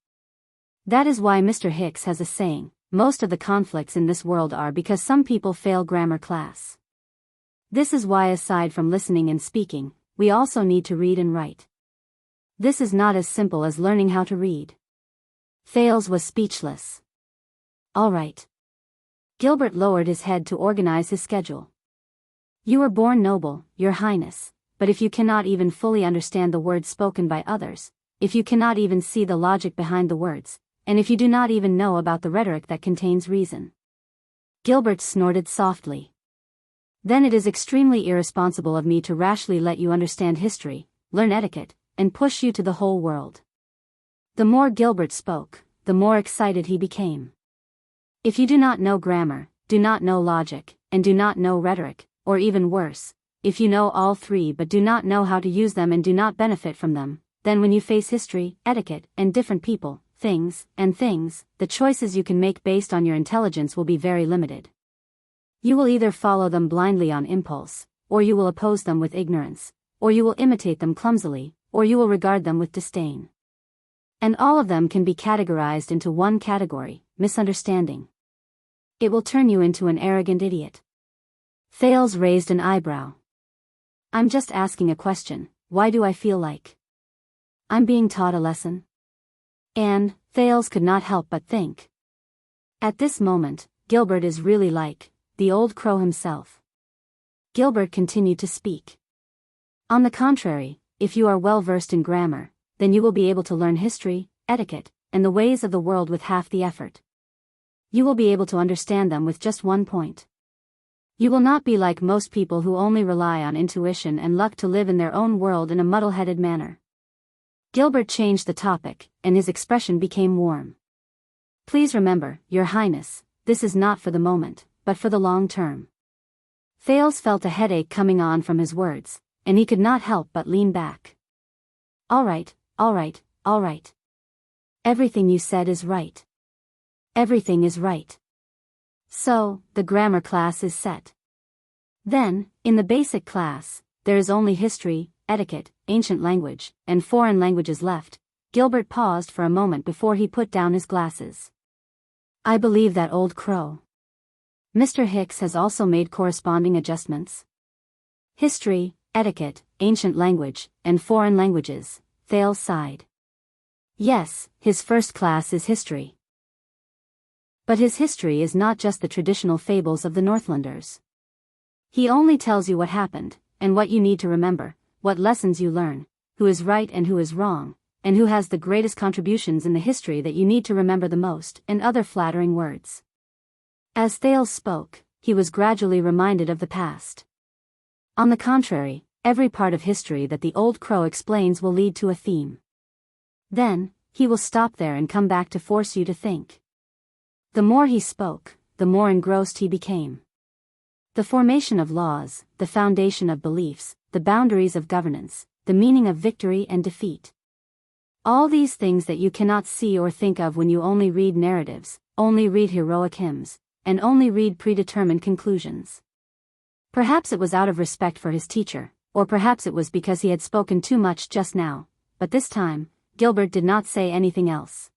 That is why Mr. Hicks has a saying, most of the conflicts in this world are because some people fail grammar class. This is why aside from listening and speaking, we also need to read and write. This is not as simple as learning how to read. Thales was speechless. All right. Gilbert lowered his head to organize his schedule. You were born noble, Your Highness, but if you cannot even fully understand the words spoken by others, if you cannot even see the logic behind the words, and if you do not even know about the rhetoric that contains reason. Gilbert snorted softly. Then it is extremely irresponsible of me to rashly let you understand history, learn etiquette, and push you to the whole world. The more Gilbert spoke, the more excited he became. If you do not know grammar, do not know logic, and do not know rhetoric, or even worse, if you know all three but do not know how to use them and do not benefit from them, then when you face history, etiquette, and different people, things, the choices you can make based on your intelligence will be very limited. You will either follow them blindly on impulse, or you will oppose them with ignorance, or you will imitate them clumsily, or you will regard them with disdain. And all of them can be categorized into one category, misunderstanding. It will turn you into an arrogant idiot. Thales raised an eyebrow. I'm just asking a question, why do I feel like I'm being taught a lesson? And Thales could not help but think. At this moment, Gilbert is really like the old crow himself. Gilbert continued to speak. On the contrary, if you are well versed in grammar, then you will be able to learn history, etiquette, and the ways of the world with half the effort. You will be able to understand them with just one point. You will not be like most people who only rely on intuition and luck to live in their own world in a muddle-headed manner. Gilbert changed the topic, and his expression became warm. Please remember, Your Highness, this is not for the moment, but for the long term. Thales felt a headache coming on from his words, and he could not help but lean back. All right. Everything you said is right. Everything is right. So, the grammar class is set. Then, in the basic class, there is only history, etiquette, ancient language, and foreign languages left. Gilbert paused for a moment before he put down his glasses. I believe that old crow. Mr. Hicks has also made corresponding adjustments. History, etiquette, ancient language, and foreign languages, Thales sighed. Yes, his first class is history. But his history is not just the traditional fables of the Northlanders. He only tells you what happened, and what you need to remember, what lessons you learn, who is right and who is wrong, and who has the greatest contributions in the history that you need to remember the most, and other flattering words. As Thales spoke, he was gradually reminded of the past. On the contrary, every part of history that the old crow explains will lead to a theme. Then, he will stop there and come back to force you to think. The more he spoke, the more engrossed he became. The formation of laws, the foundation of beliefs, the boundaries of governance, the meaning of victory and defeat. All these things that you cannot see or think of when you only read narratives, only read heroic hymns, and only read predetermined conclusions. Perhaps it was out of respect for his teacher, or perhaps it was because he had spoken too much just now, but this time, Gilbert did not say anything else.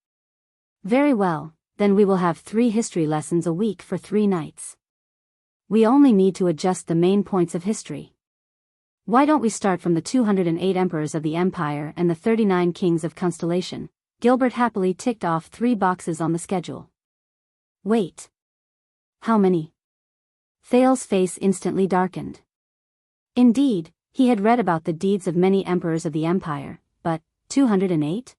Very well, then we will have 3 history lessons a week for 3 nights. We only need to adjust the main points of history. Why don't we start from the 208 emperors of the empire and the 39 kings of constellation? Gilbert happily ticked off 3 boxes on the schedule. Wait. How many? Thales' face instantly darkened. Indeed, he had read about the deeds of many emperors of the empire, but 208?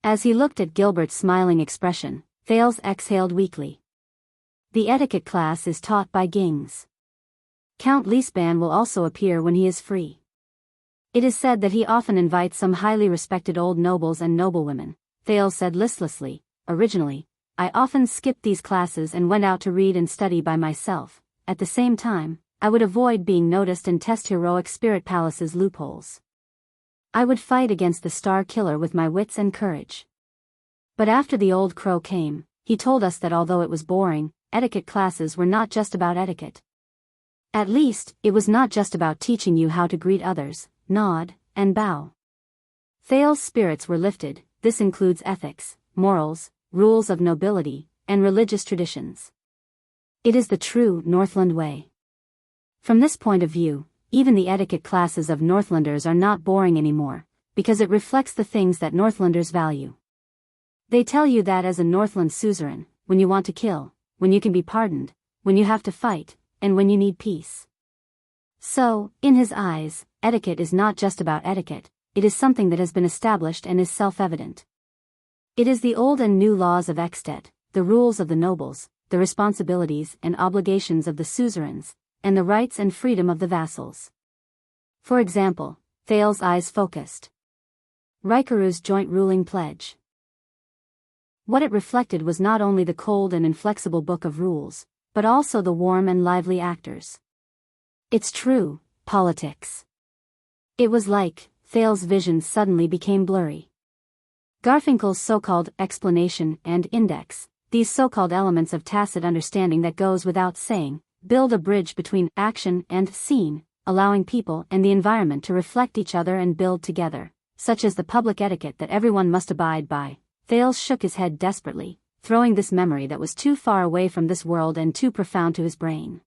As he looked at Gilbert's smiling expression, Thales exhaled weakly. The etiquette class is taught by Gings. Count Liesban will also appear when he is free. It is said that he often invites some highly respected old nobles and noblewomen. Thales said listlessly, originally, I often skipped these classes and went out to read and study by myself. At the same time, I would avoid being noticed and test heroic spirit palaces' loopholes. I would fight against the star killer with my wits and courage. But after the old crow came, he told us that although it was boring, etiquette classes were not just about etiquette. At least, it was not just about teaching you how to greet others, nod, and bow. Thales' spirits were lifted. This includes ethics, morals, rules of nobility, and religious traditions. It is the true Northland way. From this point of view, even the etiquette classes of Northlanders are not boring anymore, because it reflects the things that Northlanders value. They tell you that as a Northland suzerain, when you want to kill, when you can be pardoned, when you have to fight, and when you need peace. So, in his eyes, etiquette is not just about etiquette, it is something that has been established and is self-evident. It is the old and new laws of Extet, the rules of the nobles, the responsibilities and obligations of the suzerains, and the rights and freedom of the vassals. For example, Thales's eyes focused. Raikuru's joint ruling pledge. What it reflected was not only the cold and inflexible book of rules, but also the warm and lively actors. It's true, politics. It was like, Thales's vision suddenly became blurry. Garfinkel's so-called explanation and index, these so-called elements of tacit understanding that goes without saying, build a bridge between action and scene, allowing people and the environment to reflect each other and build together, such as the public etiquette that everyone must abide by. Thales shook his head desperately, throwing this memory that was too far away from this world and too profound to his brain.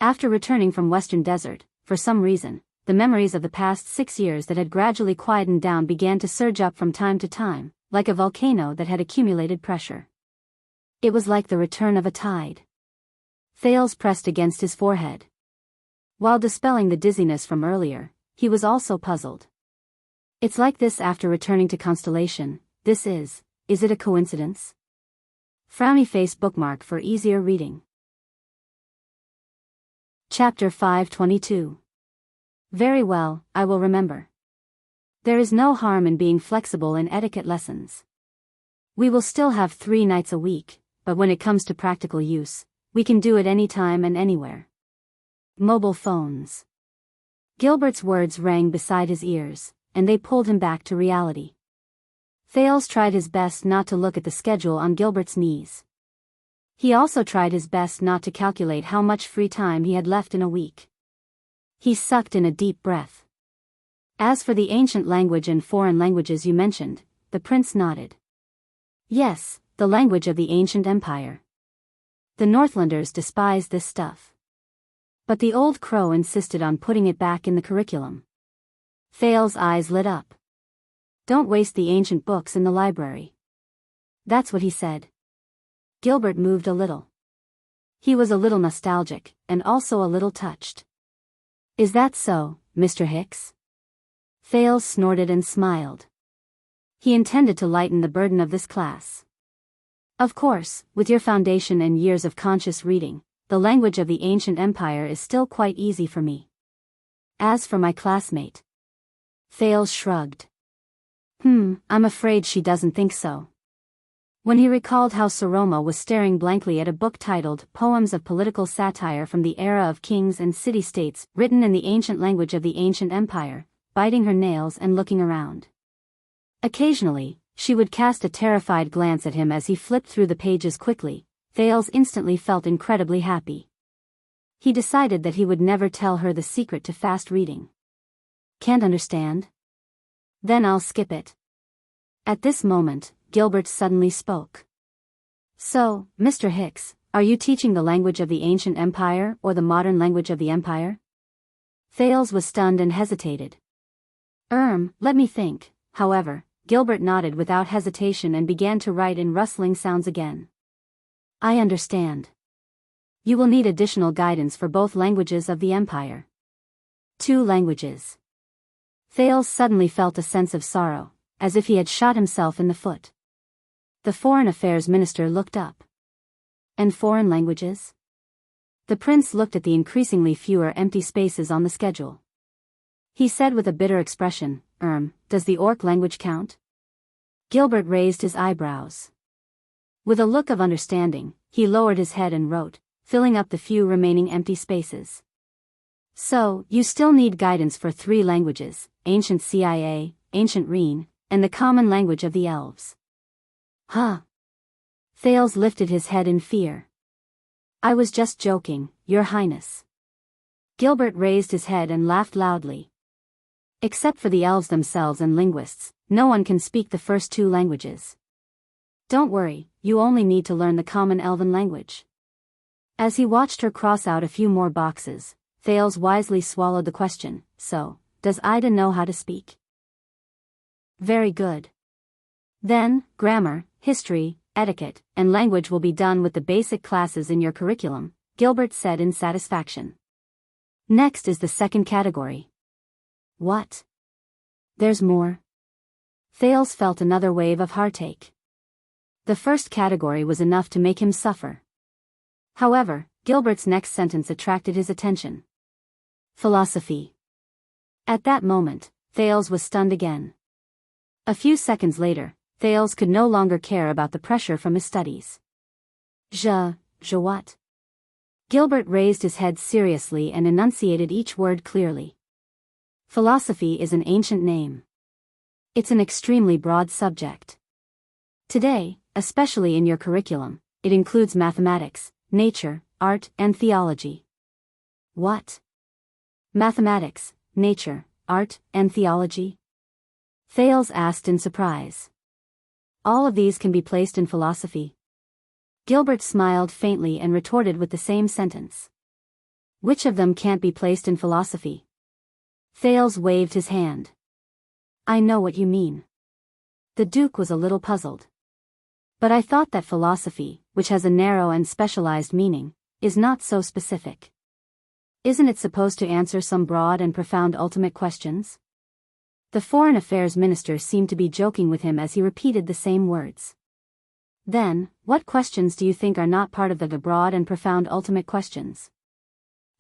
After returning from Western Desert, for some reason, the memories of the past 6 years that had gradually quietened down began to surge up from time to time, like a volcano that had accumulated pressure. It was like the return of a tide. Thales pressed against his forehead. While dispelling the dizziness from earlier, he was also puzzled. It's like this after returning to Constellation. This is it a coincidence? Frowny face bookmark for easier reading. Chapter 522. Very well, I will remember. There is no harm in being flexible in etiquette lessons. We will still have 3 nights a week, but when it comes to practical use, we can do it anytime and anywhere. Mobile phones. Gilbert's words rang beside his ears, and they pulled him back to reality. Thales tried his best not to look at the schedule on Gilbert's knees. He also tried his best not to calculate how much free time he had left in a week. He sucked in a deep breath. As for the ancient language and foreign languages you mentioned, the prince nodded. Yes, the language of the ancient empire. The Northlanders despised this stuff. But the old crow insisted on putting it back in the curriculum. Thales' eyes lit up. Don't waste the ancient books in the library. That's what he said. Gilbert moved a little. He was a little nostalgic, and also a little touched. Is that so, Mr. Hicks? Thales snorted and smiled. He intended to lighten the burden of this class. Of course, with your foundation and years of conscious reading, the language of the ancient empire is still quite easy for me. As for my classmate. Thales shrugged. I'm afraid she doesn't think so. When he recalled how Saroma was staring blankly at a book titled Poems of Political Satire from the Era of Kings and City-States, written in the ancient language of the ancient empire, biting her nails and looking around. Occasionally, she would cast a terrified glance at him as he flipped through the pages quickly. Thales instantly felt incredibly happy. He decided that he would never tell her the secret to fast reading. Can't understand? Then I'll skip it. At this moment, Gilbert suddenly spoke. So, Mr. Hicks, are you teaching the language of the ancient empire or the modern language of the empire? Thales was stunned and hesitated. Let me think. However, Gilbert nodded without hesitation and began to write in rustling sounds again. I understand. You will need additional guidance for both languages of the empire. 2 languages. Thales suddenly felt a sense of sorrow, as if he had shot himself in the foot. The Foreign Affairs Minister looked up. And foreign languages? The prince looked at the increasingly fewer empty spaces on the schedule. He said with a bitter expression, does the Orc language count? Gilbert raised his eyebrows. With a look of understanding, he lowered his head and wrote, filling up the few remaining empty spaces. So, you still need guidance for 3 languages, Ancient CIA, Ancient Reen, and the common language of the elves. Huh? Thales lifted his head in fear. I was just joking, Your Highness. Gilbert raised his head and laughed loudly. Except for the elves themselves and linguists, no one can speak the first 2 languages. Don't worry, you only need to learn the common elven language. As he watched her cross out a few more boxes, Thales wisely swallowed the question, so, does Ida know how to speak? Very good. Then, grammar, history, etiquette, and language will be done with the basic classes in your curriculum, Gilbert said in satisfaction. Next is the second category. What? There's more? Thales felt another wave of heartache. The first category was enough to make him suffer. However, Gilbert's next sentence attracted his attention. Philosophy. At that moment, Thales was stunned again. A few seconds later, Thales could no longer care about the pressure from his studies. Je what? Gilbert raised his head seriously and enunciated each word clearly. Philosophy is an ancient name. It's an extremely broad subject. Today, especially in your curriculum, it includes mathematics, nature, art, and theology. What? Mathematics, nature, art, and theology? Thales asked in surprise. All of these can be placed in philosophy. Gilbert smiled faintly and retorted with the same sentence. Which of them can't be placed in philosophy? Thales waved his hand. I know what you mean. The Duke was a little puzzled. But I thought that philosophy, which has a narrow and specialized meaning, is not so specific. Isn't it supposed to answer some broad and profound ultimate questions? The Foreign Affairs Minister seemed to be joking with him as he repeated the same words. Then, what questions do you think are not part of the broad and profound ultimate questions?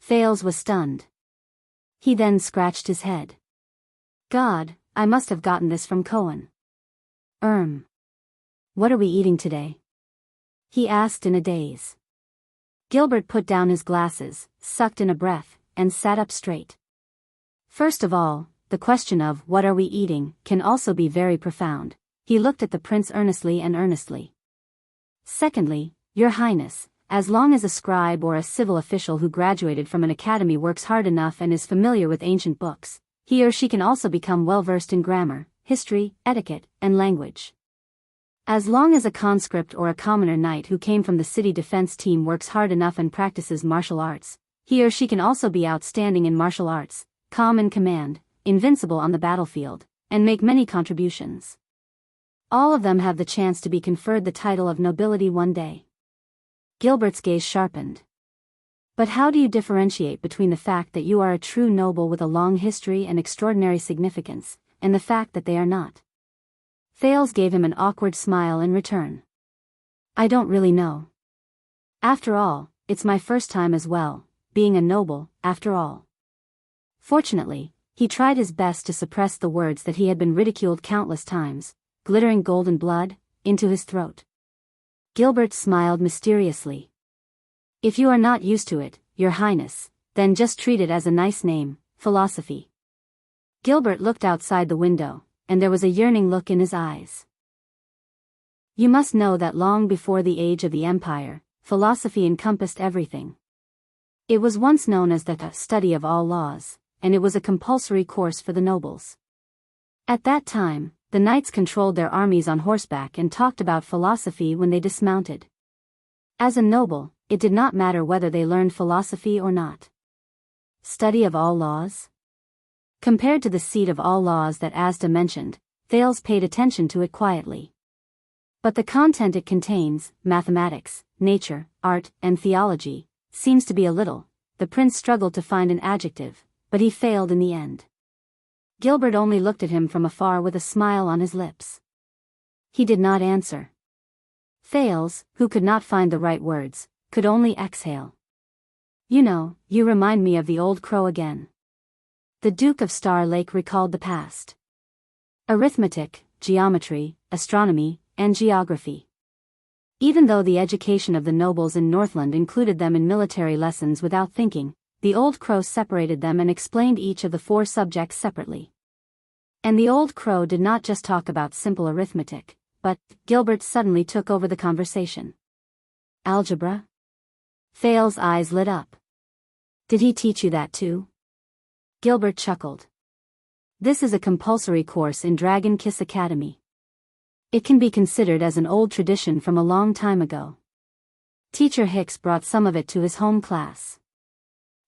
Thales was stunned. He then scratched his head. God, I must have gotten this from Cohen. What are we eating today? He asked in a daze. Gilbert put down his glasses, sucked in a breath, and sat up straight. First of all, the question of what are we eating can also be very profound. He looked at the prince earnestly and earnestly. Secondly, Your Highness, as long as a scribe or a civil official who graduated from an academy works hard enough and is familiar with ancient books, he or she can also become well-versed in grammar, history, etiquette, and language. As long as a conscript or a commoner knight who came from the city defense team works hard enough and practices martial arts, he or she can also be outstanding in martial arts, calm in command, invincible on the battlefield, and make many contributions. All of them have the chance to be conferred the title of nobility one day. Gilbert's gaze sharpened. But how do you differentiate between the fact that you are a true noble with a long history and extraordinary significance, and the fact that they are not? Thales gave him an awkward smile in return. I don't really know. After all, it's my first time as well, being a noble, after all. Fortunately, he tried his best to suppress the words that he had been ridiculed countless times, glittering golden blood, into his throat. Gilbert smiled mysteriously. If you are not used to it, Your Highness, then just treat it as a nice name, philosophy. Gilbert looked outside the window, and there was a yearning look in his eyes. You must know that long before the age of the Empire, philosophy encompassed everything. It was once known as the study of all laws, and it was a compulsory course for the nobles. At that time, the knights controlled their armies on horseback and talked about philosophy when they dismounted. As a noble, it did not matter whether they learned philosophy or not. Study of all laws? Compared to the seat of all laws that Asda mentioned, Thales paid attention to it quietly. But the content it contains, mathematics, nature, art, and theology, seems to be a little. The prince struggled to find an adjective, but he failed in the end. Gilbert only looked at him from afar with a smile on his lips. He did not answer. Thales, who could not find the right words, could only exhale. You know, you remind me of the old crow again. The Duke of Star Lake recalled the past. Arithmetic, geometry, astronomy, and geography. Even though the education of the nobles in Northland included them in military lessons without thinking, the old crow separated them and explained each of the 4 subjects separately. And the old crow did not just talk about simple arithmetic, but Gilbert suddenly took over the conversation. Algebra? Thales' eyes lit up. Did he teach you that too? Gilbert chuckled. This is a compulsory course in Dragon Kiss Academy. It can be considered as an old tradition from a long time ago. Teacher Hicks brought some of it to his home class.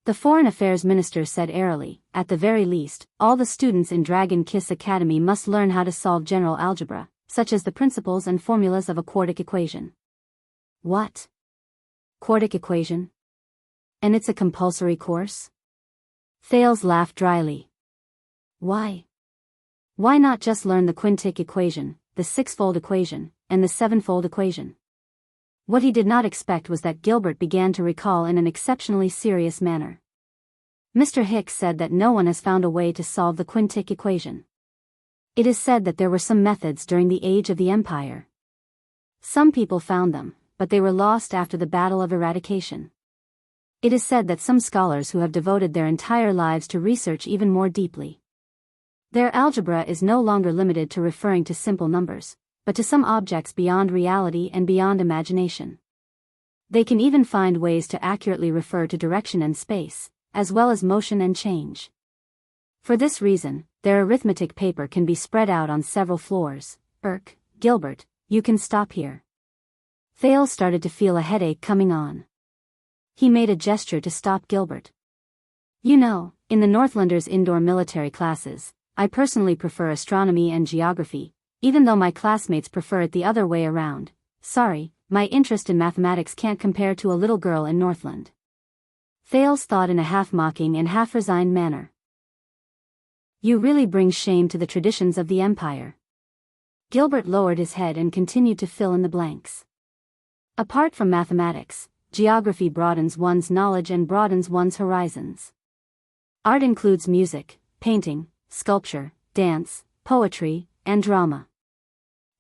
The Foreign Affairs Minister said airily, at the very least, all the students in Dragon Kiss Academy must learn how to solve general algebra, such as the principles and formulas of a quartic equation. What? Quartic equation? And it's a compulsory course? Thales laughed dryly. Why? Why not just learn the quintic equation, the 6-fold equation, and the 7-fold equation? What he did not expect was that Gilbert began to recall in an exceptionally serious manner. Mr. Hicks said that no one has found a way to solve the quintic equation. It is said that there were some methods during the age of the Empire. Some people found them, but they were lost after the Battle of Eradication. It is said that some scholars who have devoted their entire lives to research even more deeply. Their algebra is no longer limited to referring to simple numbers, but to some objects beyond reality and beyond imagination. They can even find ways to accurately refer to direction and space, as well as motion and change. For this reason, their arithmetic paper can be spread out on several floors. Gilbert, you can stop here. Thales started to feel a headache coming on. He made a gesture to stop Gilbert. You know, in the Northlanders' indoor military classes, I personally prefer astronomy and geography, even though my classmates prefer it the other way around. Sorry, my interest in mathematics can't compare to a little girl in Northland. Thales thought in a half-mocking and half-resigned manner. You really bring shame to the traditions of the Empire. Gilbert lowered his head and continued to fill in the blanks. Apart from mathematics, geography broadens one's knowledge and broadens one's horizons. Art includes music, painting, sculpture, dance, poetry, and drama.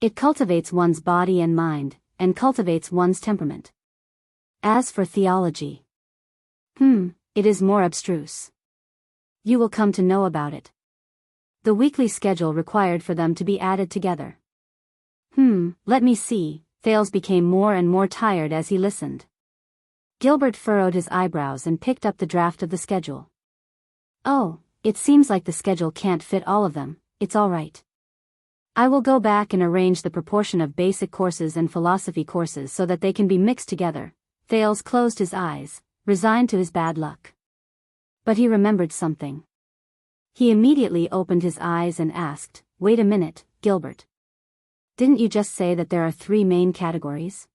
It cultivates one's body and mind, and cultivates one's temperament. As for theology, it is more abstruse. You will come to know about it. The weekly schedule required for them to be added together. Let me see. Thales became more and more tired as he listened. Gilbert furrowed his eyebrows and picked up the draft of the schedule. Oh, it seems like the schedule can't fit all of them. It's all right. I will go back and arrange the proportion of basic courses and philosophy courses so that they can be mixed together. Thales closed his eyes, resigned to his bad luck. But he remembered something. He immediately opened his eyes and asked, Wait a minute, Gilbert. Didn't you just say that there are 3 main categories?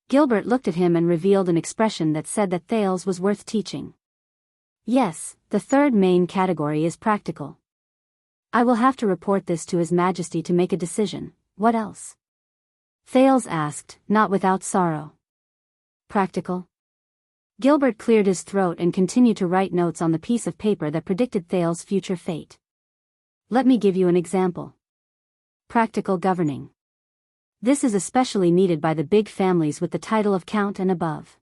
Gilbert looked at him and revealed an expression that said that Thales was worth teaching. Yes, the 3rd main category is practical. I will have to report this to His Majesty to make a decision. What else? Thales asked, not without sorrow. Practical? Gilbert cleared his throat and continued to write notes on the piece of paper that predicted Thales' future fate. Let me give you an example. Practical governing. This is especially needed by the big families with the title of Count and above.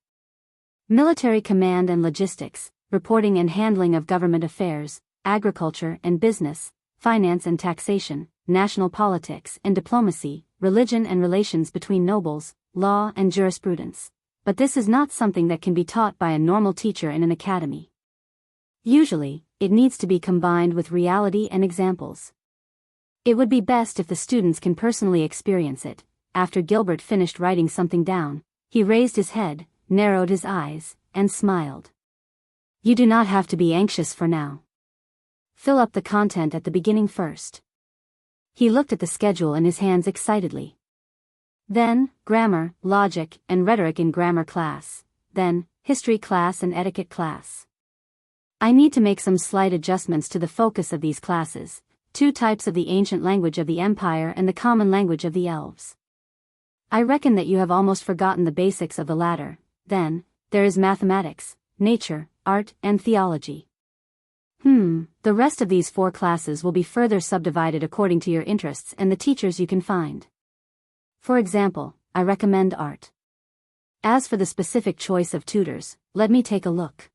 Military command and logistics, reporting and handling of government affairs, agriculture and business, finance and taxation, national politics and diplomacy, religion and relations between nobles, law and jurisprudence. But this is not something that can be taught by a normal teacher in an academy. Usually, it needs to be combined with reality and examples. It would be best if the students can personally experience it. After Gilbert finished writing something down, he raised his head, narrowed his eyes, and smiled. You do not have to be anxious for now. Fill up the content at the beginning first. He looked at the schedule in his hands excitedly. Then, grammar, logic, and rhetoric in grammar class. Then, history class and etiquette class. I need to make some slight adjustments to the focus of these classes. 2 types of the ancient language of the Empire and the common language of the elves. I reckon that you have almost forgotten the basics of the latter. Then, there is mathematics, nature, art, and theology. The rest of these 4 classes will be further subdivided according to your interests and the teachers you can find. For example, I recommend art. As for the specific choice of tutors, let me take a look.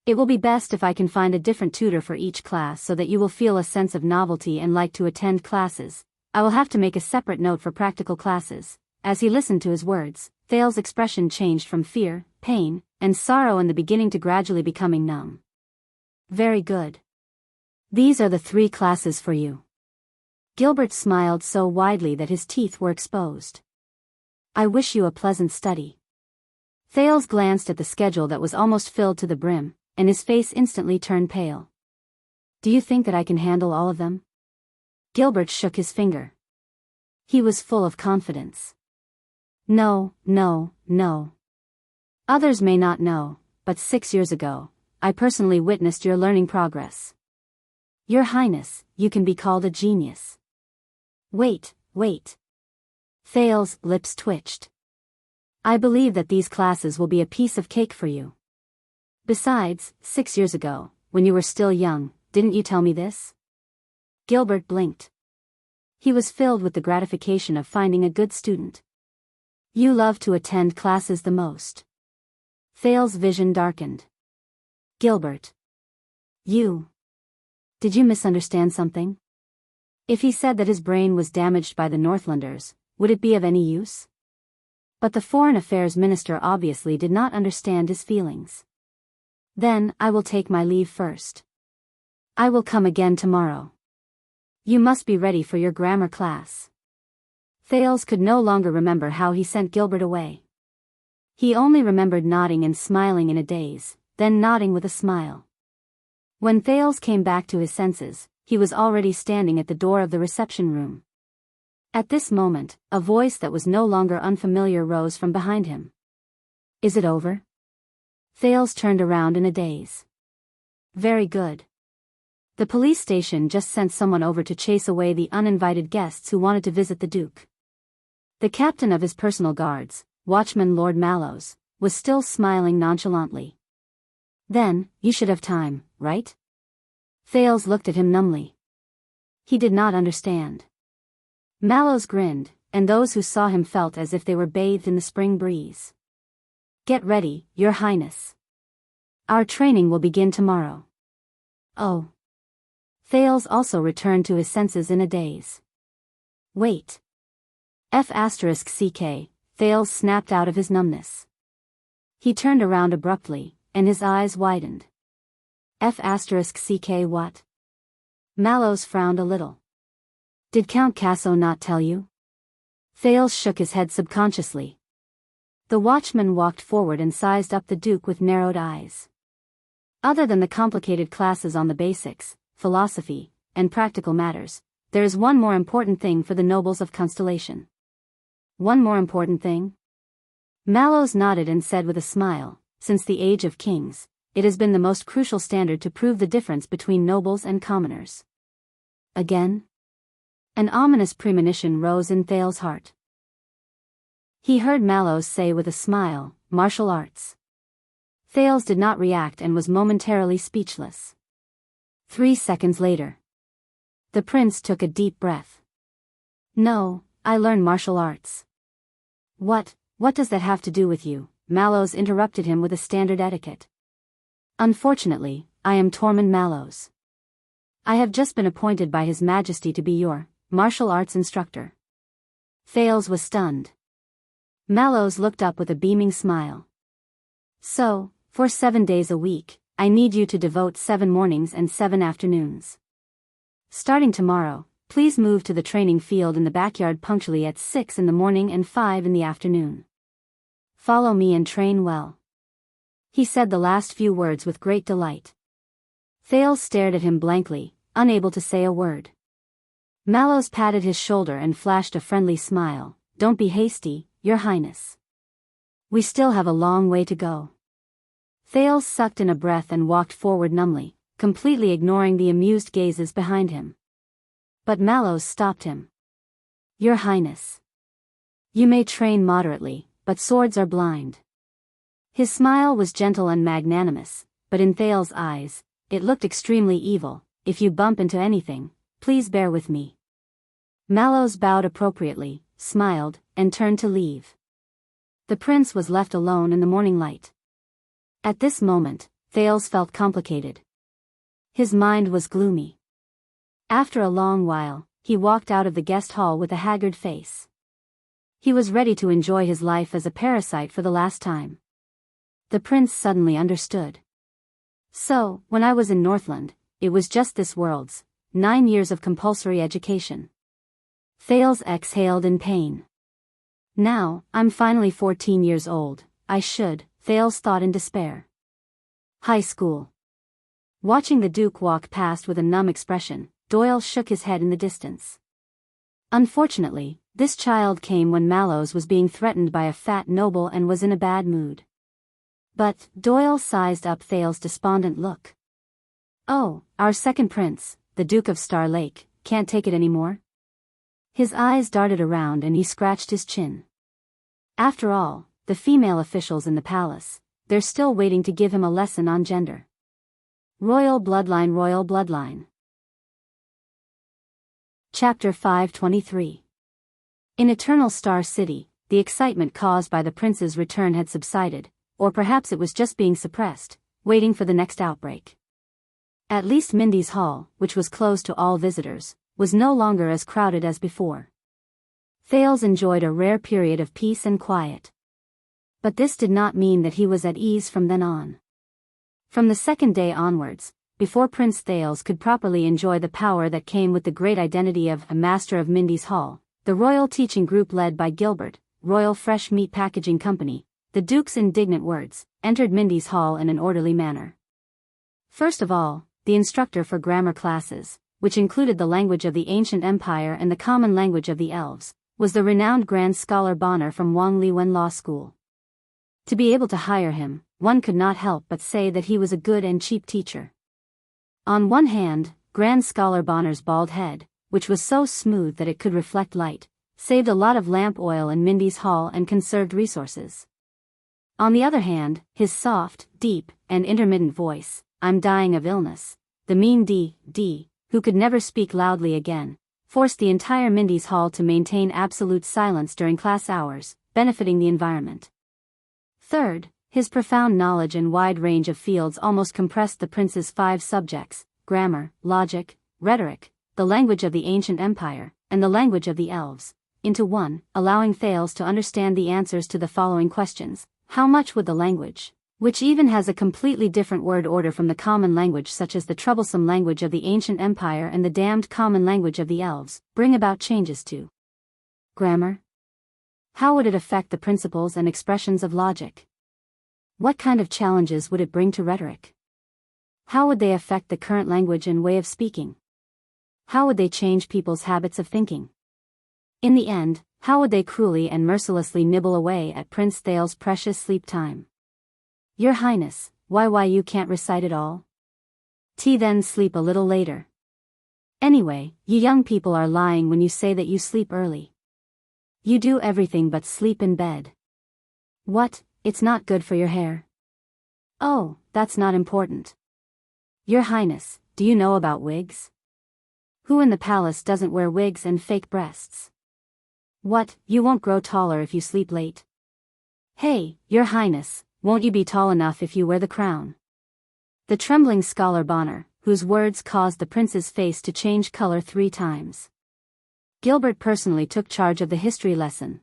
It will be best if I can find a different tutor for each class so that you will feel a sense of novelty and like to attend classes. I will have to make a separate note for practical classes. As he listened to his words, Thales' expression changed from fear, pain, and sorrow in the beginning to gradually becoming numb. Very good. These are the 3 classes for you. Gilbert smiled so widely that his teeth were exposed. I wish you a pleasant study. Thales glanced at the schedule that was almost filled to the brim, and his face instantly turned pale. Do you think that I can handle all of them? Gilbert shook his finger. He was full of confidence. No. Others may not know, but 6 years ago, I personally witnessed your learning progress. Your Highness, you can be called a genius. Wait. Thales' lips twitched. I believe that these classes will be a piece of cake for you. Besides, 6 years ago, when you were still young, didn't you tell me this? Gilbert blinked. He was filled with the gratification of finding a good student. You love to attend classes the most. Thale's vision darkened. Gilbert. Did you misunderstand something? If he said that his brain was damaged by the Northlanders, would it be of any use? But the Foreign Affairs Minister obviously did not understand his feelings. Then, I will take my leave first. I will come again tomorrow. You must be ready for your grammar class. Thales could no longer remember how he sent Gilbert away. He only remembered nodding and smiling in a daze, then nodding with a smile. When Thales came back to his senses, he was already standing at the door of the reception room. At this moment, a voice that was no longer unfamiliar rose from behind him. Is it over? Thales turned around in a daze. Very good. The police station just sent someone over to chase away the uninvited guests who wanted to visit the Duke. The captain of his personal guards, Watchman Lord Mallows, was still smiling nonchalantly. Then, you should have time, right? Thales looked at him numbly. He did not understand. Mallows grinned, and those who saw him felt as if they were bathed in the spring breeze. Get ready, Your Highness. Our training will begin tomorrow. Oh. Thales also returned to his senses in a daze. Wait. F***ck, Thales snapped out of his numbness. He turned around abruptly, and his eyes widened. F***ck what? Mallows frowned a little. Did Count Casso not tell you? Thales shook his head subconsciously. The watchman walked forward and sized up the Duke with narrowed eyes. Other than the complicated classes on the basics, philosophy, and practical matters, there is one more important thing for the nobles of Constellation. One more important thing? Mallows nodded and said with a smile, since the age of kings, it has been the most crucial standard to prove the difference between nobles and commoners. Again? An ominous premonition rose in Thales' heart. He heard Mallows say with a smile, martial arts. Thales did not react and was momentarily speechless. 3 seconds later. The prince took a deep breath. No, I learned martial arts. What does that have to do with you? Mallows interrupted him with a standard etiquette. Unfortunately, I am Tormund Mallows. I have just been appointed by His Majesty to be your martial arts instructor. Thales was stunned. Mallows looked up with a beaming smile. So, for 7 days a week, I need you to devote 7 mornings and 7 afternoons. Starting tomorrow, please move to the training field in the backyard punctually at 6 in the morning and 5 in the afternoon. Follow me and train well. He said the last few words with great delight. Thales stared at him blankly, unable to say a word. Mallows patted his shoulder and flashed a friendly smile. Don't be hasty, Your Highness. We still have a long way to go. Thales sucked in a breath and walked forward numbly, completely ignoring the amused gazes behind him. But Mallows stopped him. Your Highness. You may train moderately, but swords are blind. His smile was gentle and magnanimous, but in Thales' eyes, it looked extremely evil. If you bump into anything, please bear with me. Mallows bowed appropriately, smiled, and turned to leave. The prince was left alone in the morning light. At this moment, Thales felt complicated. His mind was gloomy. After a long while, he walked out of the guest hall with a haggard face. He was ready to enjoy his life as a parasite for the last time. The prince suddenly understood. So, when I was in Northland, it was just this world's 9 years of compulsory education. Thales exhaled in pain. Now, I'm finally 14 years old, Thales thought in despair. High school. Watching the Duke walk past with a numb expression, Doyle shook his head in the distance. Unfortunately, this child came when Mallows was being threatened by a fat noble and was in a bad mood. But, Doyle sized up Thales' despondent look. Oh, our second prince, the Duke of Star Lake, can't take it anymore? His eyes darted around and he scratched his chin. After all, the female officials in the palace, they're still waiting to give him a lesson on gender. Royal bloodline, royal bloodline. Chapter 523. In Eternal Star City, the excitement caused by the prince's return had subsided, or perhaps it was just being suppressed, waiting for the next outbreak. At least Mindy's Hall, which was closed to all visitors, was no longer as crowded as before. Thales enjoyed a rare period of peace and quiet. But this did not mean that he was at ease from then on. From the second day onwards, before Prince Thales could properly enjoy the power that came with the great identity of a master of Mindy's Hall, the royal teaching group led by Gilbert, Royal Fresh Meat Packaging Company, the Duke's indignant words, entered Mindy's Hall in an orderly manner. First of all, the instructor for grammar classes, which included the language of the ancient empire and the common language of the elves, was the renowned Grand Scholar Bonner from Wang Liwen Law School. To be able to hire him, one could not help but say that he was a good and cheap teacher. On one hand, Grand Scholar Bonner's bald head, which was so smooth that it could reflect light, saved a lot of lamp oil in Mindy's Hall and conserved resources. On the other hand, his soft, deep, and intermittent voice, "I'm dying of illness," the mean D, who could never speak loudly again, forced the entire Mindy's Hall to maintain absolute silence during class hours, benefiting the environment. Third, his profound knowledge and wide range of fields almost compressed the prince's 5 subjects: grammar, logic, rhetoric, the language of the ancient empire, and the language of the elves, into one, allowing Thales to understand the answers to the following questions. How much would the language, which even has a completely different word order from the common language such as the troublesome language of the ancient empire and the damned common language of the elves, bring about changes to grammar? How would it affect the principles and expressions of logic? What kind of challenges would it bring to rhetoric? How would they affect the current language and way of speaking? How would they change people's habits of thinking? In the end, how would they cruelly and mercilessly nibble away at Prince Thales' precious sleep time? Your Highness, why you can't recite it all? Then sleep a little later. Anyway, you young people are lying when you say that you sleep early. You do everything but sleep in bed. What, it's not good for your hair? Oh, that's not important. Your Highness, do you know about wigs? Who in the palace doesn't wear wigs and fake breasts? What, you won't grow taller if you sleep late? Hey, Your Highness, won't you be tall enough if you wear the crown? The trembling Scholar Bonner, whose words caused the prince's face to change color 3 times. Gilbert personally took charge of the history lesson.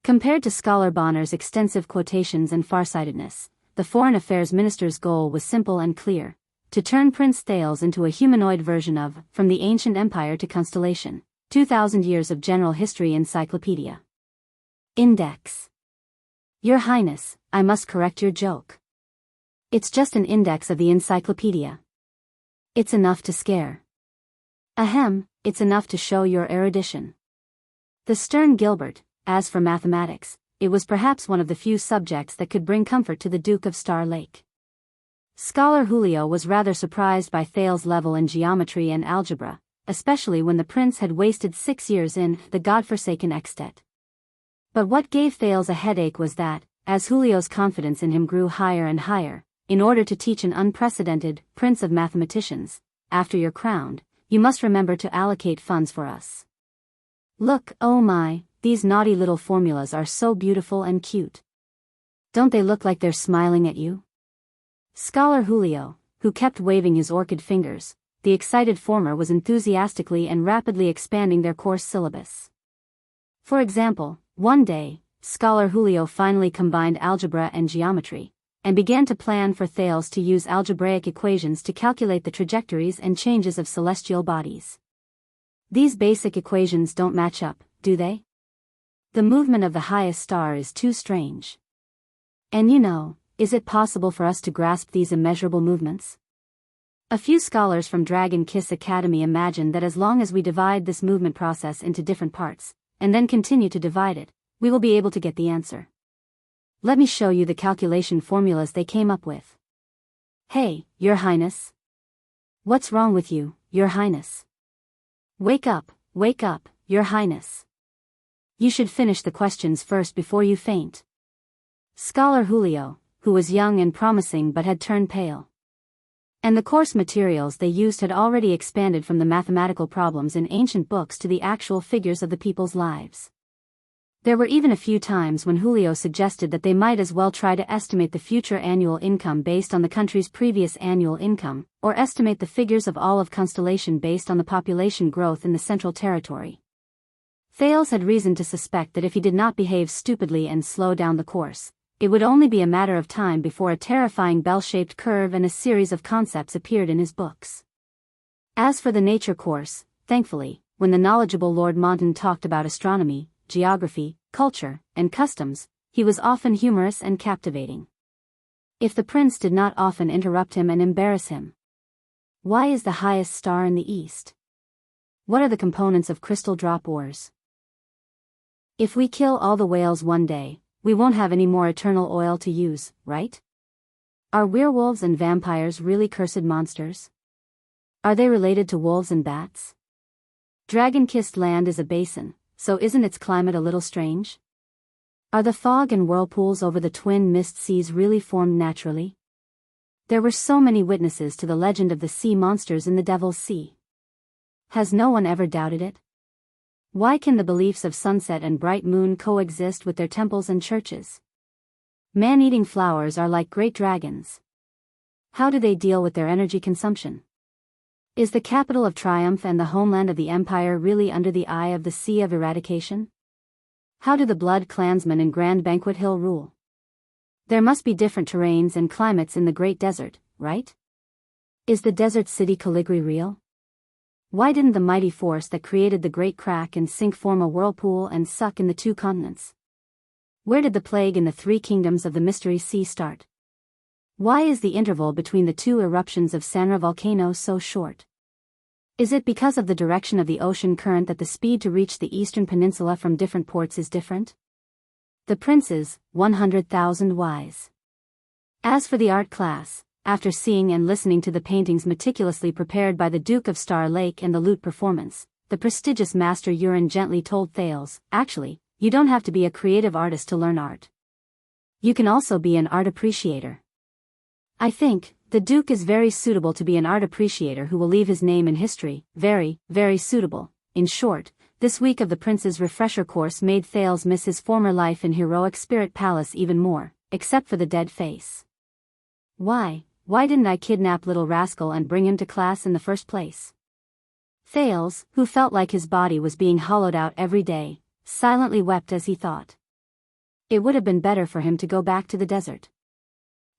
Compared to Scholar Bonner's extensive quotations and farsightedness, the Foreign Affairs Minister's goal was simple and clear: to turn Prince Thales into a humanoid version of From the Ancient Empire to Constellation, 2,000 Years of General History Encyclopedia. Index. Your Highness, I must correct your joke. It's just an index of the encyclopedia. It's enough to scare. Ahem, it's enough to show your erudition. The stern Gilbert, as for mathematics, it was perhaps one of the few subjects that could bring comfort to the Duke of Star Lake. Scholar Julio was rather surprised by Thales' level in geometry and algebra, especially when the prince had wasted 6 years in the godforsaken extet. But what gave Thales a headache was that, as Julio's confidence in him grew higher and higher, in order to teach an unprecedented prince of mathematicians, after you're crowned, you must remember to allocate funds for us. Look, oh my, these naughty little formulas are so beautiful and cute. Don't they look like they're smiling at you? Scholar Julio, who kept waving his orchid fingers, the excited former was enthusiastically and rapidly expanding their course syllabus. For example, one day, Scholar Julio finally combined algebra and geometry, and began to plan for Thales to use algebraic equations to calculate the trajectories and changes of celestial bodies. These basic equations don't match up, do they? The movement of the highest star is too strange. And is it possible for us to grasp these immeasurable movements? A few scholars from Dragon Kiss Academy imagined that as long as we divide this movement process into different parts, and then continue to divide it, we will be able to get the answer. Let me show you the calculation formulas they came up with. Hey, Your Highness. What's wrong with you, Your Highness? Wake up, Your Highness. You should finish the questions first before you faint. Scholar Julio, who was young and promising but had turned pale. And the course materials they used had already expanded from the mathematical problems in ancient books to the actual figures of the people's lives. There were even a few times when Julio suggested that they might as well try to estimate the future annual income based on the country's previous annual income, or estimate the figures of all of Constellation based on the population growth in the Central Territory. Thales had reason to suspect that if he did not behave stupidly and slow down the course, it would only be a matter of time before a terrifying bell-shaped curve and a series of concepts appeared in his books. As for the nature course, thankfully, when the knowledgeable Lord Monton talked about astronomy, geography, culture, and customs, he was often humorous and captivating. If the prince did not often interrupt him and embarrass him. Why is the highest star in the east? What are the components of crystal drop ores? If we kill all the whales one day, we won't have any more eternal oil to use, right? Are werewolves and vampires really cursed monsters? Are they related to wolves and bats? Dragon-kissed land is a basin, so isn't its climate a little strange? Are the fog and whirlpools over the twin mist seas really formed naturally? There were so many witnesses to the legend of the sea monsters in the Devil's Sea. Has no one ever doubted it? Why can the beliefs of sunset and bright moon coexist with their temples and churches? Man-eating flowers are like great dragons. How do they deal with their energy consumption? Is the capital of triumph and the homeland of the empire really under the eye of the Sea of Eradication? How do the blood clansmen in Grand Banquet Hill rule? There must be different terrains and climates in the Great Desert, right? Is the desert city Caligari real? Why didn't the mighty force that created the Great Crack and Sink form a whirlpool and suck in the two continents? Where did the plague in the three kingdoms of the Mystery Sea start? Why is the interval between the two eruptions of Sanra volcano so short? Is it because of the direction of the ocean current that the speed to reach the eastern peninsula from different ports is different? The prince's 100,000 whys. As for the art class, after seeing and listening to the paintings meticulously prepared by the Duke of Star Lake and the lute performance, the prestigious Master Urin gently told Thales, actually, you don't have to be a creative artist to learn art. You can also be an art appreciator. I think, the Duke is very suitable to be an art appreciator who will leave his name in history, very, very suitable. In short, this week of the Prince's refresher course made Thales miss his former life in Heroic Spirit Palace even more, except for the dead face. Why didn't I kidnap little rascal and bring him to class in the first place? Thales, who felt like his body was being hollowed out every day, silently wept as he thought. It would have been better for him to go back to the desert.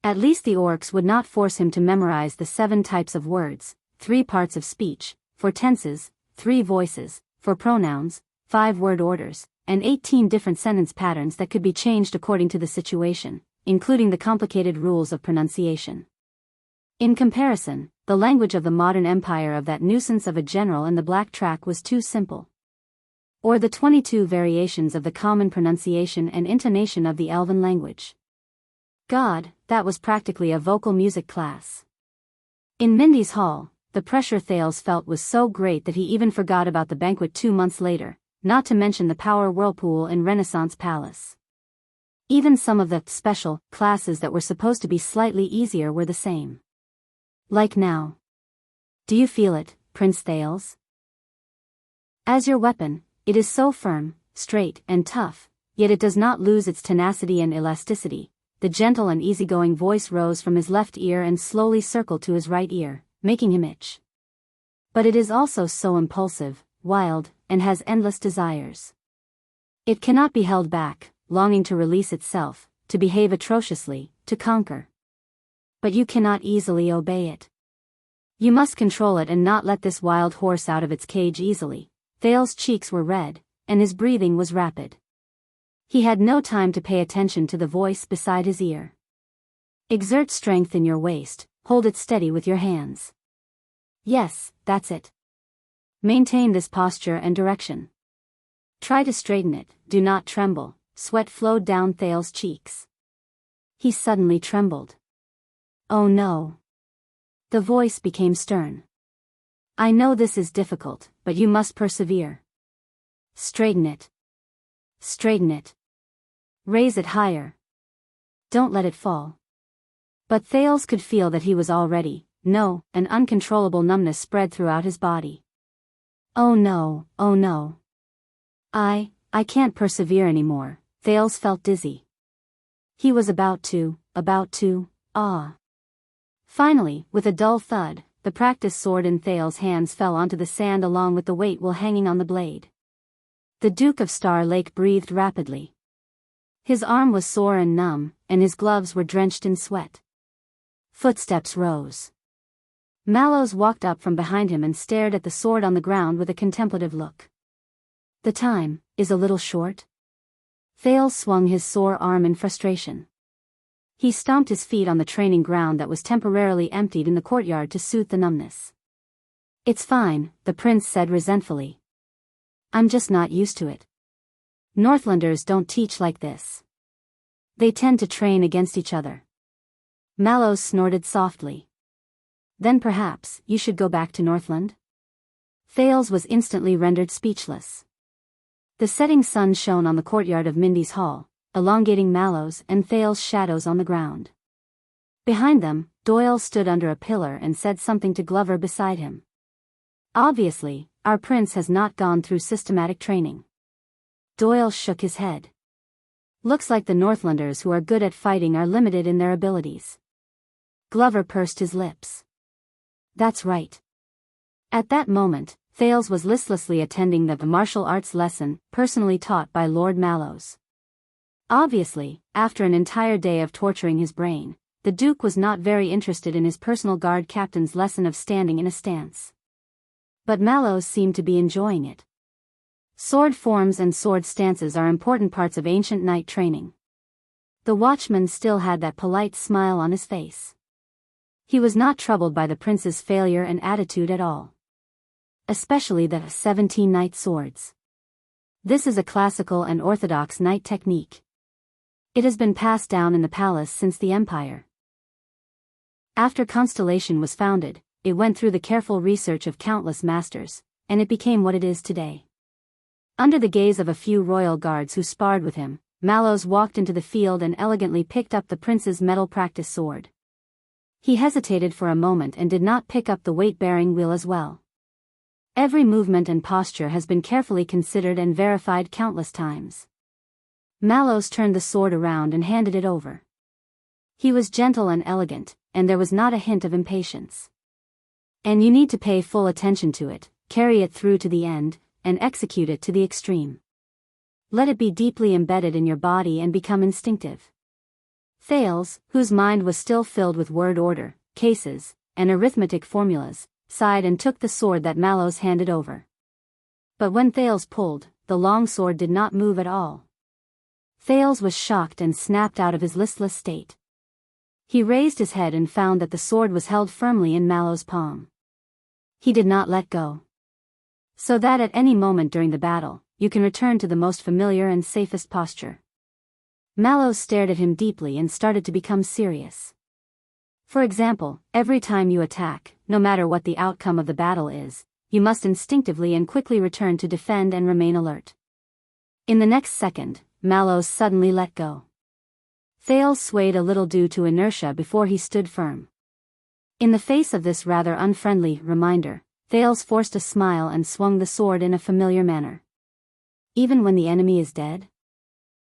At least the orcs would not force him to memorize the 7 types of words, 3 parts of speech, 4 tenses, 3 voices, 4 pronouns, 5 word orders, and 18 different sentence patterns that could be changed according to the situation, including the complicated rules of pronunciation. In comparison, the language of the modern empire of that nuisance of a general in the black track was too simple. Or the 22 variations of the common pronunciation and intonation of the Elven language. God, that was practically a vocal music class. In Mindy's hall, the pressure Thales felt was so great that he even forgot about the banquet 2 months later, not to mention the power whirlpool in Renaissance Palace. Even some of the special classes that were supposed to be slightly easier were the same. Like now. Do you feel it, Prince Thales? As your weapon, it is so firm, straight, and tough, yet it does not lose its tenacity and elasticity. The gentle and easygoing voice rose from his left ear and slowly circled to his right ear, making him itch. But it is also so impulsive, wild, and has endless desires. It cannot be held back, longing to release itself, to behave atrociously, to conquer. But you cannot easily obey it. You must control it and not let this wild horse out of its cage easily. Thales' cheeks were red, and his breathing was rapid. He had no time to pay attention to the voice beside his ear. Exert strength in your waist, hold it steady with your hands. Yes, that's it. Maintain this posture and direction. Try to straighten it, do not tremble. Sweat flowed down Thales' cheeks. He suddenly trembled. Oh no. The voice became stern. I know this is difficult, but you must persevere. Straighten it. Straighten it. Raise it higher. Don't let it fall. But Thales could feel that he was already, an uncontrollable numbness spread throughout his body. Oh no, oh no. I can't persevere anymore. Thales felt dizzy. He was about to, Finally, with a dull thud, the practice sword in Thales' hands fell onto the sand along with the weight while hanging on the blade. The Duke of Star Lake breathed rapidly. His arm was sore and numb, and his gloves were drenched in sweat. Footsteps rose. Mallows walked up from behind him and stared at the sword on the ground with a contemplative look. The time is a little short. Thales swung his sore arm in frustration. He stomped his feet on the training ground that was temporarily emptied in the courtyard to soothe the numbness. It's fine, the prince said resentfully. I'm just not used to it. Northlanders don't teach like this. They tend to train against each other. Mallows snorted softly. Then perhaps you should go back to Northland? Thales was instantly rendered speechless. The setting sun shone on the courtyard of Mindy's hall, elongating Mallows and Thales' shadows on the ground. Behind them, Doyle stood under a pillar and said something to Glover beside him. Obviously, our prince has not gone through systematic training. Doyle shook his head. Looks like the Northlanders who are good at fighting are limited in their abilities. Glover pursed his lips. That's right. At that moment, Thales was listlessly attending the martial arts lesson personally taught by Lord Mallows. Obviously, after an entire day of torturing his brain, the Duke was not very interested in his personal guard captain's lesson of standing in a stance. But Mallows seemed to be enjoying it. Sword forms and sword stances are important parts of ancient knight training. The watchman still had that polite smile on his face. He was not troubled by the prince's failure and attitude at all. Especially the 17 knight swords. This is a classical and orthodox knight technique. It has been passed down in the palace since the Empire. After Constellation was founded, it went through the careful research of countless masters, and it became what it is today. Under the gaze of a few royal guards who sparred with him, Mallows walked into the field and elegantly picked up the prince's metal practice sword. He hesitated for a moment and did not pick up the weight-bearing wheel as well. Every movement and posture has been carefully considered and verified countless times. Mallows turned the sword around and handed it over. He was gentle and elegant, and there was not a hint of impatience. And you need to pay full attention to it, carry it through to the end, and execute it to the extreme. Let it be deeply embedded in your body and become instinctive. Thales, whose mind was still filled with word order, cases, and arithmetic formulas, sighed and took the sword that Mallows handed over. But when Thales pulled, the long sword did not move at all. Thales was shocked and snapped out of his listless state. He raised his head and found that the sword was held firmly in Mallows' palm. He did not let go. So that at any moment during the battle, you can return to the most familiar and safest posture. Mallows stared at him deeply and started to become serious. For example, every time you attack, no matter what the outcome of the battle is, you must instinctively and quickly return to defend and remain alert. In the next second, Mallows suddenly let go. Thales swayed a little due to inertia before he stood firm. In the face of this rather unfriendly reminder, Thales forced a smile and swung the sword in a familiar manner. Even when the enemy is dead?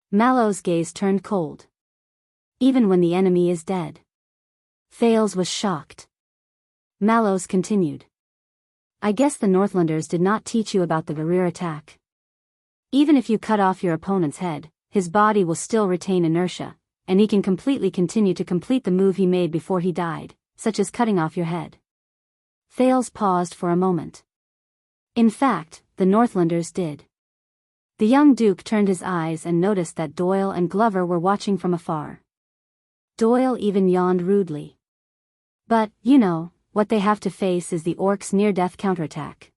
Mallows' gaze turned cold. Even when the enemy is dead? Thales was shocked. Mallows continued. I guess the Northlanders did not teach you about the rear attack. Even if you cut off your opponent's head, his body will still retain inertia, and he can completely continue to complete the move he made before he died, such as cutting off your head. Thales paused for a moment. In fact, the Northlanders did. The young Duke turned his eyes and noticed that Doyle and Glover were watching from afar. Doyle even yawned rudely. But, what they have to face is the orcs' near-death counterattack.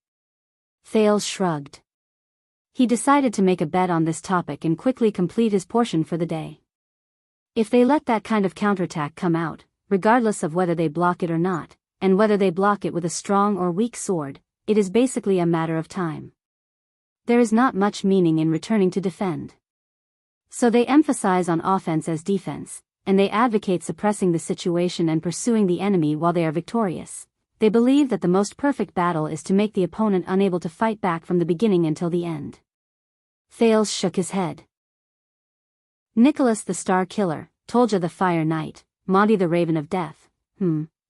Thales shrugged. He decided to make a bet on this topic and quickly complete his portion for the day. If they let that kind of counterattack come out, regardless of whether they block it or not, and whether they block it with a strong or weak sword, it is basically a matter of time. There is not much meaning in returning to defend. So they emphasize on offense as defense, and they advocate suppressing the situation and pursuing the enemy while they are victorious. They believe that the most perfect battle is to make the opponent unable to fight back from the beginning until the end. Thales shook his head. Nicholas the Star Killer, Tolja the Fire Knight, Monty the Raven of Death.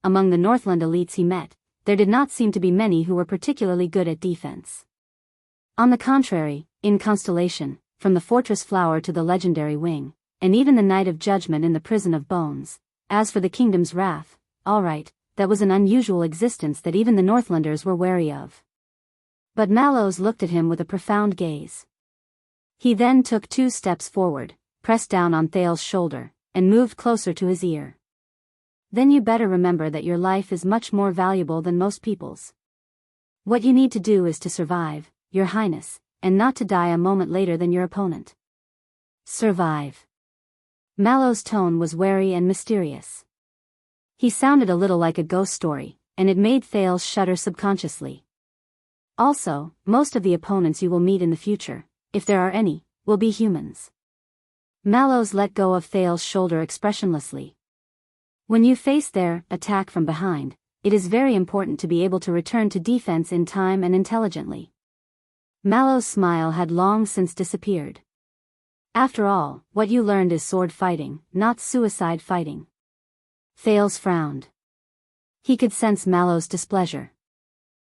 Among the Northland elites he met, there did not seem to be many who were particularly good at defense. On the contrary, in Constellation, from the Fortress Flower to the legendary Wing, and even the Night of Judgment in the Prison of Bones, as for the Kingdom's Wrath, all right, that was an unusual existence that even the Northlanders were wary of. But Mallows looked at him with a profound gaze. He then took 2 steps forward, pressed down on Thales' shoulder, and moved closer to his ear. Then you better remember that your life is much more valuable than most people's. What you need to do is to survive, Your Highness, and not to die a moment later than your opponent. Survive. Mallows' tone was wary and mysterious. He sounded a little like a ghost story, and it made Thales shudder subconsciously. Also, most of the opponents you will meet in the future, if there are any, will be humans. Mallows let go of Thales' shoulder expressionlessly. When you face their attack from behind, it is very important to be able to return to defense in time and intelligently. Mallows' smile had long since disappeared. After all, what you learned is sword fighting, not suicide fighting. Thales frowned. He could sense Mallows' displeasure.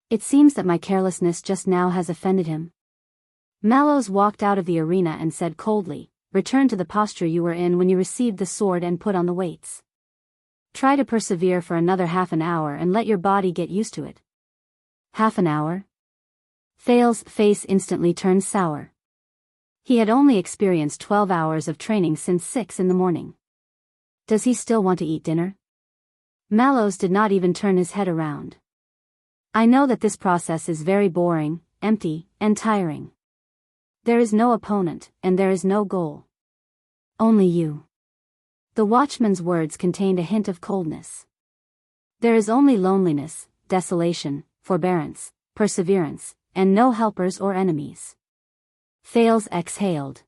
It seems that my carelessness just now has offended him. Mallows walked out of the arena and said coldly, "Return to the posture you were in when you received the sword and put on the weights. Try to persevere for another half an hour and let your body get used to it." Half an hour? Thales' face instantly turned sour. He had only experienced 12 hours of training since 6 in the morning. Does he still want to eat dinner? Mallows did not even turn his head around. I know that this process is very boring, empty, and tiring. There is no opponent, and there is no goal. Only you. The watchman's words contained a hint of coldness. There is only loneliness, desolation, forbearance, perseverance, and no helpers or enemies. Thales exhaled.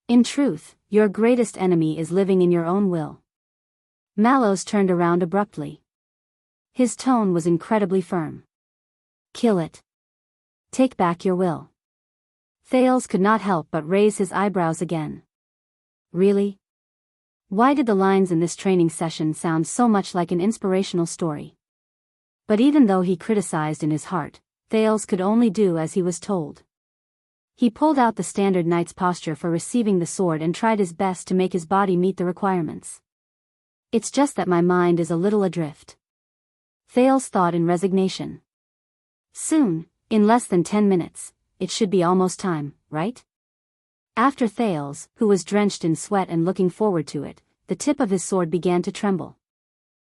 In truth, your greatest enemy is living in your own will. Mallows turned around abruptly. His tone was incredibly firm. Kill it. Take back your will. Thales could not help but raise his eyebrows again. Really? Why did the lines in this training session sound so much like an inspirational story? But even though he criticized in his heart, Thales could only do as he was told. He pulled out the standard knight's posture for receiving the sword and tried his best to make his body meet the requirements. It's just that my mind is a little adrift. Thales thought in resignation. Soon, in less than 10 minutes, it should be almost time, right? After Thales, who was drenched in sweat and looking forward to it, the tip of his sword began to tremble.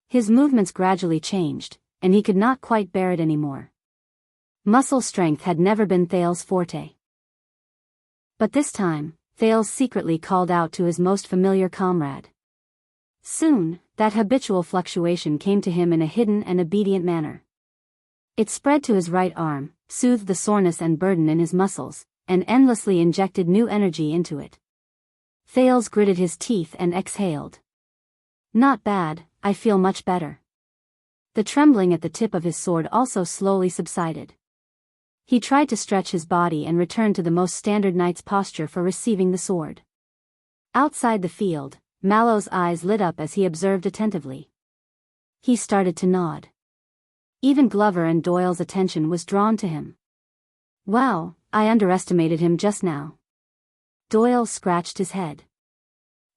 His movements gradually changed, and he could not quite bear it anymore. Muscle strength had never been Thales' forte. But this time, Thales secretly called out to his most familiar comrade. Soon, that habitual fluctuation came to him in a hidden and obedient manner. It spread to his right arm, soothed the soreness and burden in his muscles, and endlessly injected new energy into it. Thales gritted his teeth and exhaled. Not bad, I feel much better. The trembling at the tip of his sword also slowly subsided. He tried to stretch his body and return to the most standard knight's posture for receiving the sword. Outside the field, Mallows' eyes lit up as he observed attentively. He started to nod. Even Glover and Doyle's attention was drawn to him. Wow, I underestimated him just now. Doyle scratched his head.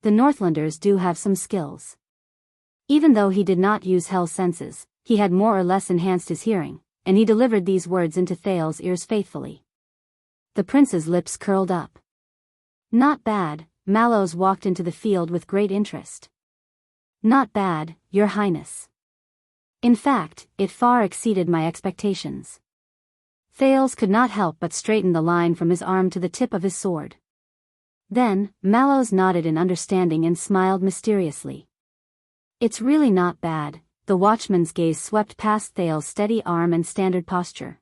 The Northlanders do have some skills. Even though he did not use Hell's senses, he had more or less enhanced his hearing, and he delivered these words into Thales' ears faithfully. The prince's lips curled up. Not bad, Mallows walked into the field with great interest. Not bad, Your Highness. In fact, it far exceeded my expectations. Thales could not help but straighten the line from his arm to the tip of his sword. Then, Mallows nodded in understanding and smiled mysteriously. It's really not bad. The watchman's gaze swept past Thales' steady arm and standard posture.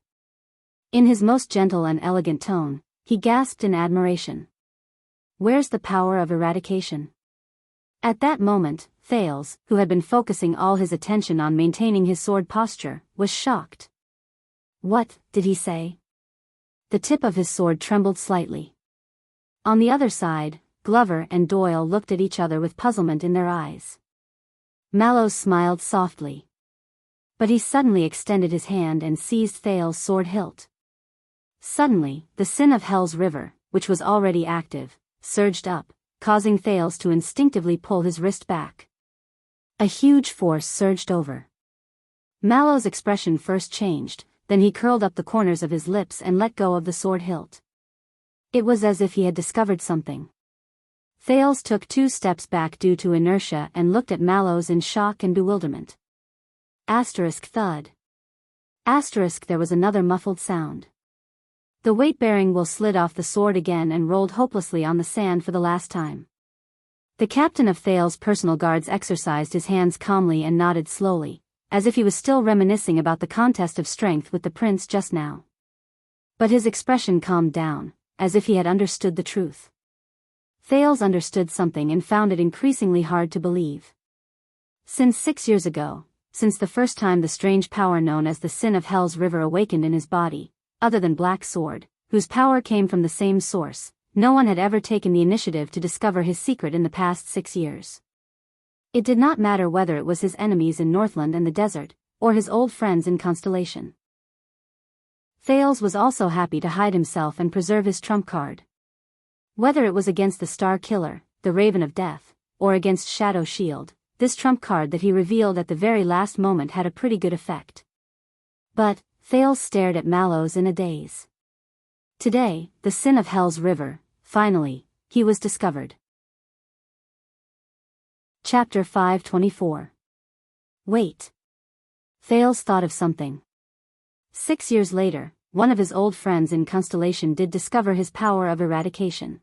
In his most gentle and elegant tone, he gasped in admiration. Where's the power of eradication? At that moment, Thales, who had been focusing all his attention on maintaining his sword posture, was shocked. What did he say? The tip of his sword trembled slightly. On the other side, Glover and Doyle looked at each other with puzzlement in their eyes. Mallows smiled softly. But he suddenly extended his hand and seized Thales' sword hilt. Suddenly, the sin of Hell's River, which was already active, surged up, causing Thales to instinctively pull his wrist back. A huge force surged over. Mallows' expression first changed, then he curled up the corners of his lips and let go of the sword hilt. It was as if he had discovered something. Thales took 2 steps back due to inertia and looked at Mallows in shock and bewilderment. Thud. There was another muffled sound. The weight-bearing will slid off the sword again and rolled hopelessly on the sand for the last time. The captain of Thales' personal guards exercised his hands calmly and nodded slowly, as if he was still reminiscing about the contest of strength with the prince just now. But his expression calmed down, as if he had understood the truth. Thales understood something and found it increasingly hard to believe. Since 6 years ago, since the first time the strange power known as the Sin of Hell's River awakened in his body, other than Black Sword, whose power came from the same source, no one had ever taken the initiative to discover his secret in the past 6 years. It did not matter whether it was his enemies in Northland and the desert, or his old friends in Constellation. Thales was also happy to hide himself and preserve his trump card. Whether it was against the Star Killer, the Raven of Death, or against Shadow Shield, this trump card that he revealed at the very last moment had a pretty good effect. But Thales stared at Mallows in a daze. Today, the Sin of Hell's River, finally, he was discovered. Chapter 524. Wait. Thales thought of something. 6 years later, one of his old friends in Constellation did discover his power of eradication.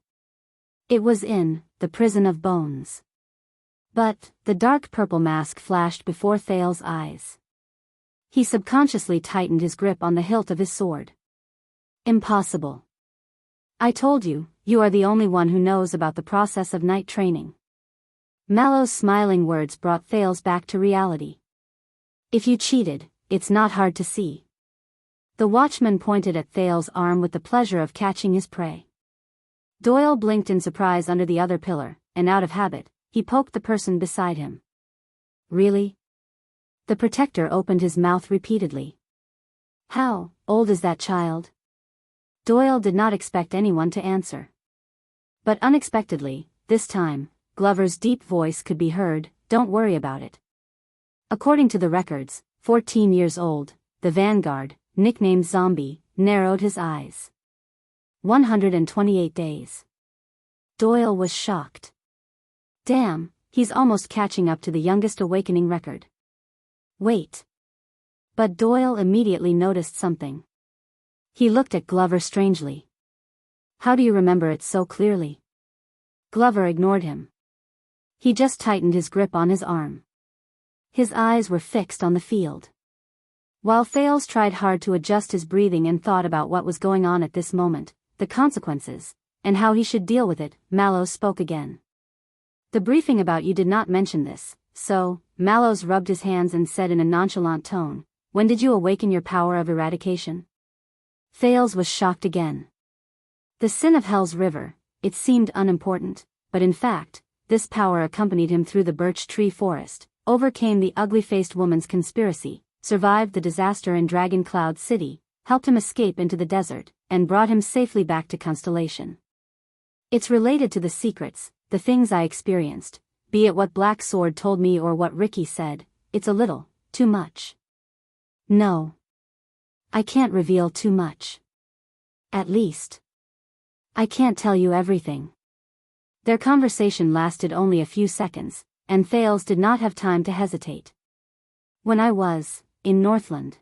It was in the Prison of Bones. But the dark purple mask flashed before Thales' eyes. He subconsciously tightened his grip on the hilt of his sword. Impossible. I told you, you are the only one who knows about the process of night training. Mallows' smiling words brought Thales back to reality. If you cheated, it's not hard to see. The watchman pointed at Thales' arm with the pleasure of catching his prey. Doyle blinked in surprise under the other pillar, and out of habit, he poked the person beside him. Really? The protector opened his mouth repeatedly. How old is that child? Doyle did not expect anyone to answer. But unexpectedly, this time, Glover's deep voice could be heard, don't worry about it. According to the records, 14 years old, the Vanguard, nicknamed Zombie, narrowed his eyes. 128 days. Doyle was shocked. Damn, he's almost catching up to the youngest awakening record. Wait. But Doyle immediately noticed something. He looked at Glover strangely. How do you remember it so clearly? Glover ignored him. He just tightened his grip on his arm. His eyes were fixed on the field. While Thales tried hard to adjust his breathing and thought about what was going on at this moment, the consequences, and how he should deal with it, Mallows spoke again. The briefing about you did not mention this, so, Mallows rubbed his hands and said in a nonchalant tone, when did you awaken your power of eradication? Thales was shocked again. The Sin of Hell's River, it seemed unimportant, but in fact, this power accompanied him through the birch tree forest, overcame the ugly-faced woman's conspiracy, survived the disaster in Dragon Cloud City, helped him escape into the desert, and brought him safely back to Constellation. It's related to the secrets, the things I experienced, be it what Black Sword told me or what Ricky said, it's a little, too much. No. I can't reveal too much. At least. I can't tell you everything. Their conversation lasted only a few seconds, and Thales did not have time to hesitate. When I was in Northland.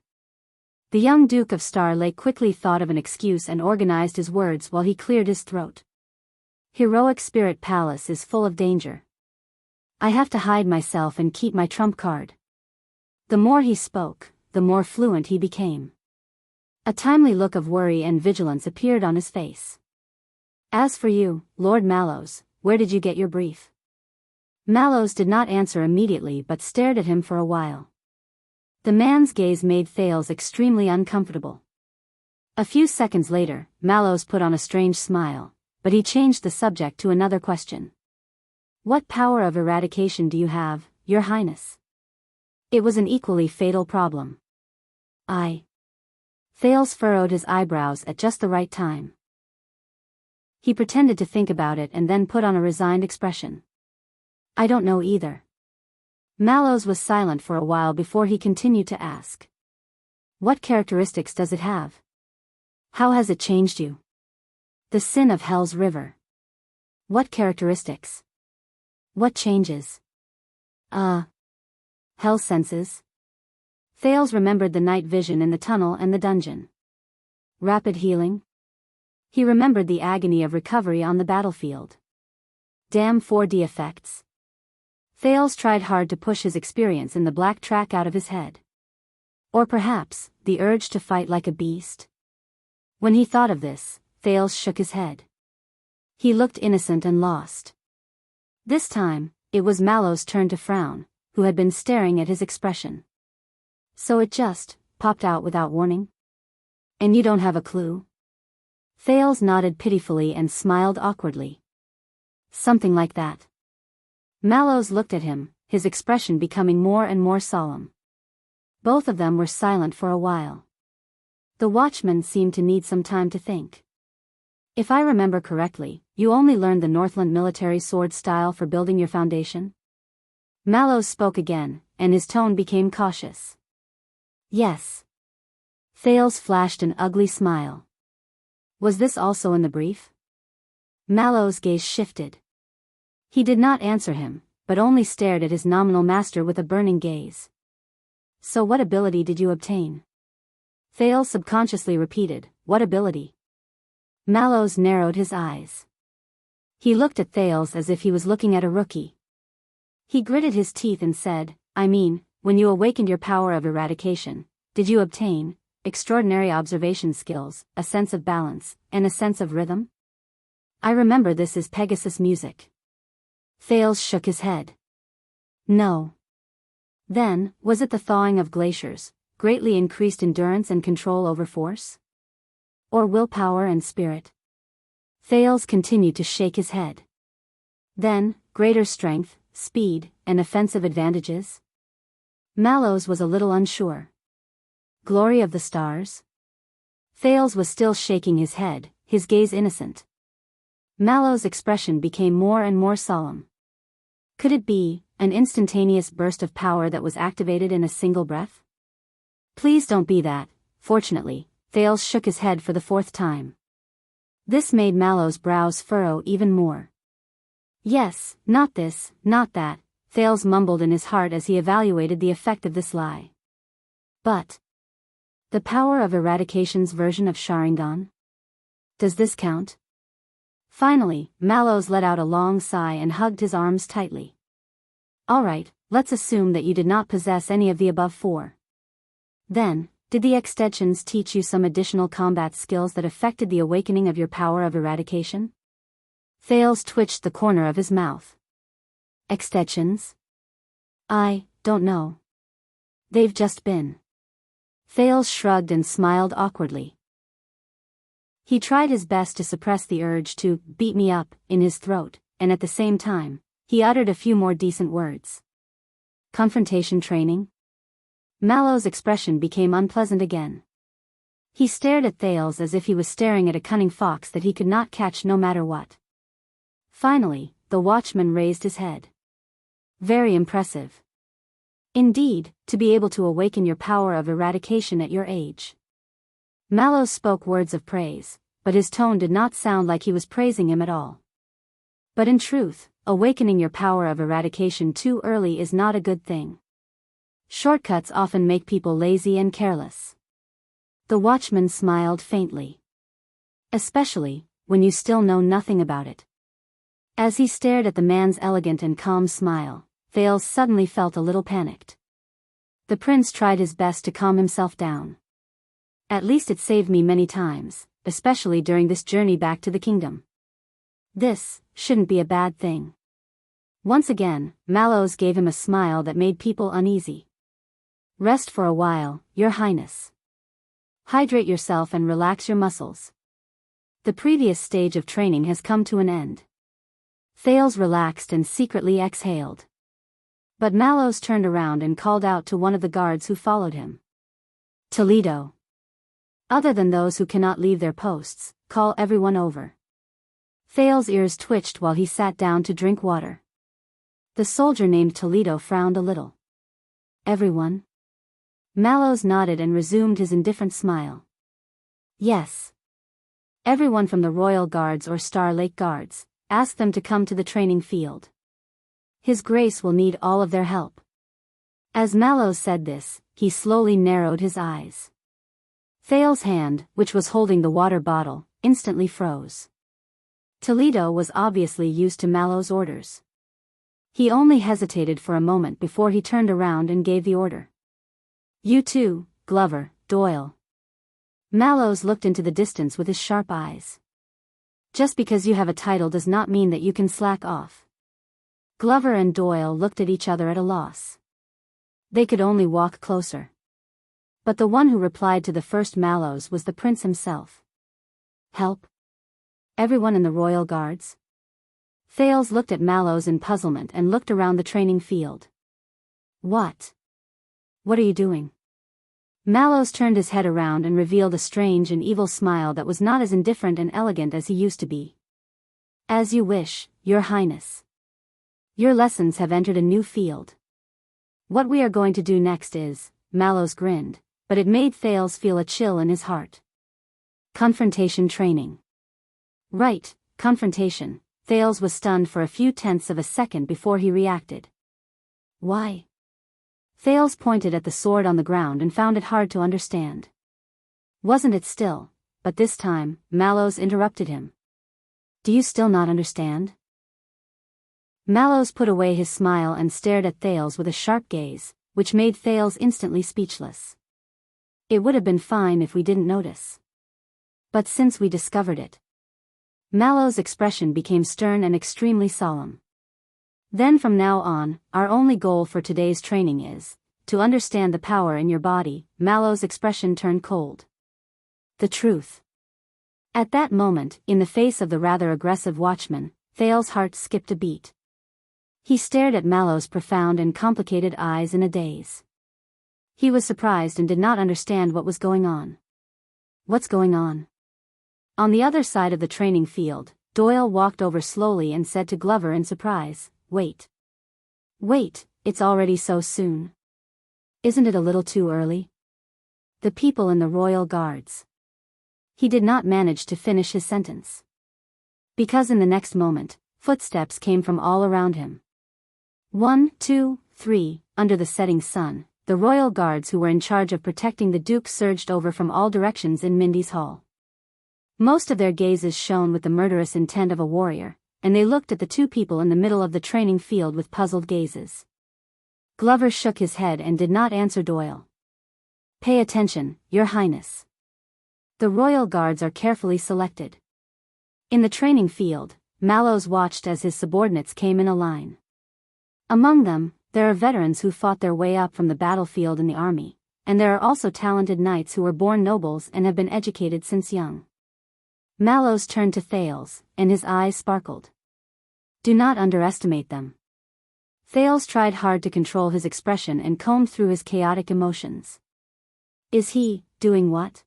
The young Duke of Star Lake quickly thought of an excuse and organized his words while he cleared his throat. Heroic Spirit Palace is full of danger. I have to hide myself and keep my trump card. The more he spoke, the more fluent he became. A timely look of worry and vigilance appeared on his face. As for you, Lord Mallows, where did you get your brief? Mallows did not answer immediately but stared at him for a while. The man's gaze made Thales extremely uncomfortable. A few seconds later, Mallows put on a strange smile, but he changed the subject to another question. What power of eradication do you have, Your Highness? It was an equally fatal problem. Thales furrowed his eyebrows at just the right time. He pretended to think about it and then put on a resigned expression. I don't know either. Mallows was silent for a while before he continued to ask. What characteristics does it have? How has it changed you? The sin of Hell's River. What characteristics? What changes? Hell senses? Thales remembered the night vision in the tunnel and the dungeon. Rapid healing? He remembered the agony of recovery on the battlefield. Damn 4D effects. Thales tried hard to push his experience in the black track out of his head. Or perhaps, the urge to fight like a beast? When he thought of this, Thales shook his head. He looked innocent and lost. This time, it was Mallows' turn to frown, who had been staring at his expression. So it just popped out without warning? And you don't have a clue? Thales nodded pitifully and smiled awkwardly. Something like that. Mallows looked at him, his expression becoming more and more solemn. Both of them were silent for a while. The watchman seemed to need some time to think. If I remember correctly, you only learned the Northland military sword style for building your foundation? Mallows spoke again, and his tone became cautious. Yes. Thales flashed an ugly smile. Was this also in the brief? Mallows' gaze shifted. He did not answer him, but only stared at his nominal master with a burning gaze. So what ability did you obtain? Thales subconsciously repeated, what ability? Mallows narrowed his eyes. He looked at Thales as if he was looking at a rookie. He gritted his teeth and said, I mean, when you awakened your power of eradication, did you obtain extraordinary observation skills, a sense of balance, and a sense of rhythm? I remember this is Pegasus music. Thales shook his head. No. Then, was it the thawing of glaciers, greatly increased endurance and control over force? Or willpower and spirit? Thales continued to shake his head. Then, greater strength, speed, and offensive advantages? Mallows was a little unsure. Glory of the stars? Thales was still shaking his head, his gaze innocent. Mallows' expression became more and more solemn. Could it be an instantaneous burst of power that was activated in a single breath? Please don't be that. Fortunately, Thales shook his head for the fourth time. This made Mallows' brows furrow even more. Yes, not this, not that, Thales mumbled in his heart as he evaluated the effect of this lie. But the power of eradication's version of Sharingan? Does this count? Finally, Mallows let out a long sigh and hugged his arms tightly. All right, let's assume that you did not possess any of the above four. Then, did the extensions teach you some additional combat skills that affected the awakening of your power of eradication? Thales twitched the corner of his mouth. Extensions? I don't know. They've just been. Thales shrugged and smiled awkwardly. He tried his best to suppress the urge to beat me up in his throat, and at the same time, he uttered a few more decent words. Confrontation training? Mallows' expression became unpleasant again. He stared at Thales as if he was staring at a cunning fox that he could not catch no matter what. Finally, the watchman raised his head. Very impressive. Indeed, to be able to awaken your power of eradication at your age. Mallows spoke words of praise, but his tone did not sound like he was praising him at all. But in truth, awakening your power of eradication too early is not a good thing. Shortcuts often make people lazy and careless. The watchman smiled faintly. Especially, when you still know nothing about it. As he stared at the man's elegant and calm smile, Thales suddenly felt a little panicked. The prince tried his best to calm himself down. At least it saved me many times, especially during this journey back to the kingdom. This shouldn't be a bad thing. Once again, Mallows gave him a smile that made people uneasy. Rest for a while, Your Highness. Hydrate yourself and relax your muscles. The previous stage of training has come to an end. Thales relaxed and secretly exhaled. But Mallows turned around and called out to one of the guards who followed him. Toledo. Other than those who cannot leave their posts, call everyone over. Thales' ears twitched while he sat down to drink water. The soldier named Toledo frowned a little. Everyone? Mallows nodded and resumed his indifferent smile. Yes. Everyone from the Royal Guards or Star Lake Guards, ask them to come to the training field. His Grace will need all of their help. As Mallows said this, he slowly narrowed his eyes. Thales' hand, which was holding the water bottle, instantly froze. Toledo was obviously used to Mallows' orders. He only hesitated for a moment before he turned around and gave the order. You too, Glover, Doyle. Mallows looked into the distance with his sharp eyes. Just because you have a title does not mean that you can slack off. Glover and Doyle looked at each other at a loss. They could only walk closer. But the one who replied to the first Mallows was the prince himself. Help? Everyone in the Royal Guards? Thales looked at Mallows in puzzlement and looked around the training field. What? What are you doing? Mallows turned his head around and revealed a strange and evil smile that was not as indifferent and elegant as he used to be. As you wish, Your Highness. Your lessons have entered a new field. What we are going to do next is, Mallows grinned, but it made Thales feel a chill in his heart. Confrontation training. Right, confrontation. Thales was stunned for a few tenths of a second before he reacted. Why? Thales pointed at the sword on the ground and found it hard to understand. Wasn't it still? But this time, Mallows interrupted him. Do you still not understand? Mallows put away his smile and stared at Thales with a sharp gaze, which made Thales instantly speechless. It would have been fine if we didn't notice. But since we discovered it. Mallows' expression became stern and extremely solemn. Then from now on, our only goal for today's training is to understand the power in your body. Mallows' expression turned cold. The truth. At that moment, in the face of the rather aggressive watchman, Thales' heart skipped a beat. He stared at Mallows' profound and complicated eyes in a daze. He was surprised and did not understand what was going on. What's going on? On the other side of the training field, Doyle walked over slowly and said to Glover in surprise, Wait. Wait, it's already so soon. Isn't it a little too early? The people in the Royal Guards. He did not manage to finish his sentence. Because in the next moment, footsteps came from all around him. 1, 2, 3, under the setting sun, the Royal Guards who were in charge of protecting the Duke surged over from all directions in Mindy's hall. Most of their gazes shone with the murderous intent of a warrior, and they looked at the two people in the middle of the training field with puzzled gazes. Glover shook his head and did not answer Doyle. Pay attention, Your Highness. The Royal Guards are carefully selected. In the training field, Mallows watched as his subordinates came in a line. Among them, there are veterans who fought their way up from the battlefield in the army, and there are also talented knights who were born nobles and have been educated since young. Mallows turned to Thales, and his eyes sparkled. Do not underestimate them. Thales tried hard to control his expression and combed through his chaotic emotions. Is he doing what?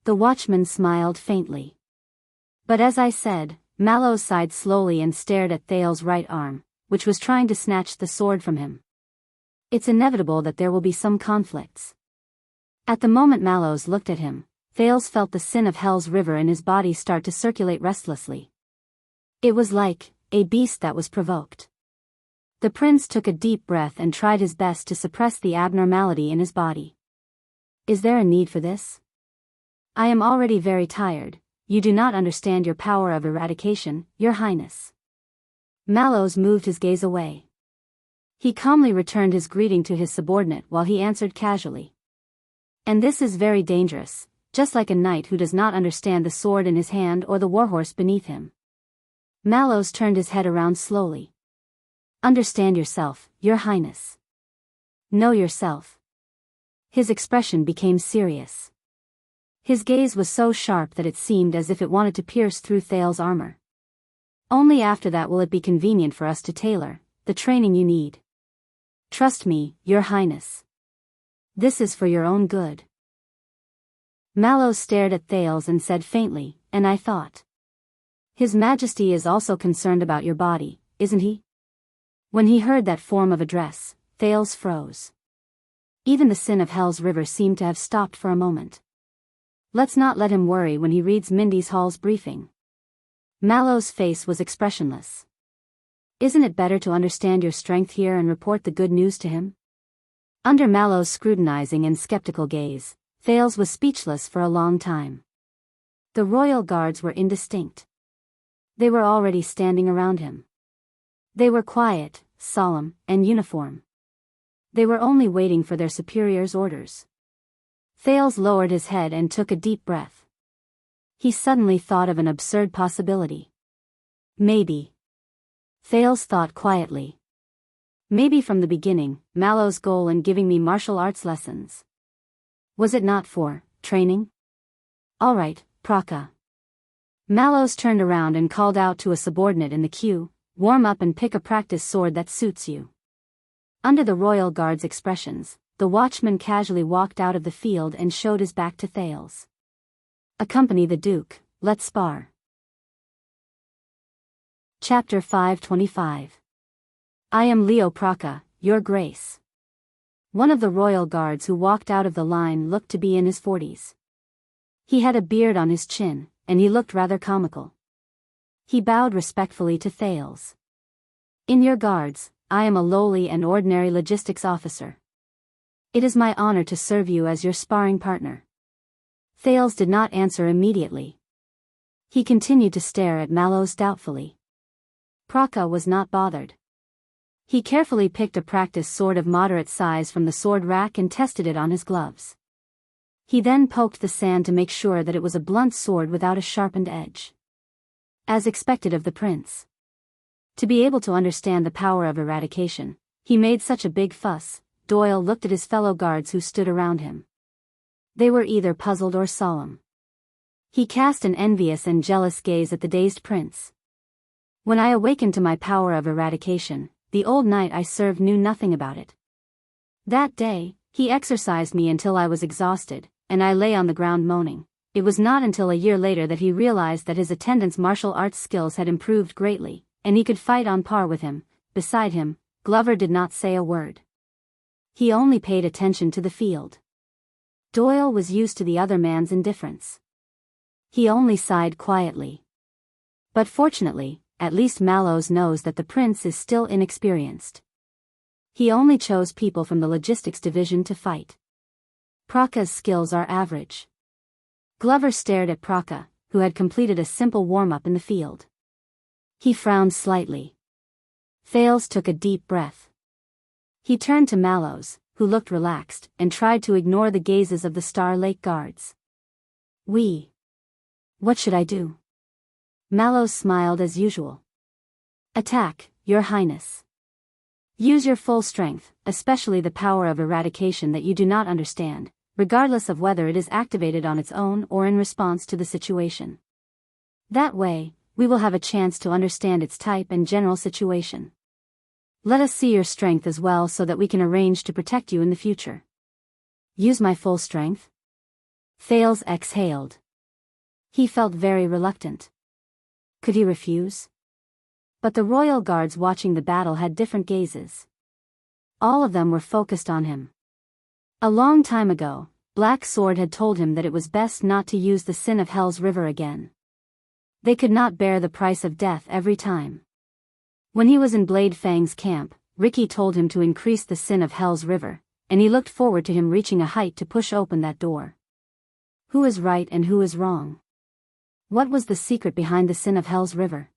The watchman smiled faintly. But as I said, Mallows sighed slowly and stared at Thales' right arm, which was trying to snatch the sword from him. It's inevitable that there will be some conflicts. At the moment Mallows looked at him, Thales felt the sin of Hell's River in his body start to circulate restlessly. It was like a beast that was provoked. The prince took a deep breath and tried his best to suppress the abnormality in his body. Is there a need for this? I am already very tired. You do not understand your power of eradication, Your Highness. Mallows moved his gaze away. He calmly returned his greeting to his subordinate while he answered casually. And this is very dangerous, just like a knight who does not understand the sword in his hand or the warhorse beneath him. Mallows turned his head around slowly. Understand yourself, Your Highness. Know yourself. His expression became serious. His gaze was so sharp that it seemed as if it wanted to pierce through Thales's armor. Only after that will it be convenient for us to tailor the training you need. Trust me, Your Highness. This is for your own good. Mallows stared at Thales and said faintly, and I thought. His Majesty is also concerned about your body, isn't he? When he heard that form of address, Thales froze. Even the sin of Hell's River seemed to have stopped for a moment. Let's not let him worry when he reads Mindy's Hall's briefing. Mallow's face was expressionless. Isn't it better to understand your strength here and report the good news to him? Under Mallow's scrutinizing and skeptical gaze, Thales was speechless for a long time. The royal guards were indistinct. They were already standing around him. They were quiet, solemn, and uniform. They were only waiting for their superior's orders. Thales lowered his head and took a deep breath. He suddenly thought of an absurd possibility. Maybe. Thales thought quietly. Maybe from the beginning, Mallow's goal in giving me martial arts lessons. Was it not for training? All right, Praka. Mallows turned around and called out to a subordinate in the queue, warm up and pick a practice sword that suits you. Under the royal guard's expressions, the watchman casually walked out of the field and showed his back to Thales. Accompany the Duke, let's spar. Chapter 525. I am Leo Praka, Your Grace. One of the royal guards who walked out of the line looked to be in his 40s. He had a beard on his chin, and he looked rather comical. He bowed respectfully to Thales. In your guards, I am a lowly and ordinary logistics officer. It is my honor to serve you as your sparring partner. Thales did not answer immediately. He continued to stare at Mallows doubtfully. Praka was not bothered. He carefully picked a practice sword of moderate size from the sword rack and tested it on his gloves. He then poked the sand to make sure that it was a blunt sword without a sharpened edge. As expected of the prince. To be able to understand the power of eradication, he made such a big fuss. Doyle looked at his fellow guards who stood around him. They were either puzzled or solemn. He cast an envious and jealous gaze at the dazed prince. When I awakened to my power of eradication, the old knight I served knew nothing about it. That day, he exercised me until I was exhausted, and I lay on the ground moaning. It was not until a year later that he realized that his attendant's martial arts skills had improved greatly, and he could fight on par with him. Beside him, Glover did not say a word. He only paid attention to the field. Doyle was used to the other man's indifference. He only sighed quietly. But fortunately, at least Mallows knows that the prince is still inexperienced. He only chose people from the logistics division to fight. Praka's skills are average. Glover stared at Praka, who had completed a simple warm-up in the field. He frowned slightly. Thales took a deep breath. He turned to Mallows, who looked relaxed, and tried to ignore the gazes of the Star Lake guards. What should I do? Mallows smiled as usual. Attack, Your Highness. Use your full strength, especially the power of eradication that you do not understand, regardless of whether it is activated on its own or in response to the situation. That way, we will have a chance to understand its type and general situation. Let us see your strength as well so that we can arrange to protect you in the future. Use my full strength? Thales exhaled. He felt very reluctant. Could he refuse? But the royal guards watching the battle had different gazes. All of them were focused on him. A long time ago, Black Sword had told him that it was best not to use the sin of Hell's River again. They could not bear the price of death every time. When he was in Blade Fang's camp, Ricky told him to increase the sin of Hell's River, and he looked forward to him reaching a height to push open that door. Who is right and who is wrong? What was the secret behind the sin of Hell's River?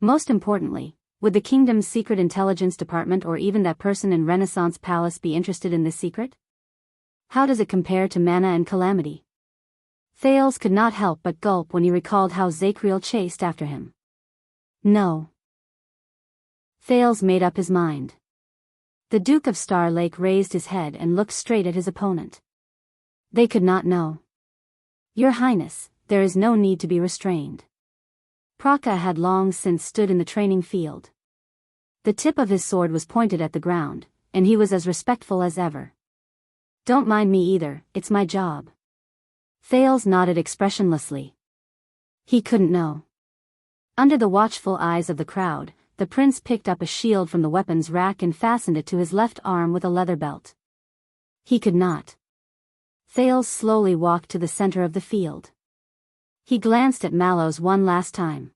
Most importantly, would the kingdom's secret intelligence department or even that person in Renaissance Palace be interested in this secret? How does it compare to Mana and Calamity? Thales could not help but gulp when he recalled how Zacriel chased after him. No. Thales made up his mind. The Duke of Star Lake raised his head and looked straight at his opponent. They could not know. Your Highness, there is no need to be restrained. Praka had long since stood in the training field. The tip of his sword was pointed at the ground, and he was as respectful as ever. Don't mind me either, it's my job. Thales nodded expressionlessly. He couldn't know. Under the watchful eyes of the crowd, the prince picked up a shield from the weapons rack and fastened it to his left arm with a leather belt. He could not. Thales slowly walked to the center of the field. He glanced at Mallows one last time.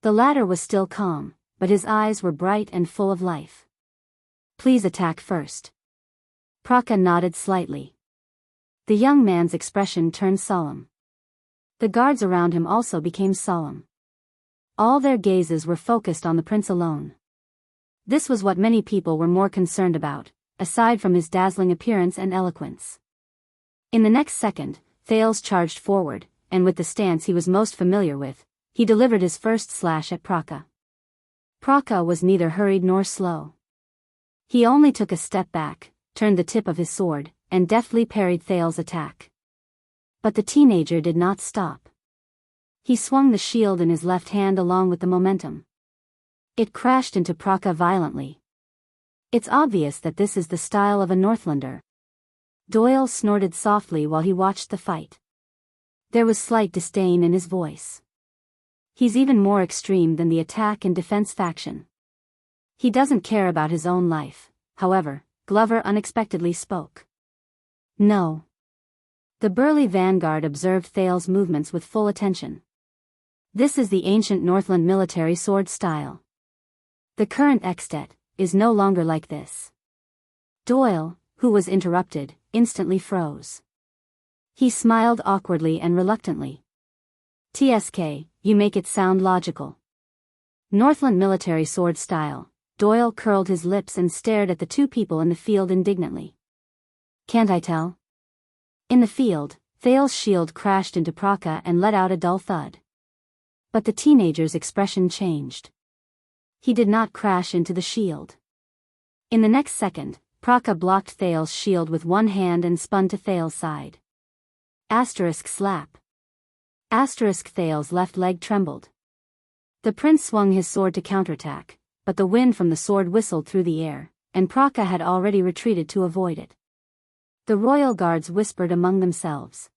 The latter was still calm, but his eyes were bright and full of life. Please attack first. Praka nodded slightly. The young man's expression turned solemn. The guards around him also became solemn. All their gazes were focused on the prince alone. This was what many people were more concerned about, aside from his dazzling appearance and eloquence. In the next second, Thales charged forward, and with the stance he was most familiar with, he delivered his first slash at Praka. Praka was neither hurried nor slow. He only took a step back, turned the tip of his sword, and deftly parried Thales' attack. But the teenager did not stop. He swung the shield in his left hand along with the momentum. It crashed into Praka violently. It's obvious that this is the style of a Northlander. Doyle snorted softly while he watched the fight. There was slight disdain in his voice. He's even more extreme than the attack and defense faction. He doesn't care about his own life, however, Glover unexpectedly spoke. No. The burly vanguard observed Thales' movements with full attention. This is the ancient Northland military sword style. The current extet is no longer like this. Doyle, who was interrupted, instantly froze. He smiled awkwardly and reluctantly. TSK, you make it sound logical. Northland military sword style. Doyle curled his lips and stared at the two people in the field indignantly. Can't I tell? In the field, Thales' shield crashed into Praka and let out a dull thud. But the teenager's expression changed. He did not crash into the shield. In the next second, Praka blocked Thales' shield with one hand and spun to Thales' side. Asterisk slap. Asterisk Thales' left leg trembled. The prince swung his sword to counterattack, but the wind from the sword whistled through the air, and Praka had already retreated to avoid it. The royal guards whispered among themselves.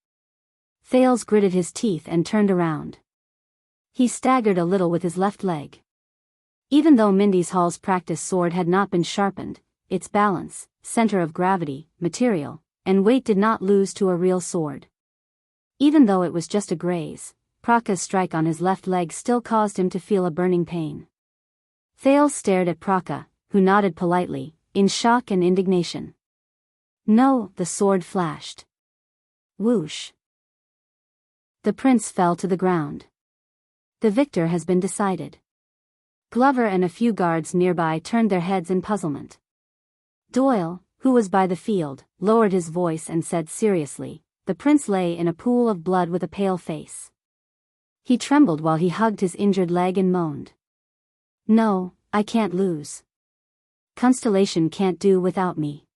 Thales gritted his teeth and turned around. He staggered a little with his left leg. Even though Mindy's Hall's practice sword had not been sharpened, its balance, center of gravity, material, and weight did not lose to a real sword. Even though it was just a graze, Praka's strike on his left leg still caused him to feel a burning pain. Thales stared at Praka, who nodded politely, in shock and indignation. No, the sword flashed. Whoosh. The prince fell to the ground. The victor has been decided. Glover and a few guards nearby turned their heads in puzzlement. Doyle, who was by the field, lowered his voice and said seriously, the prince lay in a pool of blood with a pale face. He trembled while he hugged his injured leg and moaned. No, I can't lose. Constellation can't do without me.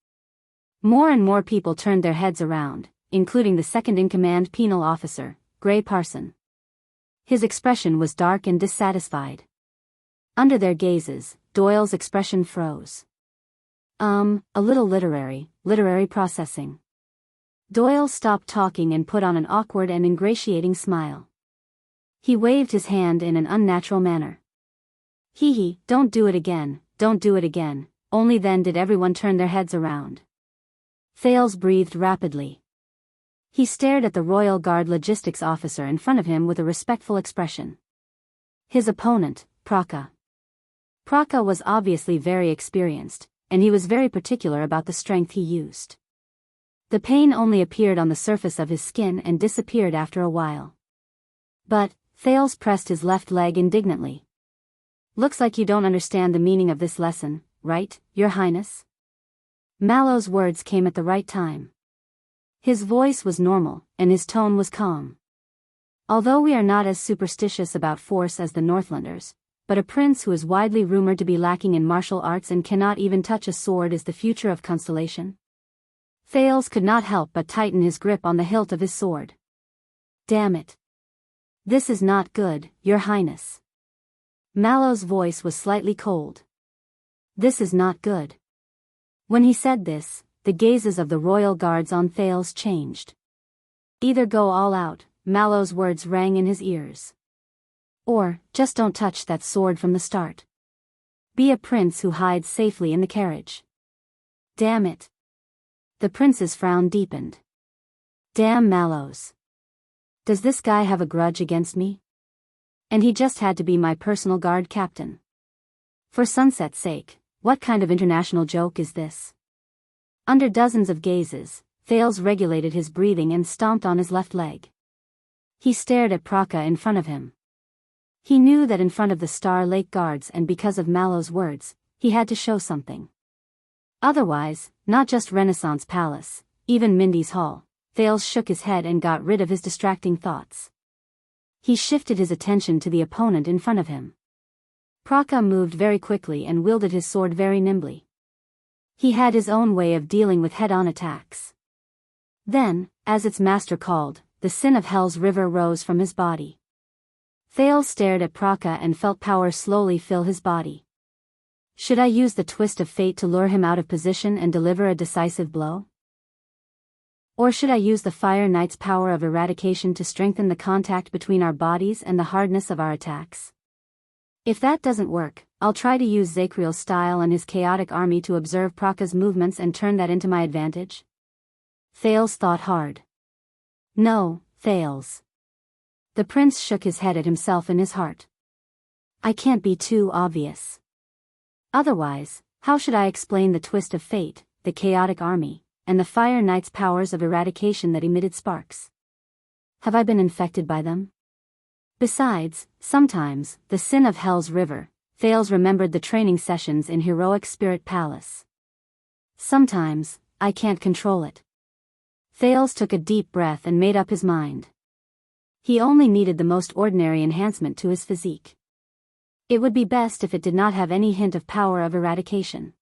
More and more people turned their heads around, including the second-in-command penal officer, Gray Parson. His expression was dark and dissatisfied. Under their gazes, Doyle's expression froze. A little literary processing. Doyle stopped talking and put on an awkward and ingratiating smile. He waved his hand in an unnatural manner. Hee, don't do it again, don't do it again. Only then did everyone turn their heads around. Thales breathed rapidly. He stared at the Royal Guard logistics officer in front of him with a respectful expression. His opponent, Praka. Praka was obviously very experienced, and he was very particular about the strength he used. The pain only appeared on the surface of his skin and disappeared after a while. But, Thales pressed his left leg indignantly. Looks like you don't understand the meaning of this lesson, right, Your Highness? Mallow's words came at the right time. His voice was normal, and his tone was calm. Although we are not as superstitious about force as the Northlanders, but a prince who is widely rumored to be lacking in martial arts and cannot even touch a sword is the future of Constellation? Thales could not help but tighten his grip on the hilt of his sword. Damn it. This is not good, Your Highness. Mallow's voice was slightly cold. This is not good. When he said this, the gazes of the royal guards on Thales changed. Either go all out, Mallow's words rang in his ears. Or, just don't touch that sword from the start. Be a prince who hides safely in the carriage. Damn it. The prince's frown deepened. Damn Mallows. Does this guy have a grudge against me? And he just had to be my personal guard captain. For Sunset's sake, what kind of international joke is this? Under dozens of gazes, Thales regulated his breathing and stomped on his left leg. He stared at Praka in front of him. He knew that in front of the Star Lake guards, and because of Mallow's words, he had to show something. Otherwise, not just Renaissance Palace, even Mindy's Hall, Thales shook his head and got rid of his distracting thoughts. He shifted his attention to the opponent in front of him. Praka moved very quickly and wielded his sword very nimbly. He had his own way of dealing with head-on attacks. Then, as its master called, the sin of Hell's river rose from his body. Thales stared at Praka and felt power slowly fill his body. Should I use the twist of fate to lure him out of position and deliver a decisive blow? Or should I use the Fire Knight's power of eradication to strengthen the contact between our bodies and the hardness of our attacks? If that doesn't work, I'll try to use Zakriel's style and his chaotic army to observe Praka's movements and turn that into my advantage. Thales thought hard. No, Thales. The prince shook his head at himself in his heart. I can't be too obvious. Otherwise, how should I explain the twist of fate, the chaotic army, and the Fire Knight's powers of eradication that emitted sparks? Have I been infected by them? Besides, sometimes, the sin of Hell's river, Thales remembered the training sessions in Heroic Spirit Palace. Sometimes, I can't control it. Thales took a deep breath and made up his mind. He only needed the most ordinary enhancement to his physique. It would be best if it did not have any hint of power of eradication.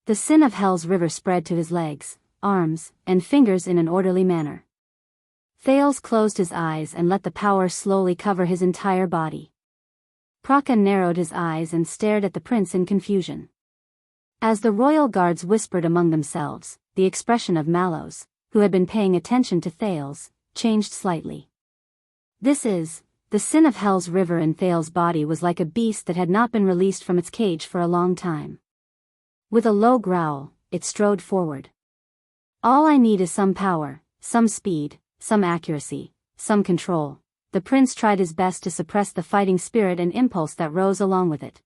The sin of Hell's river spread to his legs, arms, and fingers in an orderly manner. Thales closed his eyes and let the power slowly cover his entire body. Praka narrowed his eyes and stared at the prince in confusion. As the royal guards whispered among themselves, the expression of Mallows, who had been paying attention to Thales, changed slightly. The sin of Hell's river in Thales' body was like a beast that had not been released from its cage for a long time. With a low growl, it strode forward. All I need is some power, some speed, some accuracy, some control. The prince tried his best to suppress the fighting spirit and impulse that rose along with it.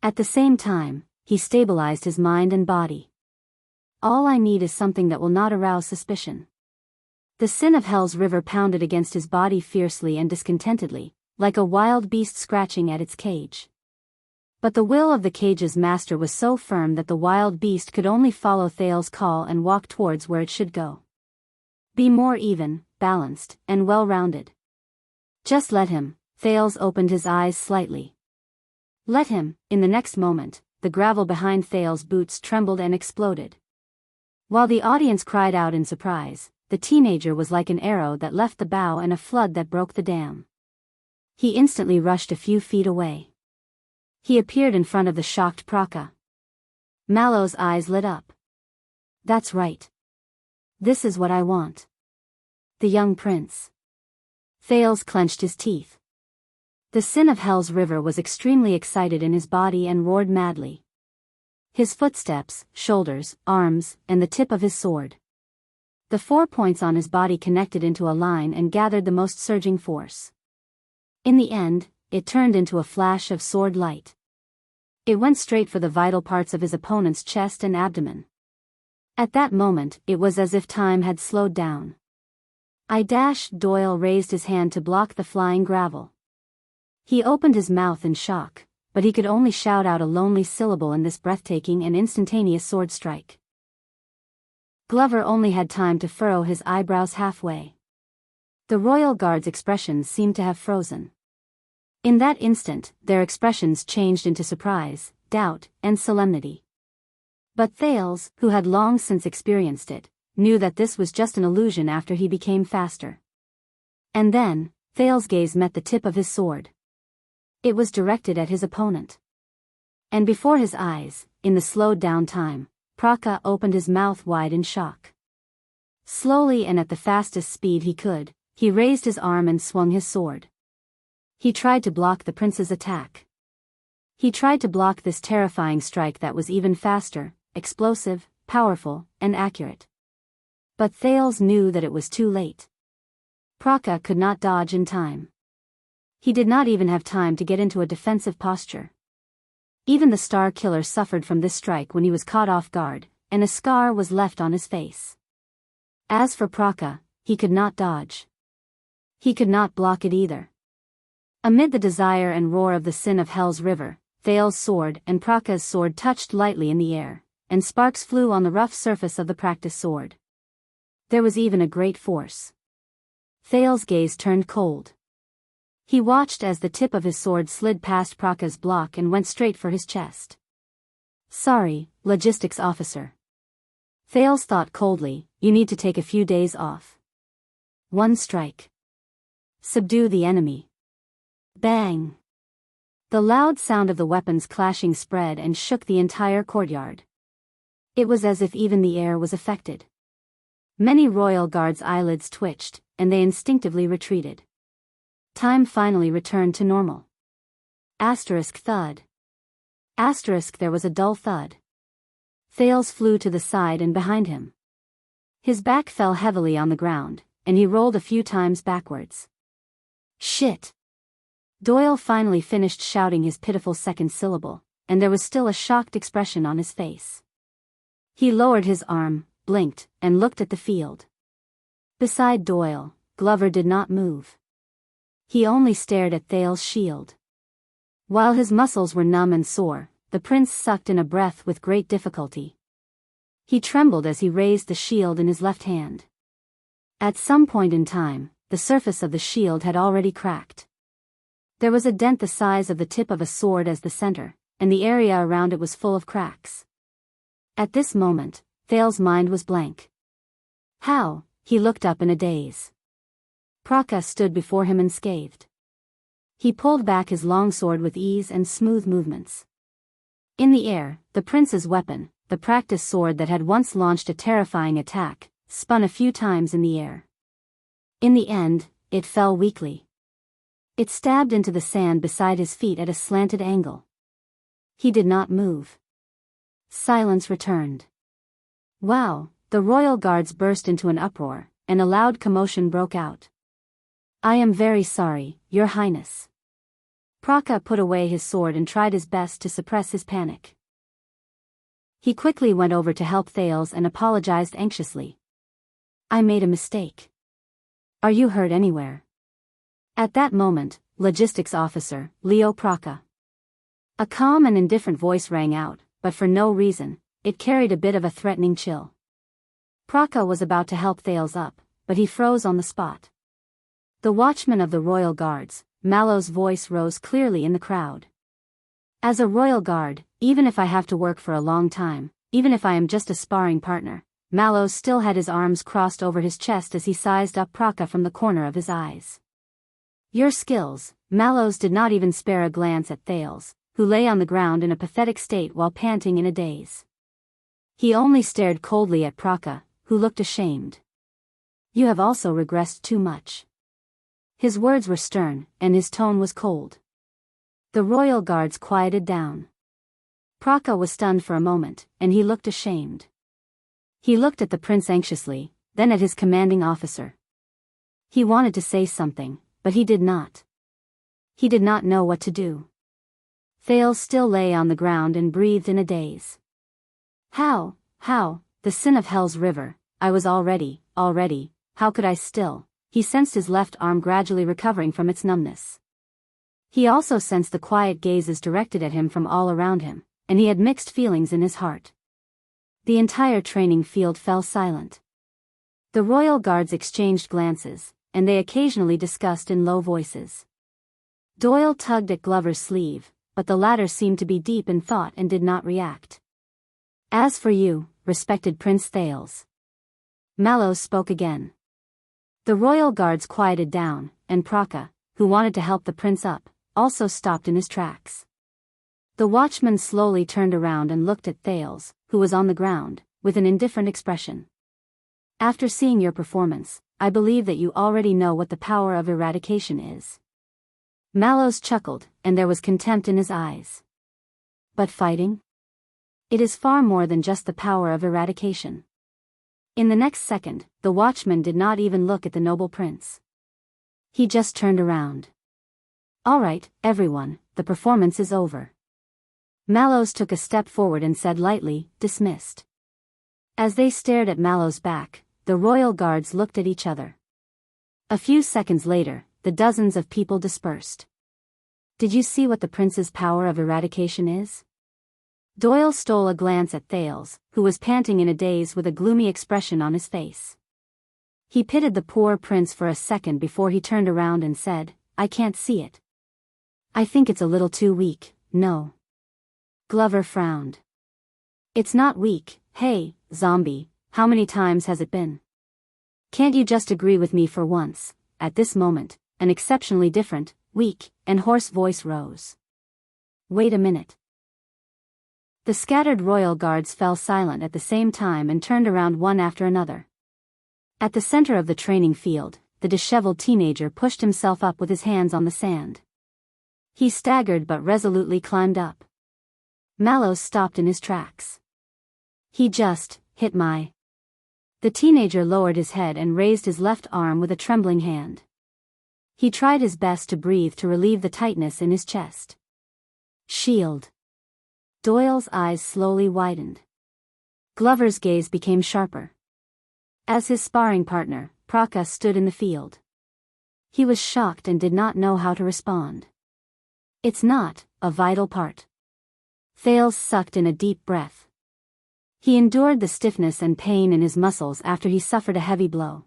At the same time, he stabilized his mind and body. All I need is something that will not arouse suspicion. The sin of Hell's river pounded against his body fiercely and discontentedly, like a wild beast scratching at its cage. But the will of the cage's master was so firm that the wild beast could only follow Thales' call and walk towards where it should go. Be more even, balanced, and well-rounded. Just let him. Thales opened his eyes slightly. Let him. In the next moment, the gravel behind Thales' boots trembled and exploded. While the audience cried out in surprise, the teenager was like an arrow that left the bow and a flood that broke the dam. He instantly rushed a few feet away. He appeared in front of the shocked Praka. Mallow's eyes lit up. That's right. This is what I want. The young prince. Thales clenched his teeth. The sin of Hell's river was extremely excited in his body and roared madly. His footsteps, shoulders, arms, and the tip of his sword. The 4 points on his body connected into a line and gathered the most surging force. In the end, it turned into a flash of sword light. It went straight for the vital parts of his opponent's chest and abdomen. At that moment, it was as if time had slowed down. Doyle raised his hand to block the flying gravel. He opened his mouth in shock, but he could only shout out a lonely syllable in this breathtaking and instantaneous sword strike. Glover only had time to furrow his eyebrows halfway. The royal guard's expressions seemed to have frozen. In that instant, their expressions changed into surprise, doubt, and solemnity. But Thales, who had long since experienced it, knew that this was just an illusion after he became faster. And then, Thales' gaze met the tip of his sword. It was directed at his opponent. And before his eyes, in the slowed down time, Praka opened his mouth wide in shock. Slowly and at the fastest speed he could, he raised his arm and swung his sword. He tried to block the prince's attack. He tried to block this terrifying strike that was even faster, explosive, powerful, and accurate. But Thales knew that it was too late. Praka could not dodge in time. He did not even have time to get into a defensive posture. Even the Star Killer suffered from this strike when he was caught off guard, and a scar was left on his face. As for Praka, he could not dodge. He could not block it either. Amid the desire and roar of the sin of Hell's river, Thales' sword and Praka's sword touched lightly in the air, and sparks flew on the rough surface of the practice sword. There was even a great force. Thales' gaze turned cold. He watched as the tip of his sword slid past Praka's block and went straight for his chest. Sorry, logistics officer. Thales thought coldly, you need to take a few days off. One strike. Subdue the enemy. Bang! The loud sound of the weapons clashing spread and shook the entire courtyard. It was as if even the air was affected. Many royal guards' eyelids twitched, and they instinctively retreated. Time finally returned to normal. Asterisk thud. Asterisk there was a dull thud. Thales flew to the side and behind him. His back fell heavily on the ground, and he rolled a few times backwards. Shit! Doyle finally finished shouting his pitiful second syllable, and there was still a shocked expression on his face. He lowered his arm, blinked, and looked at the field. Beside Doyle, Glover did not move. He only stared at Thales' shield. While his muscles were numb and sore, the prince sucked in a breath with great difficulty. He trembled as he raised the shield in his left hand. At some point in time, the surface of the shield had already cracked. There was a dent the size of the tip of a sword as the center, and the area around it was full of cracks. At this moment, Thales' mind was blank. How? He looked up in a daze. Praka stood before him unscathed. He pulled back his long sword with ease and smooth movements. In the air, the prince's weapon, the practice sword that had once launched a terrifying attack, spun a few times in the air. In the end, it fell weakly. It stabbed into the sand beside his feet at a slanted angle. He did not move. Silence returned. Wow! The royal guards burst into an uproar, and a loud commotion broke out. I am very sorry, Your Highness. Praka put away his sword and tried his best to suppress his panic. He quickly went over to help Thales and apologized anxiously. I made a mistake. Are you hurt anywhere? At that moment, logistics officer, Leo Praka. A calm and indifferent voice rang out, but for no reason, it carried a bit of a threatening chill. Praka was about to help Thales up, but he froze on the spot. The watchman of the royal guards, Mallow's voice rose clearly in the crowd. As a royal guard, even if I have to work for a long time, even if I am just a sparring partner, Mallow still had his arms crossed over his chest as he sized up Praka from the corner of his eyes. Your skills. Mallows did not even spare a glance at Thales, who lay on the ground in a pathetic state while panting in a daze. He only stared coldly at Praka, who looked ashamed. You have also regressed too much. His words were stern, and his tone was cold. The royal guards quieted down. Praka was stunned for a moment, and he looked ashamed. He looked at the prince anxiously, then at his commanding officer. He wanted to say something, but he did not. He did not know what to do. Thales still lay on the ground and breathed in a daze. How, the sin of Hell's river, I was already, how could I still? He sensed his left arm gradually recovering from its numbness. He also sensed the quiet gazes directed at him from all around him, and he had mixed feelings in his heart. The entire training field fell silent. The royal guards exchanged glances, and they occasionally discussed in low voices. Doyle tugged at Glover's sleeve, but the latter seemed to be deep in thought and did not react. As for you, respected Prince Thales. Mallows spoke again. The royal guards quieted down, and Praka, who wanted to help the prince up, also stopped in his tracks. The watchman slowly turned around and looked at Thales, who was on the ground, with an indifferent expression. After seeing your performance, I believe that you already know what the power of eradication is. Mallows chuckled, and there was contempt in his eyes. But fighting? It is far more than just the power of eradication. In the next second, the watchman did not even look at the noble prince. He just turned around. All right, everyone, the performance is over. Mallows took a step forward and said lightly, dismissed. As they stared at Mallows' back, the royal guards looked at each other. A few seconds later, the dozens of people dispersed. Did you see what the prince's power of eradication is? Doyle stole a glance at Thales, who was panting in a daze with a gloomy expression on his face. He pitied the poor prince for a second before he turned around and said, I can't see it. I think it's a little too weak, no. Glover frowned. It's not weak, hey, zombie, how many times has it been? Can't you just agree with me for once? At this moment, an exceptionally different, weak, and hoarse voice rose. Wait a minute. The scattered royal guards fell silent at the same time and turned around one after another. At the center of the training field, the disheveled teenager pushed himself up with his hands on the sand. He staggered but resolutely climbed up. Mallows stopped in his tracks. He just hit my... The teenager lowered his head and raised his left arm with a trembling hand. He tried his best to breathe to relieve the tightness in his chest. Shield. Doyle's eyes slowly widened. Glover's gaze became sharper. As his sparring partner, Praka stood in the field. He was shocked and did not know how to respond. It's not a vital part. Thales sucked in a deep breath. He endured the stiffness and pain in his muscles after he suffered a heavy blow.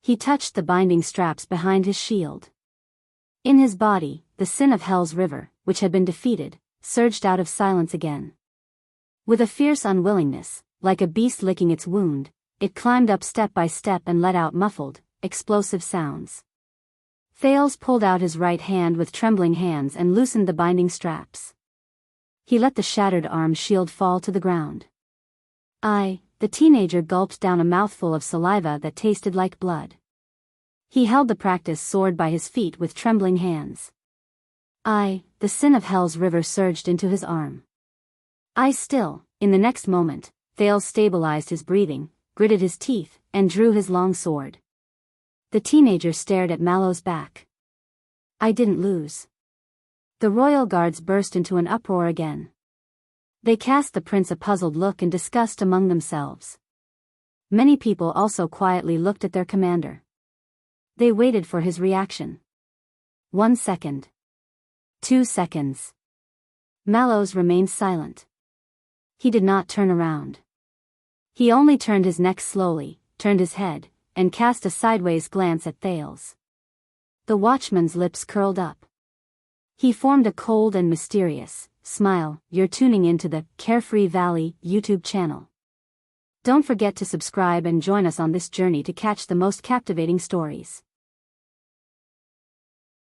He touched the binding straps behind his shield. In his body, the sin of Hell's River, which had been defeated, surged out of silence again. With a fierce unwillingness, like a beast licking its wound, it climbed up step by step and let out muffled, explosive sounds. Thales pulled out his right hand with trembling hands and loosened the binding straps. He let the shattered arm shield fall to the ground. The teenager gulped down a mouthful of saliva that tasted like blood. He held the practice sword by his feet with trembling hands. The sin of Hell's River surged into his arm. In the next moment, Thales stabilized his breathing, gritted his teeth, and drew his long sword. The teenager stared at Mallows' back. I didn't lose. The royal guards burst into an uproar again. They cast the prince a puzzled look and discussed among themselves. Many people also quietly looked at their commander. They waited for his reaction. 1 second. 2 seconds. Mallows remained silent. He did not turn around. He only turned his neck slowly, turned his head, and cast a sideways glance at Thales. The watchman's lips curled up. He formed a cold and mysterious smile. You're tuning into the Carefree Valley YouTube channel. Don't forget to subscribe and join us on this journey to catch the most captivating stories.